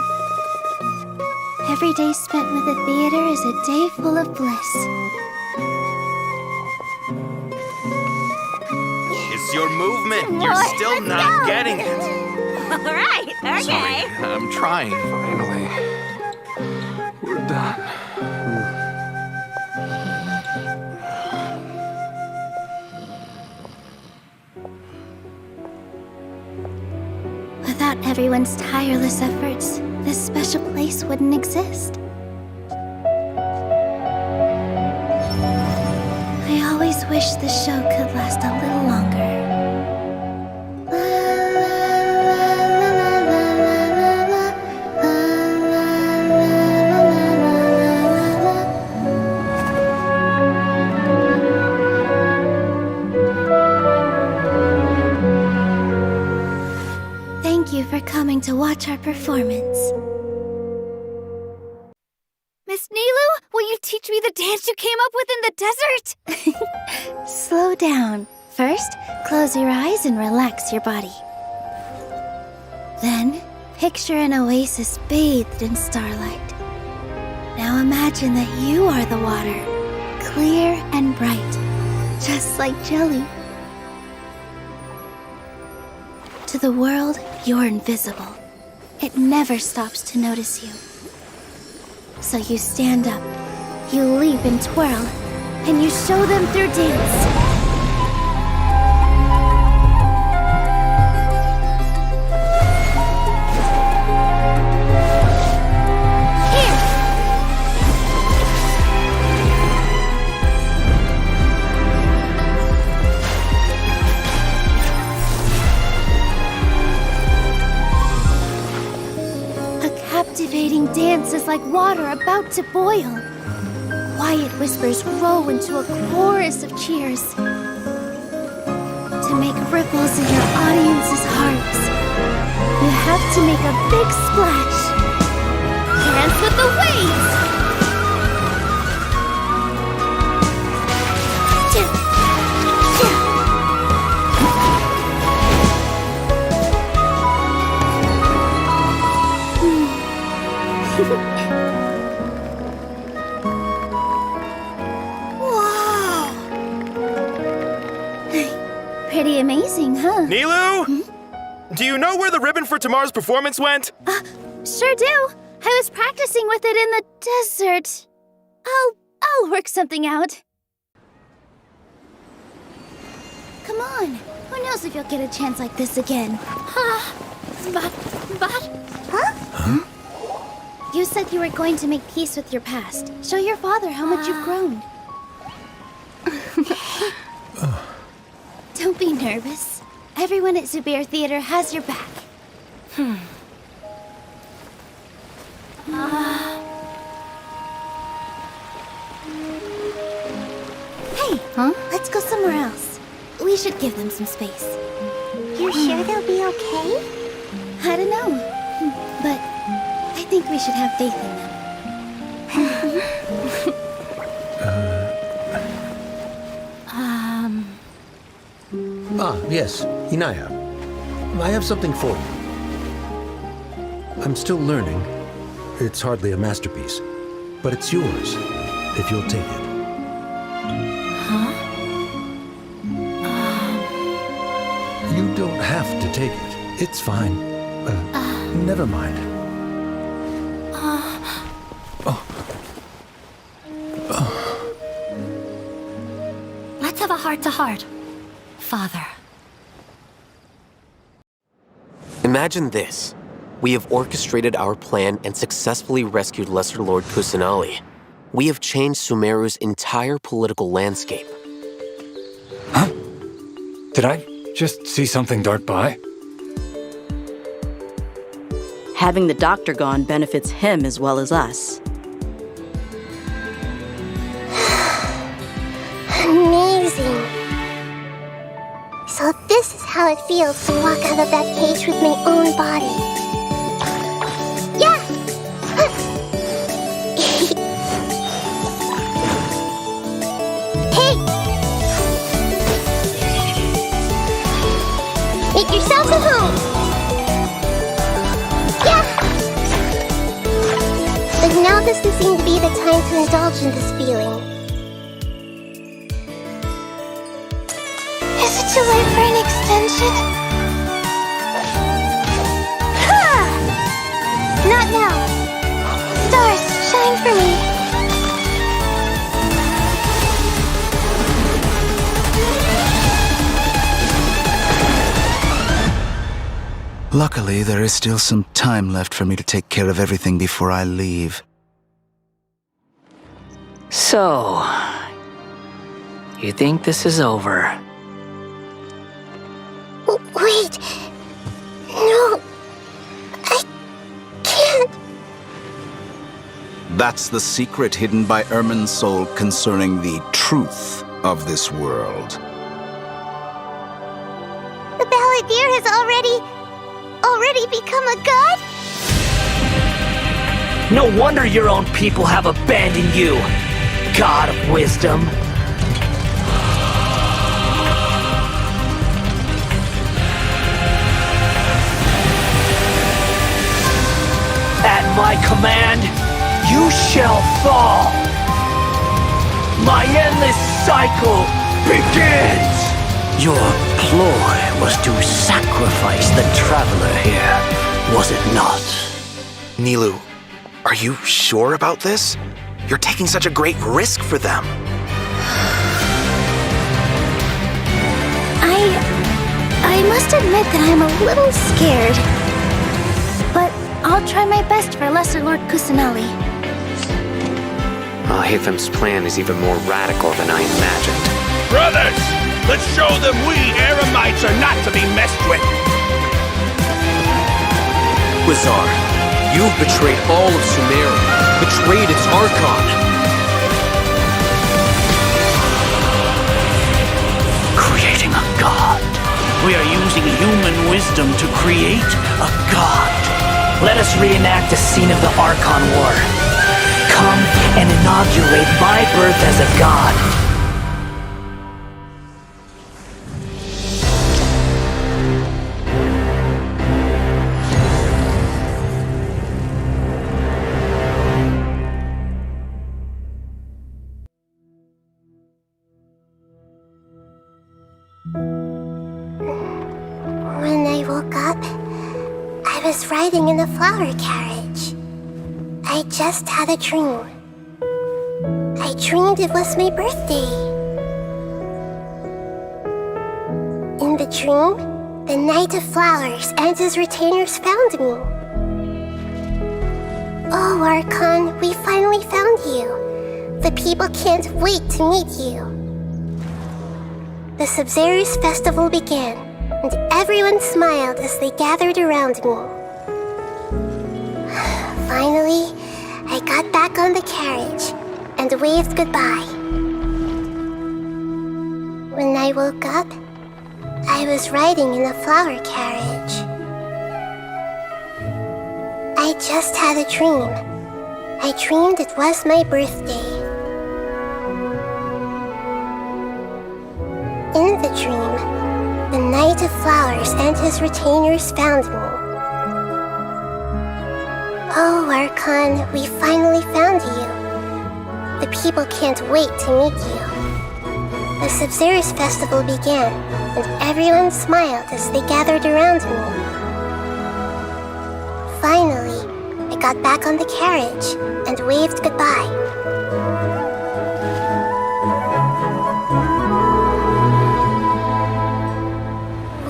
Every day spent with the theater is a day full of bliss. It's your movement. You're still not getting it. Alright, okay. Sorry, I'm trying. Finally, we're done. Without everyone's tireless efforts, this special place wouldn't exist. I always wish the show could last a little longer. Thank you for coming to watch our performance. Miss Nilu, will you teach me the dance you came up with in the desert? Slow down. First, close your eyes and relax your body. Then, picture an oasis bathed in starlight. Now imagine that you are the water, clear and bright, just like jelly. To the world, you're invisible. It never stops to notice you. So you stand up, you leap and twirl, and you show them through dance. Captivating dance is like water about to boil. Quiet whispers grow into a chorus of cheers. To make ripples in your audience's hearts, you have to make a big splash. Dance with the waves! Wow! Pretty amazing, huh? Nilu? Do you know where the ribbon for tomorrow's performance went? Sure do. I was practicing with it in the desert. I'll work something out. Come on. Who knows if you'll get a chance like this again? Huh? You said you were going to make peace with your past. Show your father how much you've grown. Don't be nervous. Everyone at Zubair Theater has your back. Hey, let's go somewhere else. We should give them some space. You're sure they'll be okay? I don't know, but I think we should have faith in them. Yes, Inaya. I have something for you. I'm still learning. It's hardly a masterpiece, but it's yours, if you'll take it. Huh? You don't have to take it. It's fine. Never mind. Let's have a heart-to-heart, Father. Imagine this. We have orchestrated our plan and successfully rescued Lesser Lord Kusanali. We have changed Sumeru's entire political landscape. Huh? Did I just see something dart by? Having the doctor gone benefits him as well as us. Amazing. So this is how it feels to walk out of that cage with my own body. Yeah! Hey! Make yourself at home! Yeah! But now doesn't seem to be the time to indulge in this feeling. Is it too late for an extension? Ha! Not now. Stars, shine for me. Luckily, there is still some time left for me to take care of everything before I leave. So, you think this is over? Wait. No. I can't. That's the secret hidden by Ermin's soul concerning the truth of this world. The Balladeer has already become a god? No wonder your own people have abandoned you, God of Wisdom. At my command, you shall fall. My endless cycle begins. Your ploy was to sacrifice the traveler here, was it not? Nilou, are you sure about this? You're taking such a great risk for them. I must admit that I'm a little scared. But I'll try my best for Lesser Lord Kusanali. Alhaitham's plan is even more radical than I imagined. Brothers, let's show them we Eremites are not to be messed with. Quasar, you've betrayed all of Sumeru, betrayed its Archon. Creating a god. We are using human wisdom to create a god. Let us reenact the scene of the Archon War. Come and inaugurate my birth as a god. When I woke up, I was riding in a flower carriage. I just had a dream. I dreamed it was my birthday. In the dream, the Knight of Flowers and his retainers found me. Oh, Archon, we finally found you. The people can't wait to meet you. The Sub-Zero's festival began, and everyone smiled as they gathered around me. Finally, I got back on the carriage and waved goodbye. When I woke up, I was riding in a flower carriage. I just had a dream. I dreamed it was my birthday. In the dream, the Knight of Flowers and his retainers found me. Oh, Archon, we finally found you. The people can't wait to meet you. The Sabzerus festival began, and everyone smiled as they gathered around me. Finally, I got back on the carriage and waved goodbye.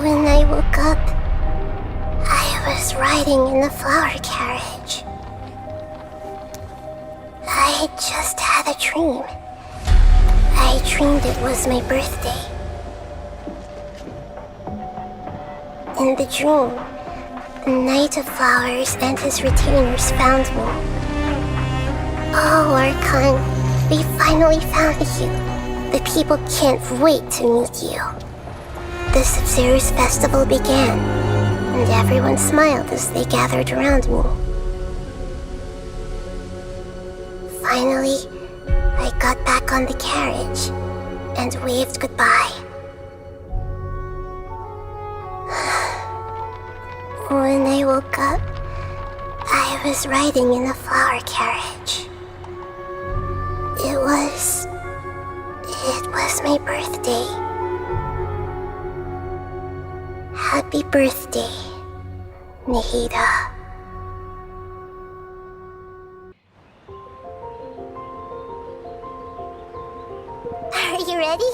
When I woke up, I was riding in the flower carriage. I just had a dream. I dreamed it was my birthday. In the dream, the Knight of Flowers and his retainers found me. Oh, Archon, we finally found you. The people can't wait to meet you. The Sabzerus festival began, and everyone smiled as they gathered around me. Finally, I got back on the carriage and waved goodbye. When I woke up, I was riding in a flower carriage. It was my birthday. Happy birthday, Nahida. Are you ready?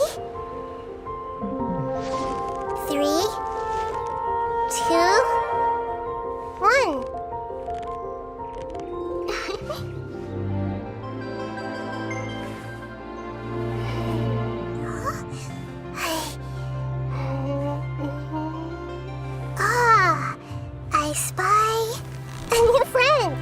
3, 2, 1. I spy a new friend.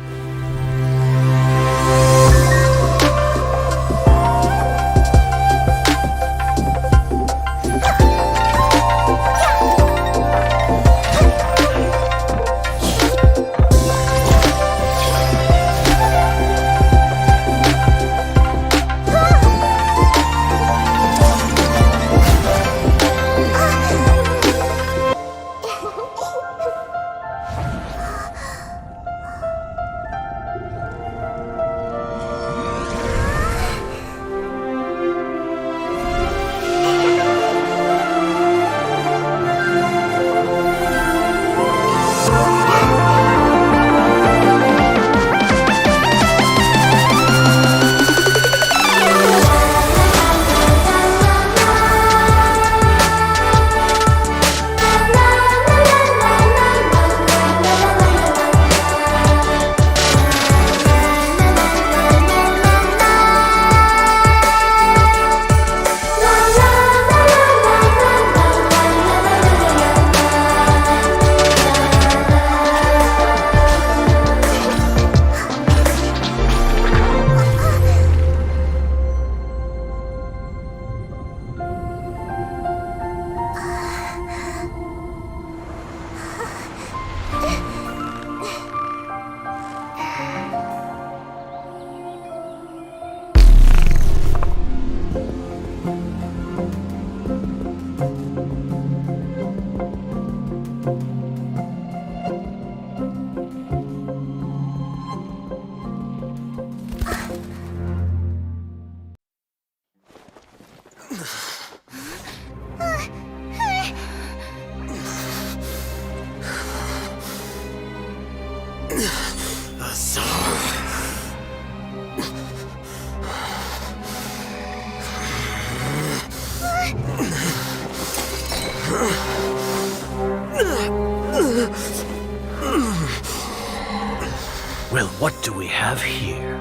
Well, what do we have here?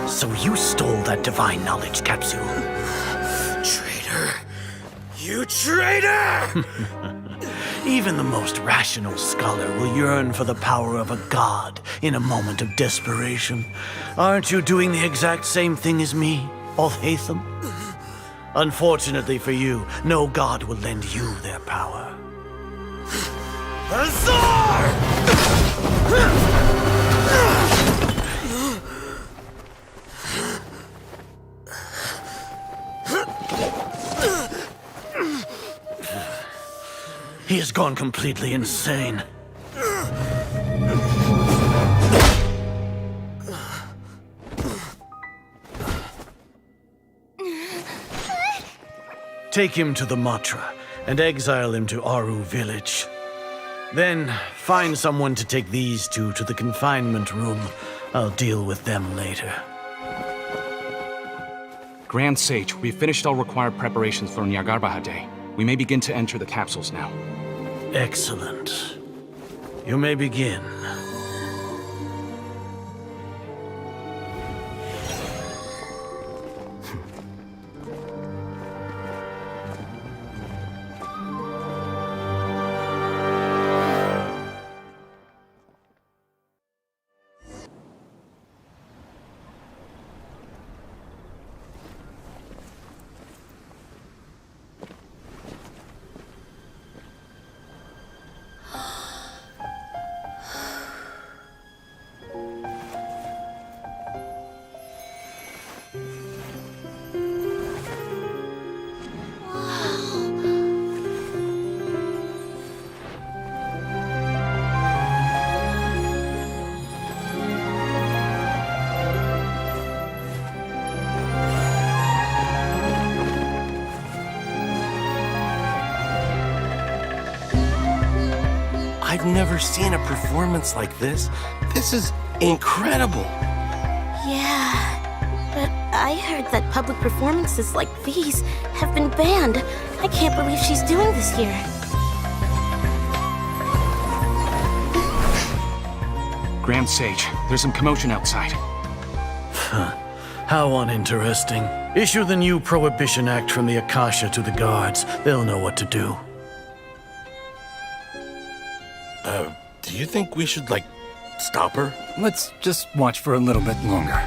So you stole that divine knowledge capsule. Traitor! You traitor! Even the most rational scholar will yearn for the power of a god in a moment of desperation. Aren't you doing the exact same thing as me, Alhaitham? Unfortunately for you, no god will lend you their power. Azar! He has gone completely insane. Take him to the Matra and exile him to Aru village. Then find someone to take these two to the confinement room. I'll deal with them later. Grand Sage, we've finished all required preparations for Nyargarbaha Day. We may begin to enter the capsules now. Excellent. You may begin. I've never seen a performance like this. This is incredible. Yeah, but I heard that public performances like these have been banned. I can't believe she's doing this here. Grand Sage, there's some commotion outside. How uninteresting. Issue the new Prohibition Act from the Akasha to the guards. They'll know what to do. Do you think we should, stop her? Let's just watch for a little bit longer.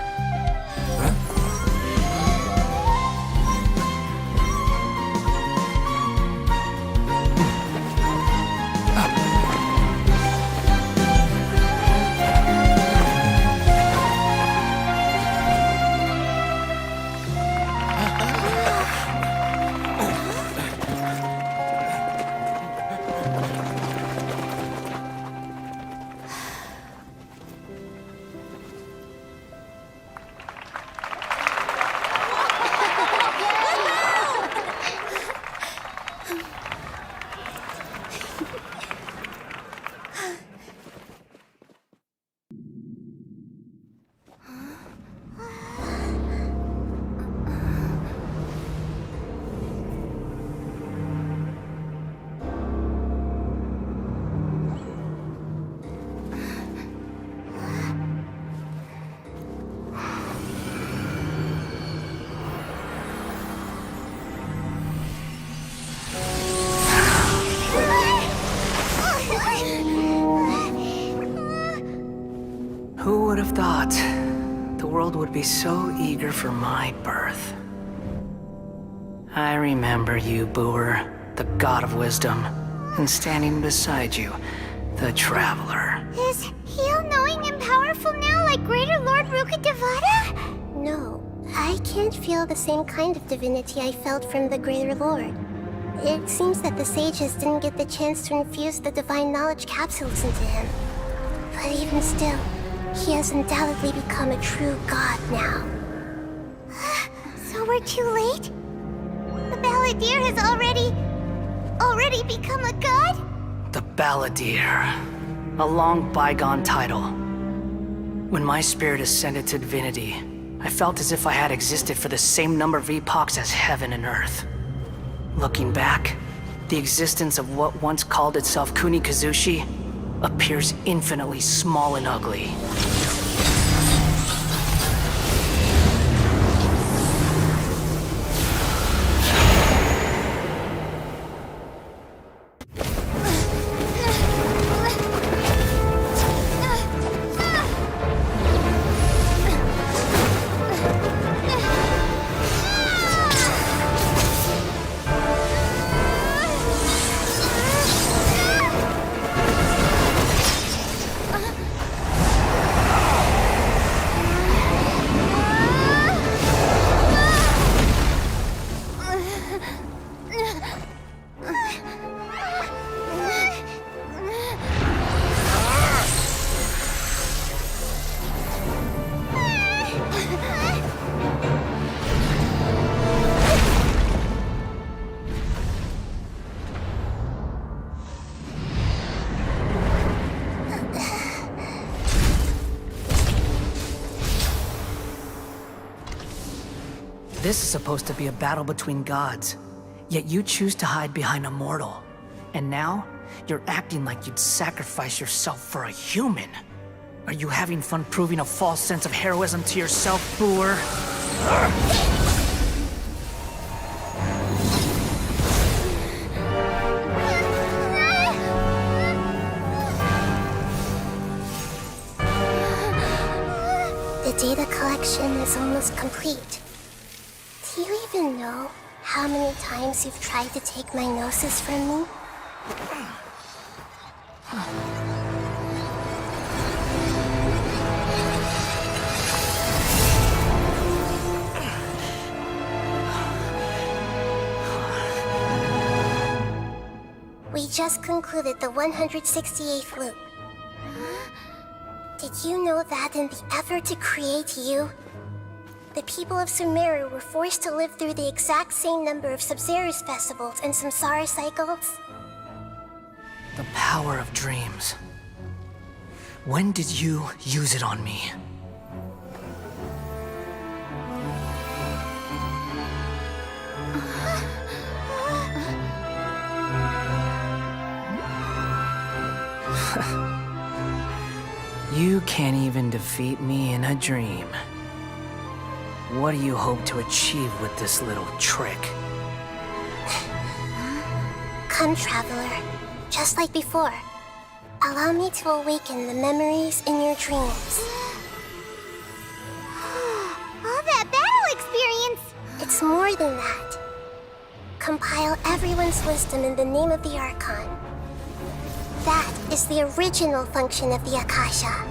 Who would have thought the world would be so eager for my birth? I remember you, Booer, the god of wisdom, and standing beside you, the traveler. Is he all-knowing and powerful now, like Greater Lord Rukkhadevata? No, I can't feel the same kind of divinity I felt from the Greater Lord. It seems that the sages didn't get the chance to infuse the divine knowledge capsules into him. But even still, he has undoubtedly become a true god now. So we're too late? The Balladeer has already become a god? The Balladeer. A long bygone title. When my spirit ascended to divinity, I felt as if I had existed for the same number of epochs as heaven and earth. Looking back, the existence of what once called itself Kunikazushi appears infinitely small and ugly. This is supposed to be a battle between gods, yet you choose to hide behind a mortal. And now, you're acting like you'd sacrifice yourself for a human. Are you having fun proving a false sense of heroism to yourself, Boor? The data collection is almost complete. Do you even know how many times you've tried to take my gnosis from me? We just concluded the 168th loop. Did you know that in the effort to create you, the people of Sumeru were forced to live through the exact same number of Sub-Zerus festivals and Samsara cycles? The power of dreams. When did you use it on me? You can't even defeat me in a dream. What do you hope to achieve with this little trick? Come, Traveler. Just like before. Allow me to awaken the memories in your dreams. All that battle experience! It's more than that. Compile everyone's wisdom in the name of the Archon. That is the original function of the Akasha.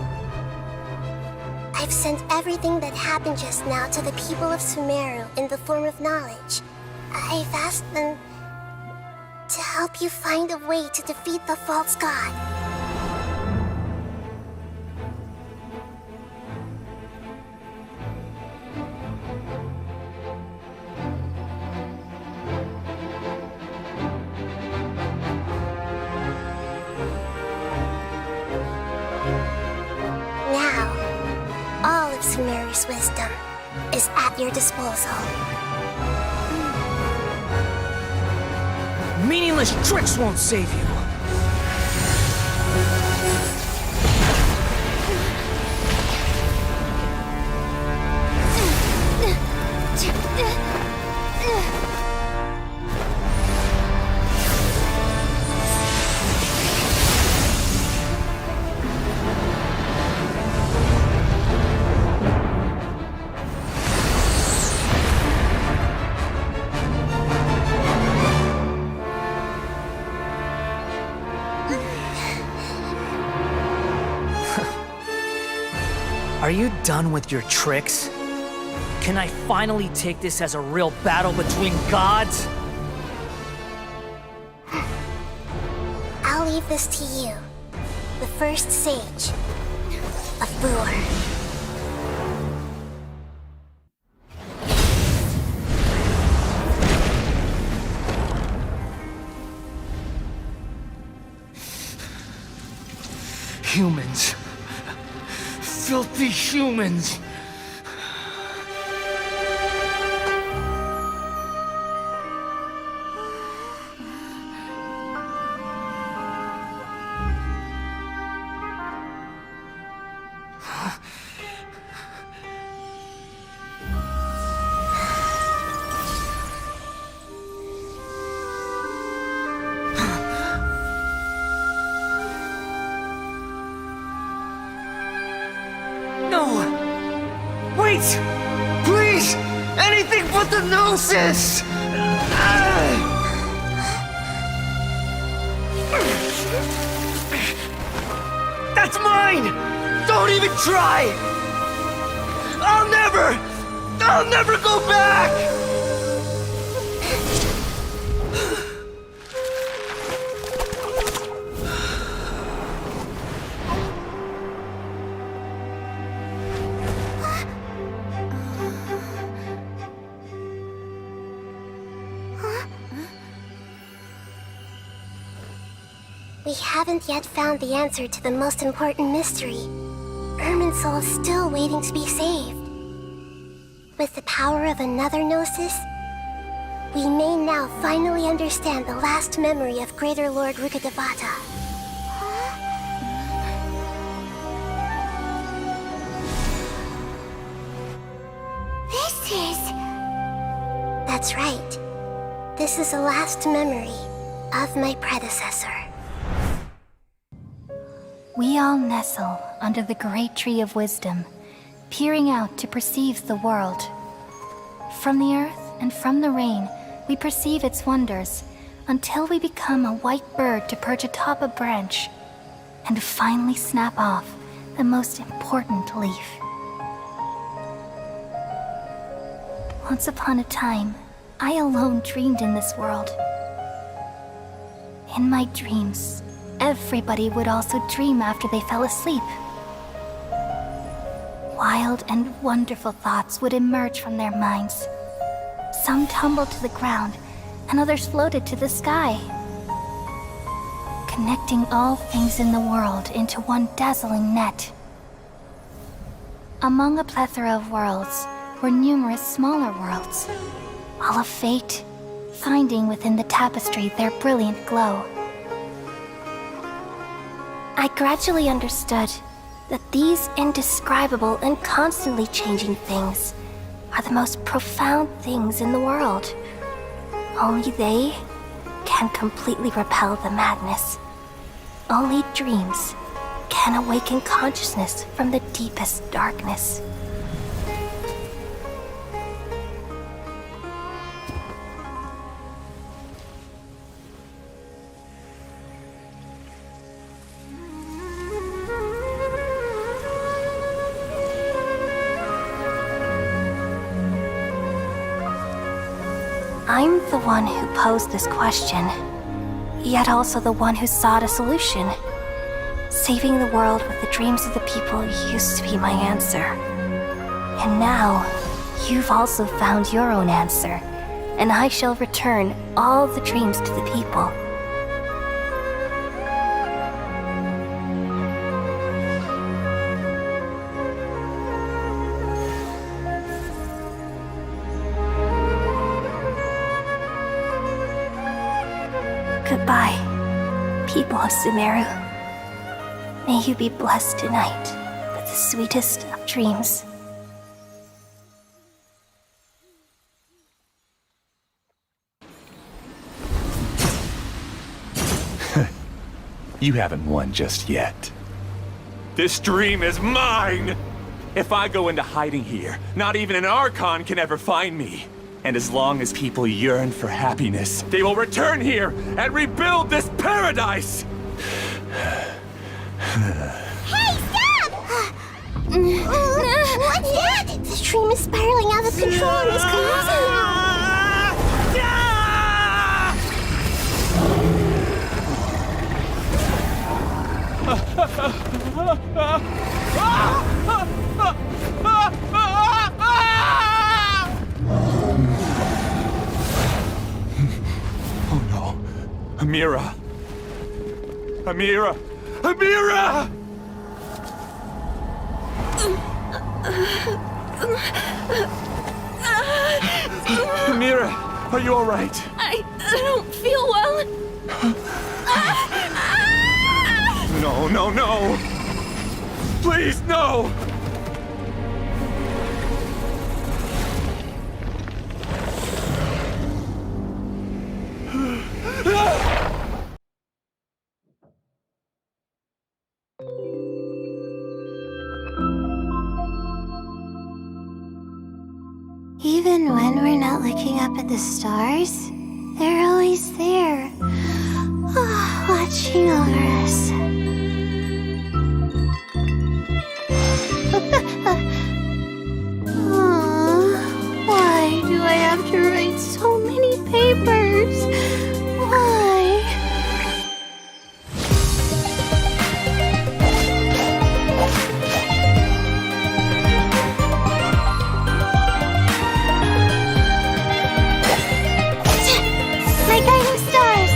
I've sent everything that happened just now to the people of Sumeru in the form of knowledge. I've asked them to help you find a way to defeat the false god. Sumeru's wisdom is at your disposal. Meaningless tricks won't save you! Are you done with your tricks? Can I finally take this as a real battle between gods? I'll leave this to you, the first sage of Boor. Humans. Filthy humans! Wait! Please! Anything but the gnosis! That's mine! Don't even try! I'll never go back! We haven't yet found the answer to the most important mystery. Irminsul is still waiting to be saved. With the power of another Gnosis, we may now finally understand the last memory of Greater Lord Rukkhadevata. This is... That's right. This is the last memory of my predecessor. We all nestle under the great tree of wisdom, peering out to perceive the world. From the earth and from the rain, we perceive its wonders, until we become a white bird to perch atop a branch, and finally snap off the most important leaf. Once upon a time, I alone dreamed in this world. In my dreams, everybody would also dream after they fell asleep. Wild and wonderful thoughts would emerge from their minds. Some tumbled to the ground, and others floated to the sky, connecting all things in the world into one dazzling net. Among a plethora of worlds were numerous smaller worlds, all of fate, finding within the tapestry their brilliant glow. I gradually understood that these indescribable and constantly changing things are the most profound things in the world. Only they can completely repel the madness. Only dreams can awaken consciousness from the deepest darkness. I'm the one who posed this question, yet also the one who sought a solution. Saving the world with the dreams of the people used to be my answer. And now, you've also found your own answer, and I shall return all the dreams to the people. Goodbye, people of Sumeru. May you be blessed tonight with the sweetest of dreams. You haven't won just yet. This dream is mine! If I go into hiding here, not even an Archon can ever find me. And as long as people yearn for happiness, they will return here and rebuild this paradise! Hey, stop! What's that? The dream is spiraling out of control and is collapsing. Oh no. Amira! Amira! Amira! Amira, are you all right? I don't feel well. No, no, no! Please, no! Even when we're not looking up at the stars, they're always there, watching over us. Why do I have to write so many papers? Why? My guiding stars!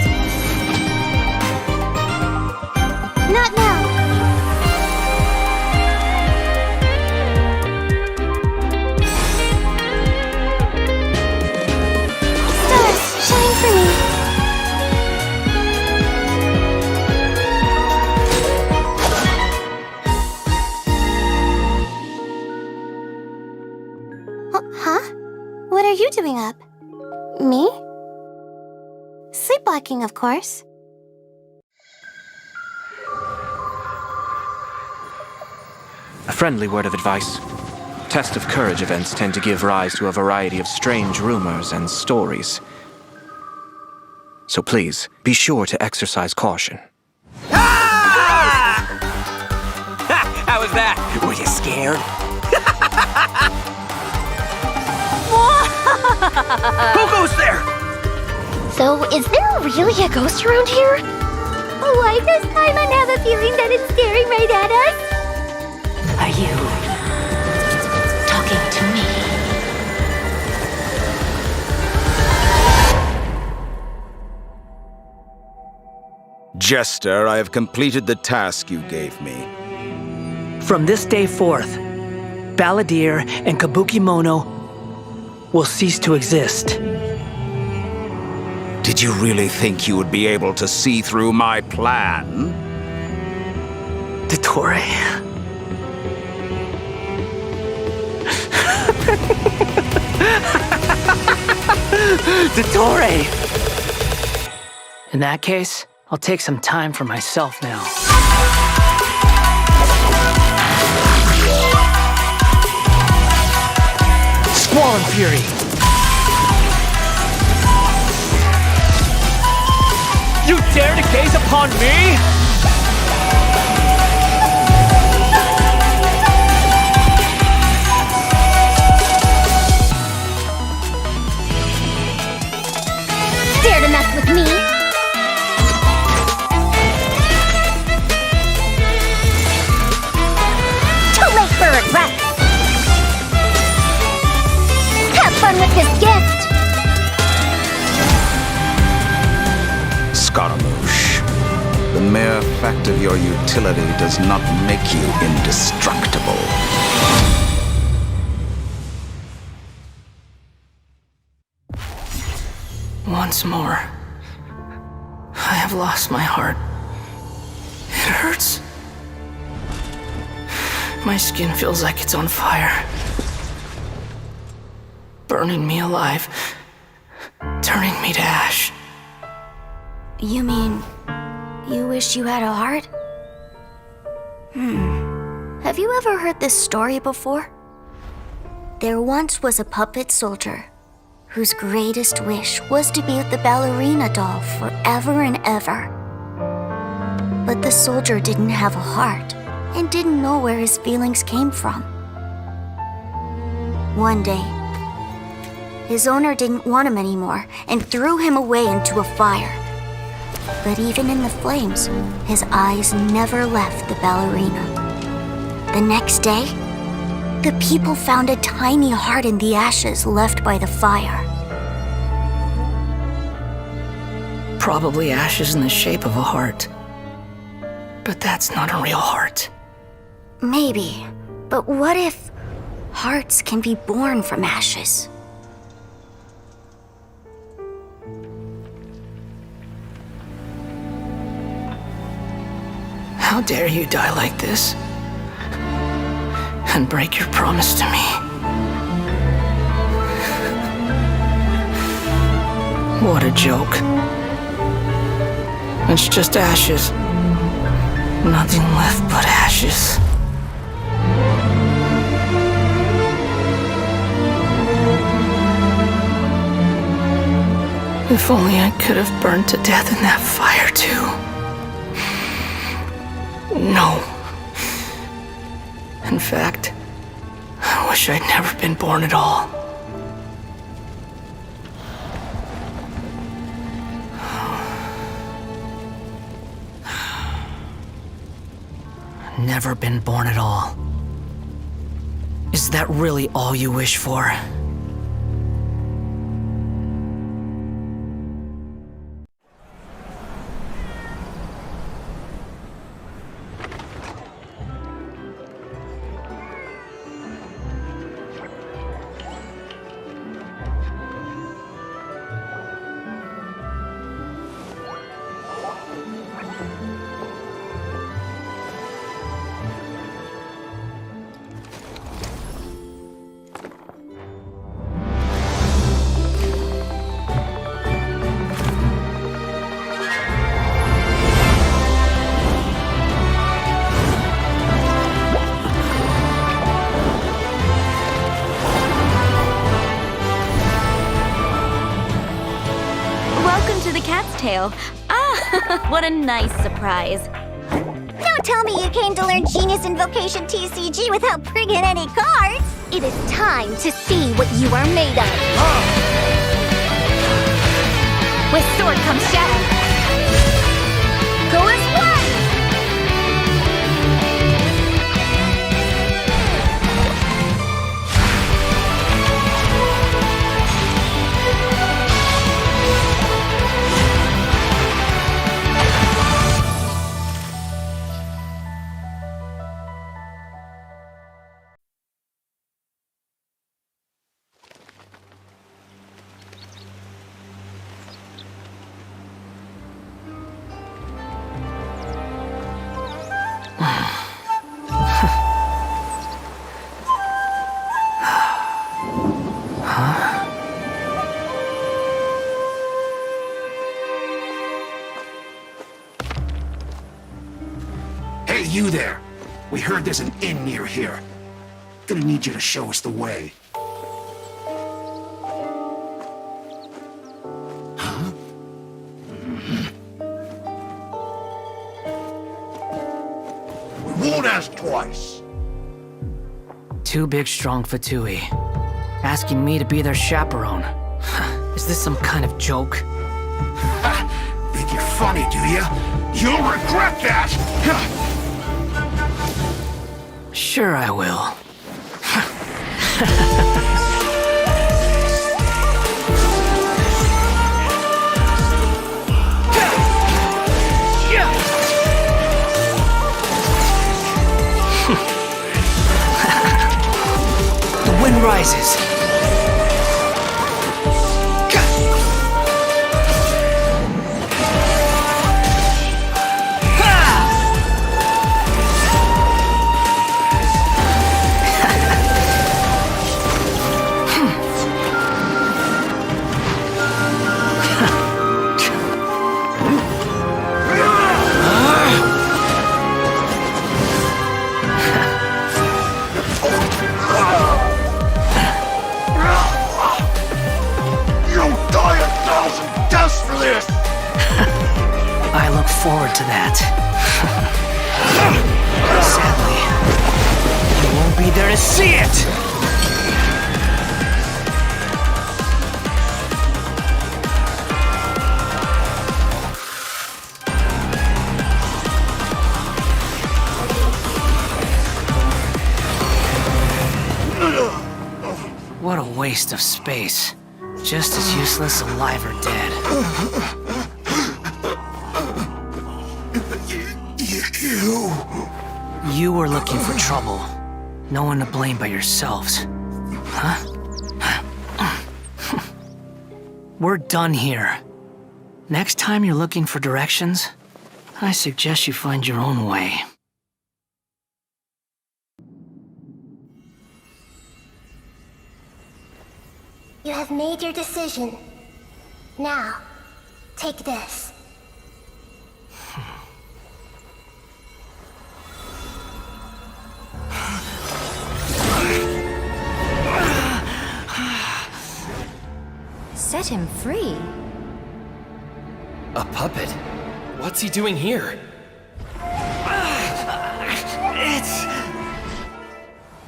Huh? What are you doing up? Me? Sleepwalking, of course. A friendly word of advice. Test of courage events tend to give rise to a variety of strange rumors and stories. So please, be sure to exercise caution. How was that? Were you scared? Who goes there? So, is there really a ghost around here? Why does Paimon have a feeling that it's staring right at us? Are you talking to me? Jester, I have completed the task you gave me. From this day forth, Balladeer and Kabukimono will cease to exist. Did you really think you would be able to see through my plan? Dottore. Dottore! In that case, I'll take some time for myself now. Squall and Fury! You dare to gaze upon me? Dare to mess with me? Too late for regrets! Have fun with this gift! Scaramouche, the mere fact of your utility does not make you indestructible. Once more, I have lost my heart. It hurts. My skin feels like it's on fire, burning me alive, turning me to ash. You mean, you wish you had a heart? Have you ever heard this story before? There once was a puppet soldier whose greatest wish was to be with the ballerina doll forever and ever. But the soldier didn't have a heart and didn't know where his feelings came from. One day, his owner didn't want him anymore and threw him away into a fire. But even in the flames, his eyes never left the ballerina. The next day, the people found a tiny heart in the ashes left by the fire. Probably ashes in the shape of a heart. But that's not a real heart. Maybe, but what if hearts can be born from ashes? How dare you die like this? And break your promise to me. What a joke. It's just ashes. Nothing left but ashes. If only I could have burned to death in that fire too. No. In fact, I wish I'd never been born at all. Never been born at all. Is that really all you wish for? tail. Ah, what a nice surprise. Don't tell me you came to learn Genius Invocation TCG without bringing any cards! It is time to see what you are made of! With sword comes shadow! Go as one! Hey, you there! We heard there's an inn near here. Gonna need you to show us the way. Huh? We won't ask twice. Two big, strong Fatui, asking me to be their chaperone. Is this some kind of joke? Think you're funny, do you? You'll regret that! Sure I will. The wind rises. I look forward to that. Sadly, you won't be there to see it! What a waste of space. Just as useless alive or dead. You were looking for trouble. No one to blame but yourselves. Huh? We're done here. Next time you're looking for directions, I suggest you find your own way. You have made your decision. Now, take this. Set him free. A puppet? What's he doing here?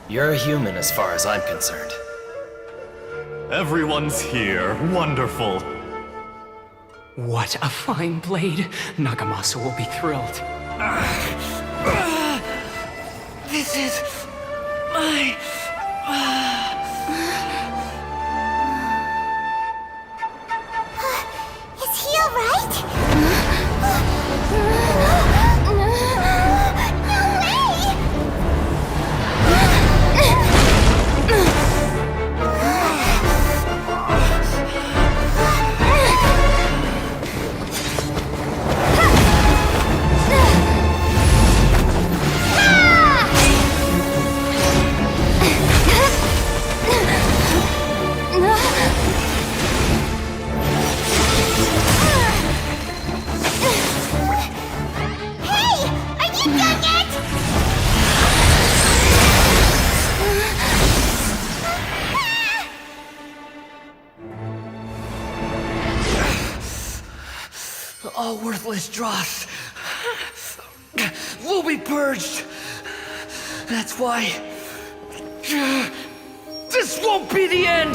You're a human as far as I'm concerned. Everyone's here. Wonderful. What a fine blade. Nagamasa will be thrilled. This is my... Is he alright? All worthless dross will be purged. That's why this won't be the end.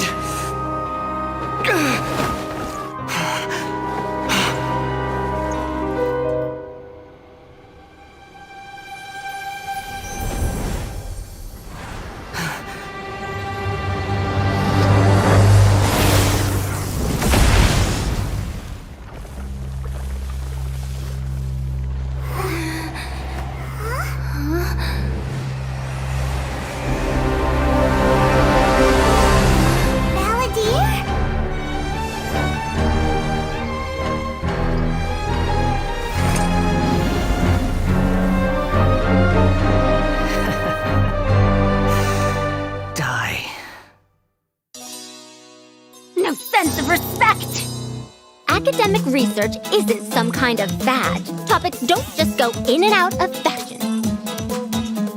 Academic research isn't some kind of fad. Topics don't just go in and out of fashion.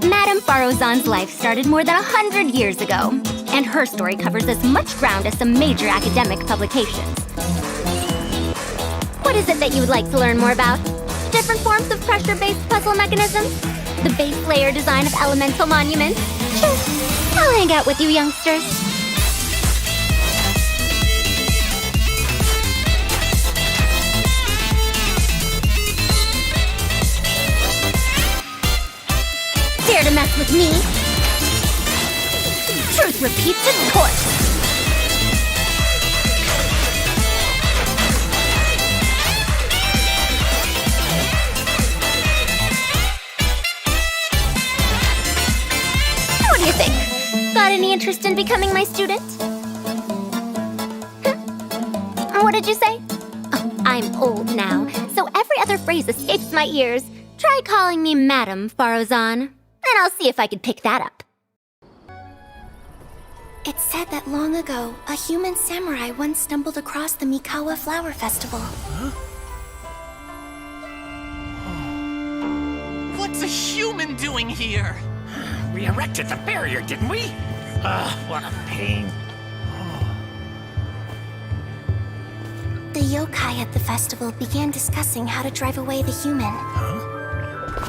Madame Farozan's life started more than 100 years ago, and her story covers as much ground as some major academic publications. What is it that you would like to learn more about? Different forms of pressure-based puzzle mechanisms? The base layer design of elemental monuments? Sure, I'll hang out with you youngsters. Dare to mess with me? Truth repeats its course. What do you think? Got any interest in becoming my student? What did you say? Oh, I'm old now, so every other phrase escapes my ears. Try calling me Madame Farozan. And I'll see if I can pick that up. It's said that long ago, a human samurai once stumbled across the Mikawa Flower Festival. Huh? What's a human doing here? We erected the barrier, didn't we? What a pain. The yokai at the festival began discussing how to drive away the human.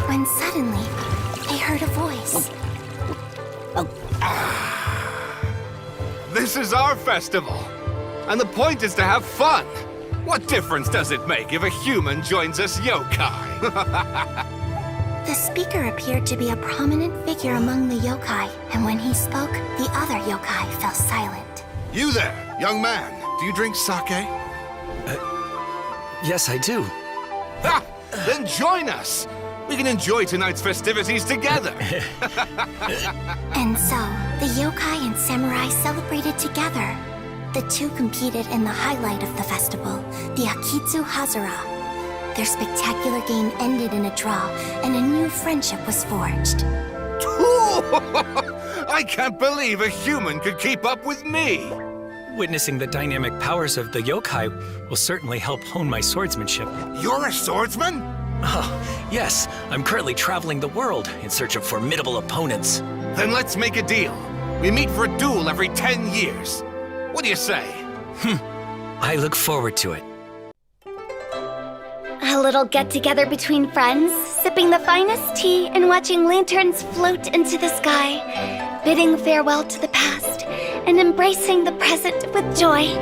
When suddenly, they heard a voice. This is our festival, and the point is to have fun. What difference does it make if a human joins us yokai? The speaker appeared to be a prominent figure among the yokai, and when he spoke, the other yokai fell silent. You there, young man, do you drink sake? Yes, I do. Ha! Then join us! We can enjoy tonight's festivities together! And so, the yokai and samurai celebrated together. The two competed in the highlight of the festival, the Akitsu Hazara. Their spectacular game ended in a draw, and a new friendship was forged. I can't believe a human could keep up with me! Witnessing the dynamic powers of the yokai will certainly help hone my swordsmanship. You're a swordsman? Oh, yes. I'm currently traveling the world in search of formidable opponents. Then let's make a deal. We meet for a duel every 10 years. What do you say? I look forward to it. A little get-together between friends, sipping the finest tea and watching lanterns float into the sky, bidding farewell to the past and embracing the present with joy.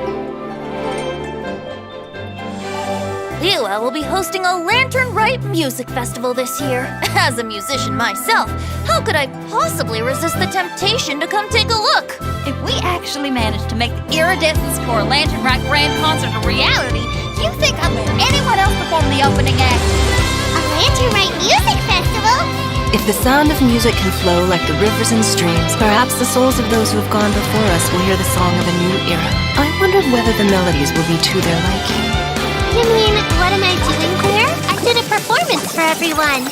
Liyue will be hosting a Lantern Rite Music Festival this year. As a musician myself, how could I possibly resist the temptation to come take a look? If we actually manage to make the iridescent score Lantern Rite Grand Concert a reality, do you think I'd let anyone else perform the opening act? A Lantern Rite Music Festival? If the sound of music can flow like the rivers and streams, perhaps the souls of those who have gone before us will hear the song of a new era. I wondered whether the melodies will be to their liking. You mean, what am I doing here? I did a performance for everyone.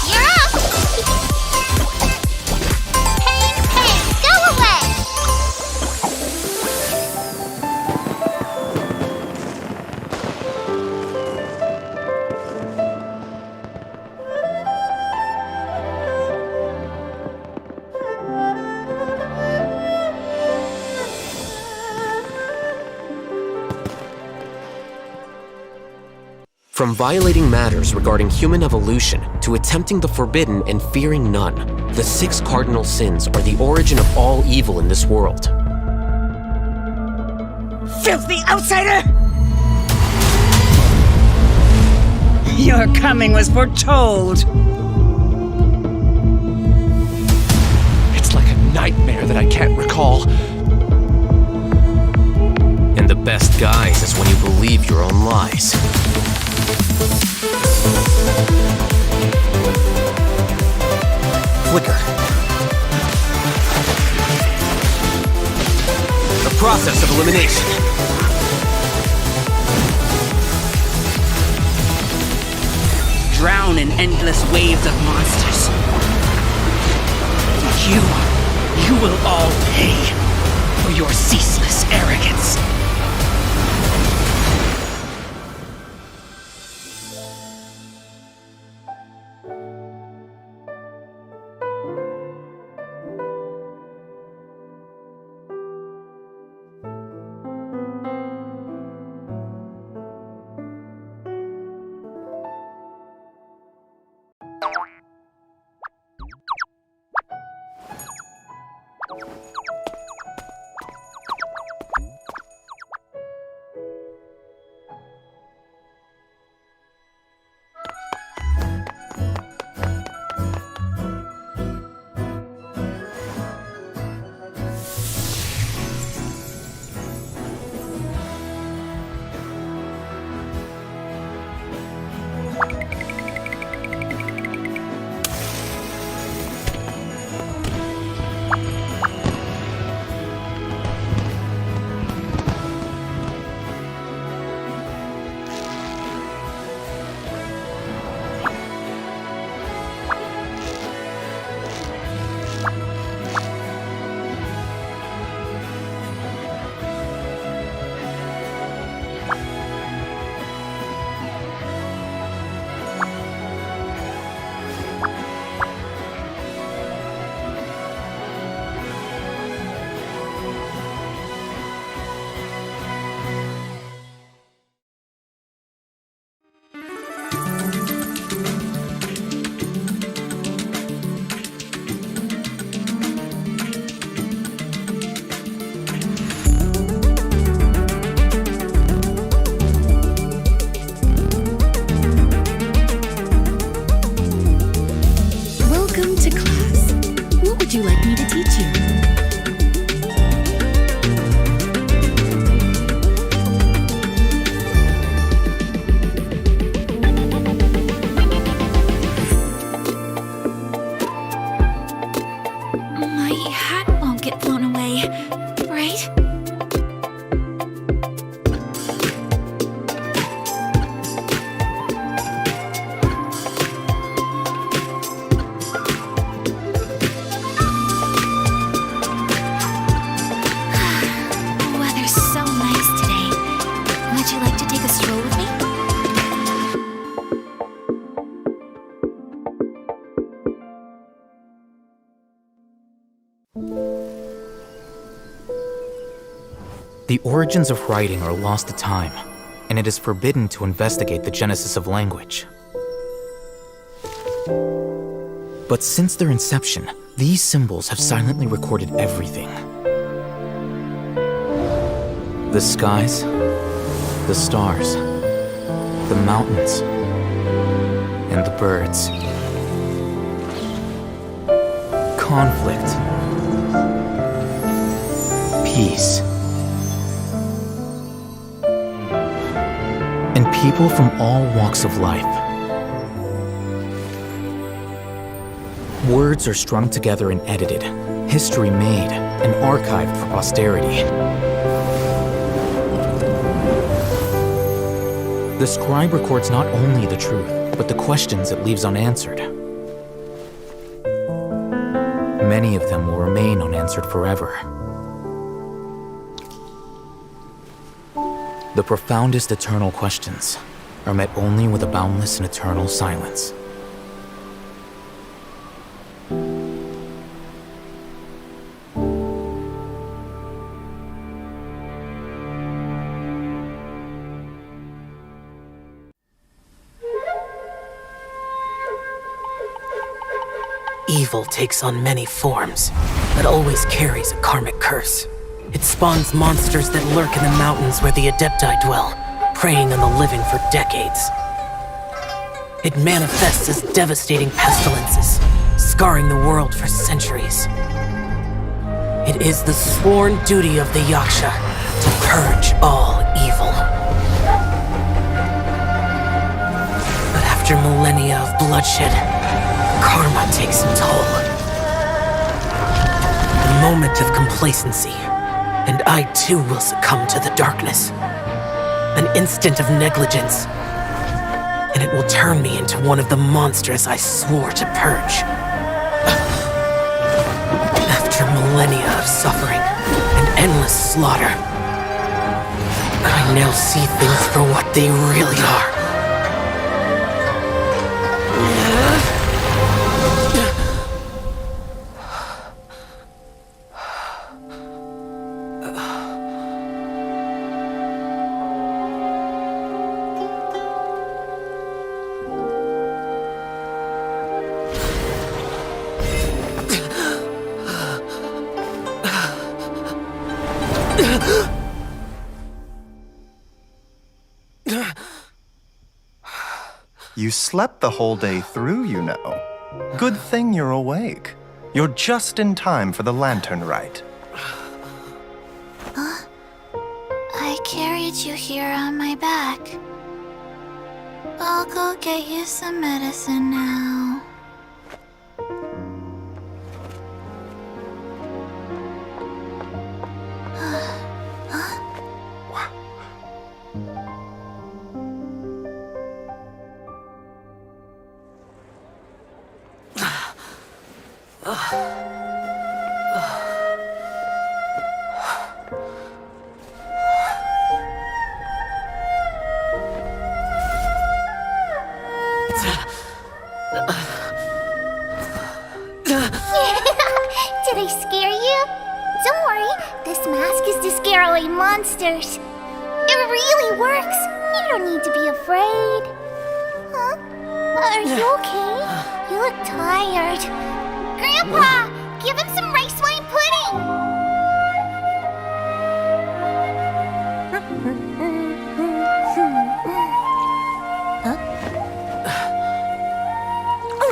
You're up! Pain, go away! From violating matters regarding human evolution to attempting the forbidden and fearing none, the 6 cardinal sins are the origin of all evil in this world. Filthy outsider! Your coming was foretold. It's like a nightmare that I can't recall. And the best guise is when you believe your own lies. Flicker. The process of elimination. Drown in endless waves of monsters. You will all pay for your ceaseless arrogance. The origins of writing are lost to time, and it is forbidden to investigate the genesis of language. But since their inception, these symbols have silently recorded everything. The skies, the stars, the mountains, and the birds. Conflict, peace, and people from all walks of life. Words are strung together and edited, history made, and archived for posterity. The scribe records not only the truth, but the questions it leaves unanswered. Many of them will remain unanswered forever. The profoundest eternal questions are met only with a boundless and eternal silence. Evil takes on many forms, but always carries a karmic curse. It spawns monsters that lurk in the mountains where the Adepti dwell, preying on the living for decades. It manifests as devastating pestilences, scarring the world for centuries. It is the sworn duty of the Yaksha to purge all evil. But after millennia of bloodshed, karma takes a toll. A moment of complacency, and I too will succumb to the darkness. An instant of negligence, and it will turn me into one of the monsters I swore to purge. After millennia of suffering and endless slaughter, I now see things for what they really are. You slept the whole day through, you know. Good thing you're awake. You're just in time for the lantern rite. I carried you here on my back. I'll go get you some medicine now. Did I scare you? Don't worry, this mask is to scare away monsters. It really works. You don't need to be afraid. Huh? Are you okay? You look tired. Grandpa, give him some rice wine pudding.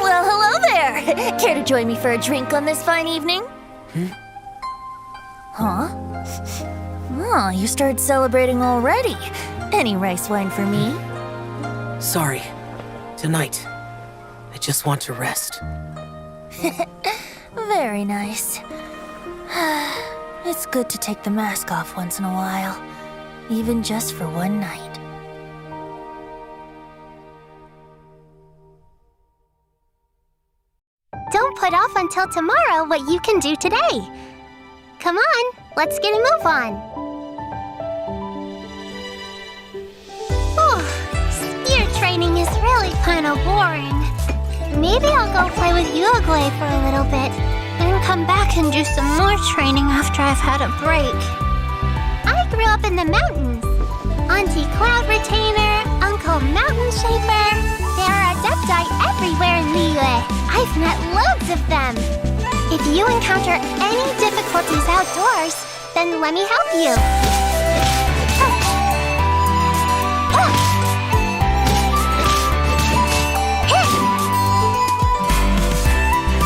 Well, hello there! Care to join me for a drink on this fine evening? Huh? Oh, you started celebrating already. Any rice wine for me? Sorry. Tonight, I just want to rest. Very nice. It's good to take the mask off once in a while, even just for one night. Don't put off until tomorrow what you can do today. Come on, let's get a move on. Spear training is really kind of boring. Maybe I'll go play with Uruguay for a little bit, then come back and do some more training after I've had a break. I grew up in the mountains. Auntie Cloud Retainer, Uncle Mountain Shaper. There are Adepti everywhere in Liyue. I've met loads of them. If you encounter any difficulties outdoors, then let me help you.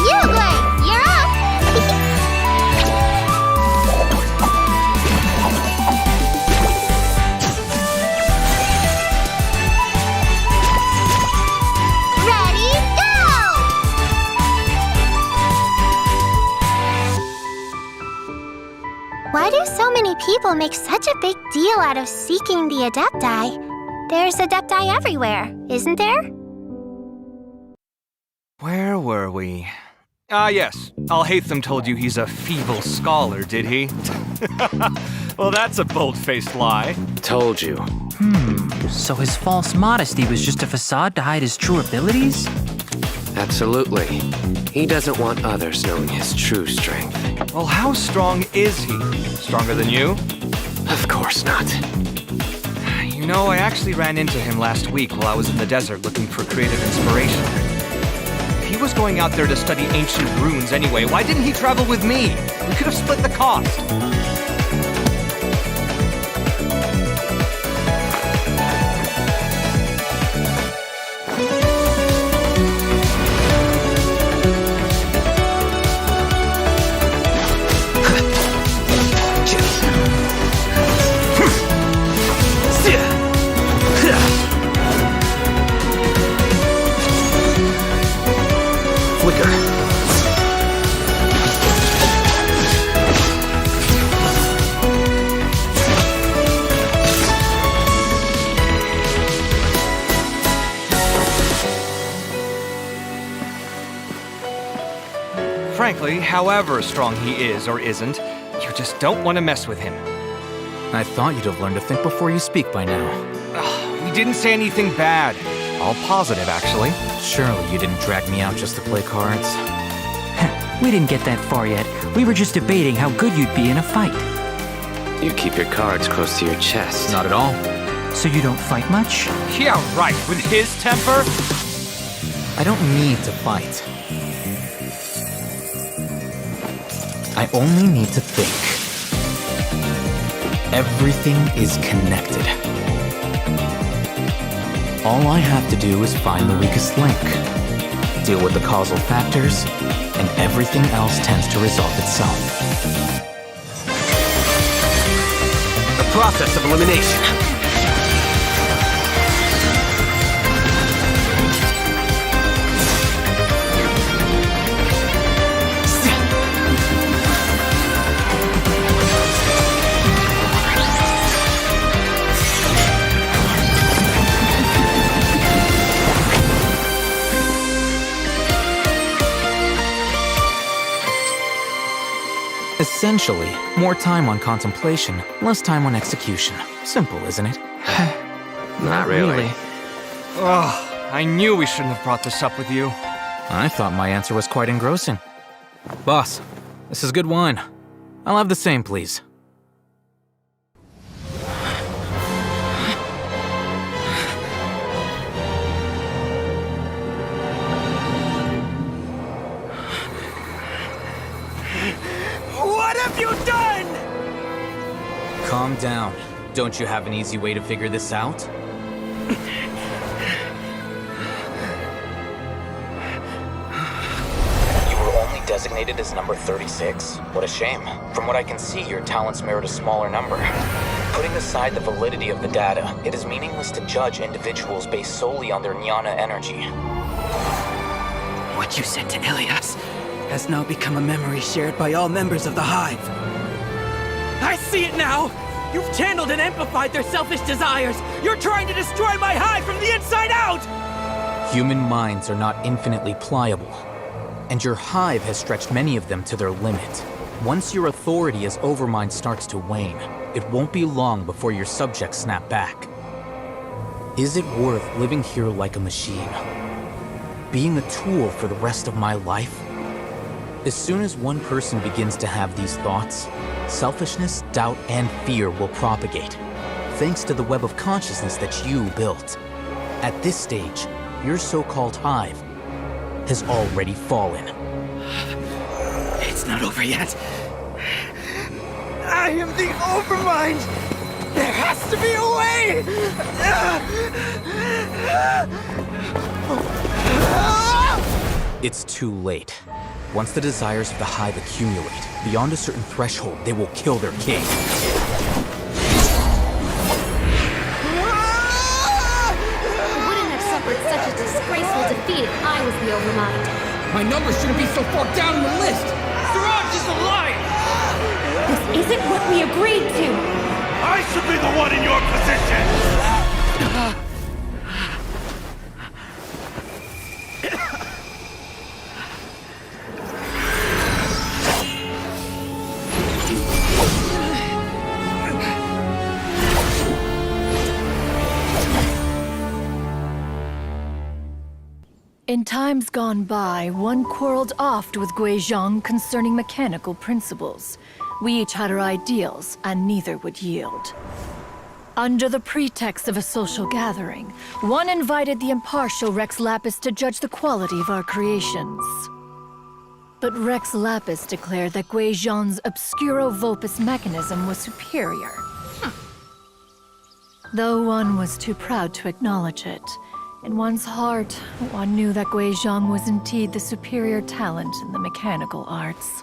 Uruguay, you're up! Ready, go! Why do so many people make such a big deal out of seeking the Adepti? There's Adepti everywhere, isn't there? Where were we? Ah, yes. Alhaitham told you he's a feeble scholar, did he? Well, that's a bold-faced lie. Told you. So his false modesty was just a facade to hide his true abilities? Absolutely. He doesn't want others knowing his true strength. Well, how strong is he? Stronger than you? Of course not. You know, I actually ran into him last week while I was in the desert looking for creative inspiration. He was going out there to study ancient runes anyway, why didn't he travel with me? We could have split the cost. Frankly, however strong he is or isn't, you just don't want to mess with him. I thought you'd have learned to think before you speak by now. We didn't say anything bad. All positive, actually. Surely you didn't drag me out just to play cards. We didn't get that far yet. We were just debating how good you'd be in a fight. You keep your cards close to your chest. Not at all. So you don't fight much? Yeah, right, with his temper? I don't need to fight. I only need to think. Everything is connected. All I have to do is find the weakest link, deal with the causal factors, and everything else tends to resolve itself. The process of elimination. Essentially, more time on contemplation, less time on execution. Simple, isn't it? Not really. Ugh, I knew we shouldn't have brought this up with you. I thought my answer was quite engrossing. Boss, this is good wine. I'll have the same, please. What have you done? Calm down. Don't you have an easy way to figure this out? You were only designated as number 36? What a shame. From what I can see, your talents merit a smaller number. Putting aside the validity of the data, it is meaningless to judge individuals based solely on their jnana energy. What you said to Elias has now become a memory shared by all members of the Hive. I see it now! You've channeled and amplified their selfish desires! You're trying to destroy my Hive from the inside out! Human minds are not infinitely pliable, and your Hive has stretched many of them to their limit. Once your authority as Overmind starts to wane, it won't be long before your subjects snap back. Is it worth living here like a machine? Being a tool for the rest of my life? As soon as one person begins to have these thoughts, selfishness, doubt, and fear will propagate, thanks to the web of consciousness that you built. At this stage, your so-called Hive has already fallen. It's not over yet. I am the Overmind! There has to be a way! It's too late. Once the desires of the Hive accumulate, beyond a certain threshold, they will kill their king. I wouldn't have suffered such a disgraceful defeat if I was the Overmind. My number shouldn't be so far down in the list! Siraj is alive! This isn't what we agreed to! I should be the one in your position! In times gone by, one quarreled oft with Gui Zhang concerning mechanical principles. We each had our ideals, and neither would yield. Under the pretext of a social gathering, one invited the impartial Rex Lapis to judge the quality of our creations. But Rex Lapis declared that Guizhong's Obscuro Vulpus mechanism was superior. Though one was too proud to acknowledge it, in one's heart, one knew that Guizhong was indeed the superior talent in the mechanical arts.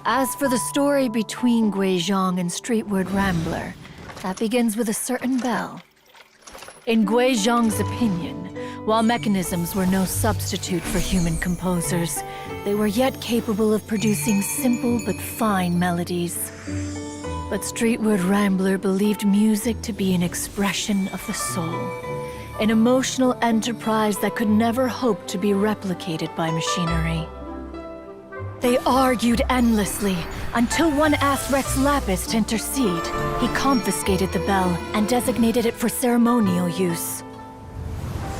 As for the story between Guizhong and Streetward Rambler, that begins with a certain bell. In Guizhong's opinion, while mechanisms were no substitute for human composers, they were yet capable of producing simple but fine melodies. But Streetward Rambler believed music to be an expression of the soul, an emotional enterprise that could never hope to be replicated by machinery. They argued endlessly, until one asked Rex Lapis to intercede. He confiscated the bell and designated it for ceremonial use.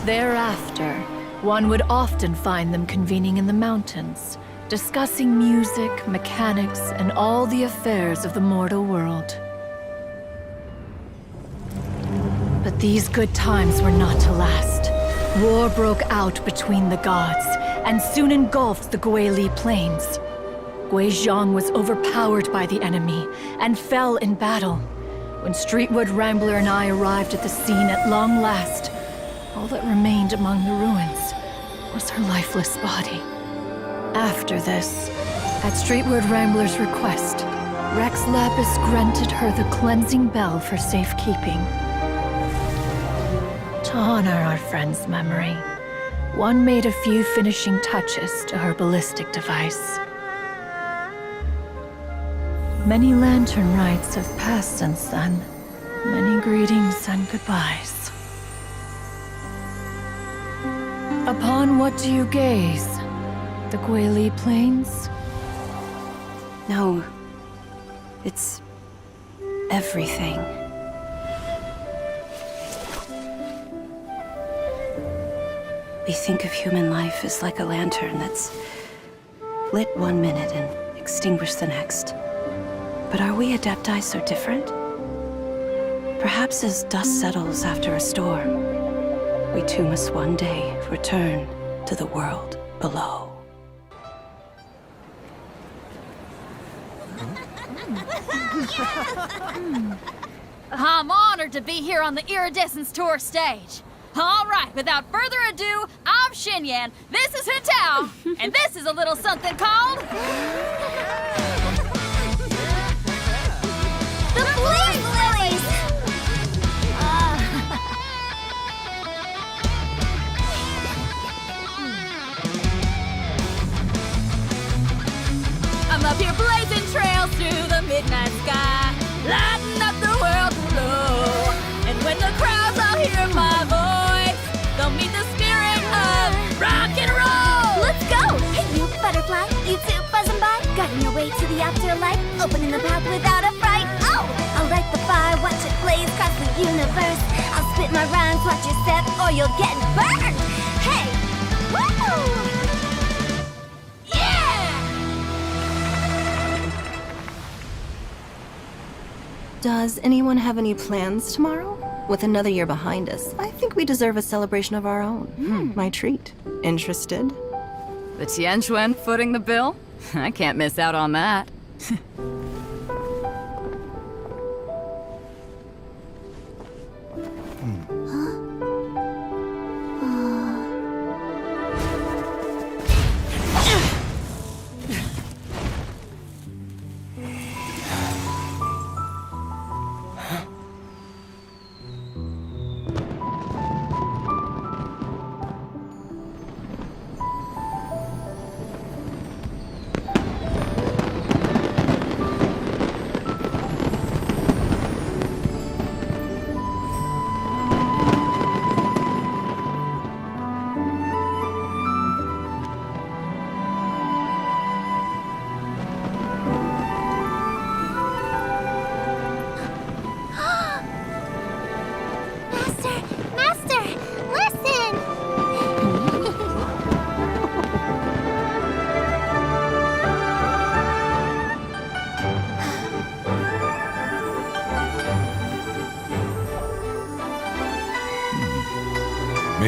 Thereafter, one would often find them convening in the mountains, discussing music, mechanics, and all the affairs of the mortal world. But these good times were not to last. War broke out between the gods, and soon engulfed the Guili Plains. Guizhong was overpowered by the enemy, and fell in battle. When Streetward Rambler and I arrived at the scene at long last, all that remained among the ruins was her lifeless body. After this, at Streetward Rambler's request, Rex Lapis granted her the cleansing bell for safekeeping. To honor our friend's memory, one made a few finishing touches to her ballistic device. Many lantern rites have passed since then. Many greetings and goodbyes. Upon what do you gaze? The Guili Plains? No. It's everything. We think of human life as like a lantern that's lit one minute and extinguished the next. But are we Adepti so different? Perhaps as dust settles after a storm, we too must one day return to the world below. I'm honored to be here on the Iridescence Tour stage. All right, without further ado, I'm Xinyan, this is Hitao, and this is a little something called... The Bling Lilies! I'm up here blazing trails through the midnight sky, lighting up the world below. And when the crowds all hear my voice, they'll meet the spirit of rock and roll. Let's go! Hey, you butterfly, you two buzzing by, guiding your way to the afterlife, opening the path without a fright. Oh! I'll light the fire, watch it blaze across the universe. I'll spit my rhymes, watch you step, or you'll get burned. Hey! Woo! Does anyone have any plans tomorrow? With another year behind us, I think we deserve a celebration of our own. My treat. Interested? The Tianquan footing the bill? I can't miss out on that.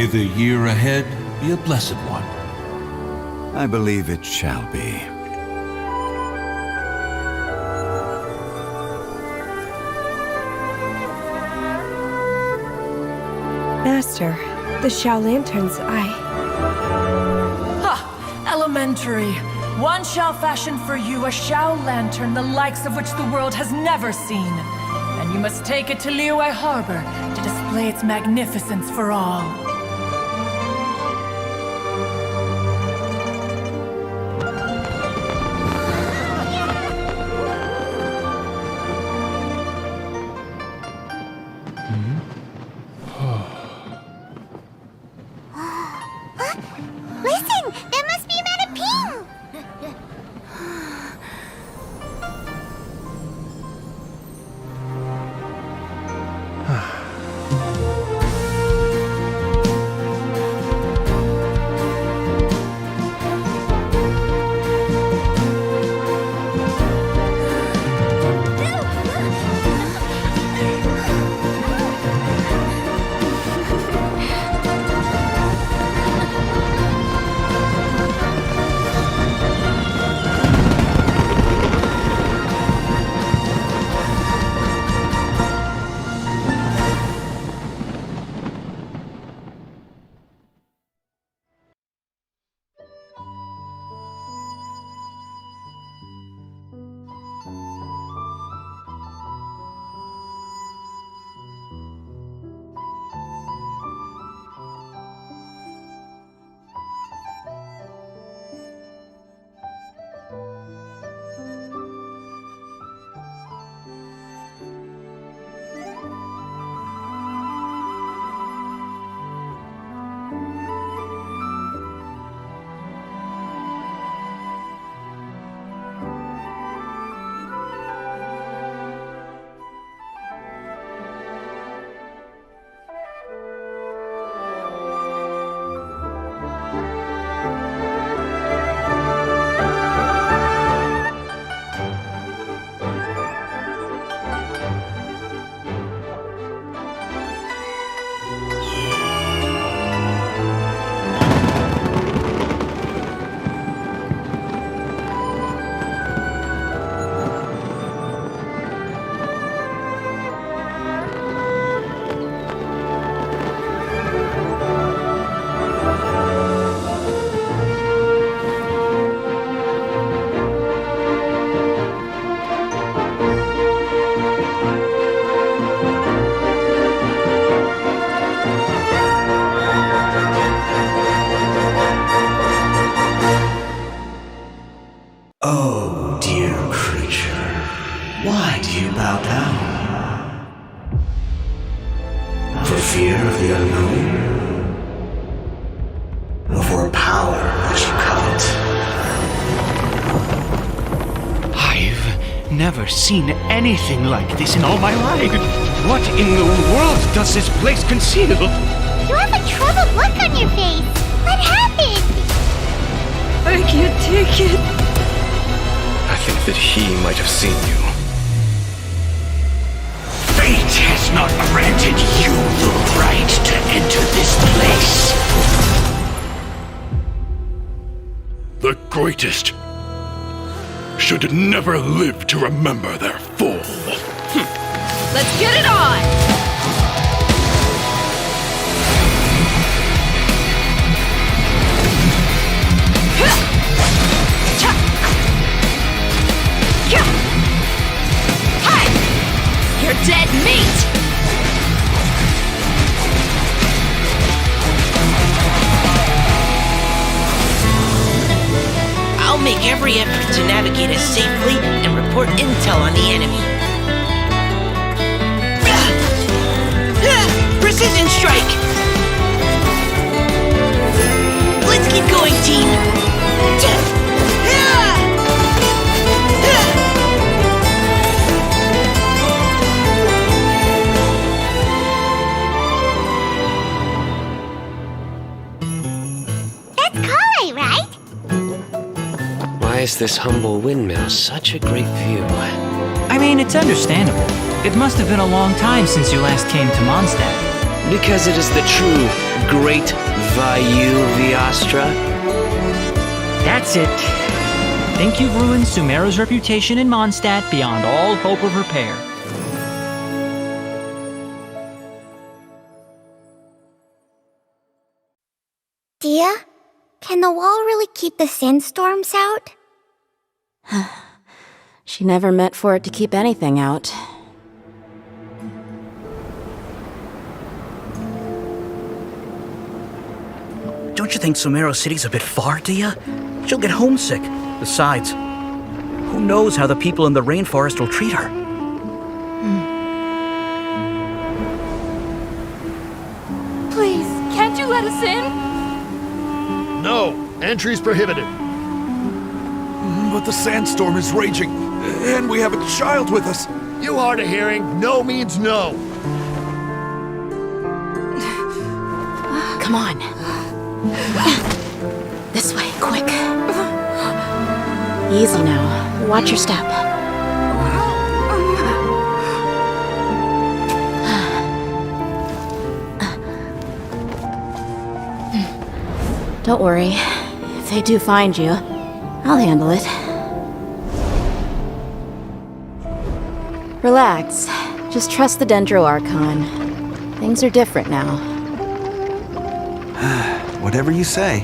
May the year ahead be a blessed one. I believe it shall be. Master, the Shao Lanterns, Ha! Elementary. One shall fashion for you a Shao Lantern the likes of which the world has never seen. And you must take it to Liyue Harbor to display its magnificence for all. Listen! That must be Madame Ping! Oh, dear creature, why do you bow down? For fear of the unknown? Or for a power that you covet? I've never seen anything like this in all my life. What in the world does this place conceal? You have a troubled look on your face. What happened? I can't take it. I think that he might have seen you. Fate has not granted you the right to enter this place. The greatest should never live to remember their fall. Let's get it on! You're dead meat! I'll make every effort to navigate us safely and report intel on the enemy. Precision strike! Let's keep going, team! Why is this humble windmill such a great view? I mean, it's understandable. It must have been a long time since you last came to Mondstadt. Because it is the true great Vayu Viastra? That's it. Think you've ruined Sumeru's reputation in Mondstadt beyond all hope of repair. Dia, can the wall really keep the sandstorms out? She never meant for it to keep anything out. Don't you think Sumeru City's a bit far, Dia? She'll get homesick. Besides, who knows how the people in the rainforest will treat her? Please, can't you let us in? No, entry's prohibited. But the sandstorm is raging, and we have a child with us. You hard of hearing, no means no. Come on. This way, quick. Easy now. Watch your step. Don't worry. If they do find you, I'll handle it. Relax. Just trust the Dendro Archon. Things are different now. Whatever you say.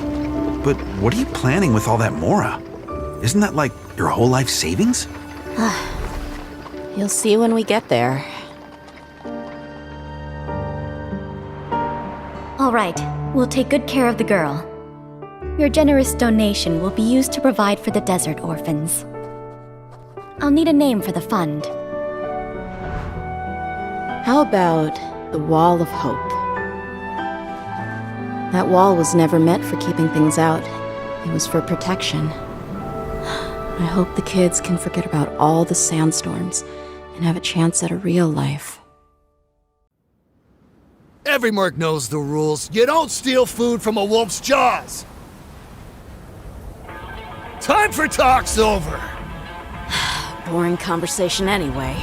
But what are you planning with all that Mora? Isn't that like your whole life savings? You'll see when we get there. All right, we'll take good care of the girl. Your generous donation will be used to provide for the desert orphans. I'll need a name for the fund. How about the Wall of Hope? That wall was never meant for keeping things out. It was for protection. I hope the kids can forget about all the sandstorms and have a chance at a real life. Every merc knows the rules. You don't steal food from a wolf's jaws. Time for talk's over. Boring conversation anyway.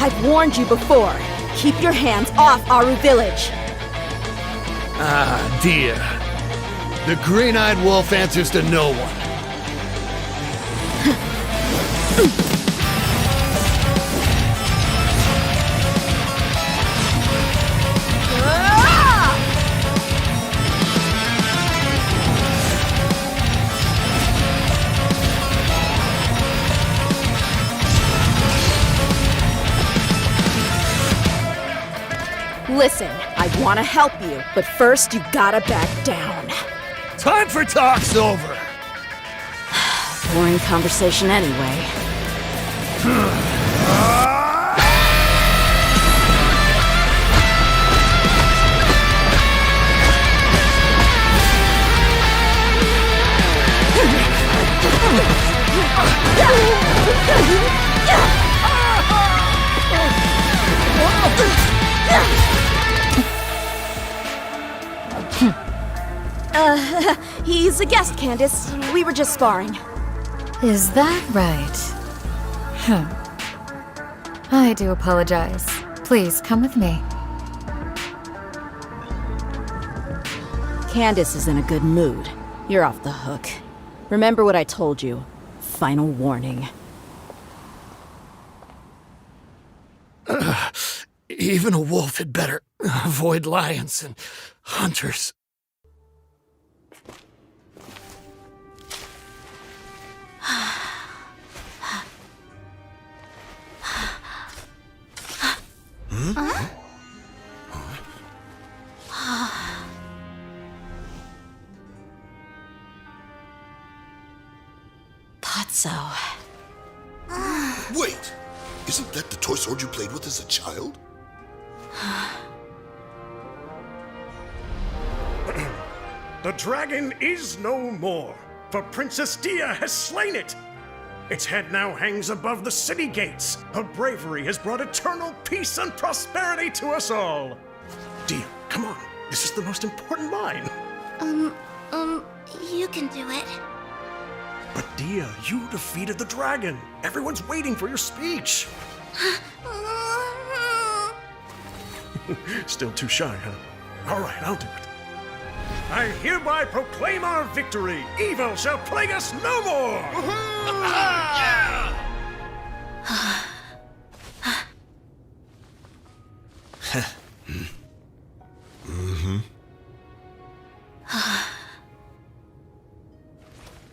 I've warned you before. Keep your hands off Aru Village. Ah, dear. The green-eyed wolf answers to no one. Listen, I want to help you, but first you gotta back down. Time for talk's over. Boring conversation anyway. He's a guest, Candace. We were just sparring. Is that right? I do apologize. Please come with me. Candace is in a good mood. You're off the hook. Remember what I told you. Final warning. Even a wolf had better avoid lions and hunters. Thought so. Wait! Isn't that the toy sword you played with as a child? The dragon is no more, for Princess Dia has slain it. Its head now hangs above the city gates. Her bravery has brought eternal peace and prosperity to us all. Dia, come on. This is the most important line. You can do it. But Dia, you defeated the dragon. Everyone's waiting for your speech. Still too shy, huh? All right, I'll do it. I hereby proclaim our victory. Evil shall plague us no more.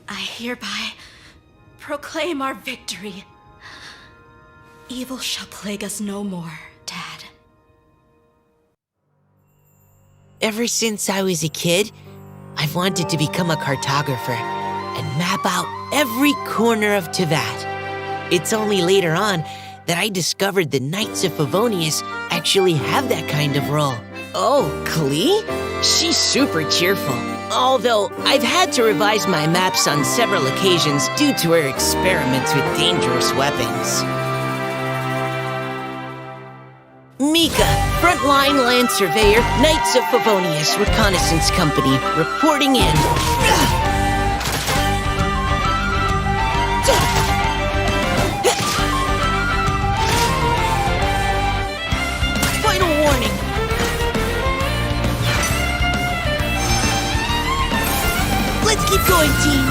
I hereby proclaim our victory. Evil shall plague us no more, Dad. Ever since I was a kid, I've wanted to become a cartographer and map out every corner of Teyvat. It's only later on that I discovered the Knights of Favonius actually have that kind of role. Oh, Klee? She's super cheerful. Although I've had to revise my maps on several occasions due to her experiments with dangerous weapons. Mika, Frontline Land Surveyor, Knights of Favonius Reconnaissance Company, reporting in. Final warning. Let's keep going, team.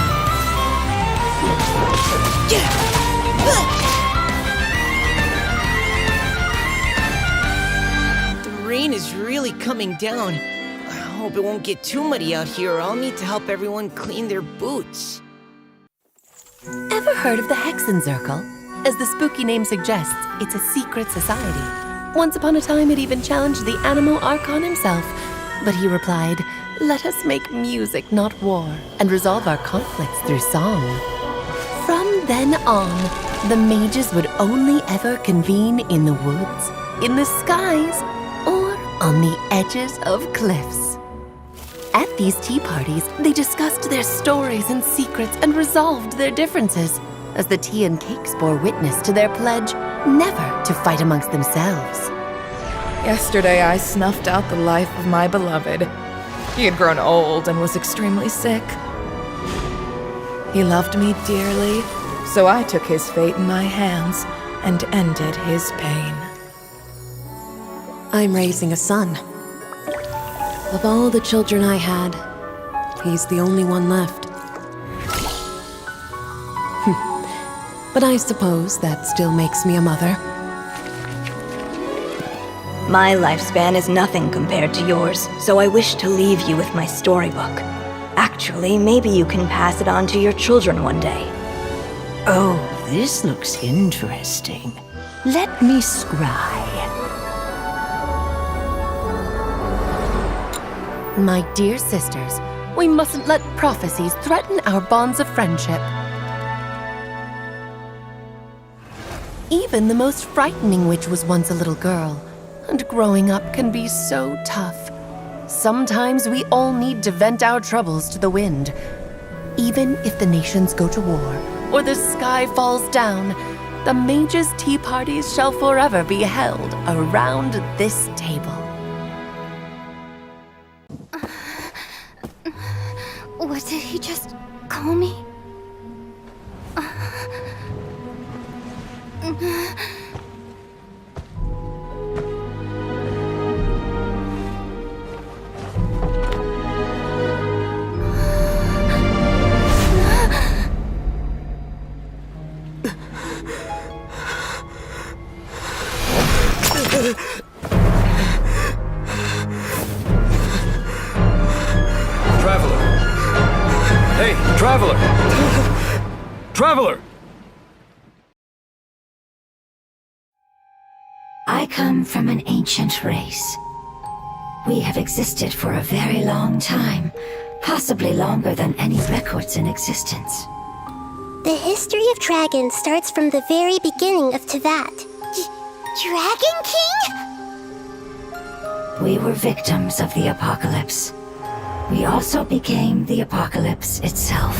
The rain is really coming down. I hope it won't get too muddy out here, or I'll need to help everyone clean their boots. Ever heard of the Hexenzirkel? As the spooky name suggests, it's a secret society. Once upon a time, it even challenged the Animo Archon himself. But he replied, "Let us make music, not war, and resolve our conflicts through song." From then on, the mages would only ever convene in the woods, in the skies, or on the edges of cliffs. At these tea parties, they discussed their stories and secrets and resolved their differences, as the tea and cakes bore witness to their pledge never to fight amongst themselves. Yesterday, I snuffed out the life of my beloved. He had grown old and was extremely sick. He loved me dearly, so I took his fate in my hands and ended his pain. I'm raising a son. Of all the children I had, he's the only one left. But I suppose that still makes me a mother. My lifespan is nothing compared to yours, so I wish to leave you with my storybook. Actually, maybe you can pass it on to your children one day. Oh, this looks interesting. Let me scry. My dear sisters, we mustn't let prophecies threaten our bonds of friendship. Even the most frightening witch was once a little girl, and growing up can be so tough. Sometimes we all need to vent our troubles to the wind. Even if the nations go to war, or the sky falls down, the mages' tea parties shall forever be held around this table. What did he just call me? Traveler! Hey, Traveler! Traveler! I come from an ancient race. We have existed for a very long time, possibly longer than any records in existence. The history of dragons starts from the very beginning of Teyvat. Dragon King? We were victims of the apocalypse. we also became the apocalypse itself.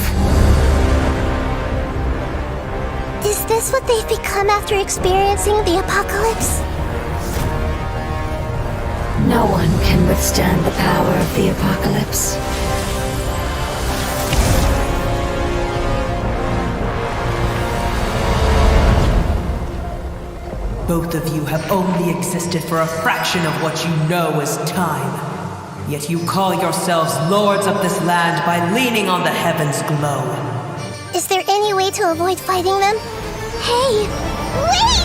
Is this what they've become after experiencing the apocalypse? No one can withstand the power of the apocalypse. Both of you have only existed for a fraction of what you know as time. Yet you call yourselves lords of this land by leaning on the heavens' glow. Is there any way to avoid fighting them? Hey, wait!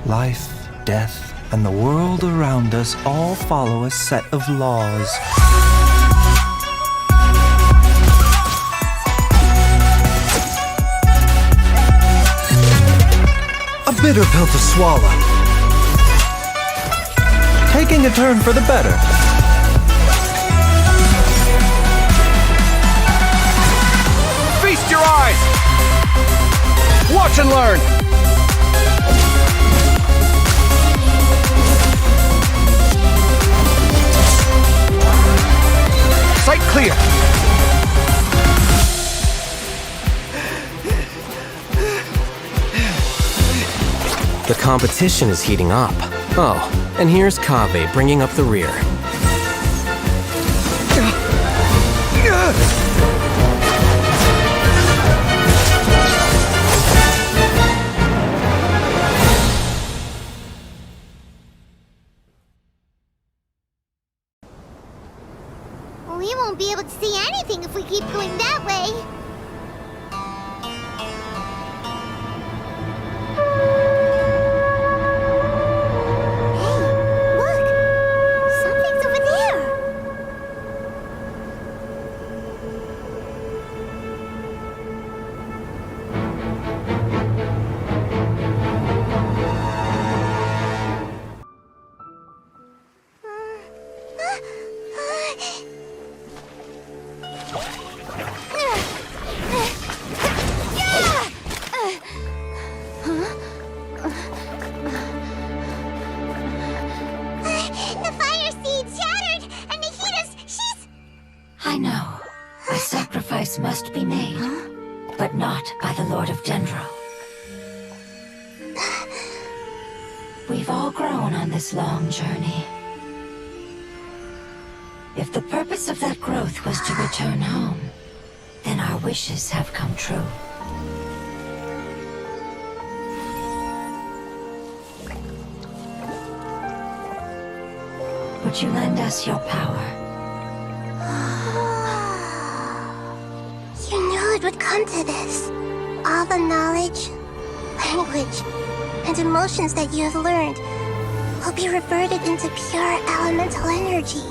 Life, death, and the world around us all follow a set of laws. A bitter pill to swallow. Taking a turn for the better. Feast your eyes! Watch and learn! Sight clear! The competition is heating up. Oh, and here's Kaveh bringing up the rear. We won't be able to see anything if we keep going that way. Hey, look! Something's over there! The fire seed shattered, and Nikita's, she's... I know. A sacrifice must be made, but not by the Lord of Dendro. We've all grown on this long journey. If the purpose of that growth was to return home, then our wishes have come true. Would you lend us your power? You knew it would come to this. All the knowledge, language, and emotions that you have learned will be reverted into pure elemental energy.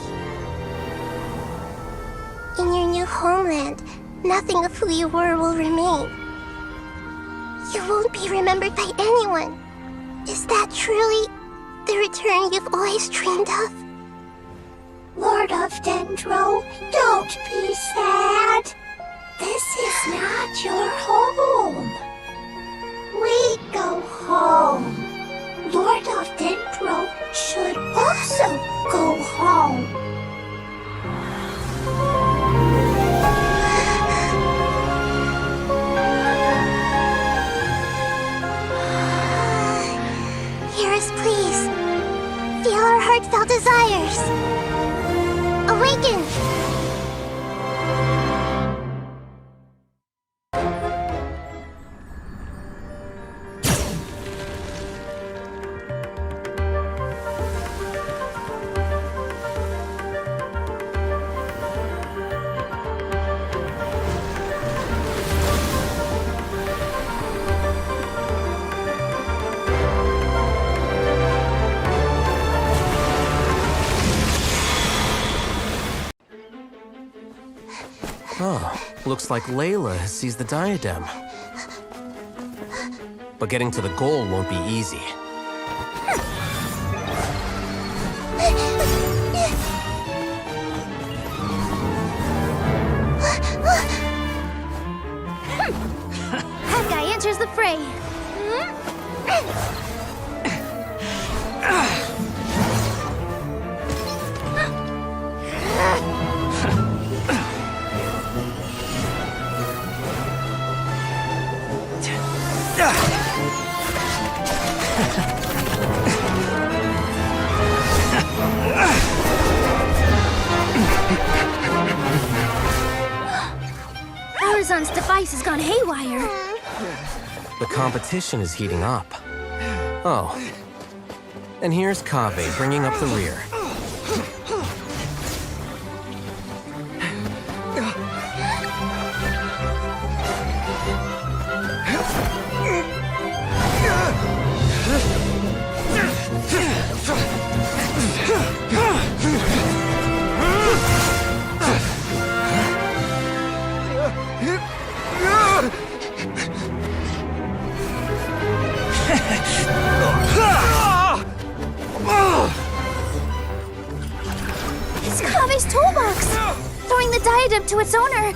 In your new homeland, nothing of who you were will remain. You won't be remembered by anyone. Is that truly the return you've always dreamed of? Lord of Dendro, don't be sad. This is not your home. We go home. Lord of Dendro should also go home. Hear us, please. Feel our heartfelt desires. Awaken! Oh, looks like Layla has seized the diadem. But getting to the goal won't be easy. way! Horizon's device has gone haywire. The competition is heating up. Oh. And here's Kaveh bringing up the rear. It's Kaveh's toolbox! Throwing the diadem to its owner!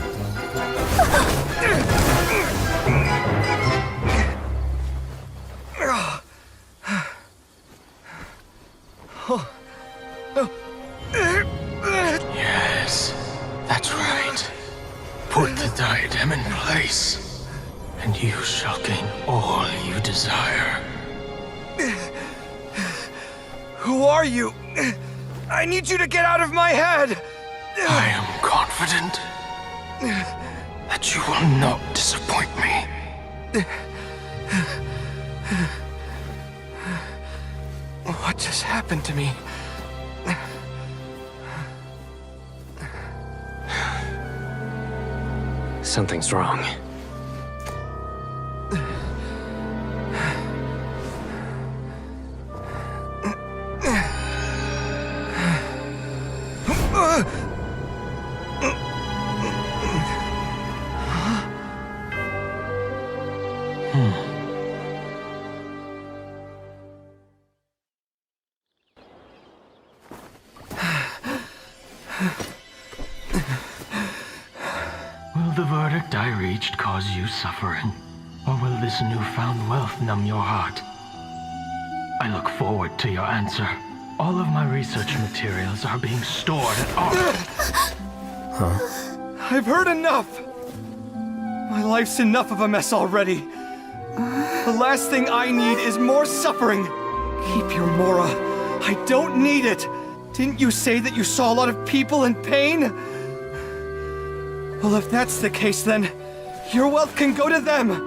Yes, that's right. Put the diadem in place, and you shall gain all you desire. Who are you? I need you to get out of my head! I am confident that you will not disappoint me. What just happened to me? Something's wrong. Will the verdict I reached cause you suffering, or will this newfound wealth numb your heart? I look forward to your answer. All of my research materials are being stored at Huh? I've heard enough! My life's enough of a mess already. The last thing I need is more suffering. Keep your Mora. I don't need it. Didn't you say that you saw a lot of people in pain? Well, if that's the case, then your wealth can go to them.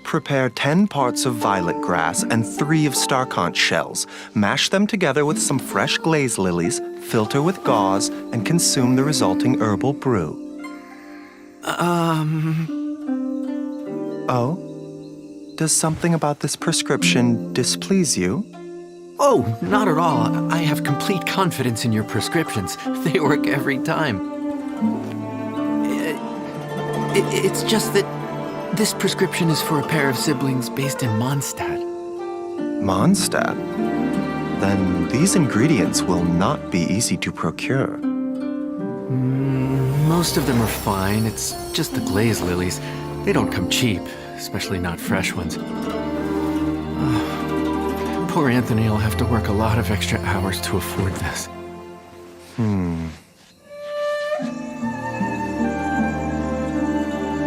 Prepare 10 parts of violet grass and 3 of star conch shells. Mash them together with some fresh glaze lilies, filter with gauze, and consume the resulting herbal brew. Oh? Does something about this prescription displease you? Oh, not at all. I have complete confidence in your prescriptions. They work every time. It's just that this prescription is for a pair of siblings based in Mondstadt. Mondstadt? Then these ingredients will not be easy to procure. Most of them are fine. It's just the glaze lilies. They don't come cheap, especially not fresh ones. Poor Anthony will have to work a lot of extra hours to afford this.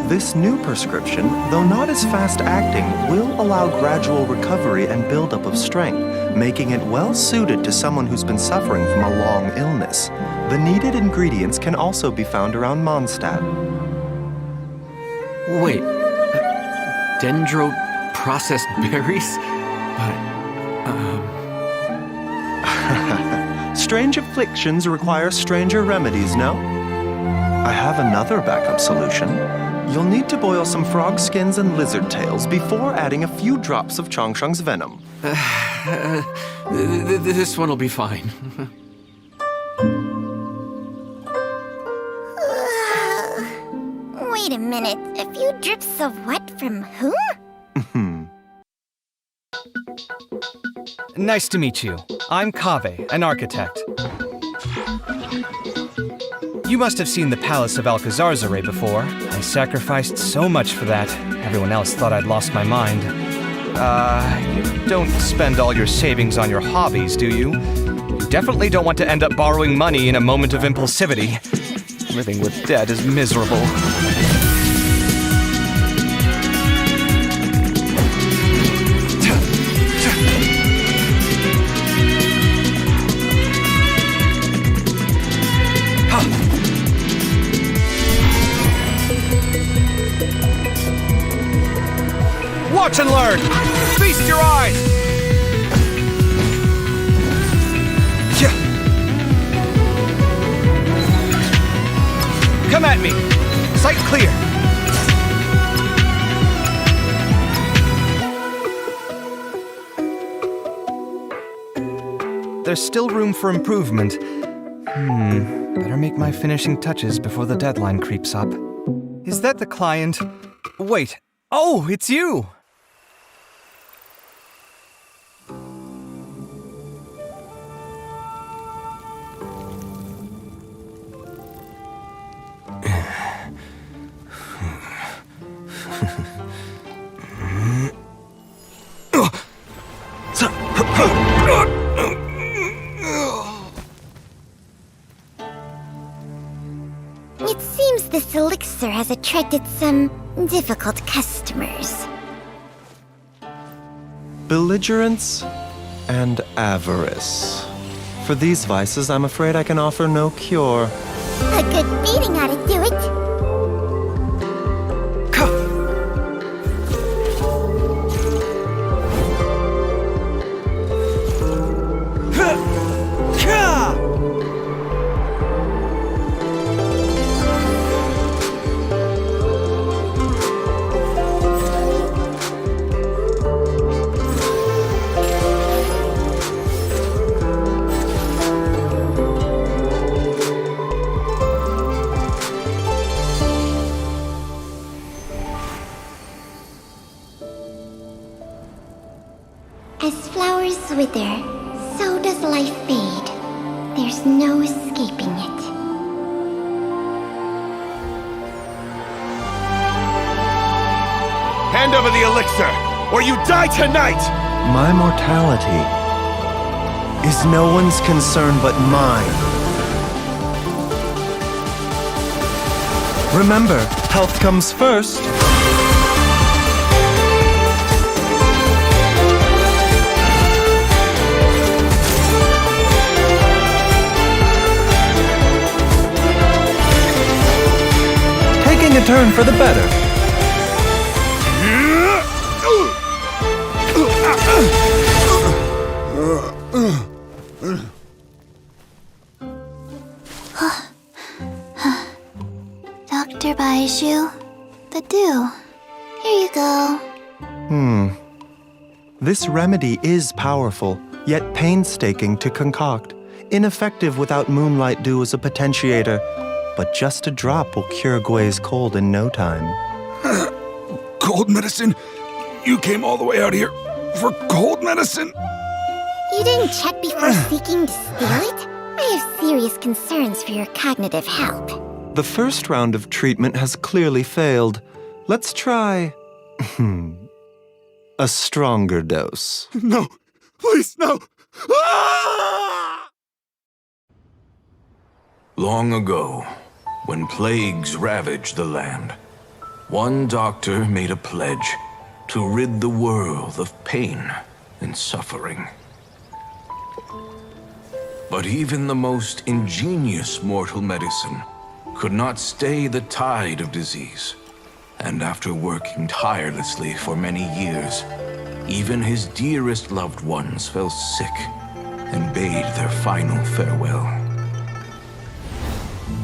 This new prescription, though not as fast-acting, will allow gradual recovery and buildup of strength, making it well-suited to someone who's been suffering from a long illness. The needed ingredients can also be found around Mondstadt. Wait, dendro-processed berries? Strange afflictions require stranger remedies, no? I have another backup solution. You'll need to boil some frog skins and lizard tails before adding a few drops of Chongsheng's venom. This one will be fine. minute. A few drips of what from whom? Nice to meet you. I'm Kaveh, an architect. You must have seen the Palace of Alcazarzaray before. I sacrificed so much for that. Everyone else thought I'd lost my mind. You don't spend all your savings on your hobbies, do you? You definitely don't want to end up borrowing money in a moment of impulsivity. Living with debt is miserable. Watch and learn! Feast your eyes! Come at me! Sight clear! There's still room for improvement. Better make my finishing touches before the deadline creeps up. Is that the client? Wait. Oh, it's you! It seems this elixir has attracted some difficult customers. Belligerence and avarice. For these vices, I'm afraid I can offer no cure. A good beating ought to do it. As flowers wither, so does life fade. There's no escaping it. Hand over the elixir, or you die tonight! My mortality is no one's concern but mine. Remember, health comes first. Taking a turn for the better. Dr. Baiju, the dew. Here you go. This remedy is powerful, yet painstaking to concoct. Ineffective without moonlight dew as a potentiator, but just a drop will cure Gui's cold in no time. Cold medicine? You came all the way out here for cold medicine? You didn't check before seeking to steal it? I have serious concerns for your cognitive health. The first round of treatment has clearly failed. Let's try a stronger dose. No, please, no. Ah! Long ago, when plagues ravaged the land, one doctor made a pledge to rid the world of pain and suffering. But even the most ingenious mortal medicine could not stay the tide of disease. And after working tirelessly for many years, even his dearest loved ones fell sick and bade their final farewell.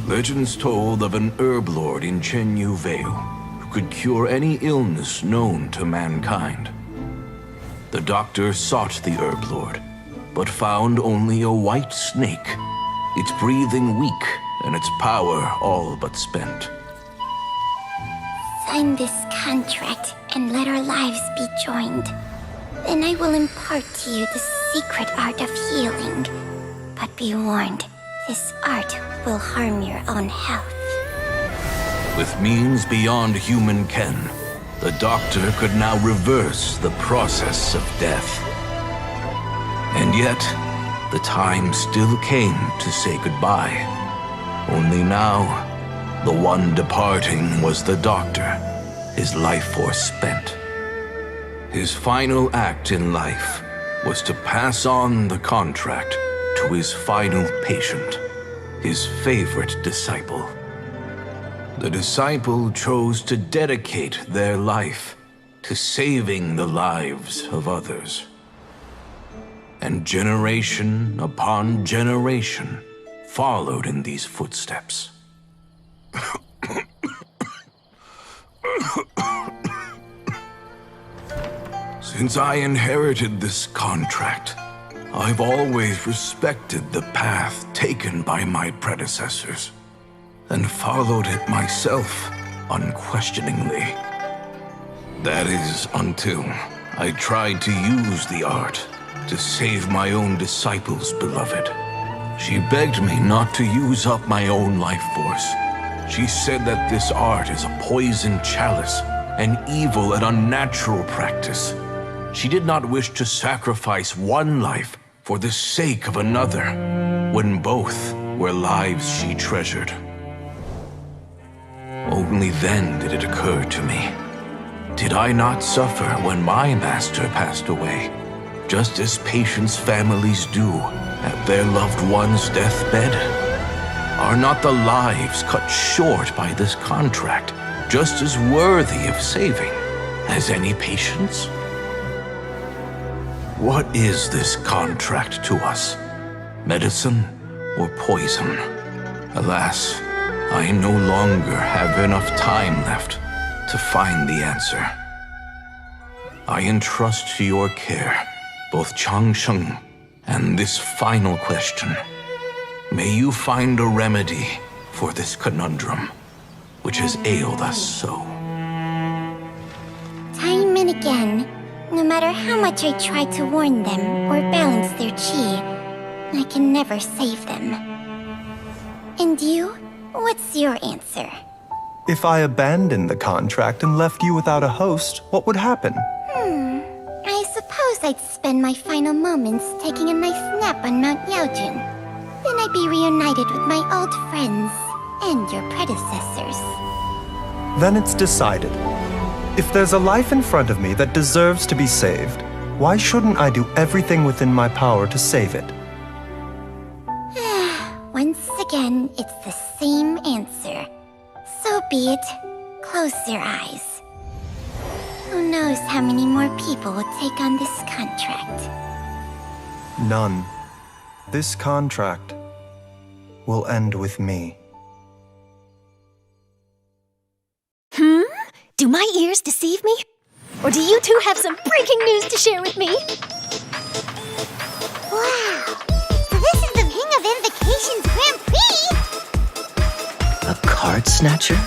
Legends told of an herb lord in Chenyu Vale who could cure any illness known to mankind. The doctor sought the herb lord, but found only a white snake, its breathing weak and its power all but spent. sign this contract and let our lives be joined, then I will impart to you the secret art of healing. But be warned, this art will harm your own health. With means beyond human ken, the doctor could now reverse the process of death. And yet, the time still came to say goodbye. Only now, the one departing was the doctor, his life force spent. His final act in life was to pass on the contract to his final patient, his favorite disciple. The disciple chose to dedicate their life to saving the lives of others. And generation upon generation followed in these footsteps. Since I inherited this contract, I've always respected the path taken by my predecessors and followed it myself unquestioningly. That is until I tried to use the art to save my own disciple's beloved. She begged me not to use up my own life force. She said that this art is a poison chalice, an evil and unnatural practice. She did not wish to sacrifice one life for the sake of another, when both were lives she treasured. Only then did it occur to me. Did I not suffer when my master passed away, just as patients' families do at their loved one's deathbed? Are not the lives cut short by this contract just as worthy of saving as any patients? What is this contract to us? Medicine or poison? Alas, I no longer have enough time left to find the answer. I entrust to your care both Changsheng and this final question. May you find a remedy for this conundrum, which has ailed us so. Time and again, no matter how much I try to warn them or balance their chi, I can never save them. And you? What's your answer? If I abandoned the contract and left you without a host, what would happen? I suppose I'd spend my final moments taking a nice nap on Mount Yaojun. Then I'd be reunited with my old friends and your predecessors. Then it's decided. If there's a life in front of me that deserves to be saved, why shouldn't I do everything within my power to save it? Once again, it's the same answer. So be it. Close your eyes. Who knows how many more people will take on this contract? None. This contract will end with me. Do my ears deceive me? Or do you two have some breaking news to share with me? Wow! So this is the King of Invocations Grand Prix! A card snatcher?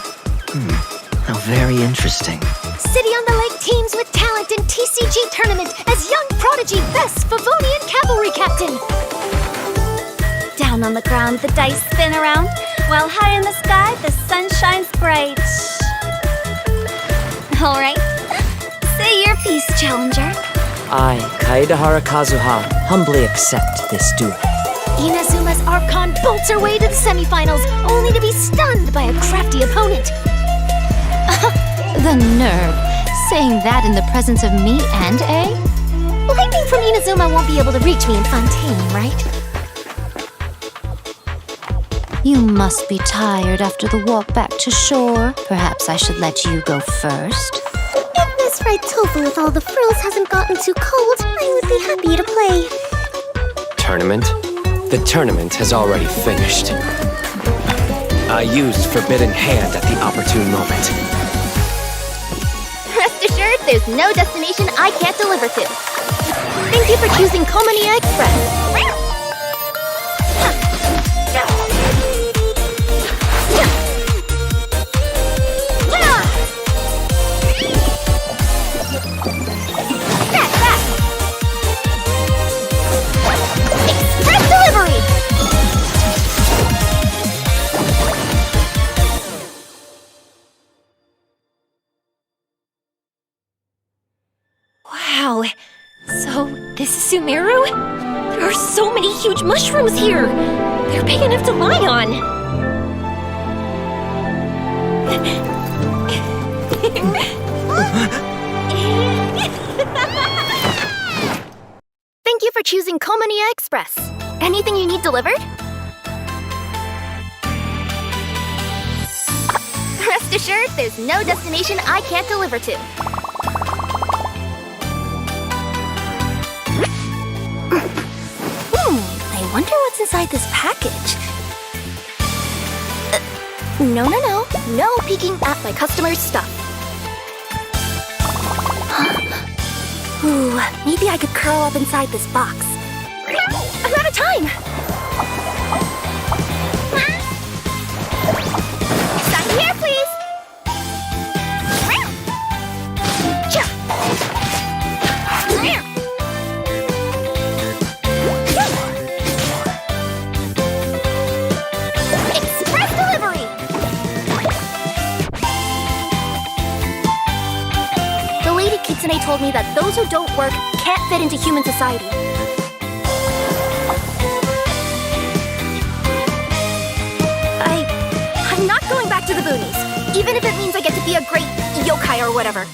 How very interesting. City on the Lake teams with talent in TCG tournament as young prodigy best Favonian cavalry captain. Down on the ground, the dice spin around, while high in the sky, the sun shines bright. All right. Say your piece, challenger. I, Kaedahara Kazuha, humbly accept this duel. Inazuma's Archon bolts her way to the semifinals, only to be stunned by a crafty opponent. The nerve. Saying that in the presence of me and A? Lightning from Inazuma won't be able to reach me in Fontaine, right? You must be tired after the walk back to shore. Perhaps I should let you go first. If this fried tofu with all the frills hasn't gotten too cold, I would be happy to play. Tournament? The tournament has already finished. I used Forbidden Hand at the opportune moment. Rest assured, there's no destination I can't deliver to. Thank you for choosing Komania Express. Sumeru? There are so many huge mushrooms here! They're big enough to lie on! Thank you for choosing Komania Express. Anything you need delivered? Rest assured, there's no destination I can't deliver to. I wonder what's inside this package. No peeking at my customers' stuff. Ooh, maybe I could curl up inside this box. I'm out of time! Sign here, please! Express delivery! The Lady Kitsune told me that those who don't work can't fit into human society. I'm not going back to the boonies, even if it means I get to be a great yokai or whatever.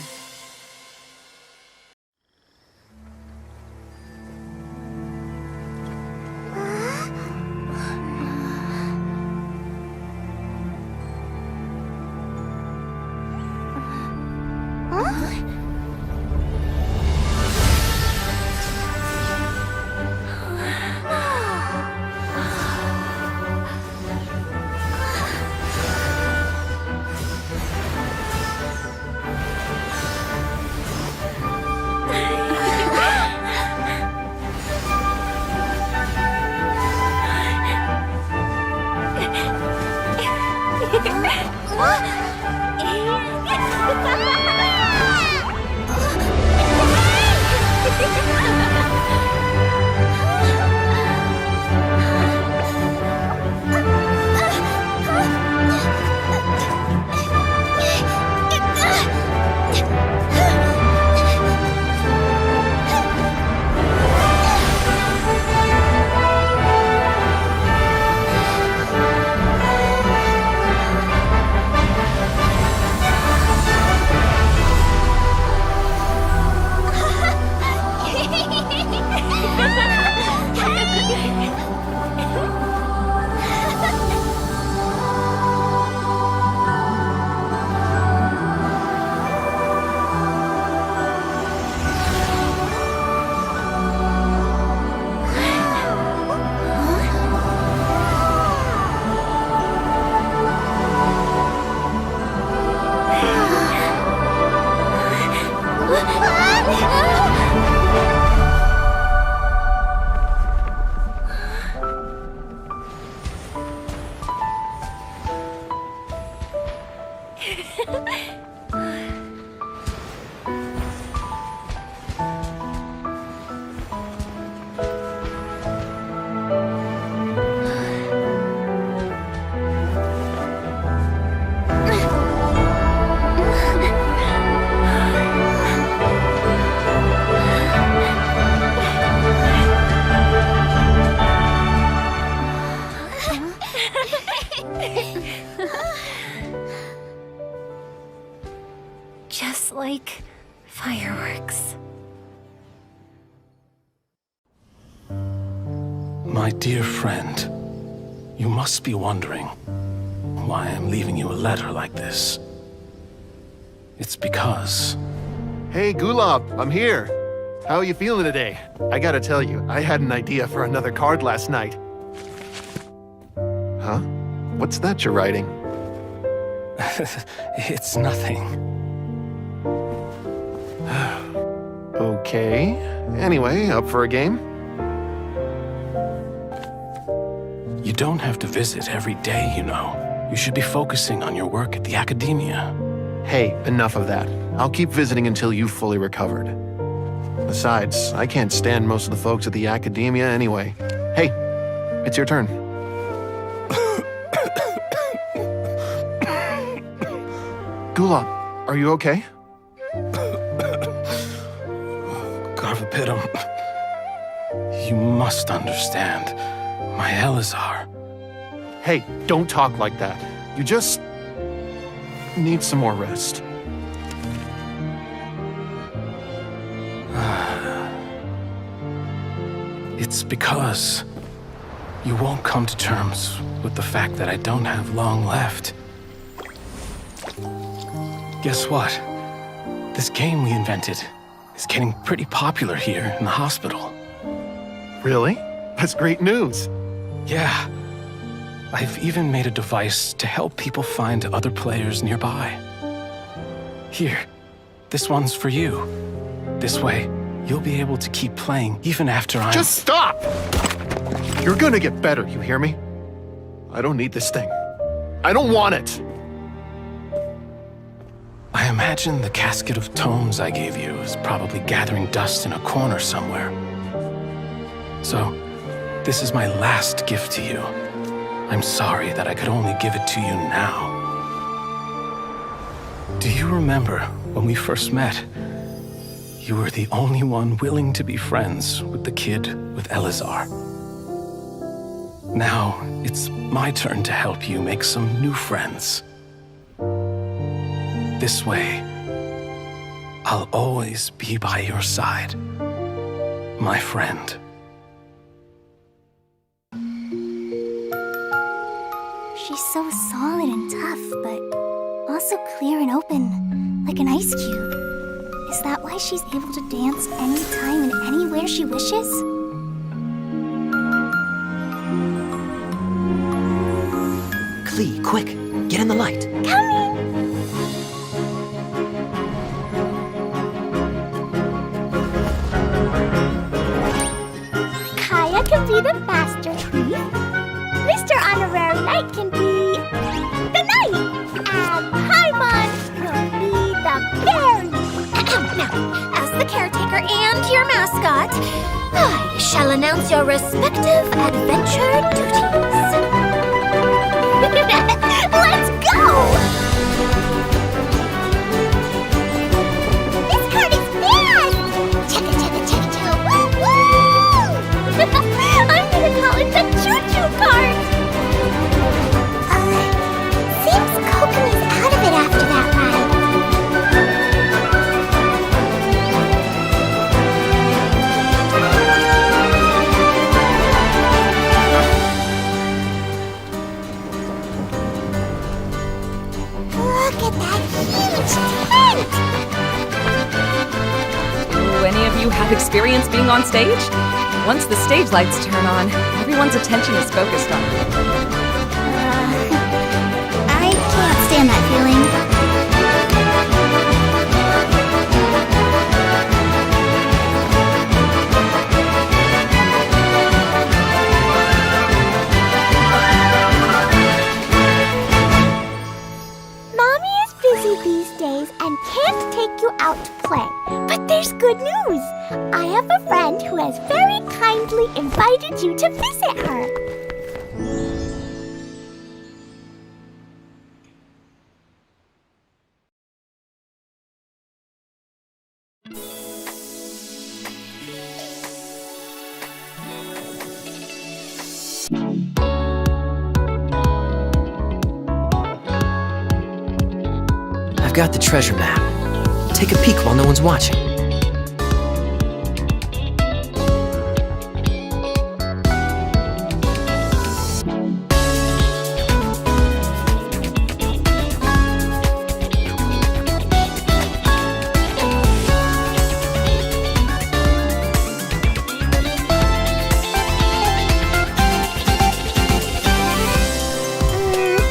Just like fireworks. My dear friend, you must be wondering why I'm leaving you a letter like this. It's because... Hey, Gulab, I'm here. How are you feeling today? I gotta tell you, I had an idea for another card last night. Huh? What's that you're writing? It's nothing. Okay. Anyway, up for a game? You don't have to visit every day, you know. You should be focusing on your work at the academia. Hey, enough of that. I'll keep visiting until you've fully recovered. Besides, I can't stand most of the folks at the academia anyway. Hey, it's your turn. Gulab, are you okay? Garvapitum. must understand. My Elazar. Hey, don't talk like that. You just need some more rest. It's because you won't come to terms with the fact that I don't have long left. Guess what? This game we invented is getting pretty popular here in the hospital. Really? That's great news. Yeah. I've even made a device to help people find other players nearby. Here, this one's for you. This way, you'll be able to keep playing even after I'm— Just stop! You're gonna get better, you hear me? I don't need this thing. I don't want it! I imagine the casket of tomes I gave you is probably gathering dust in a corner somewhere. So, this is my last gift to you. I'm sorry that I could only give it to you now. Do you remember when we first met? You were the only one willing to be friends with the kid with Elazar. Now, it's my turn to help you make some new friends. This way, I'll always be by your side, my friend. She's so solid and tough, but also clear and open, like an ice cube. Is that why she's able to dance anytime and anywhere she wishes? Klee, quick! Get in the light! Coming! Kaya can be the master thief. Mr. Honorary Knight can be the knight. And Paimon will be the fairy. Now, as the caretaker and your mascot, I shall announce your respective adventure duties. Let's go! This cart is fast! Chugga, chugga, chugga, chugga, woo, woo! I'm gonna call it the choo-choo cart! Seems Kokomi's out of it after that ride. Look at that huge tent! Do any of you have experience being on stage? Once the stage lights turn on, everyone's attention is focused on you. I can't stand that feeling. Mommy is busy these days and can't take you out to play. But there's good news. I have a friend who has very kindly invited you to visit her. I've got the treasure map. Take a peek while no one's watching.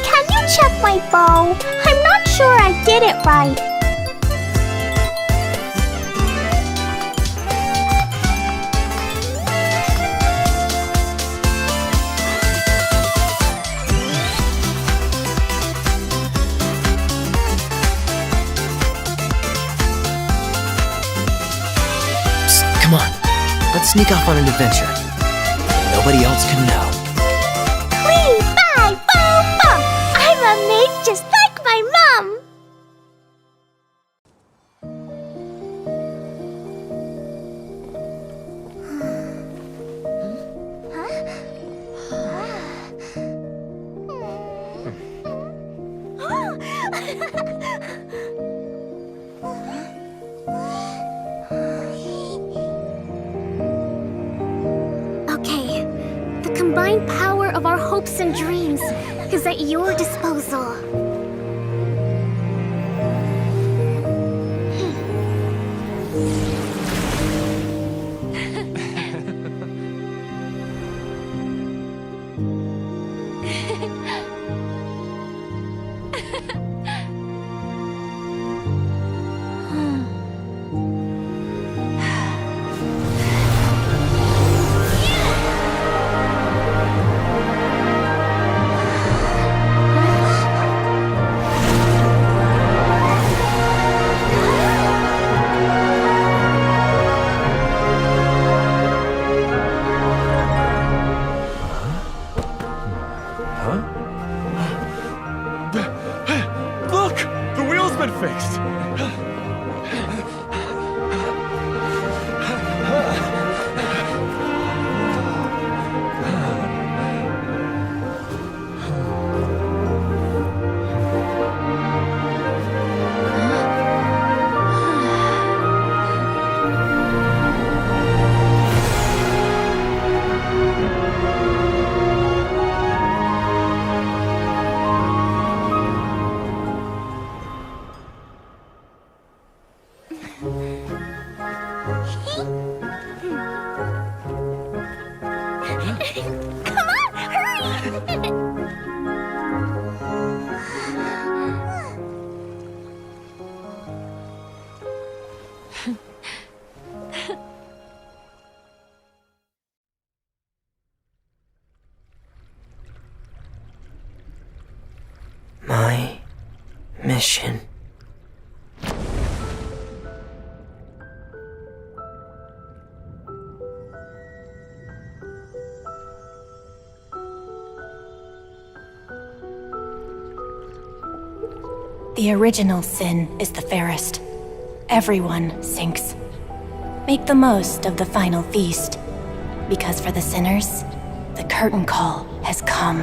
Can you check my bow? I'm not sure I did it right. Psst, come on. Let's sneak off on an adventure. Nobody else can know. Clee, bye, bow, bum. I'm a maid just like my mom. The combined power of our hopes and dreams is at your disposal. Look! The wheel's been fixed! Come on, hurry! My mission. The original sin is the fairest. Everyone sinks. Make the most of the final feast, because for the sinners, the curtain call has come.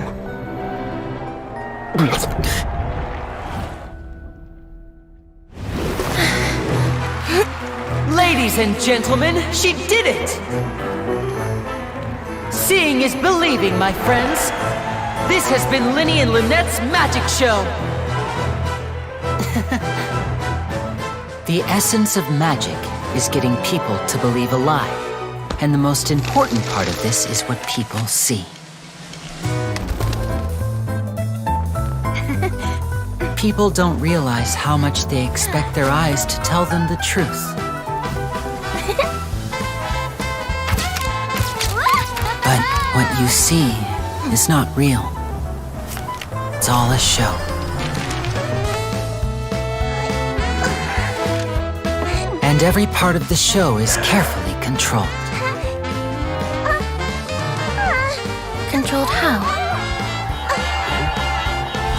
Ladies and gentlemen, she did it! Seeing is believing, my friends. This has been Linny and Lynette's magic show. The essence of magic is getting people to believe a lie. And the most important part of this is what people see. People don't realize how much they expect their eyes to tell them the truth. But what you see is not real. It's all a show. And every part of the show is carefully controlled. Controlled how?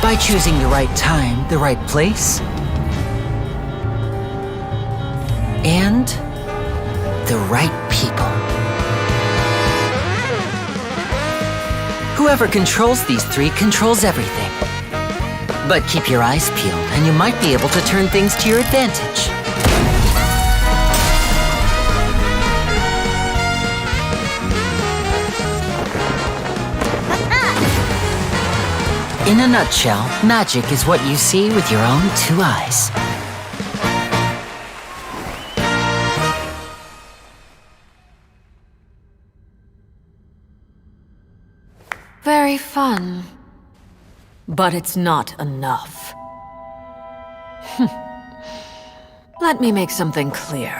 By choosing the right time, the right place, and the right people. Whoever controls these three controls everything. But keep your eyes peeled, and you might be able to turn things to your advantage. In a nutshell, magic is what you see with your own two eyes. Very fun. But it's not enough. Let me make something clear.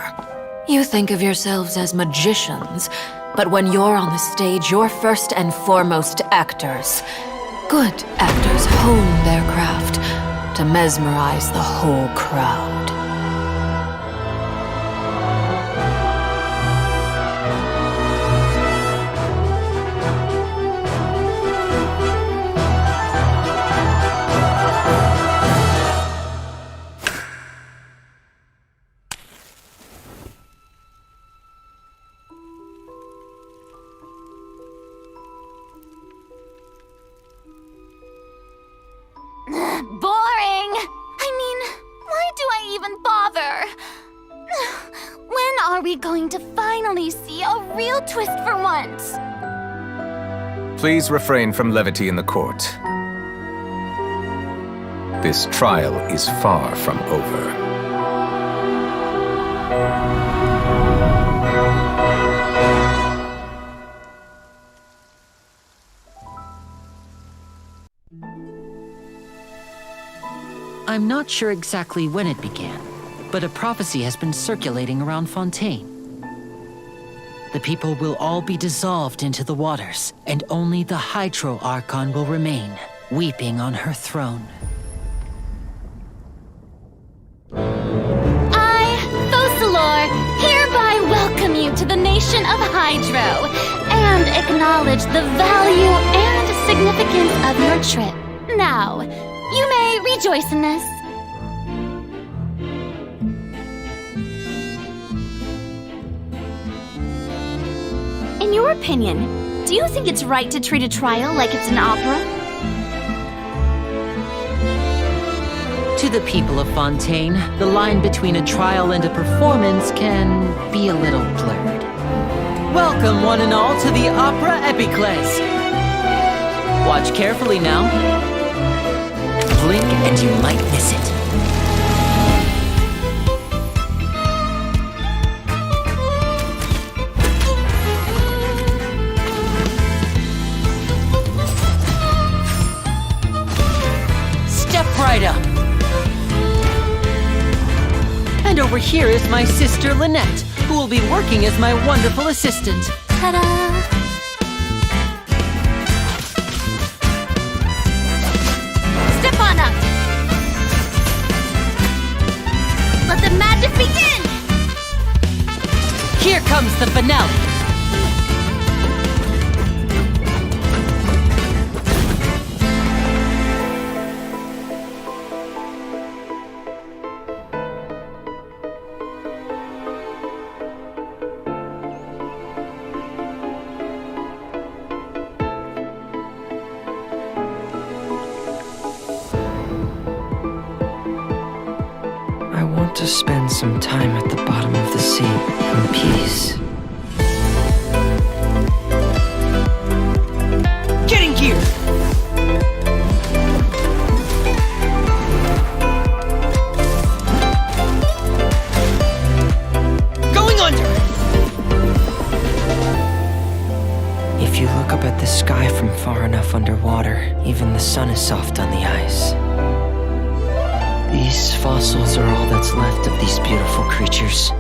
You think of yourselves as magicians, but when you're on the stage, you're first and foremost actors. Good actors hone their craft to mesmerize the whole crowd. Boring! I mean, why do I even bother? When are we going to finally see a real twist for once? Please refrain from levity in the court. This trial is far from over. I'm not sure exactly when it began, but a prophecy has been circulating around Fontaine. The people will all be dissolved into the waters, and only the Hydro Archon will remain, weeping on her throne. I, Fosalor, hereby welcome you to the nation of Hydro, and acknowledge the value and significance of your trip. Now, you may rejoice in this. In your opinion, do you think it's right to treat a trial like it's an opera? To the people of Fontaine, the line between a trial and a performance can be a little blurred. Welcome, one and all, to the Opera Epiclese. Watch carefully now. Blink and you might miss it. Step right up. And over here is my sister Lynette, who will be working as my wonderful assistant. Ta-da! Step on up! Let the magic begin! Here comes the finale. I want to spend some time at the bottom of the sea in peace. Getting gear! Going under! If you look up at the sky from far enough underwater, even the sun is soft on the ice. These fossils are all that's left of these beautiful creatures.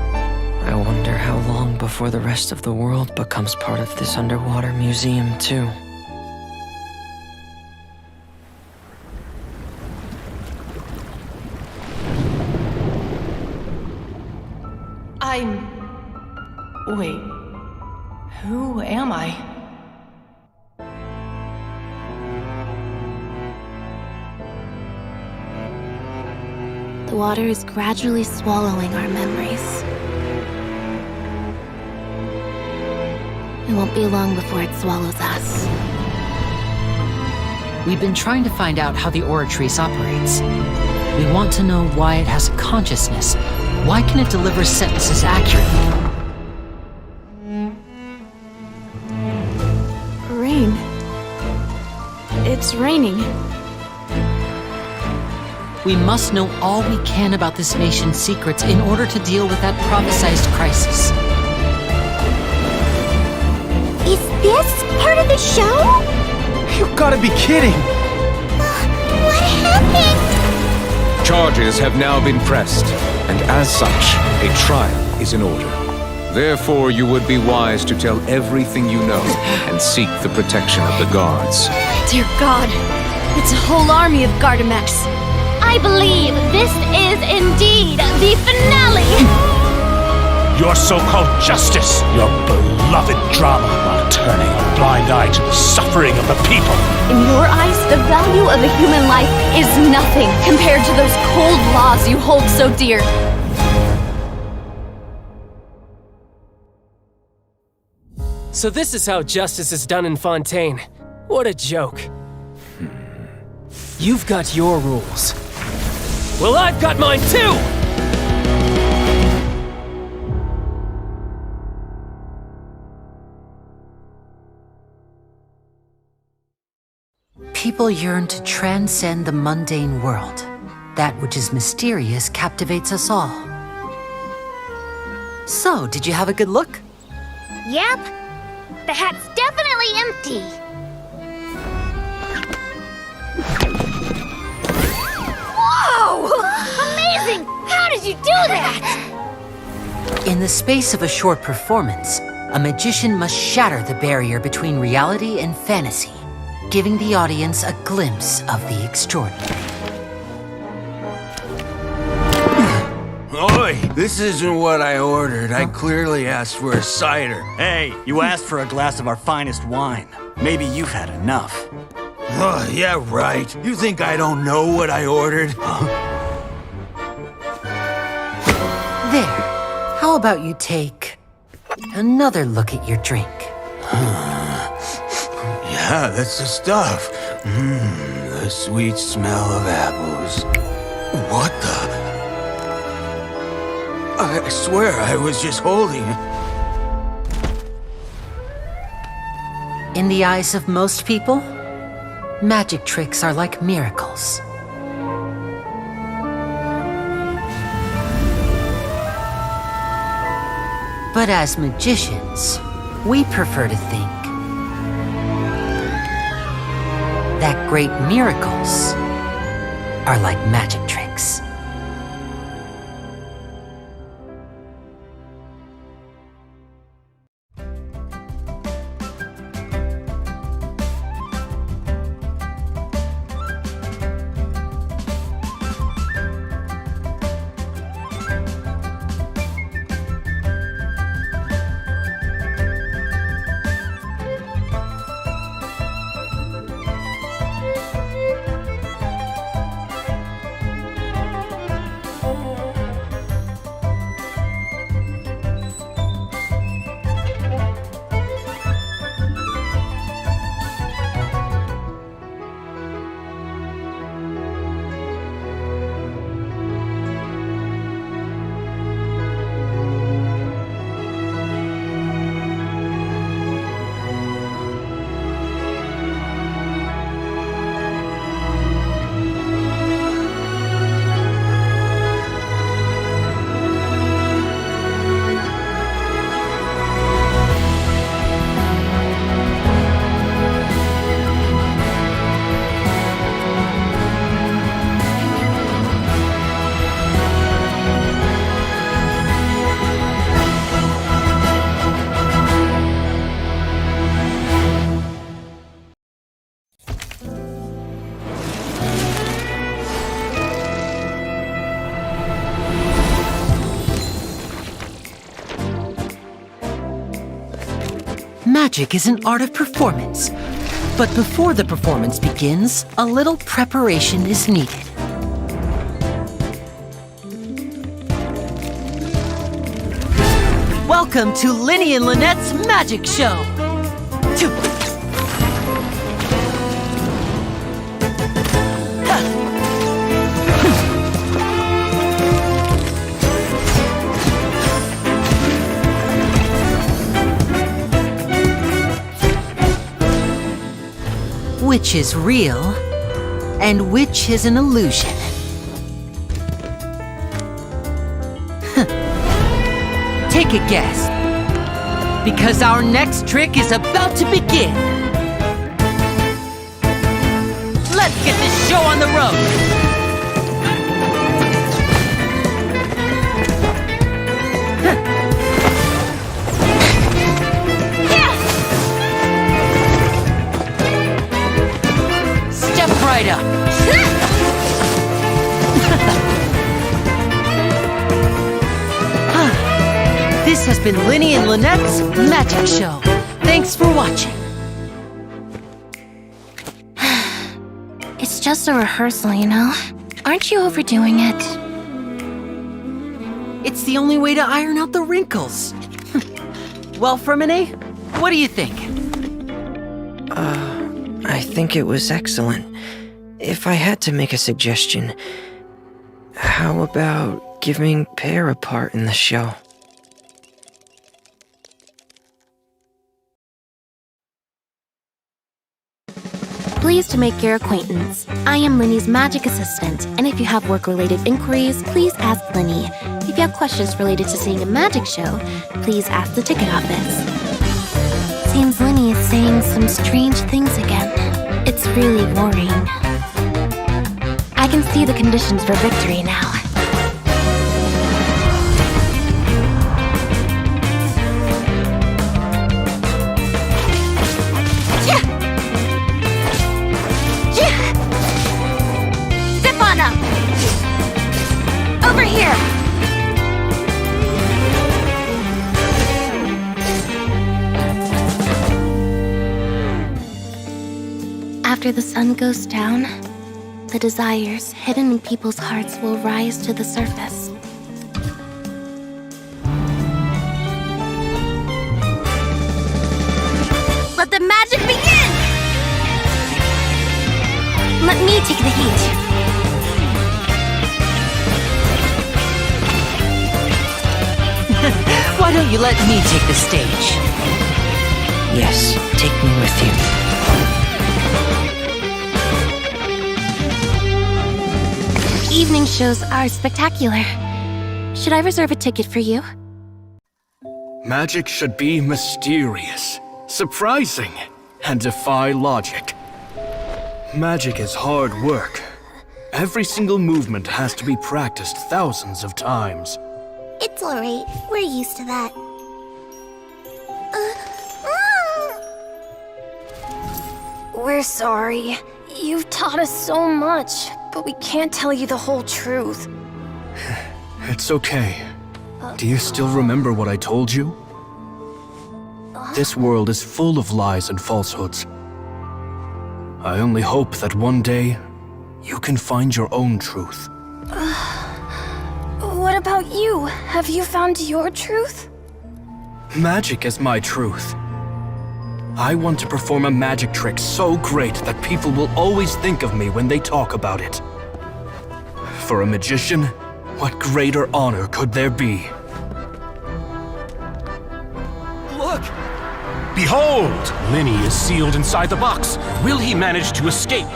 I wonder how long before the rest of the world becomes part of this underwater museum, too. Wait. Who am I? The water is gradually swallowing our memories. It won't be long before it swallows us. We've been trying to find out how the Oratrice operates. We want to know why it has a consciousness. Why can it deliver sentences accurately? Rain. It's raining. We must know all we can about this nation's secrets in order to deal with that prophesized crisis. Is this part of the show? You gotta be kidding! What happened? Charges have now been pressed, and as such, a trial is in order. Therefore, you would be wise to tell everything you know and seek the protection of the guards. Dear God, it's a whole army of Gardamex. I believe this is indeed the finale! Your so-called justice, your beloved drama, while turning a blind eye to the suffering of the people. In your eyes, the value of a human life is nothing compared to those cold laws you hold so dear. So this is how justice is done in Fontaine. What a joke. You've got your rules. Well, I've got mine too! People yearn to transcend the mundane world. That which is mysterious captivates us all. So, did you have a good look? Yep. The hat's definitely empty. Whoa! Amazing! How did you do that? In the space of a short performance, a magician must shatter the barrier between reality and fantasy, giving the audience a glimpse of the extraordinary. Oi, this isn't what I ordered. I clearly asked for a cider. Hey, you asked for a glass of our finest wine. Maybe you've had enough. Oh, yeah, right. You think I don't know what I ordered? There. How about you take another look at your drink? Yeah, that's the stuff. The sweet smell of apples. What the? I swear I was just holding it. In the eyes of most people, magic tricks are like miracles. But as magicians, we prefer to think that great miracles are like magic tricks. Magic is an art of performance. But before the performance begins, a little preparation is needed. Welcome to Linny and Lynette's Magic Show! Which is real, and which is an illusion? Take a guess, because our next trick is about to begin. Let's get this show on the road! Right up. This has been Linny and Lynette's Magic Show. Thanks for watching. It's just a rehearsal, you know? Aren't you overdoing it? It's the only way to iron out the wrinkles. Well, Fermine, what do you think? I think it was excellent. If I had to make a suggestion, how about giving Pear a part in the show? Pleased to make your acquaintance. I am Linny's magic assistant, and if you have work-related inquiries, please ask Linny. If you have questions related to seeing a magic show, please ask the ticket office. Seems Linny is saying some strange things again. It's really worrying. I can see the conditions for victory now. Over here! After the sun goes down, the desires hidden in people's hearts will rise to the surface. Let the magic begin! Let me take the heat. Why don't you let me take the stage? Yes, take me with you. Evening shows are spectacular. Should I reserve a ticket for you? Magic should be mysterious, surprising, and defy logic. Magic is hard work. Every single movement has to be practiced thousands of times. It's alright. We're used to that. We're sorry. You've taught us so much, but we can't tell you the whole truth. It's okay. Do you still remember what I told you? This world is full of lies and falsehoods. I only hope that one day, you can find your own truth. What about you? Have you found your truth? Magic is my truth. I want to perform a magic trick so great that people will always think of me when they talk about it. For a magician, what greater honor could there be? Look! Behold! Linny is sealed inside the box. Will he manage to escape?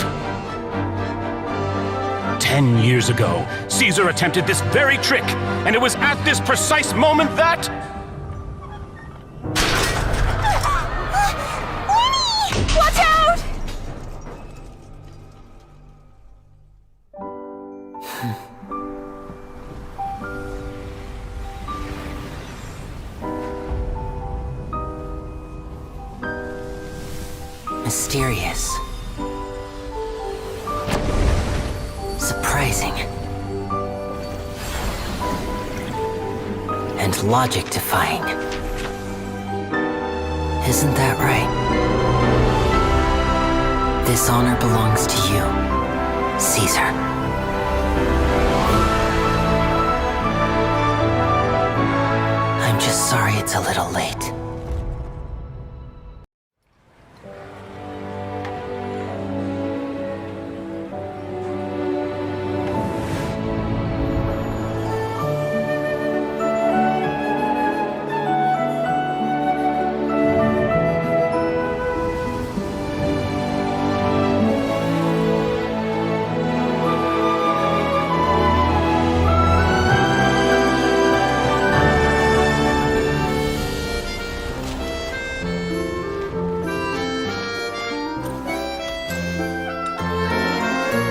10 years ago, Caesar attempted this very trick, and it was at this precise moment that... Watch out! Mysterious. Surprising. And logic-defying. Isn't that right? This honor belongs to you, Caesar. I'm just sorry it's a little late.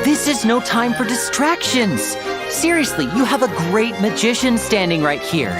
This is no time for distractions! Seriously, you have a great magician standing right here.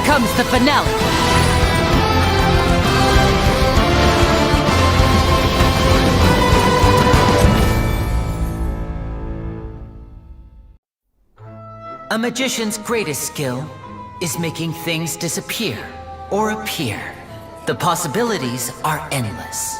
Comes the finale. A magician's greatest skill is making things disappear or appear. The possibilities are endless.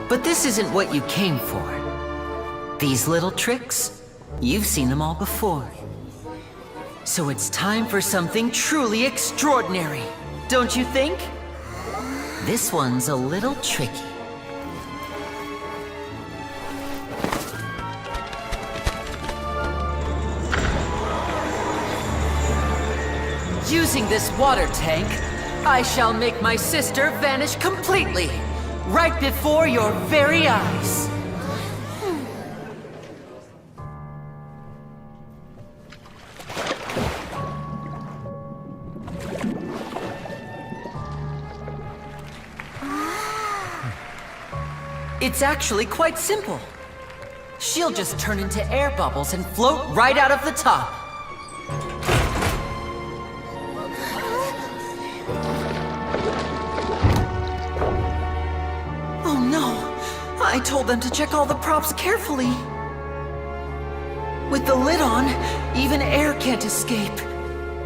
But this isn't what you came for. These little tricks, you've seen them all before. So it's time for something truly extraordinary, don't you think? This one's a little tricky. Using this water tank, I shall make my sister vanish completely, right before your very eyes. It's actually quite simple. She'll just turn into air bubbles and float right out of the top. Oh no! I told them to check all the props carefully. With the lid on, even air can't escape.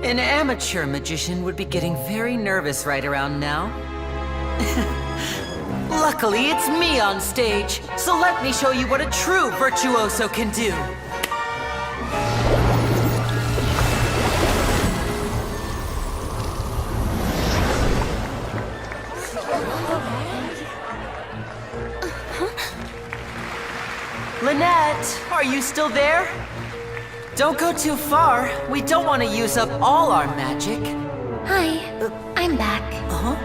An amateur magician would be getting very nervous right around now. Luckily, it's me on stage, so let me show you what a true virtuoso can do. Lynette, are you still there? Don't go too far. We don't want to use up all our magic. Hi, I'm back. Uh-huh.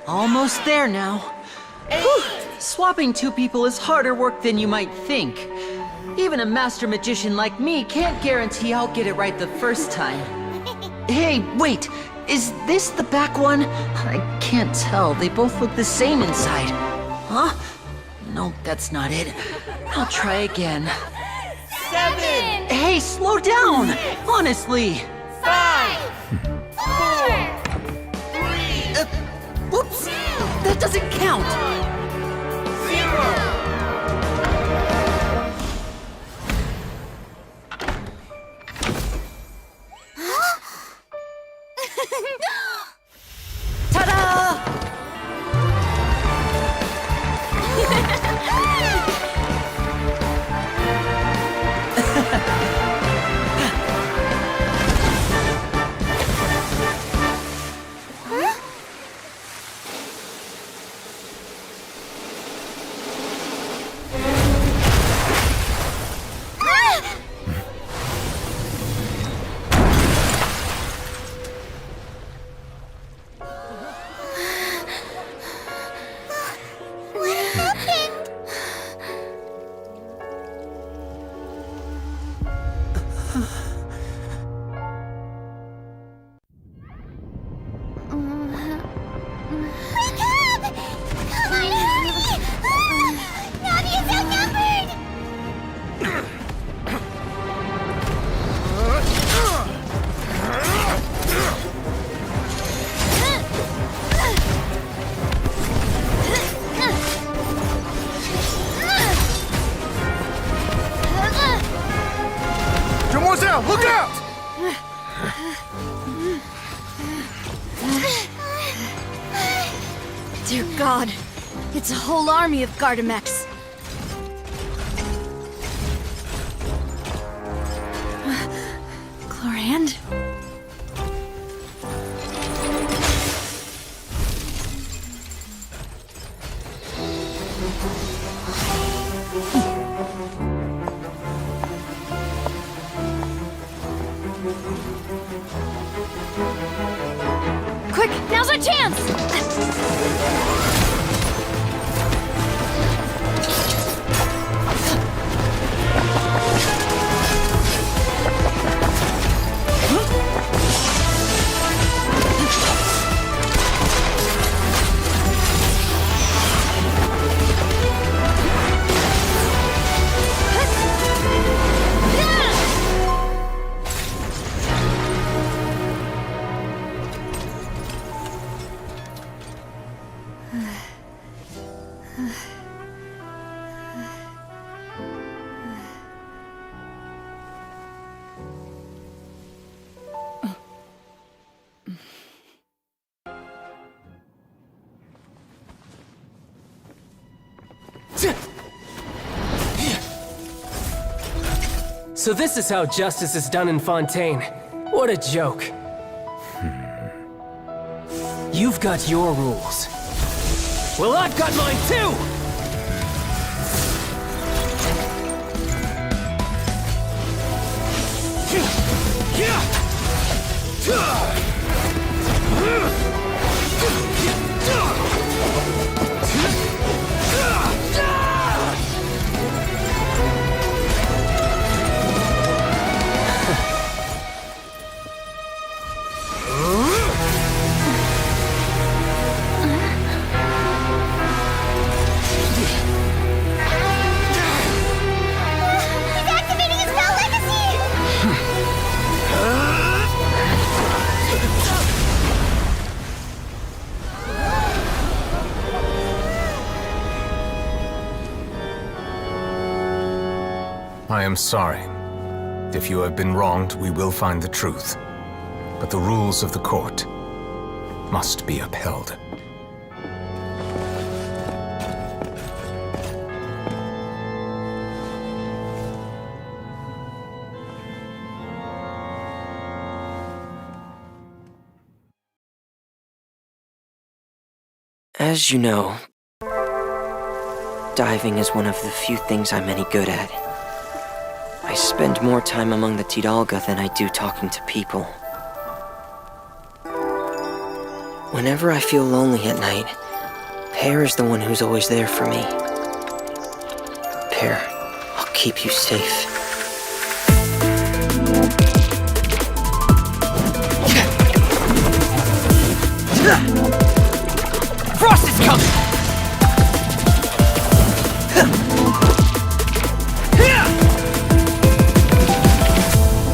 Almost there now. Whew. Swapping two people is harder work than you might think. Even a master magician like me can't guarantee I'll get it right the first time. Hey, wait! Is this the back one? I can't tell. They both look the same inside. Huh? No, that's not it. I'll try again. 7! Hey, slow down! Honestly! 5! 4! Whoops! That doesn't count! 0! Ta-da! Demoiselle, look out! Dear God, it's a whole army of Gardamex. Chlorand? Quick, now's our chance! So this is how justice is done in Fontaine. What a joke. You've got your rules. Well, I've got mine too! I am sorry. If you have been wronged, we will find the truth. But the rules of the court must be upheld. As you know, diving is one of the few things I'm any good at. I spend more time among the Tidalga than I do talking to people. Whenever I feel lonely at night, Pear is the one who's always there for me. Pear, I'll keep you safe. Frost is coming!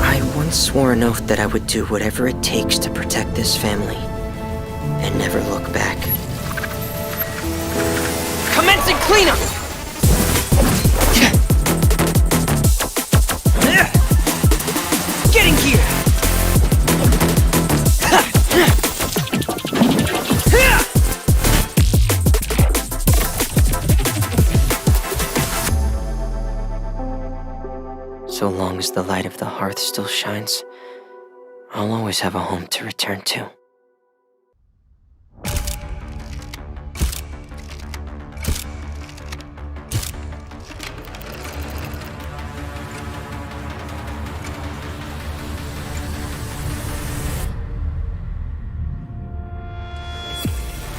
I swore an oath that I would do whatever it takes to protect this family and never look back. Commencing cleanup! Getting here! So long as the light of the hearth still shines, I'll always have a home to return to.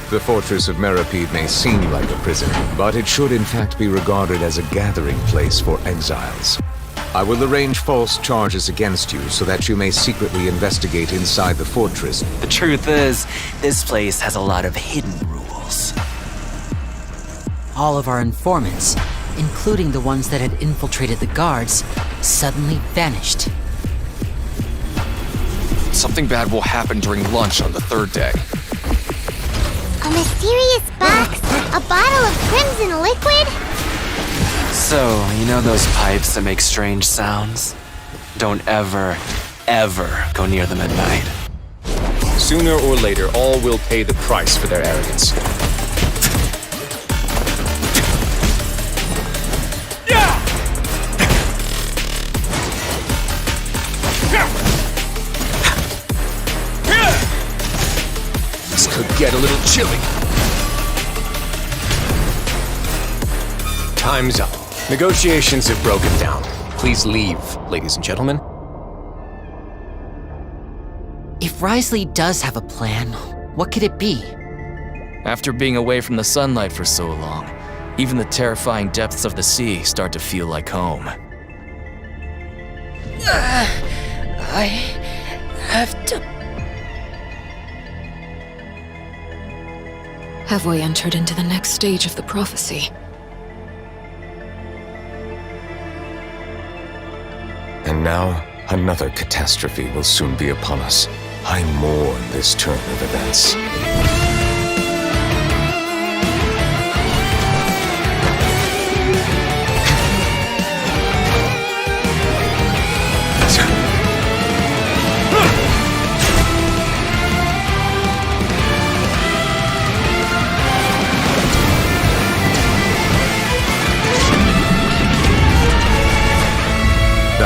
The fortress of Meripede may seem like a prison, but it should in fact be regarded as a gathering place for exiles. I will arrange false charges against you so that you may secretly investigate inside the fortress. The truth is, this place has a lot of hidden rules. All of our informants, including the ones that had infiltrated the guards, suddenly vanished. Something bad will happen during lunch on the third day. A mysterious box? A bottle of crimson liquid? So, you know those pipes that make strange sounds? Don't ever, ever go near them at night. Sooner or later, all will pay the price for their arrogance. This could get a little chilly. Time's up. Negotiations have broken down. Please leave, ladies and gentlemen. If Wriothesley does have a plan, what could it be? After being away from the sunlight for so long, even the terrifying depths of the sea start to feel like home. I have to... Have we entered into the next stage of the prophecy? And now, another catastrophe will soon be upon us. I mourn this turn of events.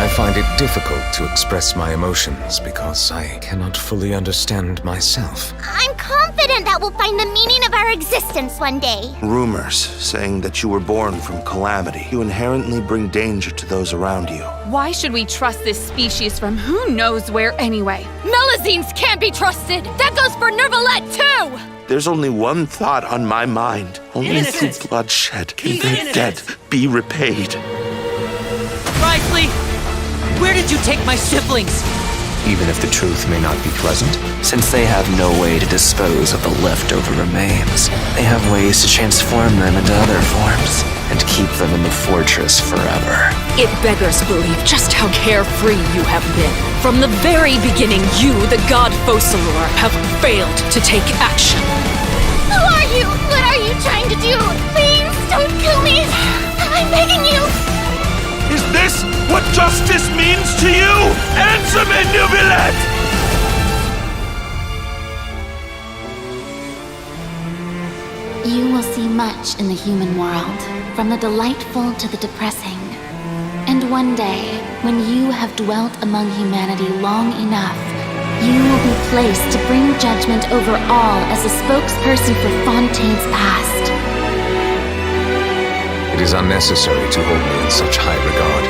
I find it difficult to express my emotions because I cannot fully understand myself. I'm confident that we'll find the meaning of our existence one day. Rumors saying that you were born from calamity. You inherently bring danger to those around you. Why should we trust this species from who knows where anyway? Melazines can't be trusted! That goes for Nervalette too! There's only one thought on my mind. Only through bloodshed can their debt be repaid. Wriothesley, where did you take my siblings? Even if the truth may not be pleasant, since they have no way to dispose of the leftover remains, they have ways to transform them into other forms and keep them in the fortress forever. It beggars belief just how carefree you have been. From the very beginning, you, the god Focalor, have failed to take action. Who are you? What are you trying to do? Please, don't kill me! I'm begging you! Is this what justice means to you? Answer me, Nervalette! You will see much in the human world, from the delightful to the depressing. And one day, when you have dwelt among humanity long enough, you will be placed to bring judgment over all as a spokesperson for Fontaine's past. It is unnecessary to hold me in such high regard.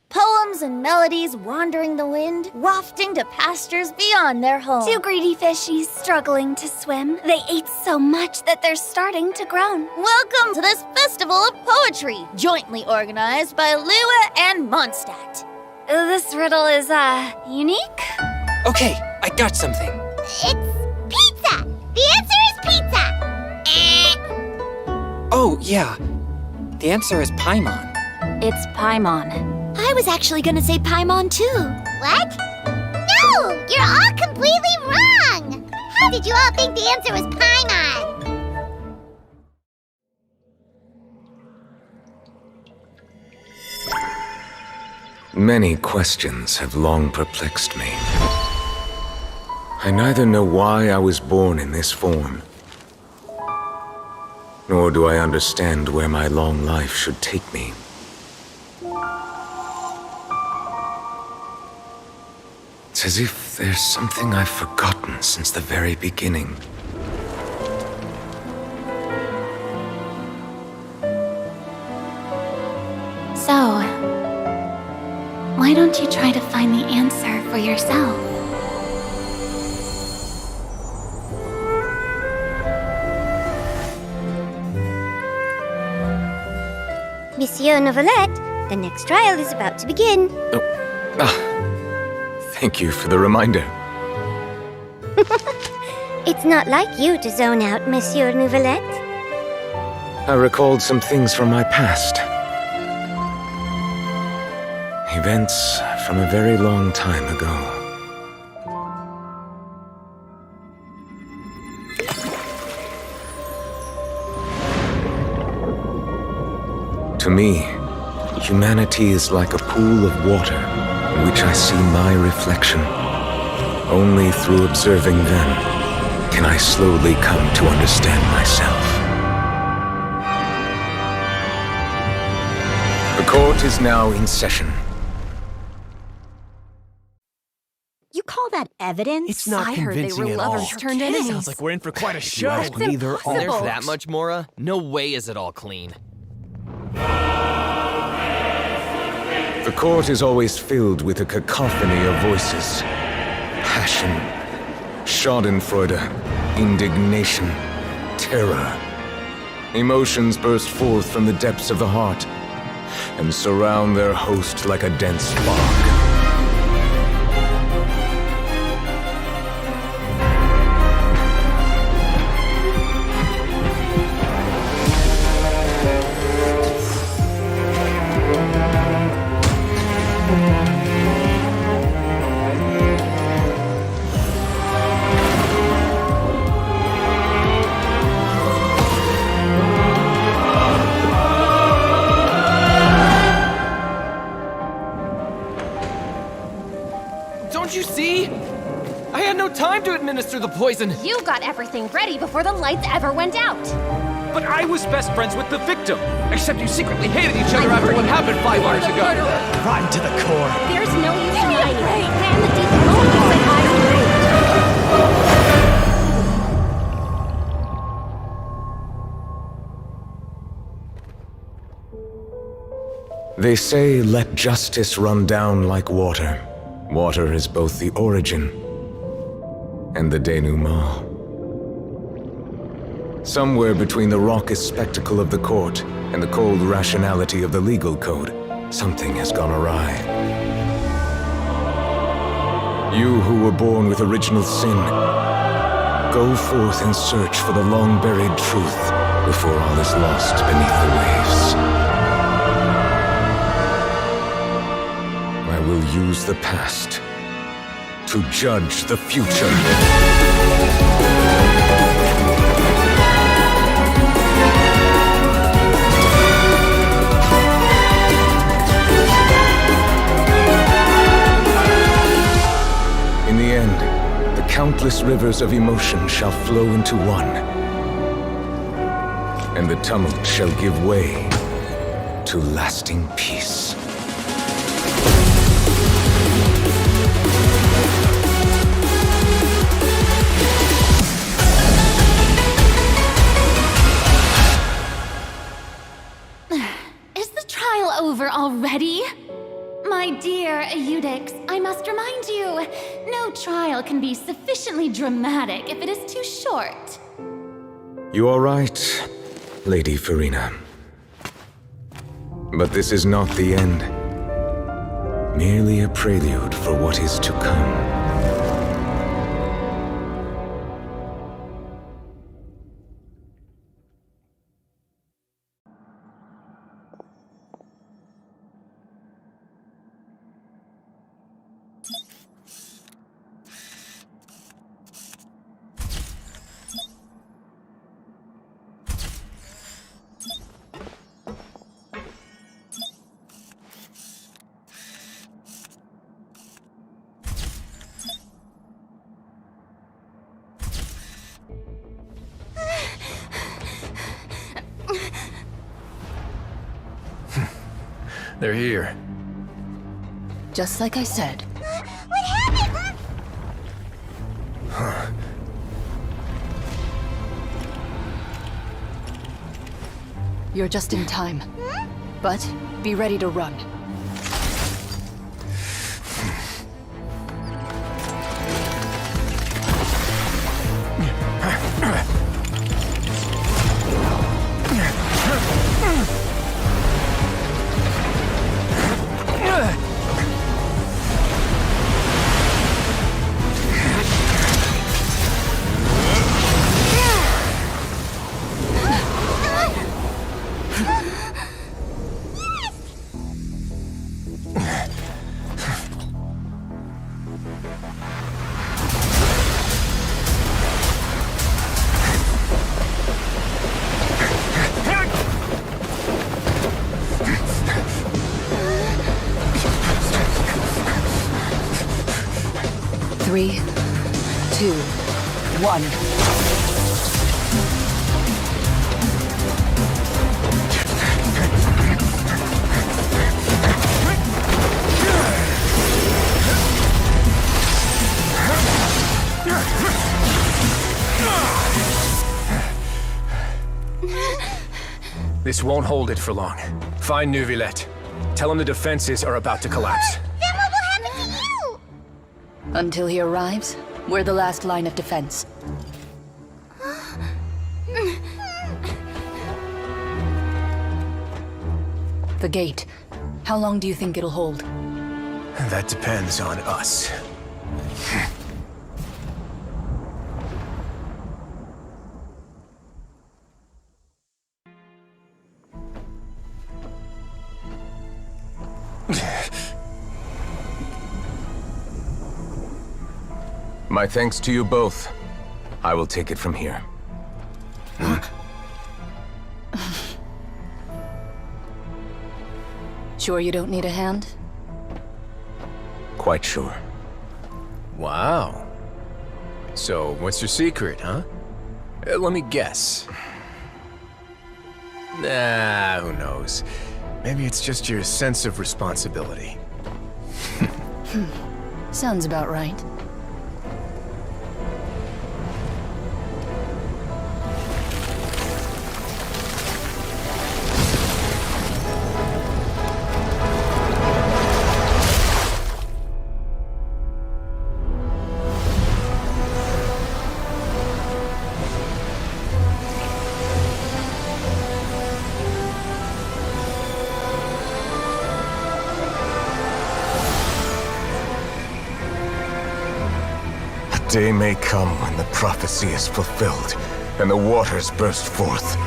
Poems and melodies wandering the wind, wafting to pastures beyond their home. Two greedy fishies struggling to swim. They ate so much that they're starting to groan. Welcome to this festival of poetry, jointly organized by Lua and Mondstadt. This riddle is, unique? Okay, I got something. It's pizza! The answer is pizza! Oh, yeah. The answer is Paimon. It's Paimon. I was actually gonna say Paimon too. What? No! You're all completely wrong! How did you all think the answer was Paimon? Many questions have long perplexed me. I neither know why I was born in this form, nor do I understand where my long life should take me. It's as if there's something I've forgotten since the very beginning. So, why don't you try to find the answer for yourself? Monsieur Nervalette, the next trial is about to begin. Thank you for the reminder. It's not like you to zone out, Monsieur Nervalette. I recalled some things from my past. Events from a very long time ago. To me, humanity is like a pool of water in which I see my reflection. Only through observing them can I slowly come to understand myself. The court is now in session. You call that evidence? It's not I heard they convincing were at lovers all. turned enemies. Sounds like we're in for quite a show. That's Neither impossible. There's that much, Mora? No way is it all clean. The court is always filled with a cacophony of voices. Passion, schadenfreude, indignation, terror. Emotions burst forth from the depths of the heart and surround their host like a dense fog. Don't you see? I had no time to administer the poison! You got everything ready before the lights ever went out! But I was best friends with the victim! Except you secretly hated each other after what happened 5 hours ago! Rotten to the core. There's no use in hiding. Plan the deep hole you said I They say, let justice run down like water. Water is both the origin and the denouement. Somewhere between the raucous spectacle of the court and the cold rationality of the legal code, something has gone awry. You who were born with original sin, go forth and search for the long-buried truth before all is lost beneath the waves. I will use the past to judge the future. In the end, the countless rivers of emotion shall flow into one, and the tumult shall give way to lasting peace. Over already? My dear Eudix, I must remind you, no trial can be sufficiently dramatic if it is too short. You are right, Lady Farina. But this is not the end. Merely a prelude for what is to come. They're here. Just like I said. What happened? Huh. You're just in time. But be ready to run. Three, 2, 1. This won't hold it for long. Find Neuvillette. Tell him the defenses are about to collapse. Then what will happen to you? Until he arrives, we're the last line of defense. The gate. How long do you think it'll hold? That depends on us. My thanks to you both. I will take it from here. Sure you don't need a hand? Quite sure. Wow. So, what's your secret, huh? Let me guess. Nah, who knows? Maybe it's just your sense of responsibility. Sounds about right. Day may come when the prophecy is fulfilled, and the waters burst forth.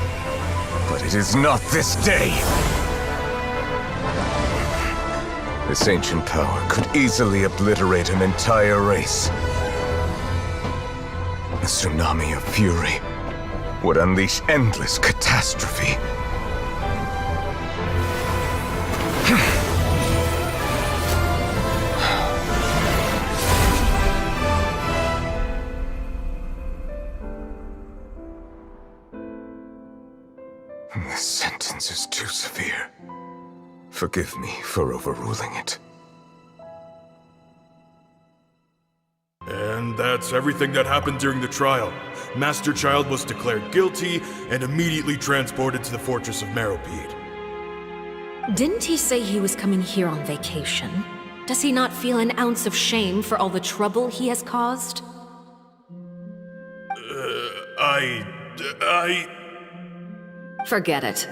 But it is not this day! This ancient power could easily obliterate an entire race. A tsunami of fury would unleash endless catastrophe. This sentence is too severe. Forgive me for overruling it. And that's everything that happened during the trial. Master Child was declared guilty and immediately transported to the Fortress of Meropide. Didn't he say he was coming here on vacation? Does he not feel an ounce of shame for all the trouble he has caused? Forget it.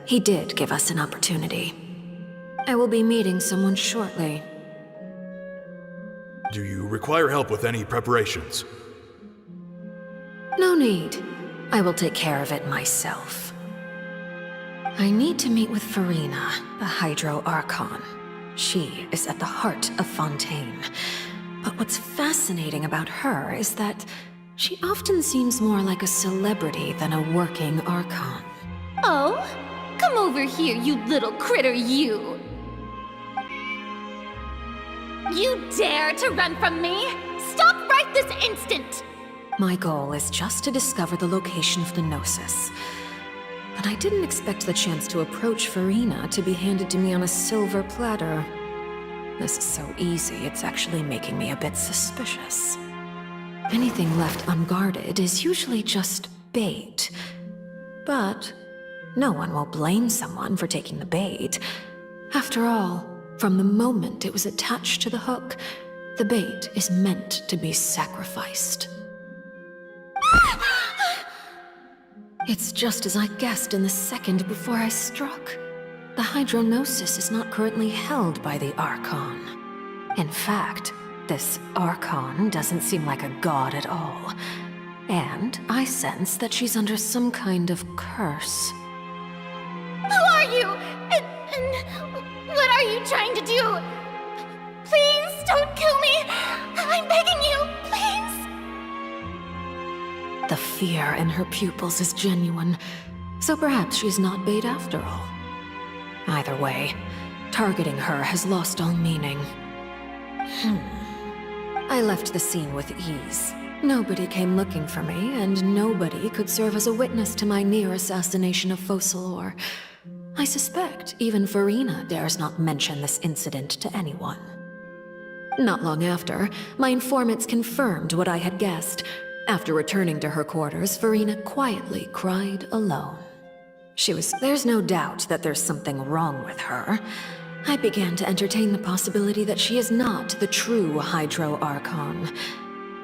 He did give us an opportunity. I will be meeting someone shortly. Do you require help with any preparations? No need. I will take care of it myself. I need to meet with Farina, the Hydro Archon. She is at the heart of Fontaine. But what's fascinating about her is that she often seems more like a celebrity than a working Archon. Oh? Come over here, you little critter, you! You dare to run from me? Stop right this instant! My goal is just to discover the location of the Gnosis. But I didn't expect the chance to approach Farina to be handed to me on a silver platter. This is so easy, it's actually making me a bit suspicious. Anything left unguarded is usually just bait. But no one will blame someone for taking the bait. After all, from the moment it was attached to the hook, the bait is meant to be sacrificed. It's just as I guessed in the second before I struck. The Hydrognosis is not currently held by the Archon. In fact, this Archon doesn't seem like a god at all. And I sense that she's under some kind of curse. Who are you? And what are you trying to do? Please don't kill me! I'm begging you, please! The fear in her pupils is genuine, so perhaps she's not bait after all. Either way, targeting her has lost all meaning. I left the scene with ease. Nobody came looking for me, and nobody could serve as a witness to my near assassination of Focalor. I suspect even Farina dares not mention this incident to anyone. Not long after, my informants confirmed what I had guessed. After returning to her quarters, Farina quietly cried alone. There's no doubt that there's something wrong with her. I began to entertain the possibility that she is not the true Hydro Archon.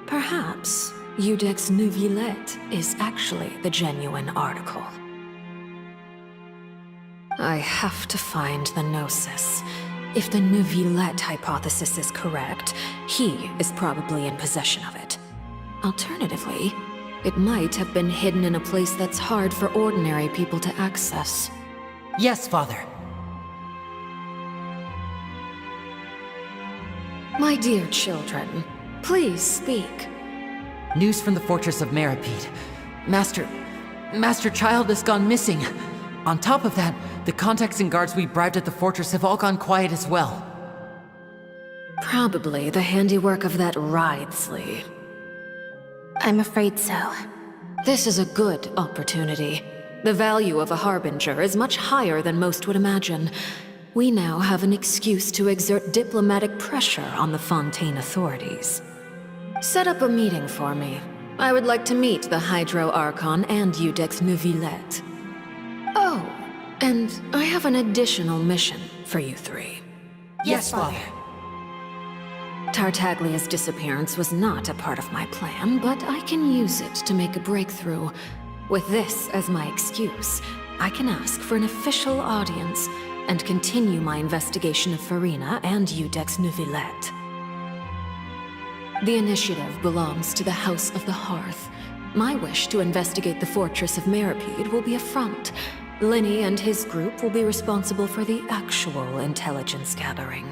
Perhaps Iudex Neuvillette is actually the genuine article. I have to find the Gnosis. If the Neuvillette hypothesis is correct, he is probably in possession of it. Alternatively, it might have been hidden in a place that's hard for ordinary people to access. Yes, Father. My dear children, please speak. News from the Fortress of Meropide. Master Child has gone missing. On top of that, the contacts and guards we bribed at the fortress have all gone quiet as well. Probably the handiwork of that Ridesley. I'm afraid so. This is a good opportunity. The value of a harbinger is much higher than most would imagine. We now have an excuse to exert diplomatic pressure on the Fontaine authorities. Set up a meeting for me. I would like to meet the Hydro Archon and Iudex Neuvillette. Oh, and I have an additional mission for you three. Yes, Father. Tartaglia's disappearance was not a part of my plan, but I can use it to make a breakthrough. With this as my excuse, I can ask for an official audience and continue my investigation of Farina and Iudex Neuvillette. The initiative belongs to the House of the Hearth. My wish to investigate the fortress of Meripede will be a front. Linny and his group will be responsible for the actual intelligence gathering.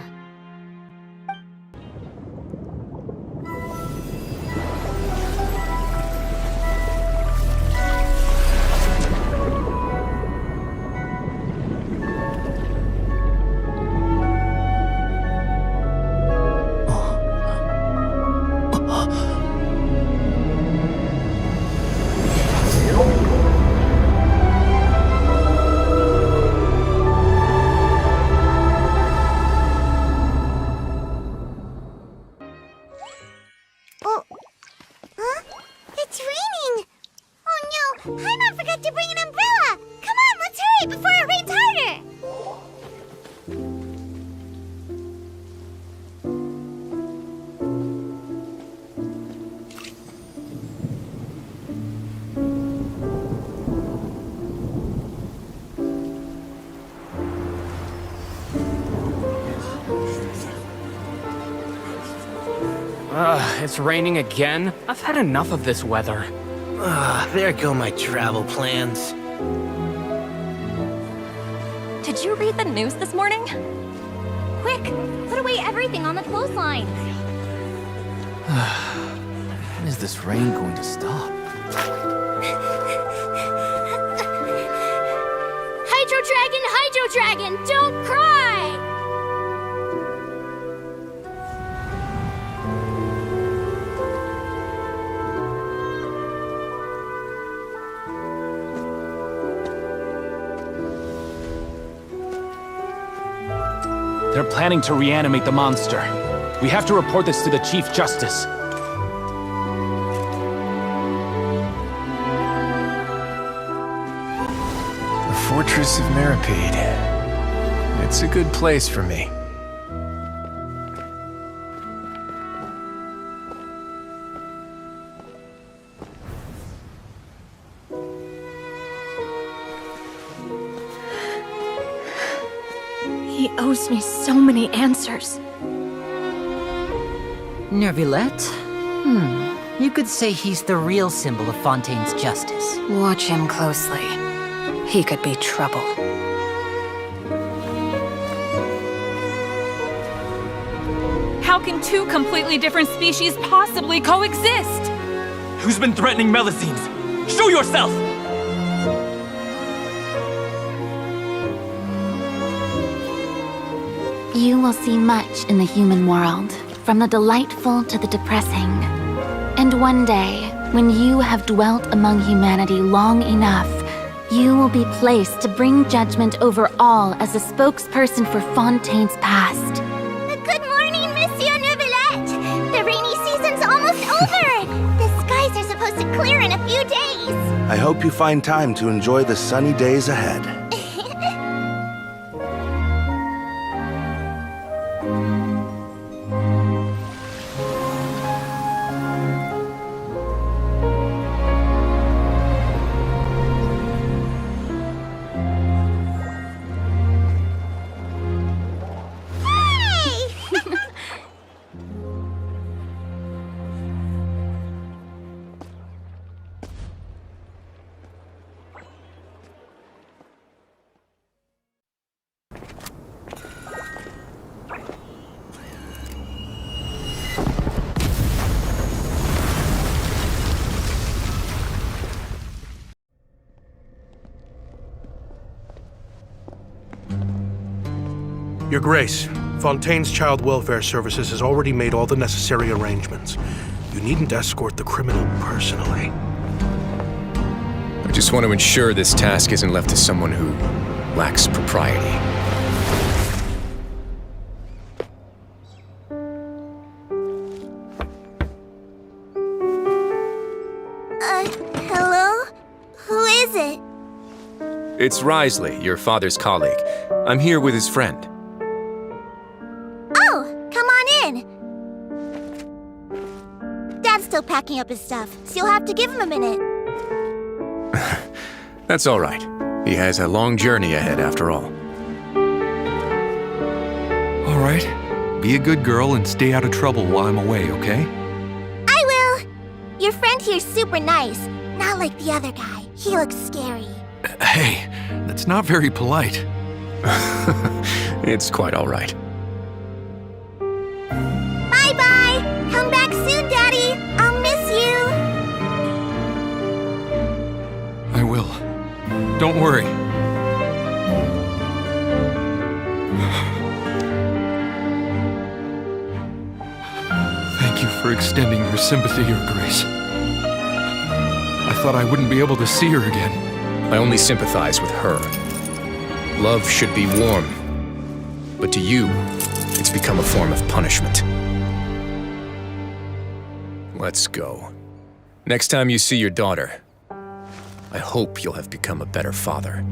It's raining! Oh no, Paimon forgot to bring an umbrella! Come on, let's hurry before it rains harder! It's raining again? I've had enough of this weather. There go my travel plans. Did you read the news this morning? Quick, put away everything on the clothesline. When is this rain going to stop? Hydro Dragon, don't cry! They're planning to reanimate the monster. We have to report this to the Chief Justice. The Fortress of Meripede. It's a good place for me. He owes me so many answers. Neuvillette? You could say he's the real symbol of Fontaine's justice. Watch him closely. He could be trouble. How can two completely different species possibly coexist? Who's been threatening Melusines? Show yourself! You will see much in the human world, from the delightful to the depressing. And one day, when you have dwelt among humanity long enough, you will be placed to bring judgment over all as a spokesperson for Fontaine's past. Good morning, Monsieur Neuvillette! The rainy season's almost over! The skies are supposed to clear in a few days! I hope you find time to enjoy the sunny days ahead. Your Grace, Fontaine's Child Welfare Services has already made all the necessary arrangements. You needn't escort the criminal personally. I just want to ensure this task isn't left to someone who lacks propriety. Hello? Who is it? It's Risley, your father's colleague. I'm here with his friend. Oh, come on in. Dad's still packing up his stuff, so you'll have to give him a minute. That's all right. He has a long journey ahead after all. All right. Be a good girl and stay out of trouble while I'm away, okay? I will. Your friend here's super nice, not like the other guy. He looks scary. Hey, that's not very polite. It's quite all right. Bye-bye. Come back soon, Daddy. I'll miss you. I will. Don't worry. Thank you for extending your sympathy, Your Grace. I thought I wouldn't be able to see her again. I only sympathize with her. Love should be warm. But to you, it's become a form of punishment. Let's go. Next time you see your daughter, I hope you'll have become a better father.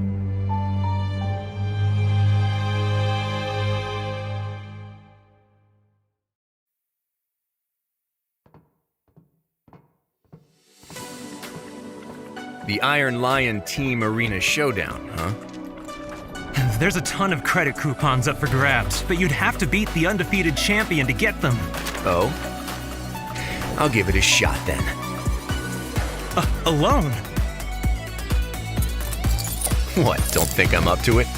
The Iron Lion Team Arena Showdown, huh? There's a ton of credit coupons up for grabs, but you'd have to beat the undefeated champion to get them. Oh? I'll give it a shot then. Alone? What, don't think I'm up to it?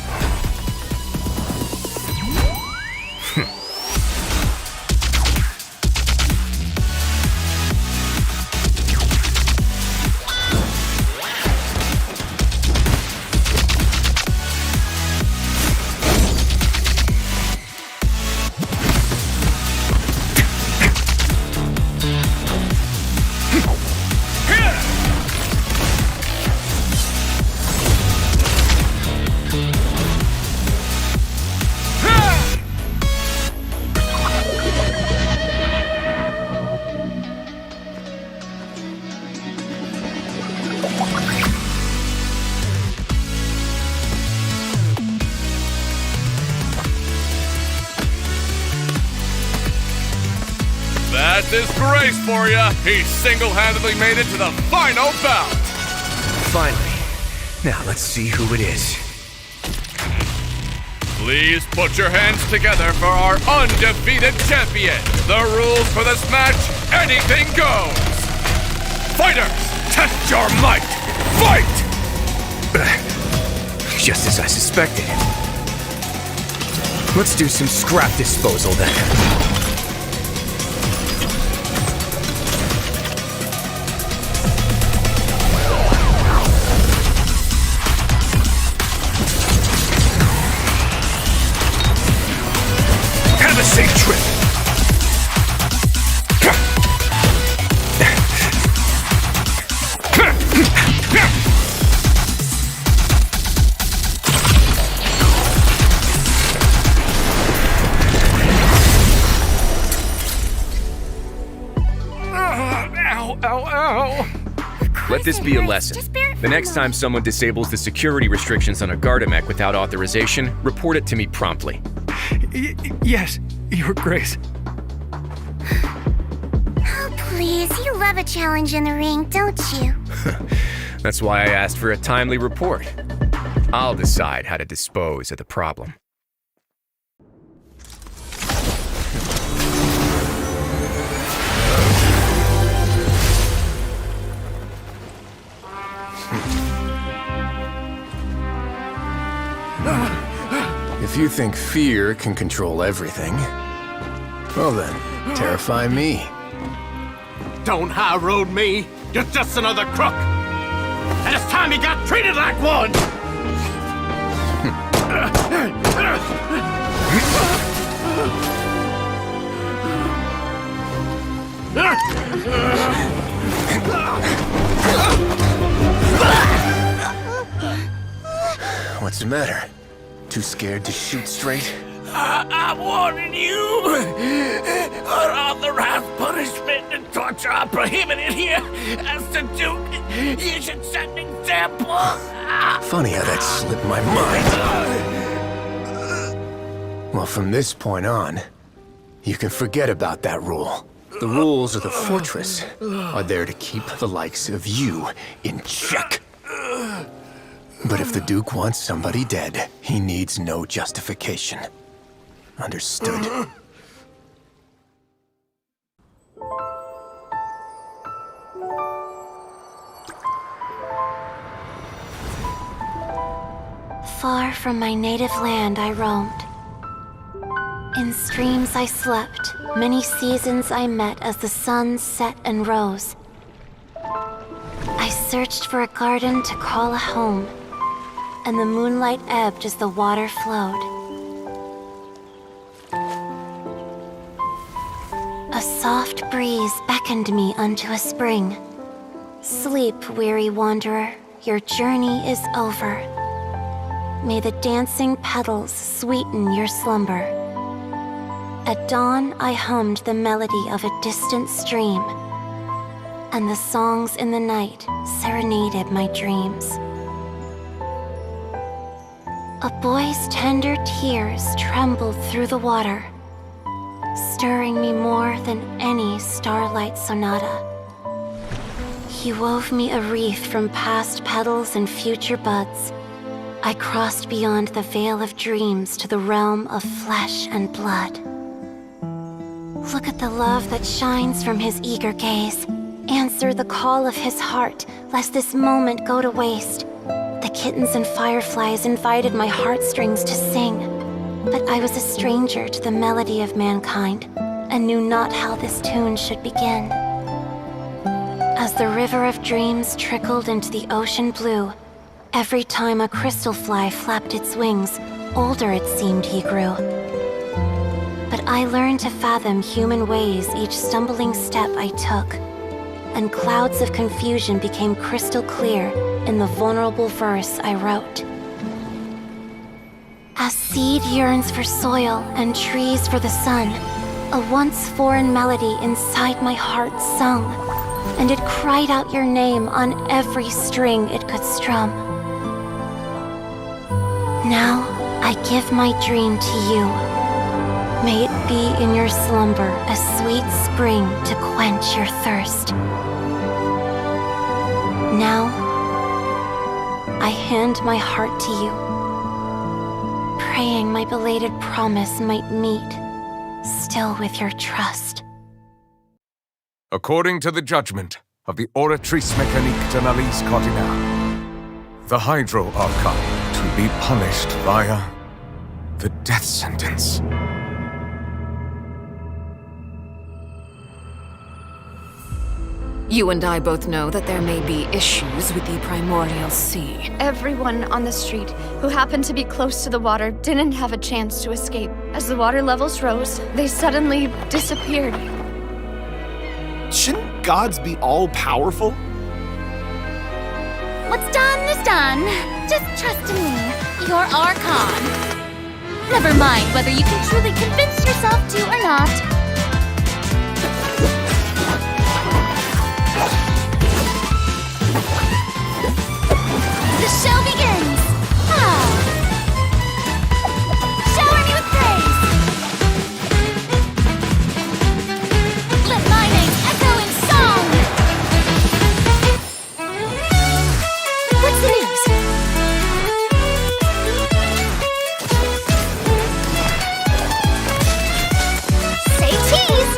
That's disgrace for ya! He single-handedly made it to the final bout! Finally. Now let's see who it is. Please put your hands together for our undefeated champion! The rules for this match, anything goes! Fighters, test your might! Fight! Just as I suspected. Let's do some scrap disposal then. Have a safe trip. Let this be a lesson. The next time someone disables the security restrictions on a Gardamek without authorization, report it to me promptly. Yes, Your Grace. Oh, please, you love a challenge in the ring, don't you? That's why I asked for a timely report. I'll decide how to dispose of the problem. If you think fear can control everything, well then, terrify me. Don't high road me. You're just another crook. And it's time you got treated like one. What's the matter? Too scared to shoot straight? I'm warning you! Unauthorized punishment and torture are prohibited here. As the Duke, you should set an example. Funny how that slipped my mind. Well, from this point on, you can forget about that rule. The rules of the fortress are there to keep the likes of you in check. But if the Duke wants somebody dead, he needs no justification. Understood. Far from my native land I roamed. In streams I slept, many seasons I met as the sun set and rose. I searched for a garden to call a home, and the moonlight ebbed as the water flowed. A soft breeze beckoned me unto a spring. Sleep, weary wanderer, your journey is over. May the dancing petals sweeten your slumber. At dawn, I hummed the melody of a distant stream, and the songs in the night serenaded my dreams. A boy's tender tears trembled through the water, stirring me more than any starlight sonata. He wove me a wreath from past petals and future buds. I crossed beyond the veil of dreams to the realm of flesh and blood. Look at the love that shines from his eager gaze. Answer the call of his heart, lest this moment go to waste. The kittens and fireflies invited my heartstrings to sing, but I was a stranger to the melody of mankind, and knew not how this tune should begin. As the river of dreams trickled into the ocean blue, every time a crystal fly flapped its wings, older it seemed he grew. But I learned to fathom human ways each stumbling step I took, and clouds of confusion became crystal clear in the vulnerable verse I wrote. As seed yearns for soil and trees for the sun, a once foreign melody inside my heart sung, and it cried out your name on every string it could strum. Now I give my dream to you. May it be in your slumber a sweet spring to quench your thirst. Now, I hand my heart to you, praying my belated promise might meet, still with your trust. According to the judgment of the Oratrice Mécanique de l'Analyse Cardinale, the Hydro Archon to be punished via the death sentence. You and I both know that there may be issues with the Primordial Sea. Everyone on the street who happened to be close to the water didn't have a chance to escape. As the water levels rose, they suddenly disappeared. Shouldn't gods be all-powerful? What's done is done. Just trust in me, your Archon. Never mind whether you can truly convince yourself to or not. The show begins! Shower me with praise! Let my name echo in song! What's the news? Say cheese!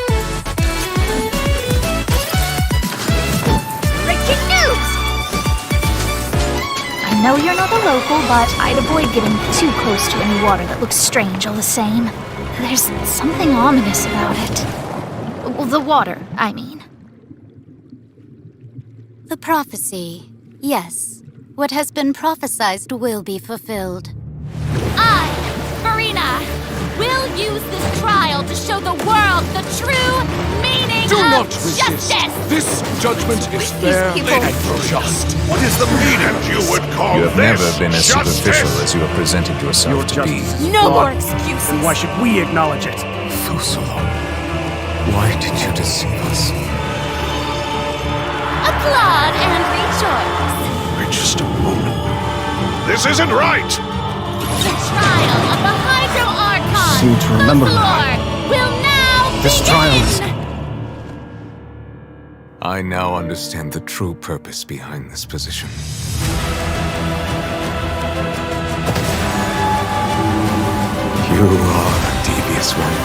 Breaking news! I know you're not a local, but I'd avoid getting too close to any water that looks strange all the same. There's something ominous about it. Well, the water, I mean. The prophecy. Yes. What has been prophesied will be fulfilled. I, Farina, will use this trial to show the world the true meaning Do of not resist. justice! This judgment is fair and just. What is the meaning you would call You have this never been as justice? superficial as you have presented yourself to be. No more excuses! Then why should we acknowledge it? Fusalo, why did you deceive us? Applaud and rejoice! We're just a moment. This isn't right! The trial of the Hydro Archon, Seem to remember Fusalo, will now This begin! trial is... I now understand the true purpose behind this position. You are a devious one,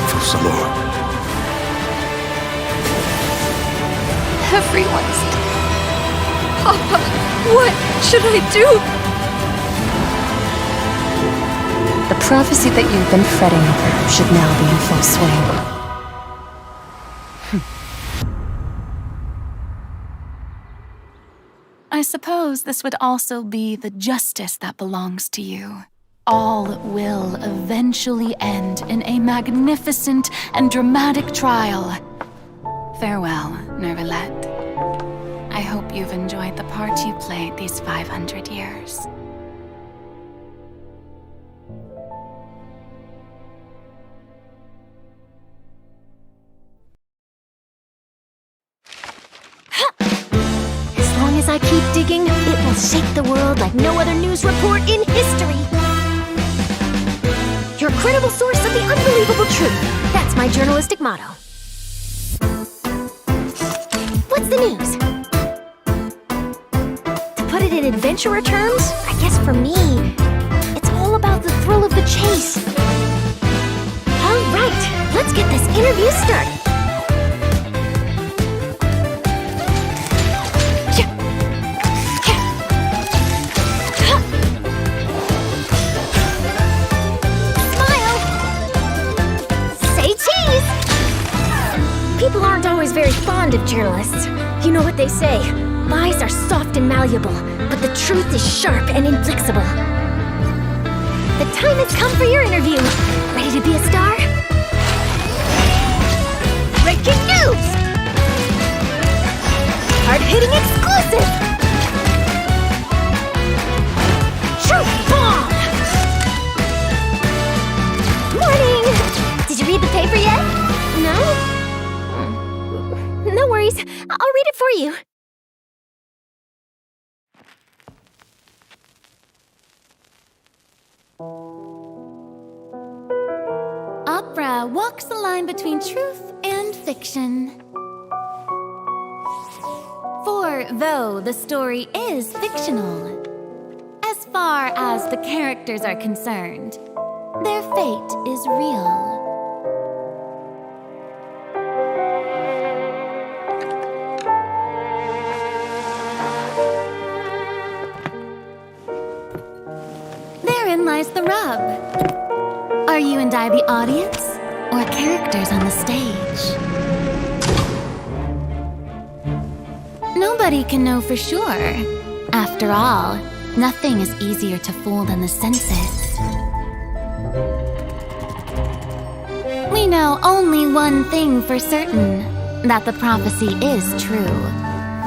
Fusalo. Everyone's dead. Papa, what should I do? The prophecy that you've been fretting over should now be in full swing. I suppose this would also be the justice that belongs to you. All will eventually end in a magnificent and dramatic trial. Farewell, Nervalette. I hope you've enjoyed the part you played these 500 years. As long as I keep digging, it will shake the world like no other news report in history. Your credible source of the unbelievable truth. That's my journalistic motto. What's the news? To put it in adventurer terms, I guess for me, it's all about the thrill of the chase. All right, let's get this interview started. People aren't always very fond of journalists. You know what they say, lies are soft and malleable, but the truth is sharp and inflexible. The time has come for your interview. Ready to be a star? Breaking news! Hard-hitting exclusive! Truth bomb! Morning! Did you read the paper yet? No? No worries. I'll read it for you. Opera walks the line between truth and fiction. For though the story is fictional, as far as the characters are concerned, their fate is real. Therein lies the rub. Are you and I the audience, or characters on the stage? Nobody can know for sure. After all, nothing is easier to fool than the senses. We know only one thing for certain, that the prophecy is true.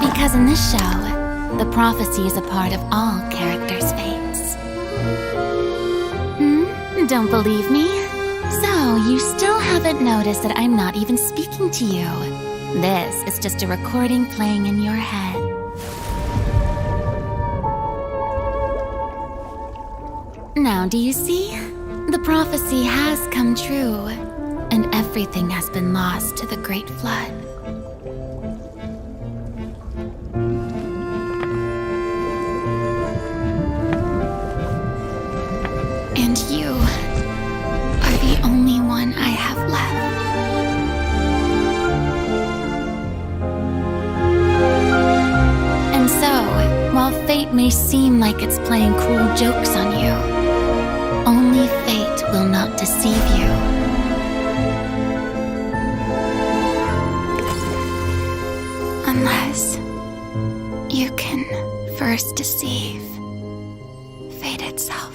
Because in this show, the prophecy is a part of all characters' fates. Don't believe me? So, you still haven't noticed that I'm not even speaking to you. This is just a recording playing in your head. Now, do you see? The prophecy has come true, and everything has been lost to the Great Flood. And you are the only one I have left. And so, while fate may seem like it's playing cruel jokes on you, only fate will not deceive you. Unless you can first deceive fate itself.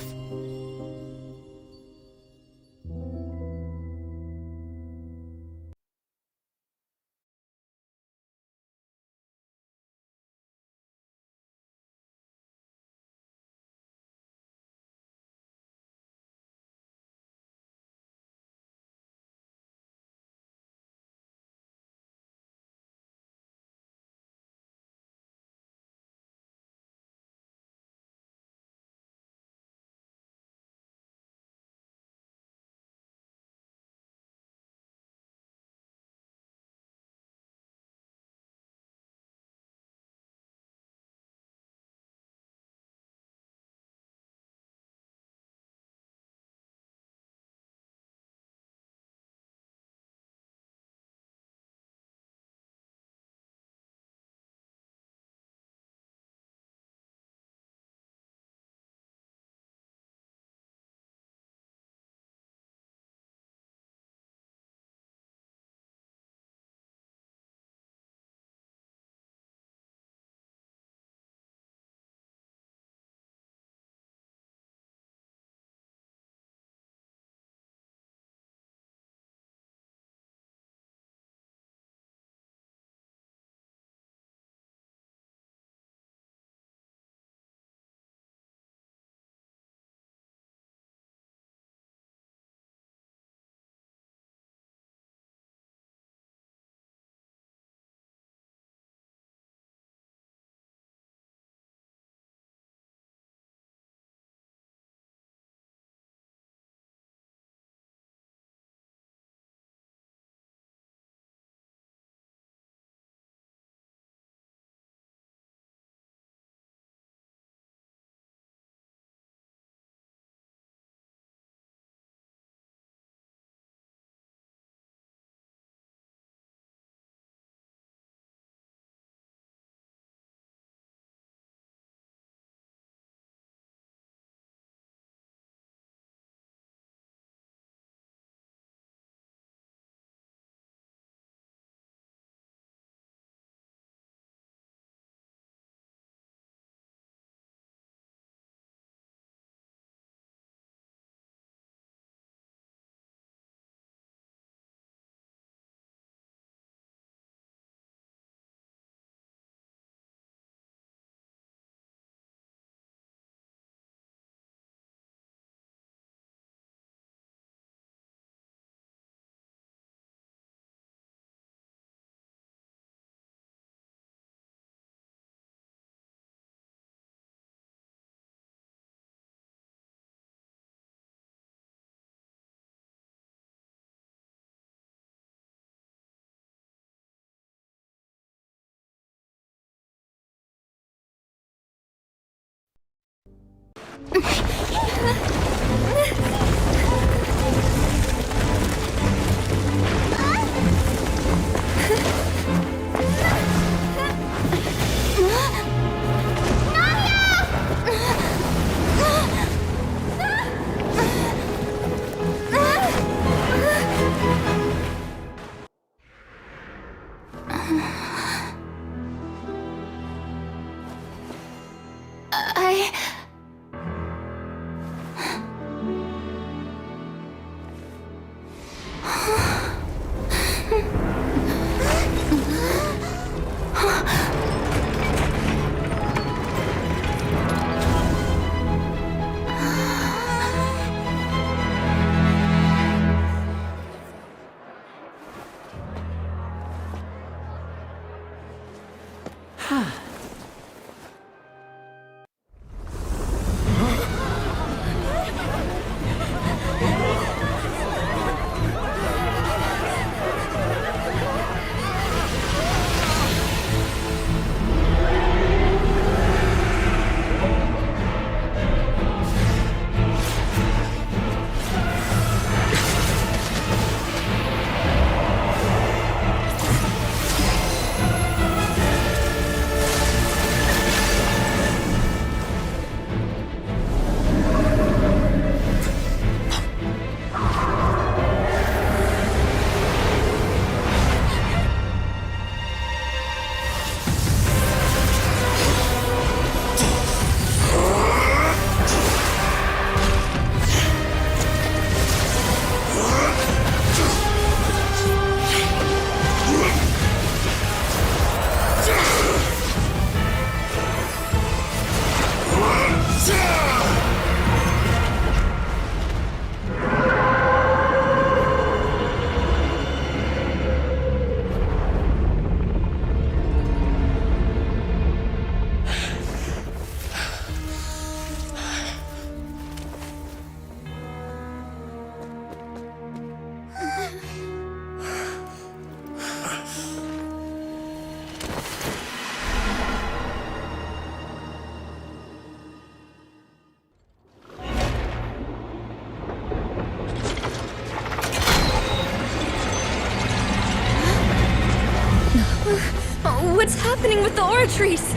What's happening with the aura trees?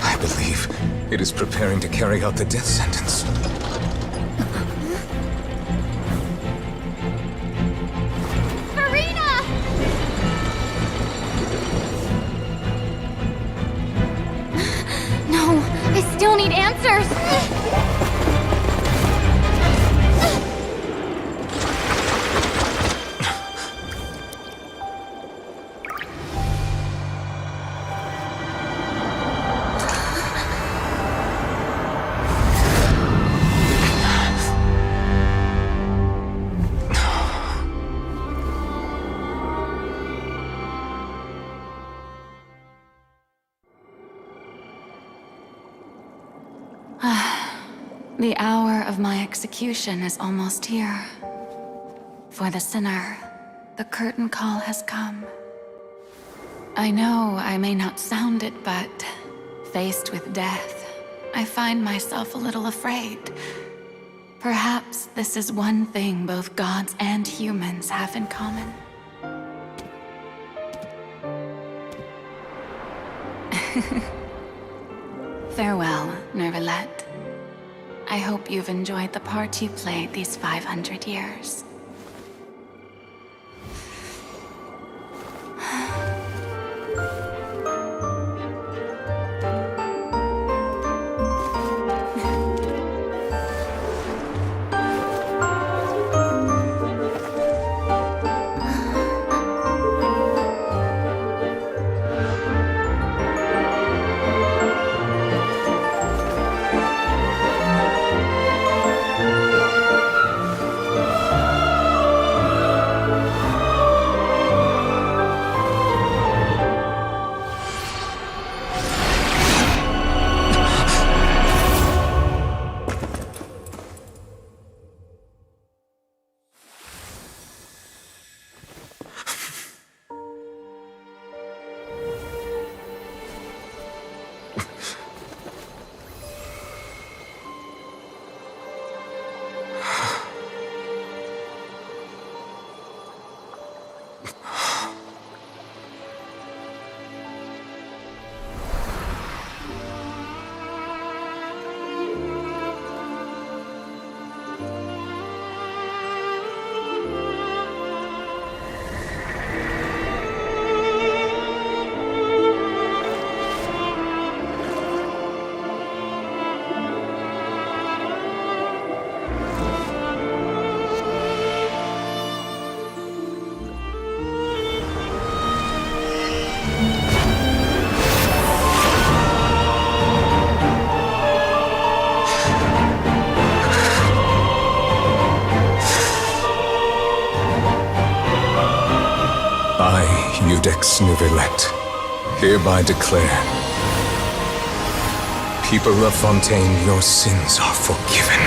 I believe it is preparing to carry out the death sentence. Farina! No, I still need answers. The hour of my execution is almost here. For the sinner, the curtain call has come. I know I may not sound it, but faced with death, I find myself a little afraid. Perhaps this is one thing both gods and humans have in common. Farewell, Nervalette. I hope you've enjoyed the part you played these 500 years. Iudex Nuvelet, hereby declare, people of Fontaine, your sins are forgiven.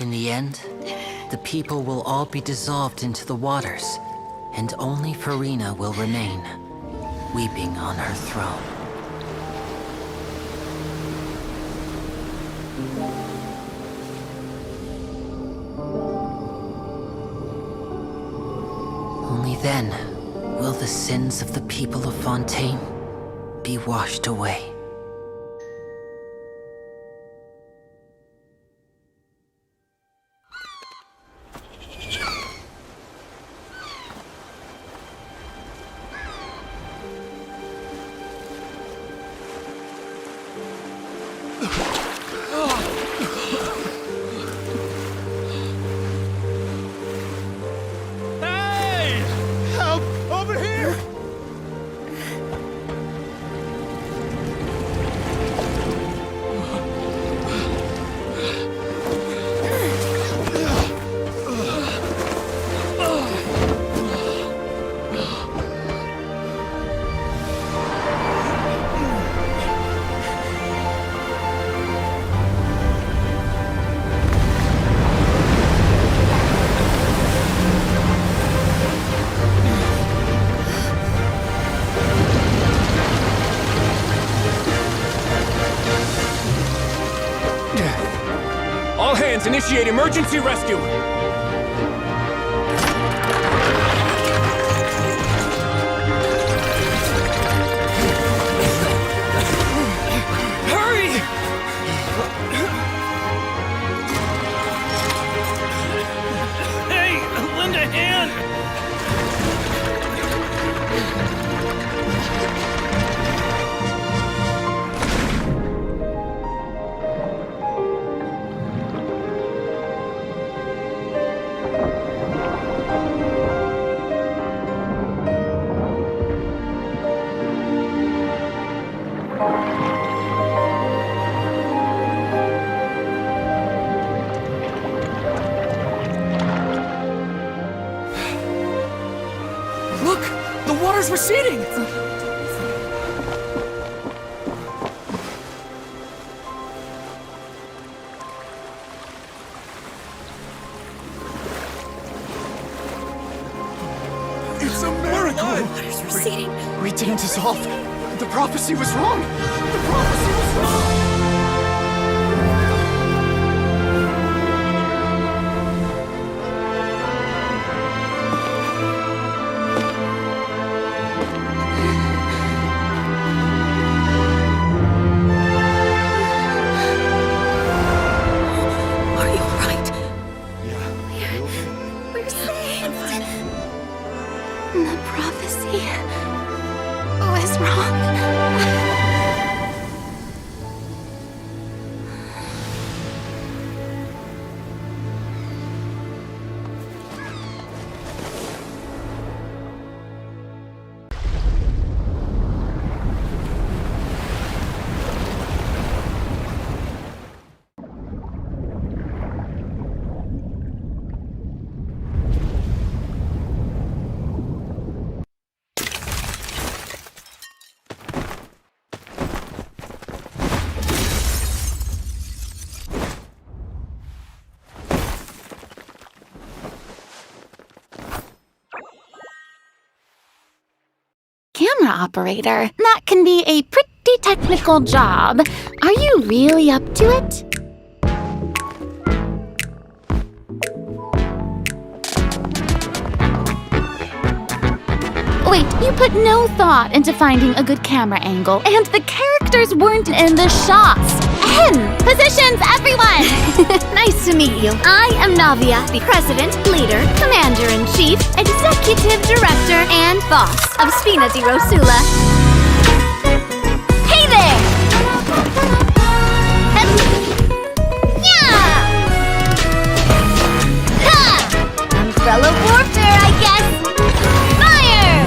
In the end, the people will all be dissolved into the waters, and only Farina will remain, weeping on her throne. Only then will the sins of the people of Fontaine be washed away. All hands, initiate emergency rescue! Hurry! Hey, lend a hand! Look! The water's receding! It's a miracle! Water's receding. We didn't dissolve. The prophecy was wrong. The prophecy was wrong. We're saved. The prophecy was wrong. camera operator. That can be a pretty technical job. Are you really up to it? Wait, you put no thought into finding a good camera angle, and the characters weren't in the shots. Positions, everyone! Nice to meet you. I am Navia, the President, Leader, Commander-in-Chief, Executive Director, and Boss of Spina di Rosula. Hey there! Yeah! Ha! Umbrella warfare, I guess! Fire!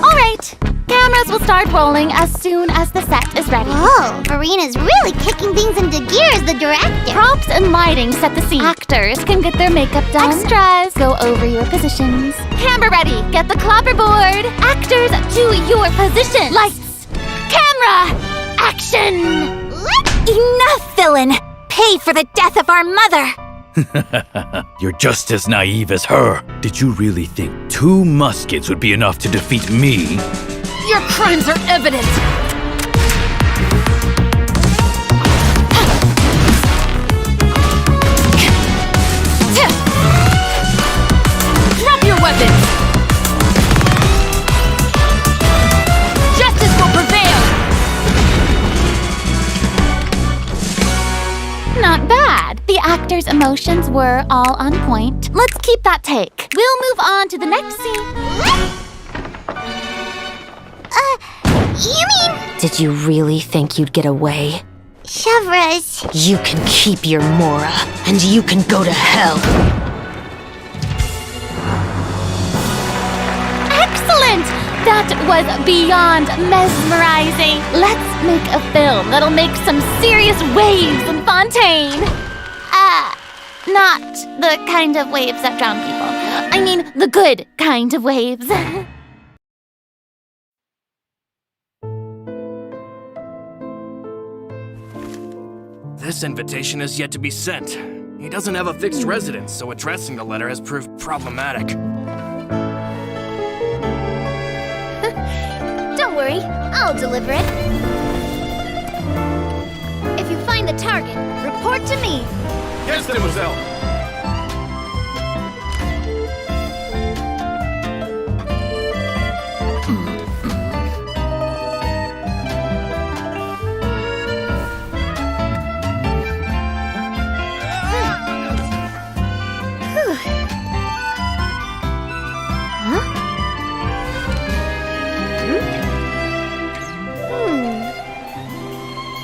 Alright, cameras will start rolling as soon as the set is ready. Whoa, Farina's really kicking things into gear as the director. Props and lighting set the scene. Actors can get their makeup done. Extras, go over your positions. Camera ready, get the clapperboard. Actors, to your position. Lights, camera, action! Enough, villain! Pay for the death of our mother! You're just as naive as her. Did you really think 2 muskets would be enough to defeat me? Your crimes are evident! Drop your weapons! Justice will prevail! Not bad. The actors' emotions were all on point. Let's keep that take. We'll move on to the next scene. You mean... Did you really think you'd get away? Shavras. You can keep your Mora, and you can go to hell. Excellent! That was beyond mesmerizing. Let's make a film that'll make some serious waves in Fontaine. Not the kind of waves that drown people. I mean, the good kind of waves. This invitation is yet to be sent. He doesn't have a fixed residence, so addressing the letter has proved problematic. Don't worry, I'll deliver it. If you find the target, report to me. Yes, mademoiselle.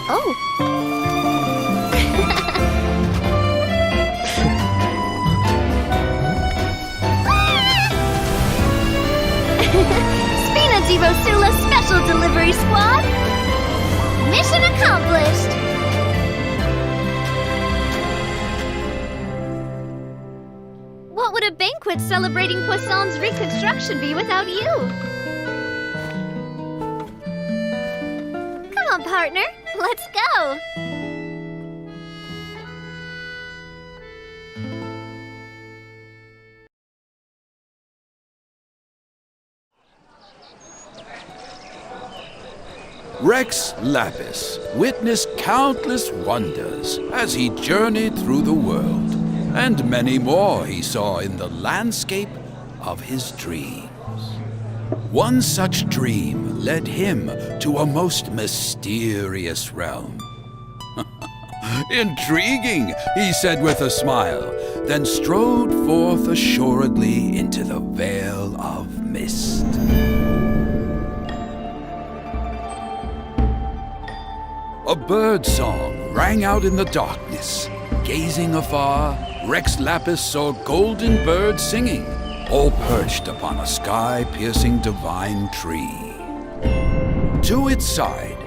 Oh. Spina di Rosula Special Delivery Squad! Mission accomplished! What would a banquet celebrating Poisson's reconstruction be without you? Come on, partner. Let's go! Rex Lapis witnessed countless wonders as he journeyed through the world, and many more he saw in the landscape of his dreams. One such dream led him to a most mysterious realm. Intriguing, he said with a smile, then strode forth assuredly into the Veil of Mist. A bird song rang out in the darkness. Gazing afar, Rex Lapis saw golden birds singing, all perched upon a sky-piercing divine tree. To its side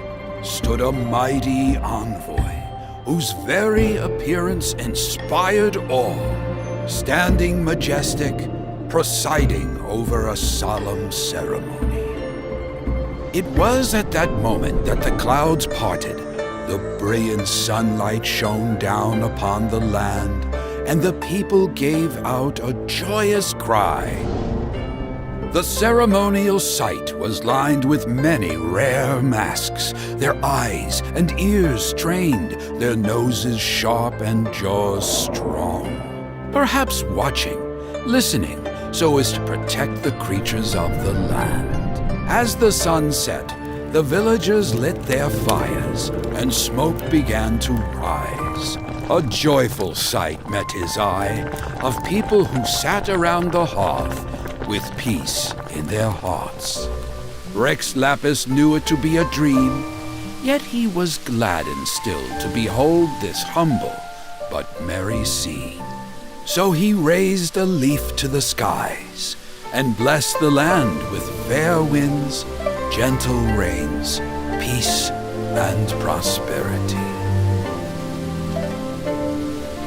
stood a mighty envoy, whose very appearance inspired awe, standing majestic, presiding over a solemn ceremony. It was at that moment that the clouds parted, the brilliant sunlight shone down upon the land, and the people gave out a joyous cry. The ceremonial site was lined with many rare masks, their eyes and ears trained, their noses sharp and jaws strong. Perhaps watching, listening, so as to protect the creatures of the land. As the sun set, the villagers lit their fires, and smoke began to rise. A joyful sight met his eye of people who sat around the hearth with peace in their hearts. Rex Lapis knew it to be a dream, yet he was gladdened still to behold this humble but merry scene. So he raised a leaf to the skies and blessed the land with fair winds, gentle rains, peace, and prosperity.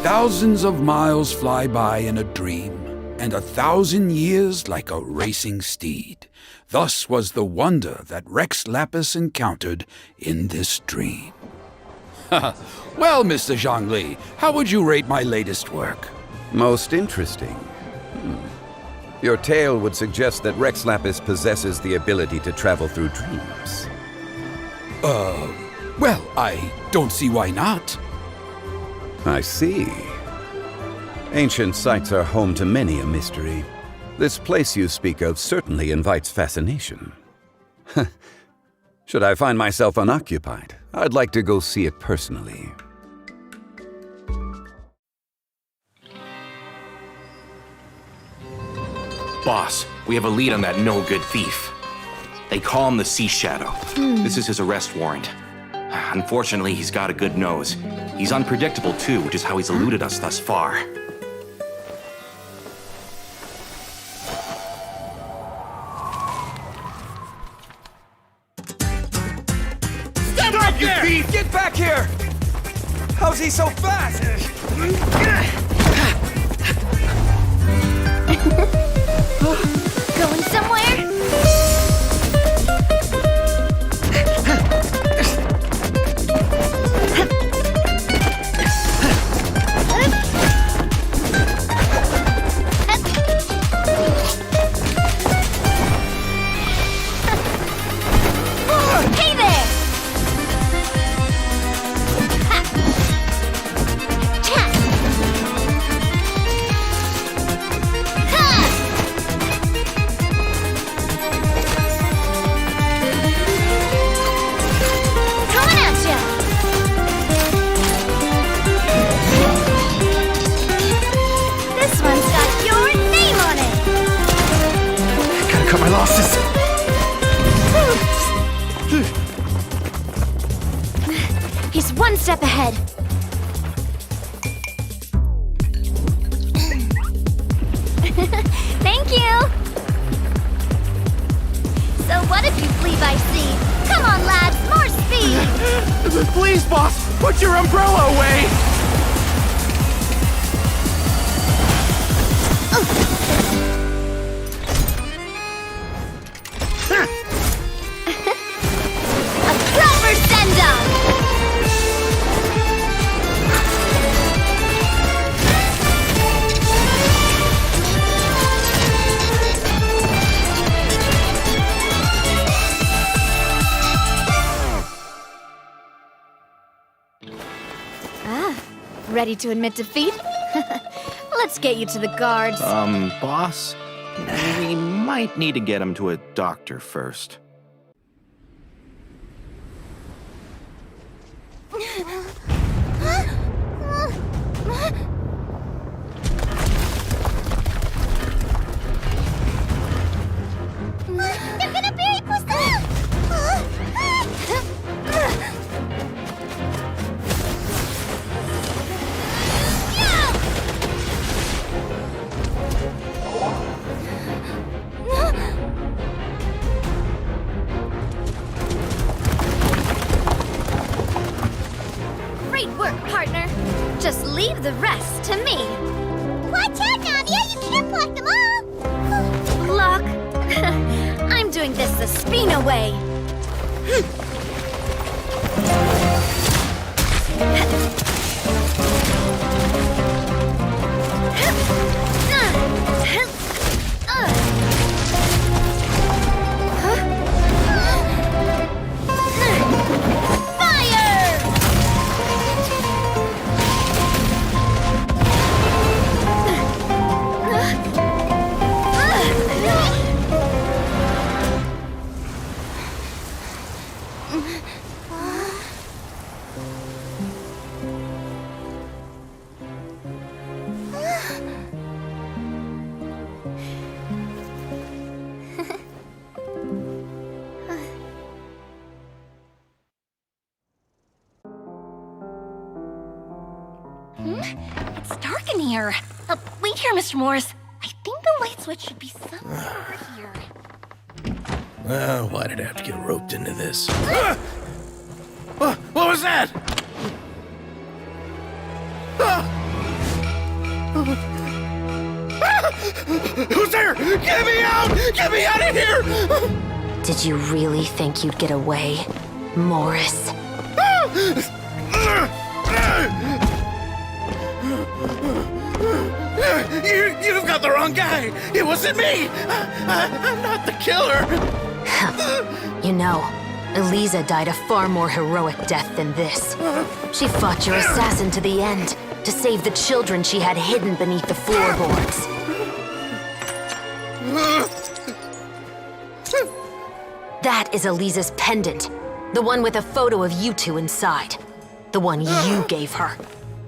Thousands of miles fly by in a dream, and 1,000 years like a racing steed. Thus was the wonder that Rex Lapis encountered in this dream. Well, Mr. Zhongli, how would you rate my latest work? Most interesting. Your tale would suggest that Rex Lapis possesses the ability to travel through dreams. Well, I don't see why not. I see. Ancient sites are home to many a mystery. This place you speak of certainly invites fascination. Should I find myself unoccupied, I'd like to go see it personally. Boss, we have a lead on that no-good thief. They call him the Sea Shadow. This is his arrest warrant. Unfortunately, he's got a good nose. He's unpredictable too, which is how he's eluded us thus far. Stop, you thief! Get back here! How's he so fast? Going somewhere? Hey there! Coming at ya! This one's got your name on it! Gotta cut my losses. He's one step ahead. Thank you! So what if you flee by sea? Come on, lads, more speed! Please, boss, put your umbrella away! A proper send-off! Ready to admit defeat? Let's get you to the guards. Boss? We might need to get him to a doctor first. They're gonna bury Pusta! here. Wait here, Mr. Morris. I think the light switch should be somewhere over here. Well, why did I have to get roped into this? What was that? Who's there? Get me out! Get me out of here! Did you really think you'd get away, Morris? You've got the wrong guy! It wasn't me! I'm not the killer! You know, Eliza died a far more heroic death than this. She fought your assassin to the end, to save the children she had hidden beneath the floorboards. That is Eliza's pendant. The one with a photo of you two inside. The one you gave her.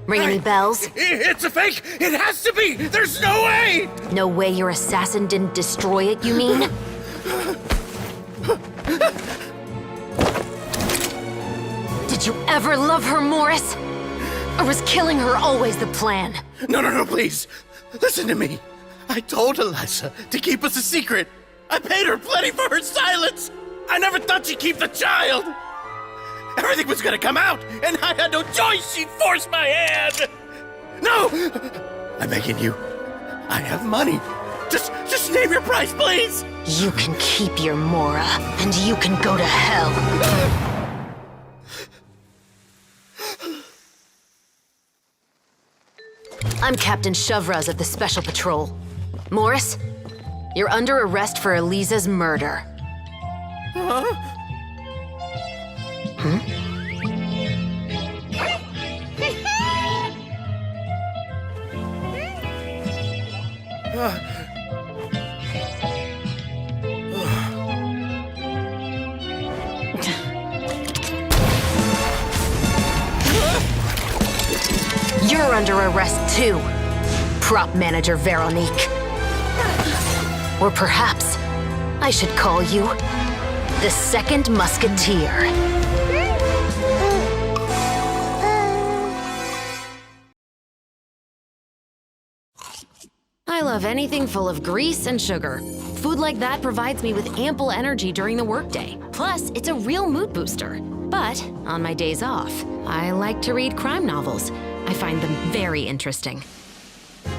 Ring any bells? It's a fake! It has to be! There's no way! No way your assassin didn't destroy it, you mean? Did you ever love her, Morris? Or was killing her always the plan? No, please. Listen to me. I told Eliza to keep us a secret. I paid her plenty for her silence. I never thought she'd keep the child. Everything was gonna come out, and I had no choice. She'd force my hand. No! I'm begging you. I have money. Just name your price, please. You can keep your Mora, and you can go to hell. I'm Captain Shovraz of the Special Patrol. Morris, you're under arrest for Eliza's murder. Huh? You're under arrest too, prop manager Veronique. Or perhaps I should call you the Second Musketeer. I love anything full of grease and sugar. Food like that provides me with ample energy during the workday. Plus, it's a real mood booster. But on my days off, I like to read crime novels. I find them very interesting.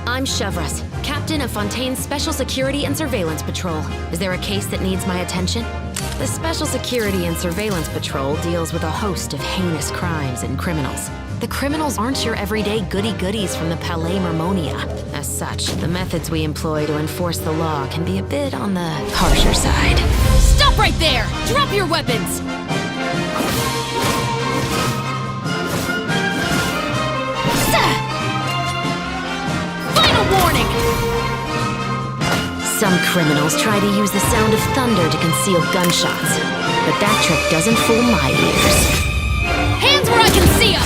I'm Shovraz, captain of Fontaine's Special Security and Surveillance Patrol. Is there a case that needs my attention? The Special Security and Surveillance Patrol deals with a host of heinous crimes and criminals. The criminals aren't your everyday goody-goodies from the Palais Mermonia. As such, the methods we employ to enforce the law can be a bit on the harsher side. Stop right there! Drop your weapons! Final warning! Some criminals try to use the sound of thunder to conceal gunshots, but that trick doesn't fool my ears. Hands where I can see them!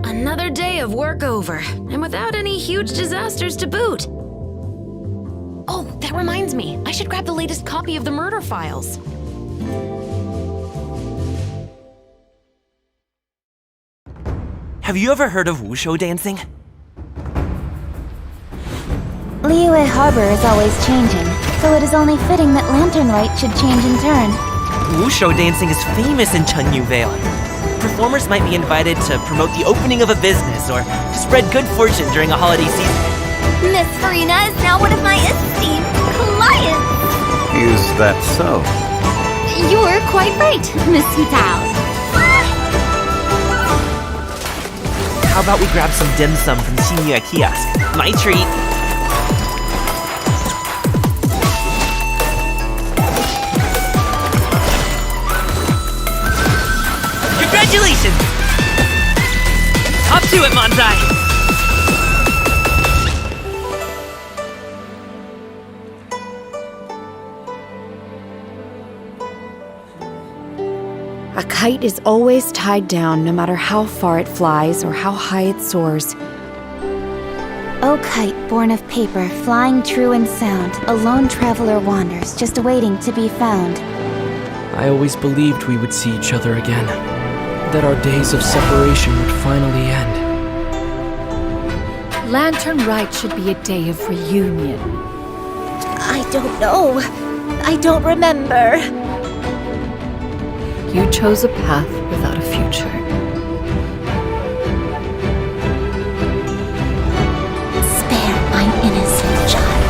Another day of work over, and without any huge disasters to boot. Oh, that reminds me. I should grab the latest copy of the murder files. Have you ever heard of wushu dancing? Liyue Harbor is always changing, so it is only fitting that Lantern Light should change in turn. Wushu dancing is famous in Chengyu Vale. Performers might be invited to promote the opening of a business or to spread good fortune during a holiday season. Miss Farina is now one of my esteemed clients. Is that so? You're quite right, Miss Hutao. How about we grab some dim sum from Shinya Kiosk? My treat. Congratulations! Up to it, Manzai! A kite is always tied down no matter how far it flies or how high it soars. Oh, kite, born of paper, flying true and sound, a lone traveler wanders, just waiting to be found. I always believed we would see each other again, that our days of separation would finally end. Lantern Rite should be a day of reunion. I don't know. I don't remember. You chose a path without a future. Spare mine innocent child.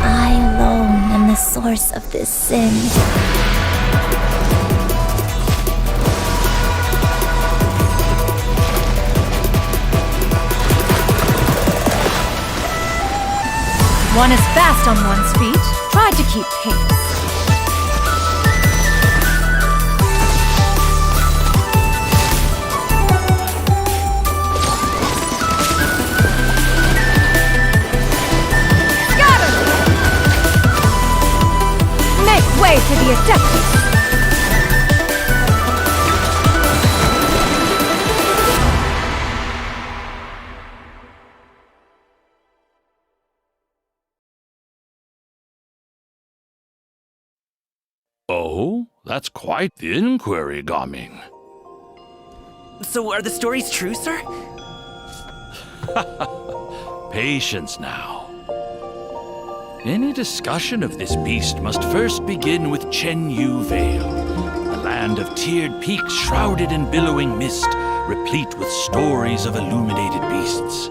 I alone am the source of this sin. One is fast on one's feet. Try to keep pace. Make way for the Adeptus! Oh, that's quite the inquiry, Gaming. So are the stories true, sir? Patience now. Any discussion of this beast must first begin with Chen-Yu Vale, a land of tiered peaks shrouded in billowing mist, replete with stories of illuminated beasts.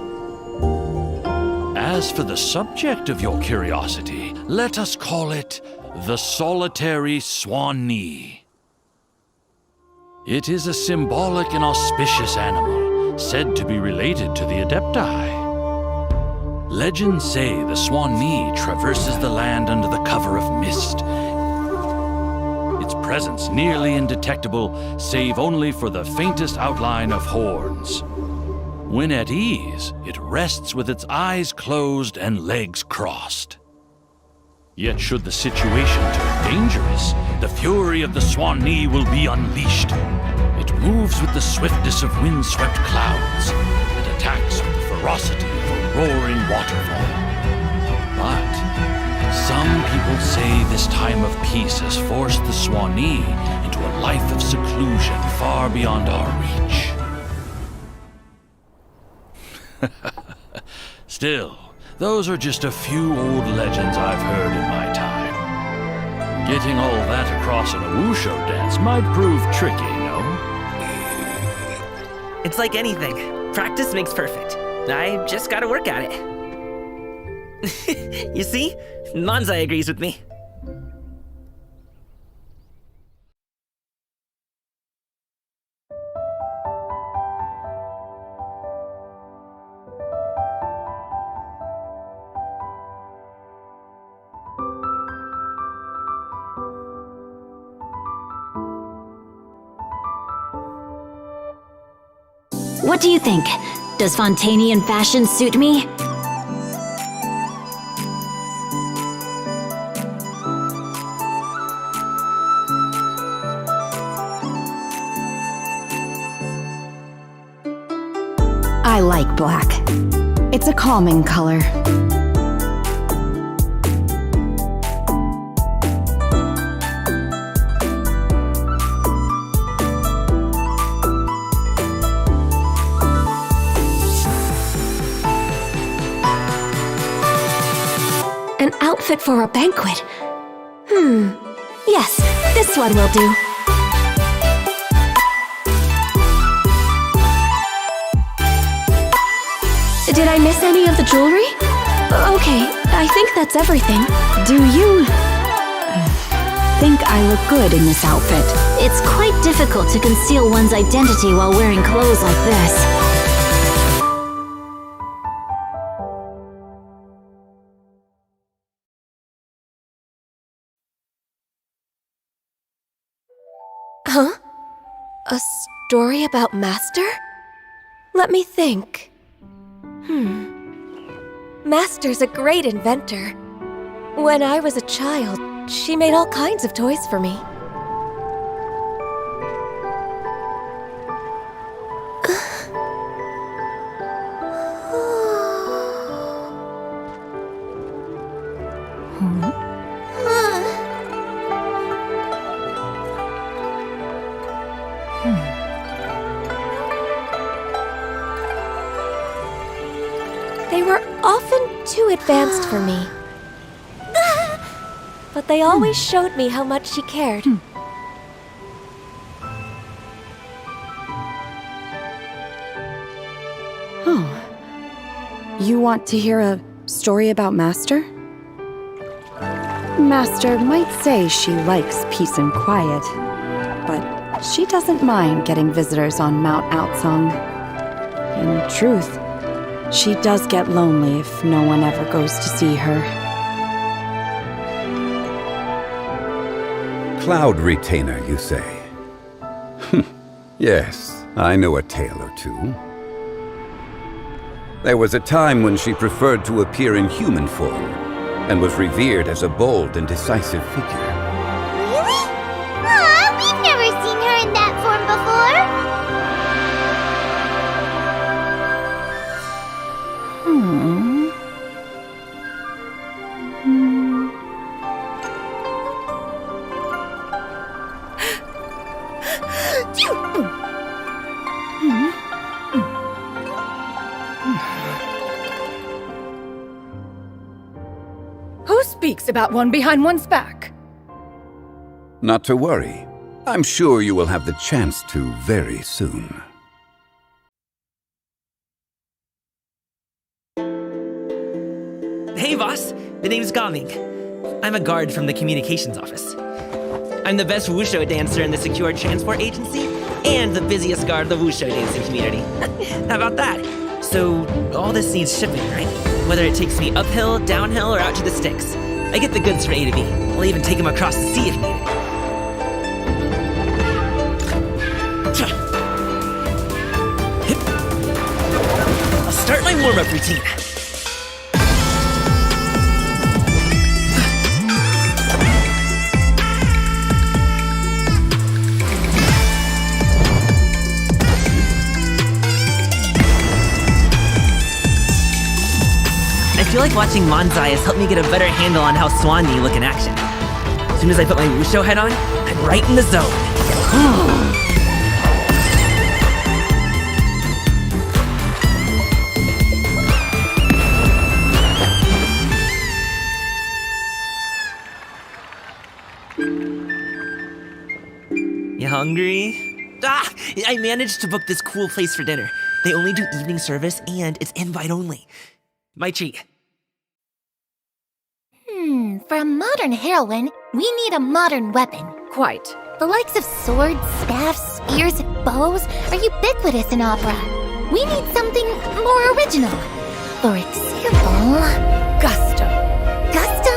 As for the subject of your curiosity, let us call it the solitary Swan-Ni. It is a symbolic and auspicious animal, said to be related to the Adepti. Legends say the Swan-Ni traverses the land under the cover of mist. Its presence nearly indetectable, save only for the faintest outline of horns. When at ease, it rests with its eyes closed and legs crossed. Yet should the situation turn dangerous, the fury of the Swan-Ni will be unleashed. It moves with the swiftness of windswept clouds and attacks with the ferocity of a roaring waterfall. But some people say this time of peace has forced the Swan-Ni into a life of seclusion far beyond our reach. Still, those are just a few old legends I've heard in my time. Getting all that across in a wushu dance might prove tricky, no? It's like anything. Practice makes perfect. I just gotta work at it. You see? Manzai agrees with me. What do you think? Does Fontanian fashion suit me? I like black. It's a calming color. An outfit for a banquet. Yes, this one will do. Did I miss any of the jewelry? Okay, I think that's everything. Do you think I look good in this outfit? It's quite difficult to conceal one's identity while wearing clothes like this. Huh? A story about Master? Let me think. Master's a great inventor. When I was a child, she made all kinds of toys for me. advanced for me. But they always showed me how much she cared. Oh. You want to hear a story about Master? Master might say she likes peace and quiet, but she doesn't mind getting visitors on Mount Outsong. In truth, she does get lonely if no one ever goes to see her. Cloud Retainer, you say? Yes, I know a tale or two. There was a time when she preferred to appear in human form, and was revered as a bold and decisive figure. Really? Aw, we've never seen her in that form Who speaks about one behind one's back? Not to worry. I'm sure you will have the chance to very soon. Hey, boss. The name's Gaming. I'm a guard from the communications office. I'm the best wushu dancer in the secure transport agency and the busiest guard of the wushu dancing community. How about that? So, all this needs shipping, right? Whether it takes me uphill, downhill, or out to the sticks. I get the goods from A to B. I'll even take them across the sea if needed. I'll start my warm-up routine. I feel like watching Manzai has helped me get a better handle on how Swan-Ni look in action. As soon as I put my Wusho head on, I'm right in the zone. You hungry? I managed to book this cool place for dinner. They only do evening service and it's invite only. My treat. For a modern heroine, we need a modern weapon. Quite. The likes of swords, staffs, spears, bows are ubiquitous in opera. We need something more original. For example... Gusto. Gusto?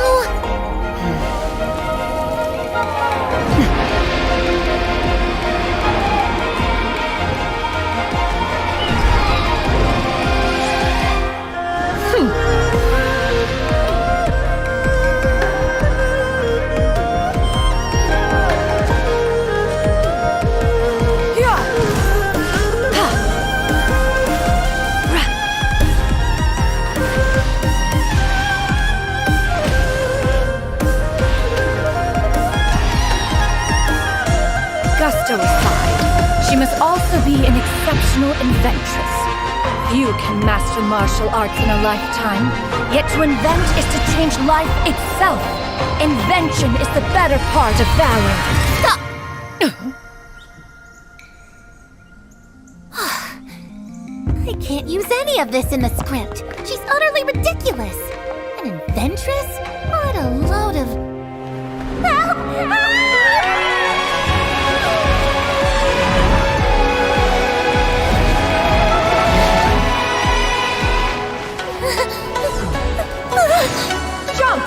Gusto aside, she must also be an exceptional inventress. Few can master martial arts in a lifetime, yet to invent is to change life itself. Invention is the better part of valor. Stop! I can't use any of this in the script. She's utterly ridiculous. An inventress? What a load of... Help! Jump!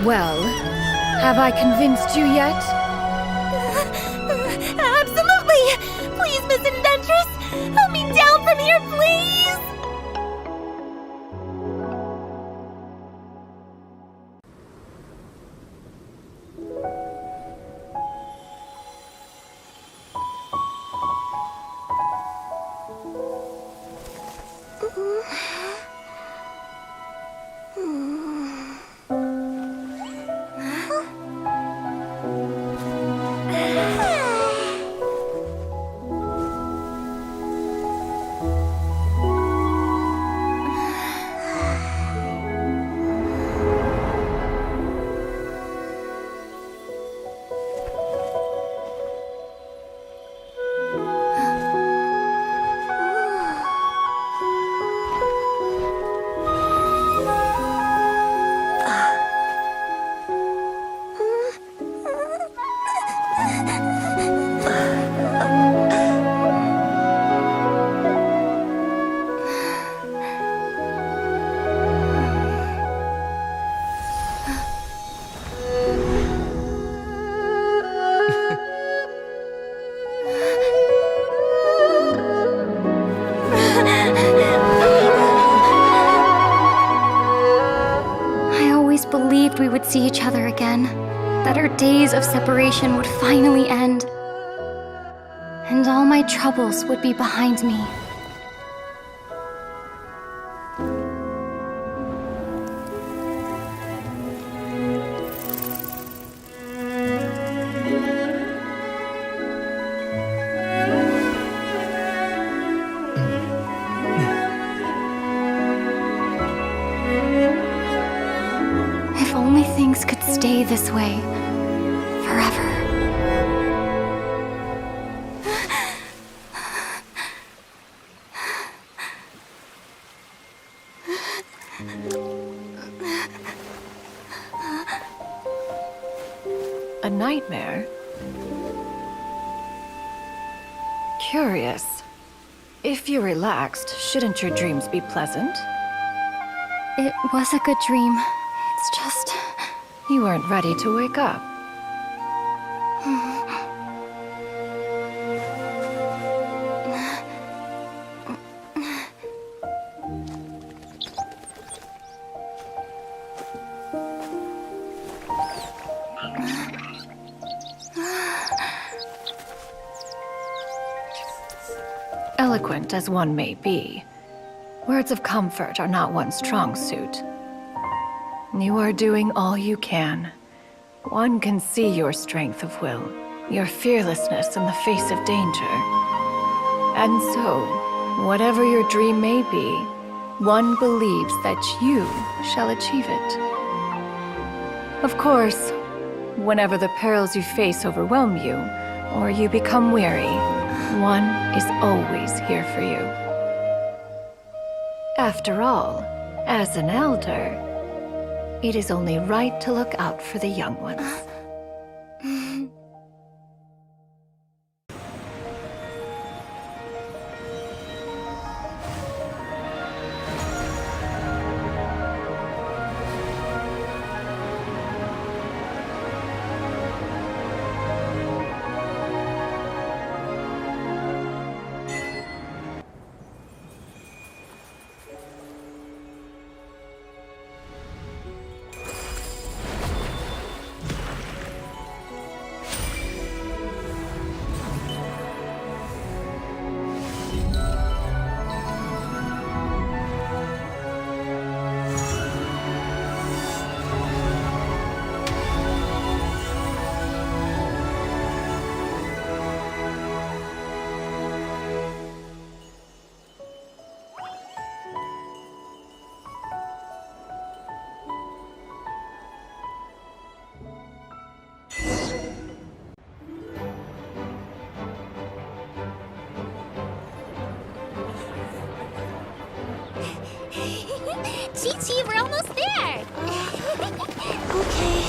Well, have I convinced you yet? Absolutely! Please, Miss Inventress, help me down from here, please! almost believed we would see each other again. That our days of separation would finally end. And all my troubles would be behind me. If only things could stay this way forever. A nightmare? Curious. If you're relaxed, shouldn't your dreams be pleasant? It was a good dream. It's just... You weren't ready to wake up. Eloquent as one may be, words of comfort are not one's strong suit. You are doing all you can. One can see your strength of will, your fearlessness in the face of danger. And so, whatever your dream may be, one believes that you shall achieve it. Of course, whenever the perils you face overwhelm you, or you become weary, one is always here for you. After all, as an elder, it is only right to look out for the young ones. Chi-Chi, we're almost there! Okay.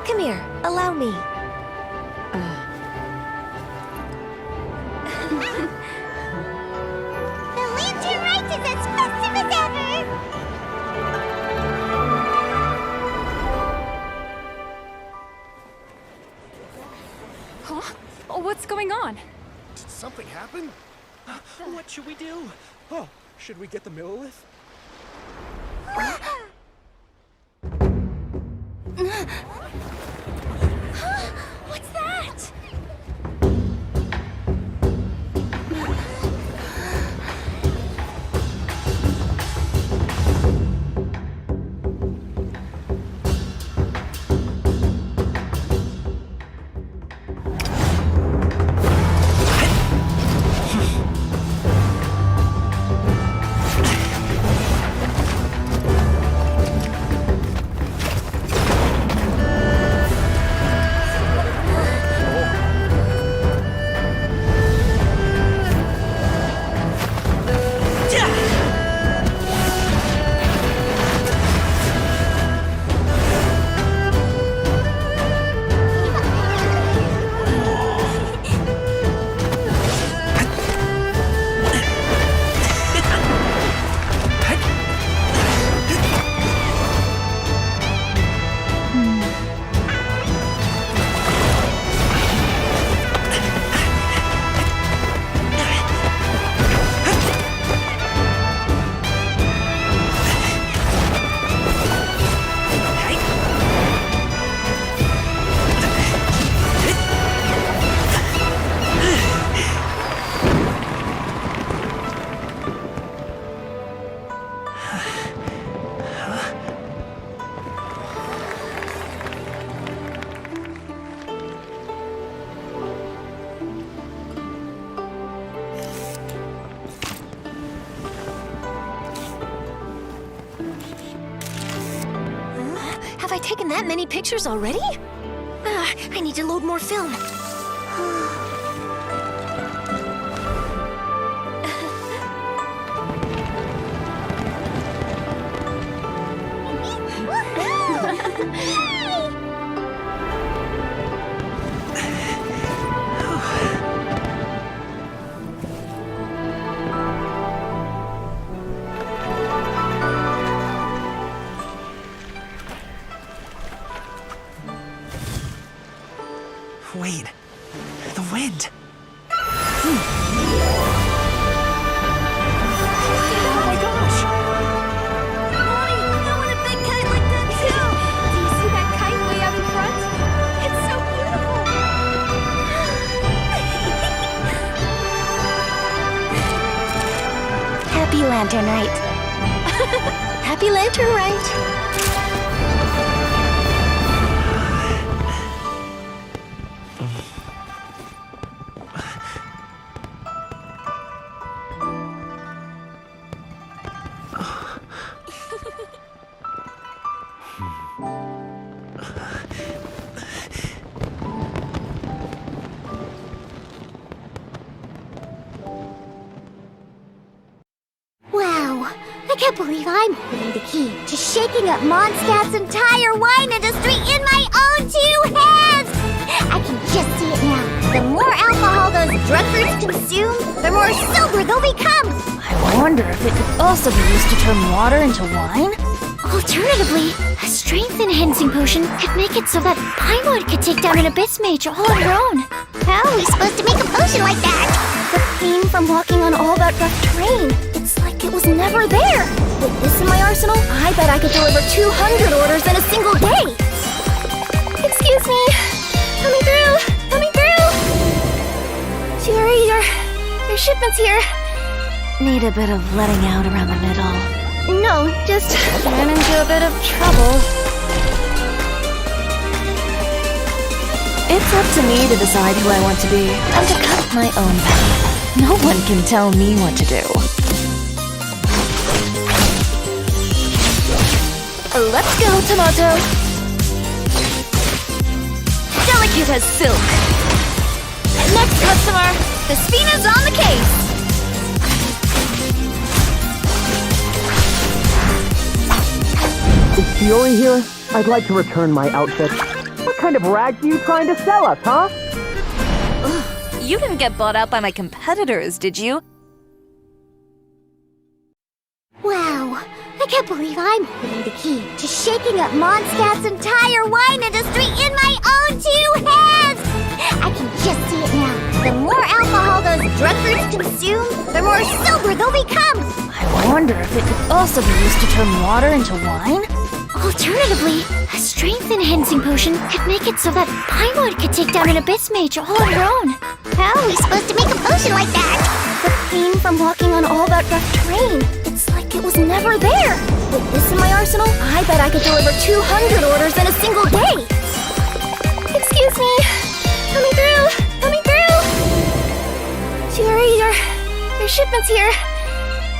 Come here, allow me. What's going on? Did something happen? What should we do? Oh, should we get the Millilith? What's that? I taken that many pictures already? I need to load more film. Wait, the wind. Oh my gosh! Mommy, I want a big kite like that too! Do you see that kite way out in front? It's so beautiful! Happy Lantern Rite. Happy Lantern Rite. Wow, I can't believe I'm holding the key to shaking up Mondstadt's entire wine industry in my own two hands! I can just see it now. The more alcohol those drunkards consume, the more sober they'll become! I wonder if it could also be used to turn water into wine? Alternatively, a strength-enhancing potion could make it so that Pinewood could take down an Abyss Mage all on her own. How are we supposed to make a potion like that? The pain from walking on all that rough terrain. It's like it was never there. With this in my arsenal, I bet I could deliver 200 orders in a single day. Excuse me. Coming through. Coming through. Jerry, your shipment's here. Need a bit of letting out around the middle. No, just ran into a bit of trouble. It's up to me to decide who I want to be and to cut my own path. No one can tell me what to do. Let's go, Tomato! Delicate as silk. Next customer, the Spina's on the case! Is Fiore here? I'd like to return my outfit. What kind of rags are you trying to sell us, huh? Ugh, you didn't get bought out by my competitors, did you? Wow, I can't believe I'm holding the key to shaking up Mondstadt's entire wine industry in my own two hands! I can just see it now. The more alcohol those drunkards consume, the more sober they'll become! I wonder if it could also be used to turn water into wine? Alternatively, a strength-enhancing potion could make it so that Pinewood could take down an Abyss Mage all on her own. How are we supposed to make a potion like that? The pain from walking on all that rough terrain. It's like it was never there. With this in my arsenal, I bet I could deliver 200 orders in a single day. Excuse me. Coming through. Coming through. Jerry, your shipment's here.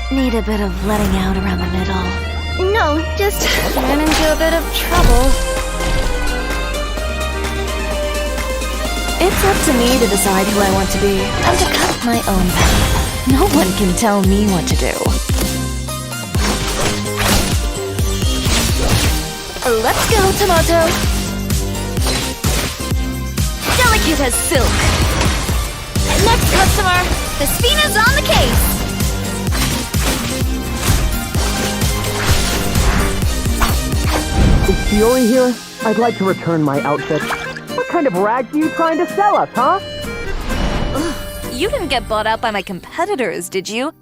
Need a bit of letting out around the middle. No, just ran into a bit of trouble. It's up to me to decide who I want to be and to cut my own path. No one can tell me what to do. Let's go, Tomato! Delicate as silk. Next customer, the Spina's on the case! Is Fiore here? I'd like to return my outfit. What kind of rags are you trying to sell us, huh? Ugh, you didn't get bought out by my competitors, did you?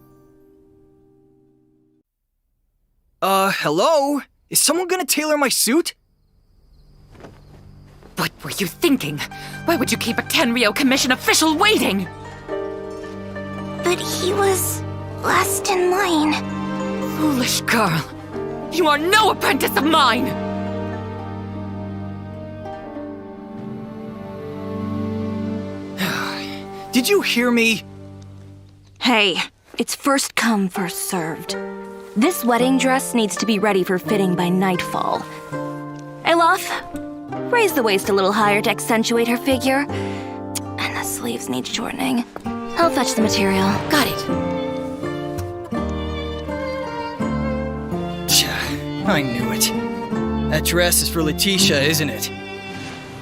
Hello? Is someone gonna tailor my suit? What were you thinking? Why would you keep a Tenryo Commission official waiting? But he was last in line. Foolish girl. You are no apprentice of mine! Did you hear me? Hey, it's first come, first served. This wedding dress needs to be ready for fitting by nightfall. I off. Raise the waist a little higher to accentuate her figure. And the sleeves need shortening. I'll fetch the material. Got it. I knew it. That dress is for Letitia, isn't it?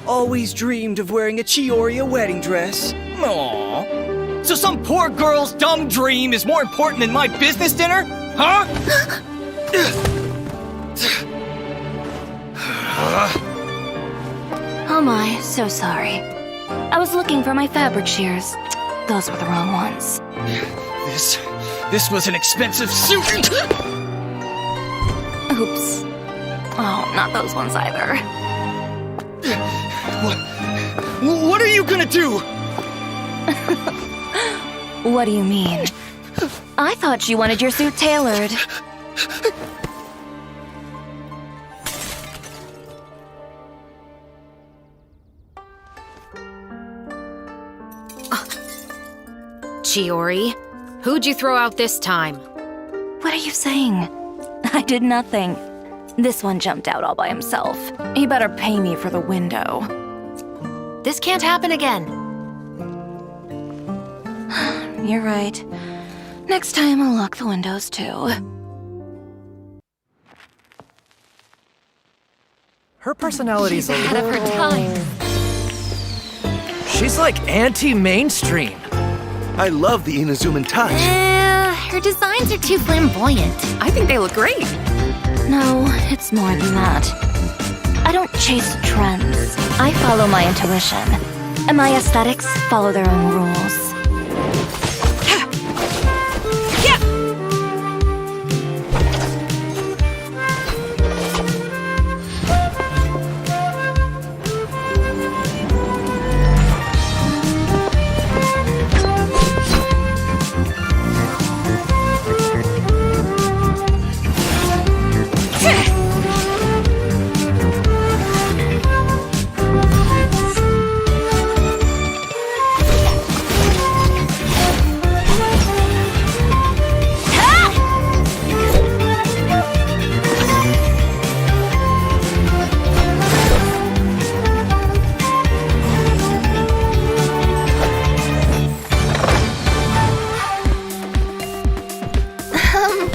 Always dreamed of wearing a Chioria wedding dress. Aww. So some poor girl's dumb dream is more important than my business dinner? Huh? Oh my, so sorry. I was looking for my fabric shears. Those were the wrong ones. This was an expensive suit! Oops. Oh, not those ones either. What are you gonna do? What do you mean? I thought you wanted your suit tailored. Chiori, who'd you throw out this time? What are you saying? I did nothing. This one jumped out all by himself. He better pay me for the window. This can't happen again. You're right. Next time I'll lock the windows too. Her personality's a Out of her time. She's like anti-mainstream. I love the Inazuman touch. Her designs are too flamboyant. I think they look great. No, it's more than that. I don't chase trends. I follow my intuition. And my aesthetics follow their own rules.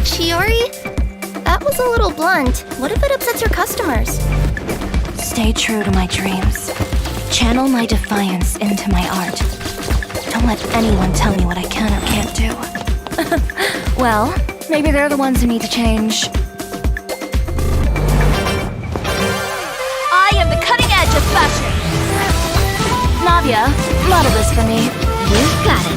Chiori? That was a little blunt. What if it upsets your customers? Stay true to my dreams. Channel my defiance into my art. Don't let anyone tell me what I can or can't do. Well, maybe they're the ones who need to change. I am the cutting edge of fashion! Navia, model this for me. You've got it.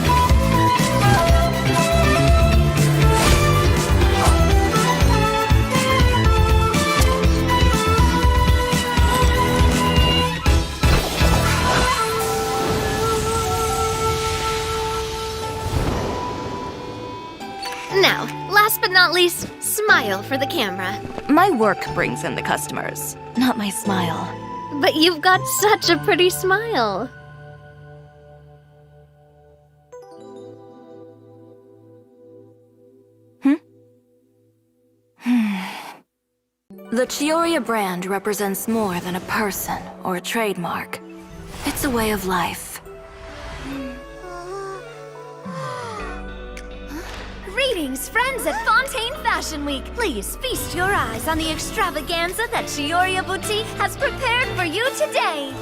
Now, last but not least, smile for the camera. My work brings in the customers, not my smile. But you've got such a pretty smile. The Chioria brand represents more than a person or a trademark. It's a way of life. Greetings, friends at Fontaine Fashion Week. Please feast your eyes on the extravaganza that Chioria Boutique has prepared for you today.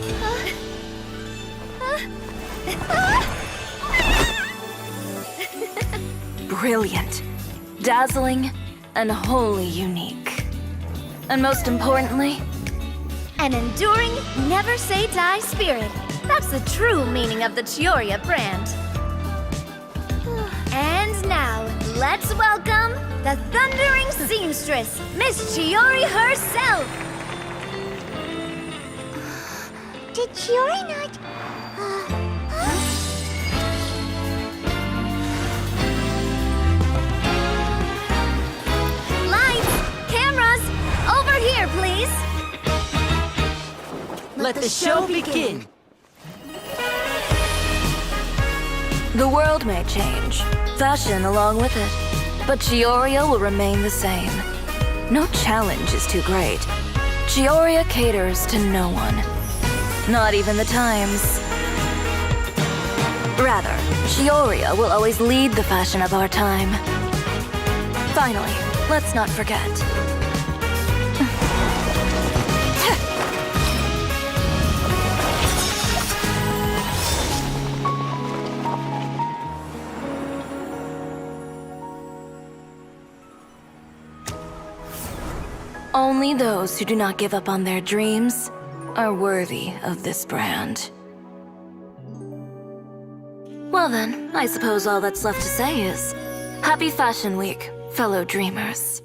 Brilliant, dazzling, and wholly unique. And most importantly, An enduring, never-say-die spirit. That's the true meaning of the Chioria brand. And now, let's welcome the thundering seamstress, Miss Chiori herself! Did Chiori not... Lights! Cameras! Over here, please! Let the show begin! the world may change, fashion along with it, but Chioria will remain the same. No challenge is too great. Chioria caters to no one. Not even the times. Rather, Chioria will always lead the fashion of our time. Finally, let's not forget. Only those who do not give up on their dreams are worthy of this brand. Well then, I suppose all that's left to say is, Happy Fashion Week, fellow dreamers.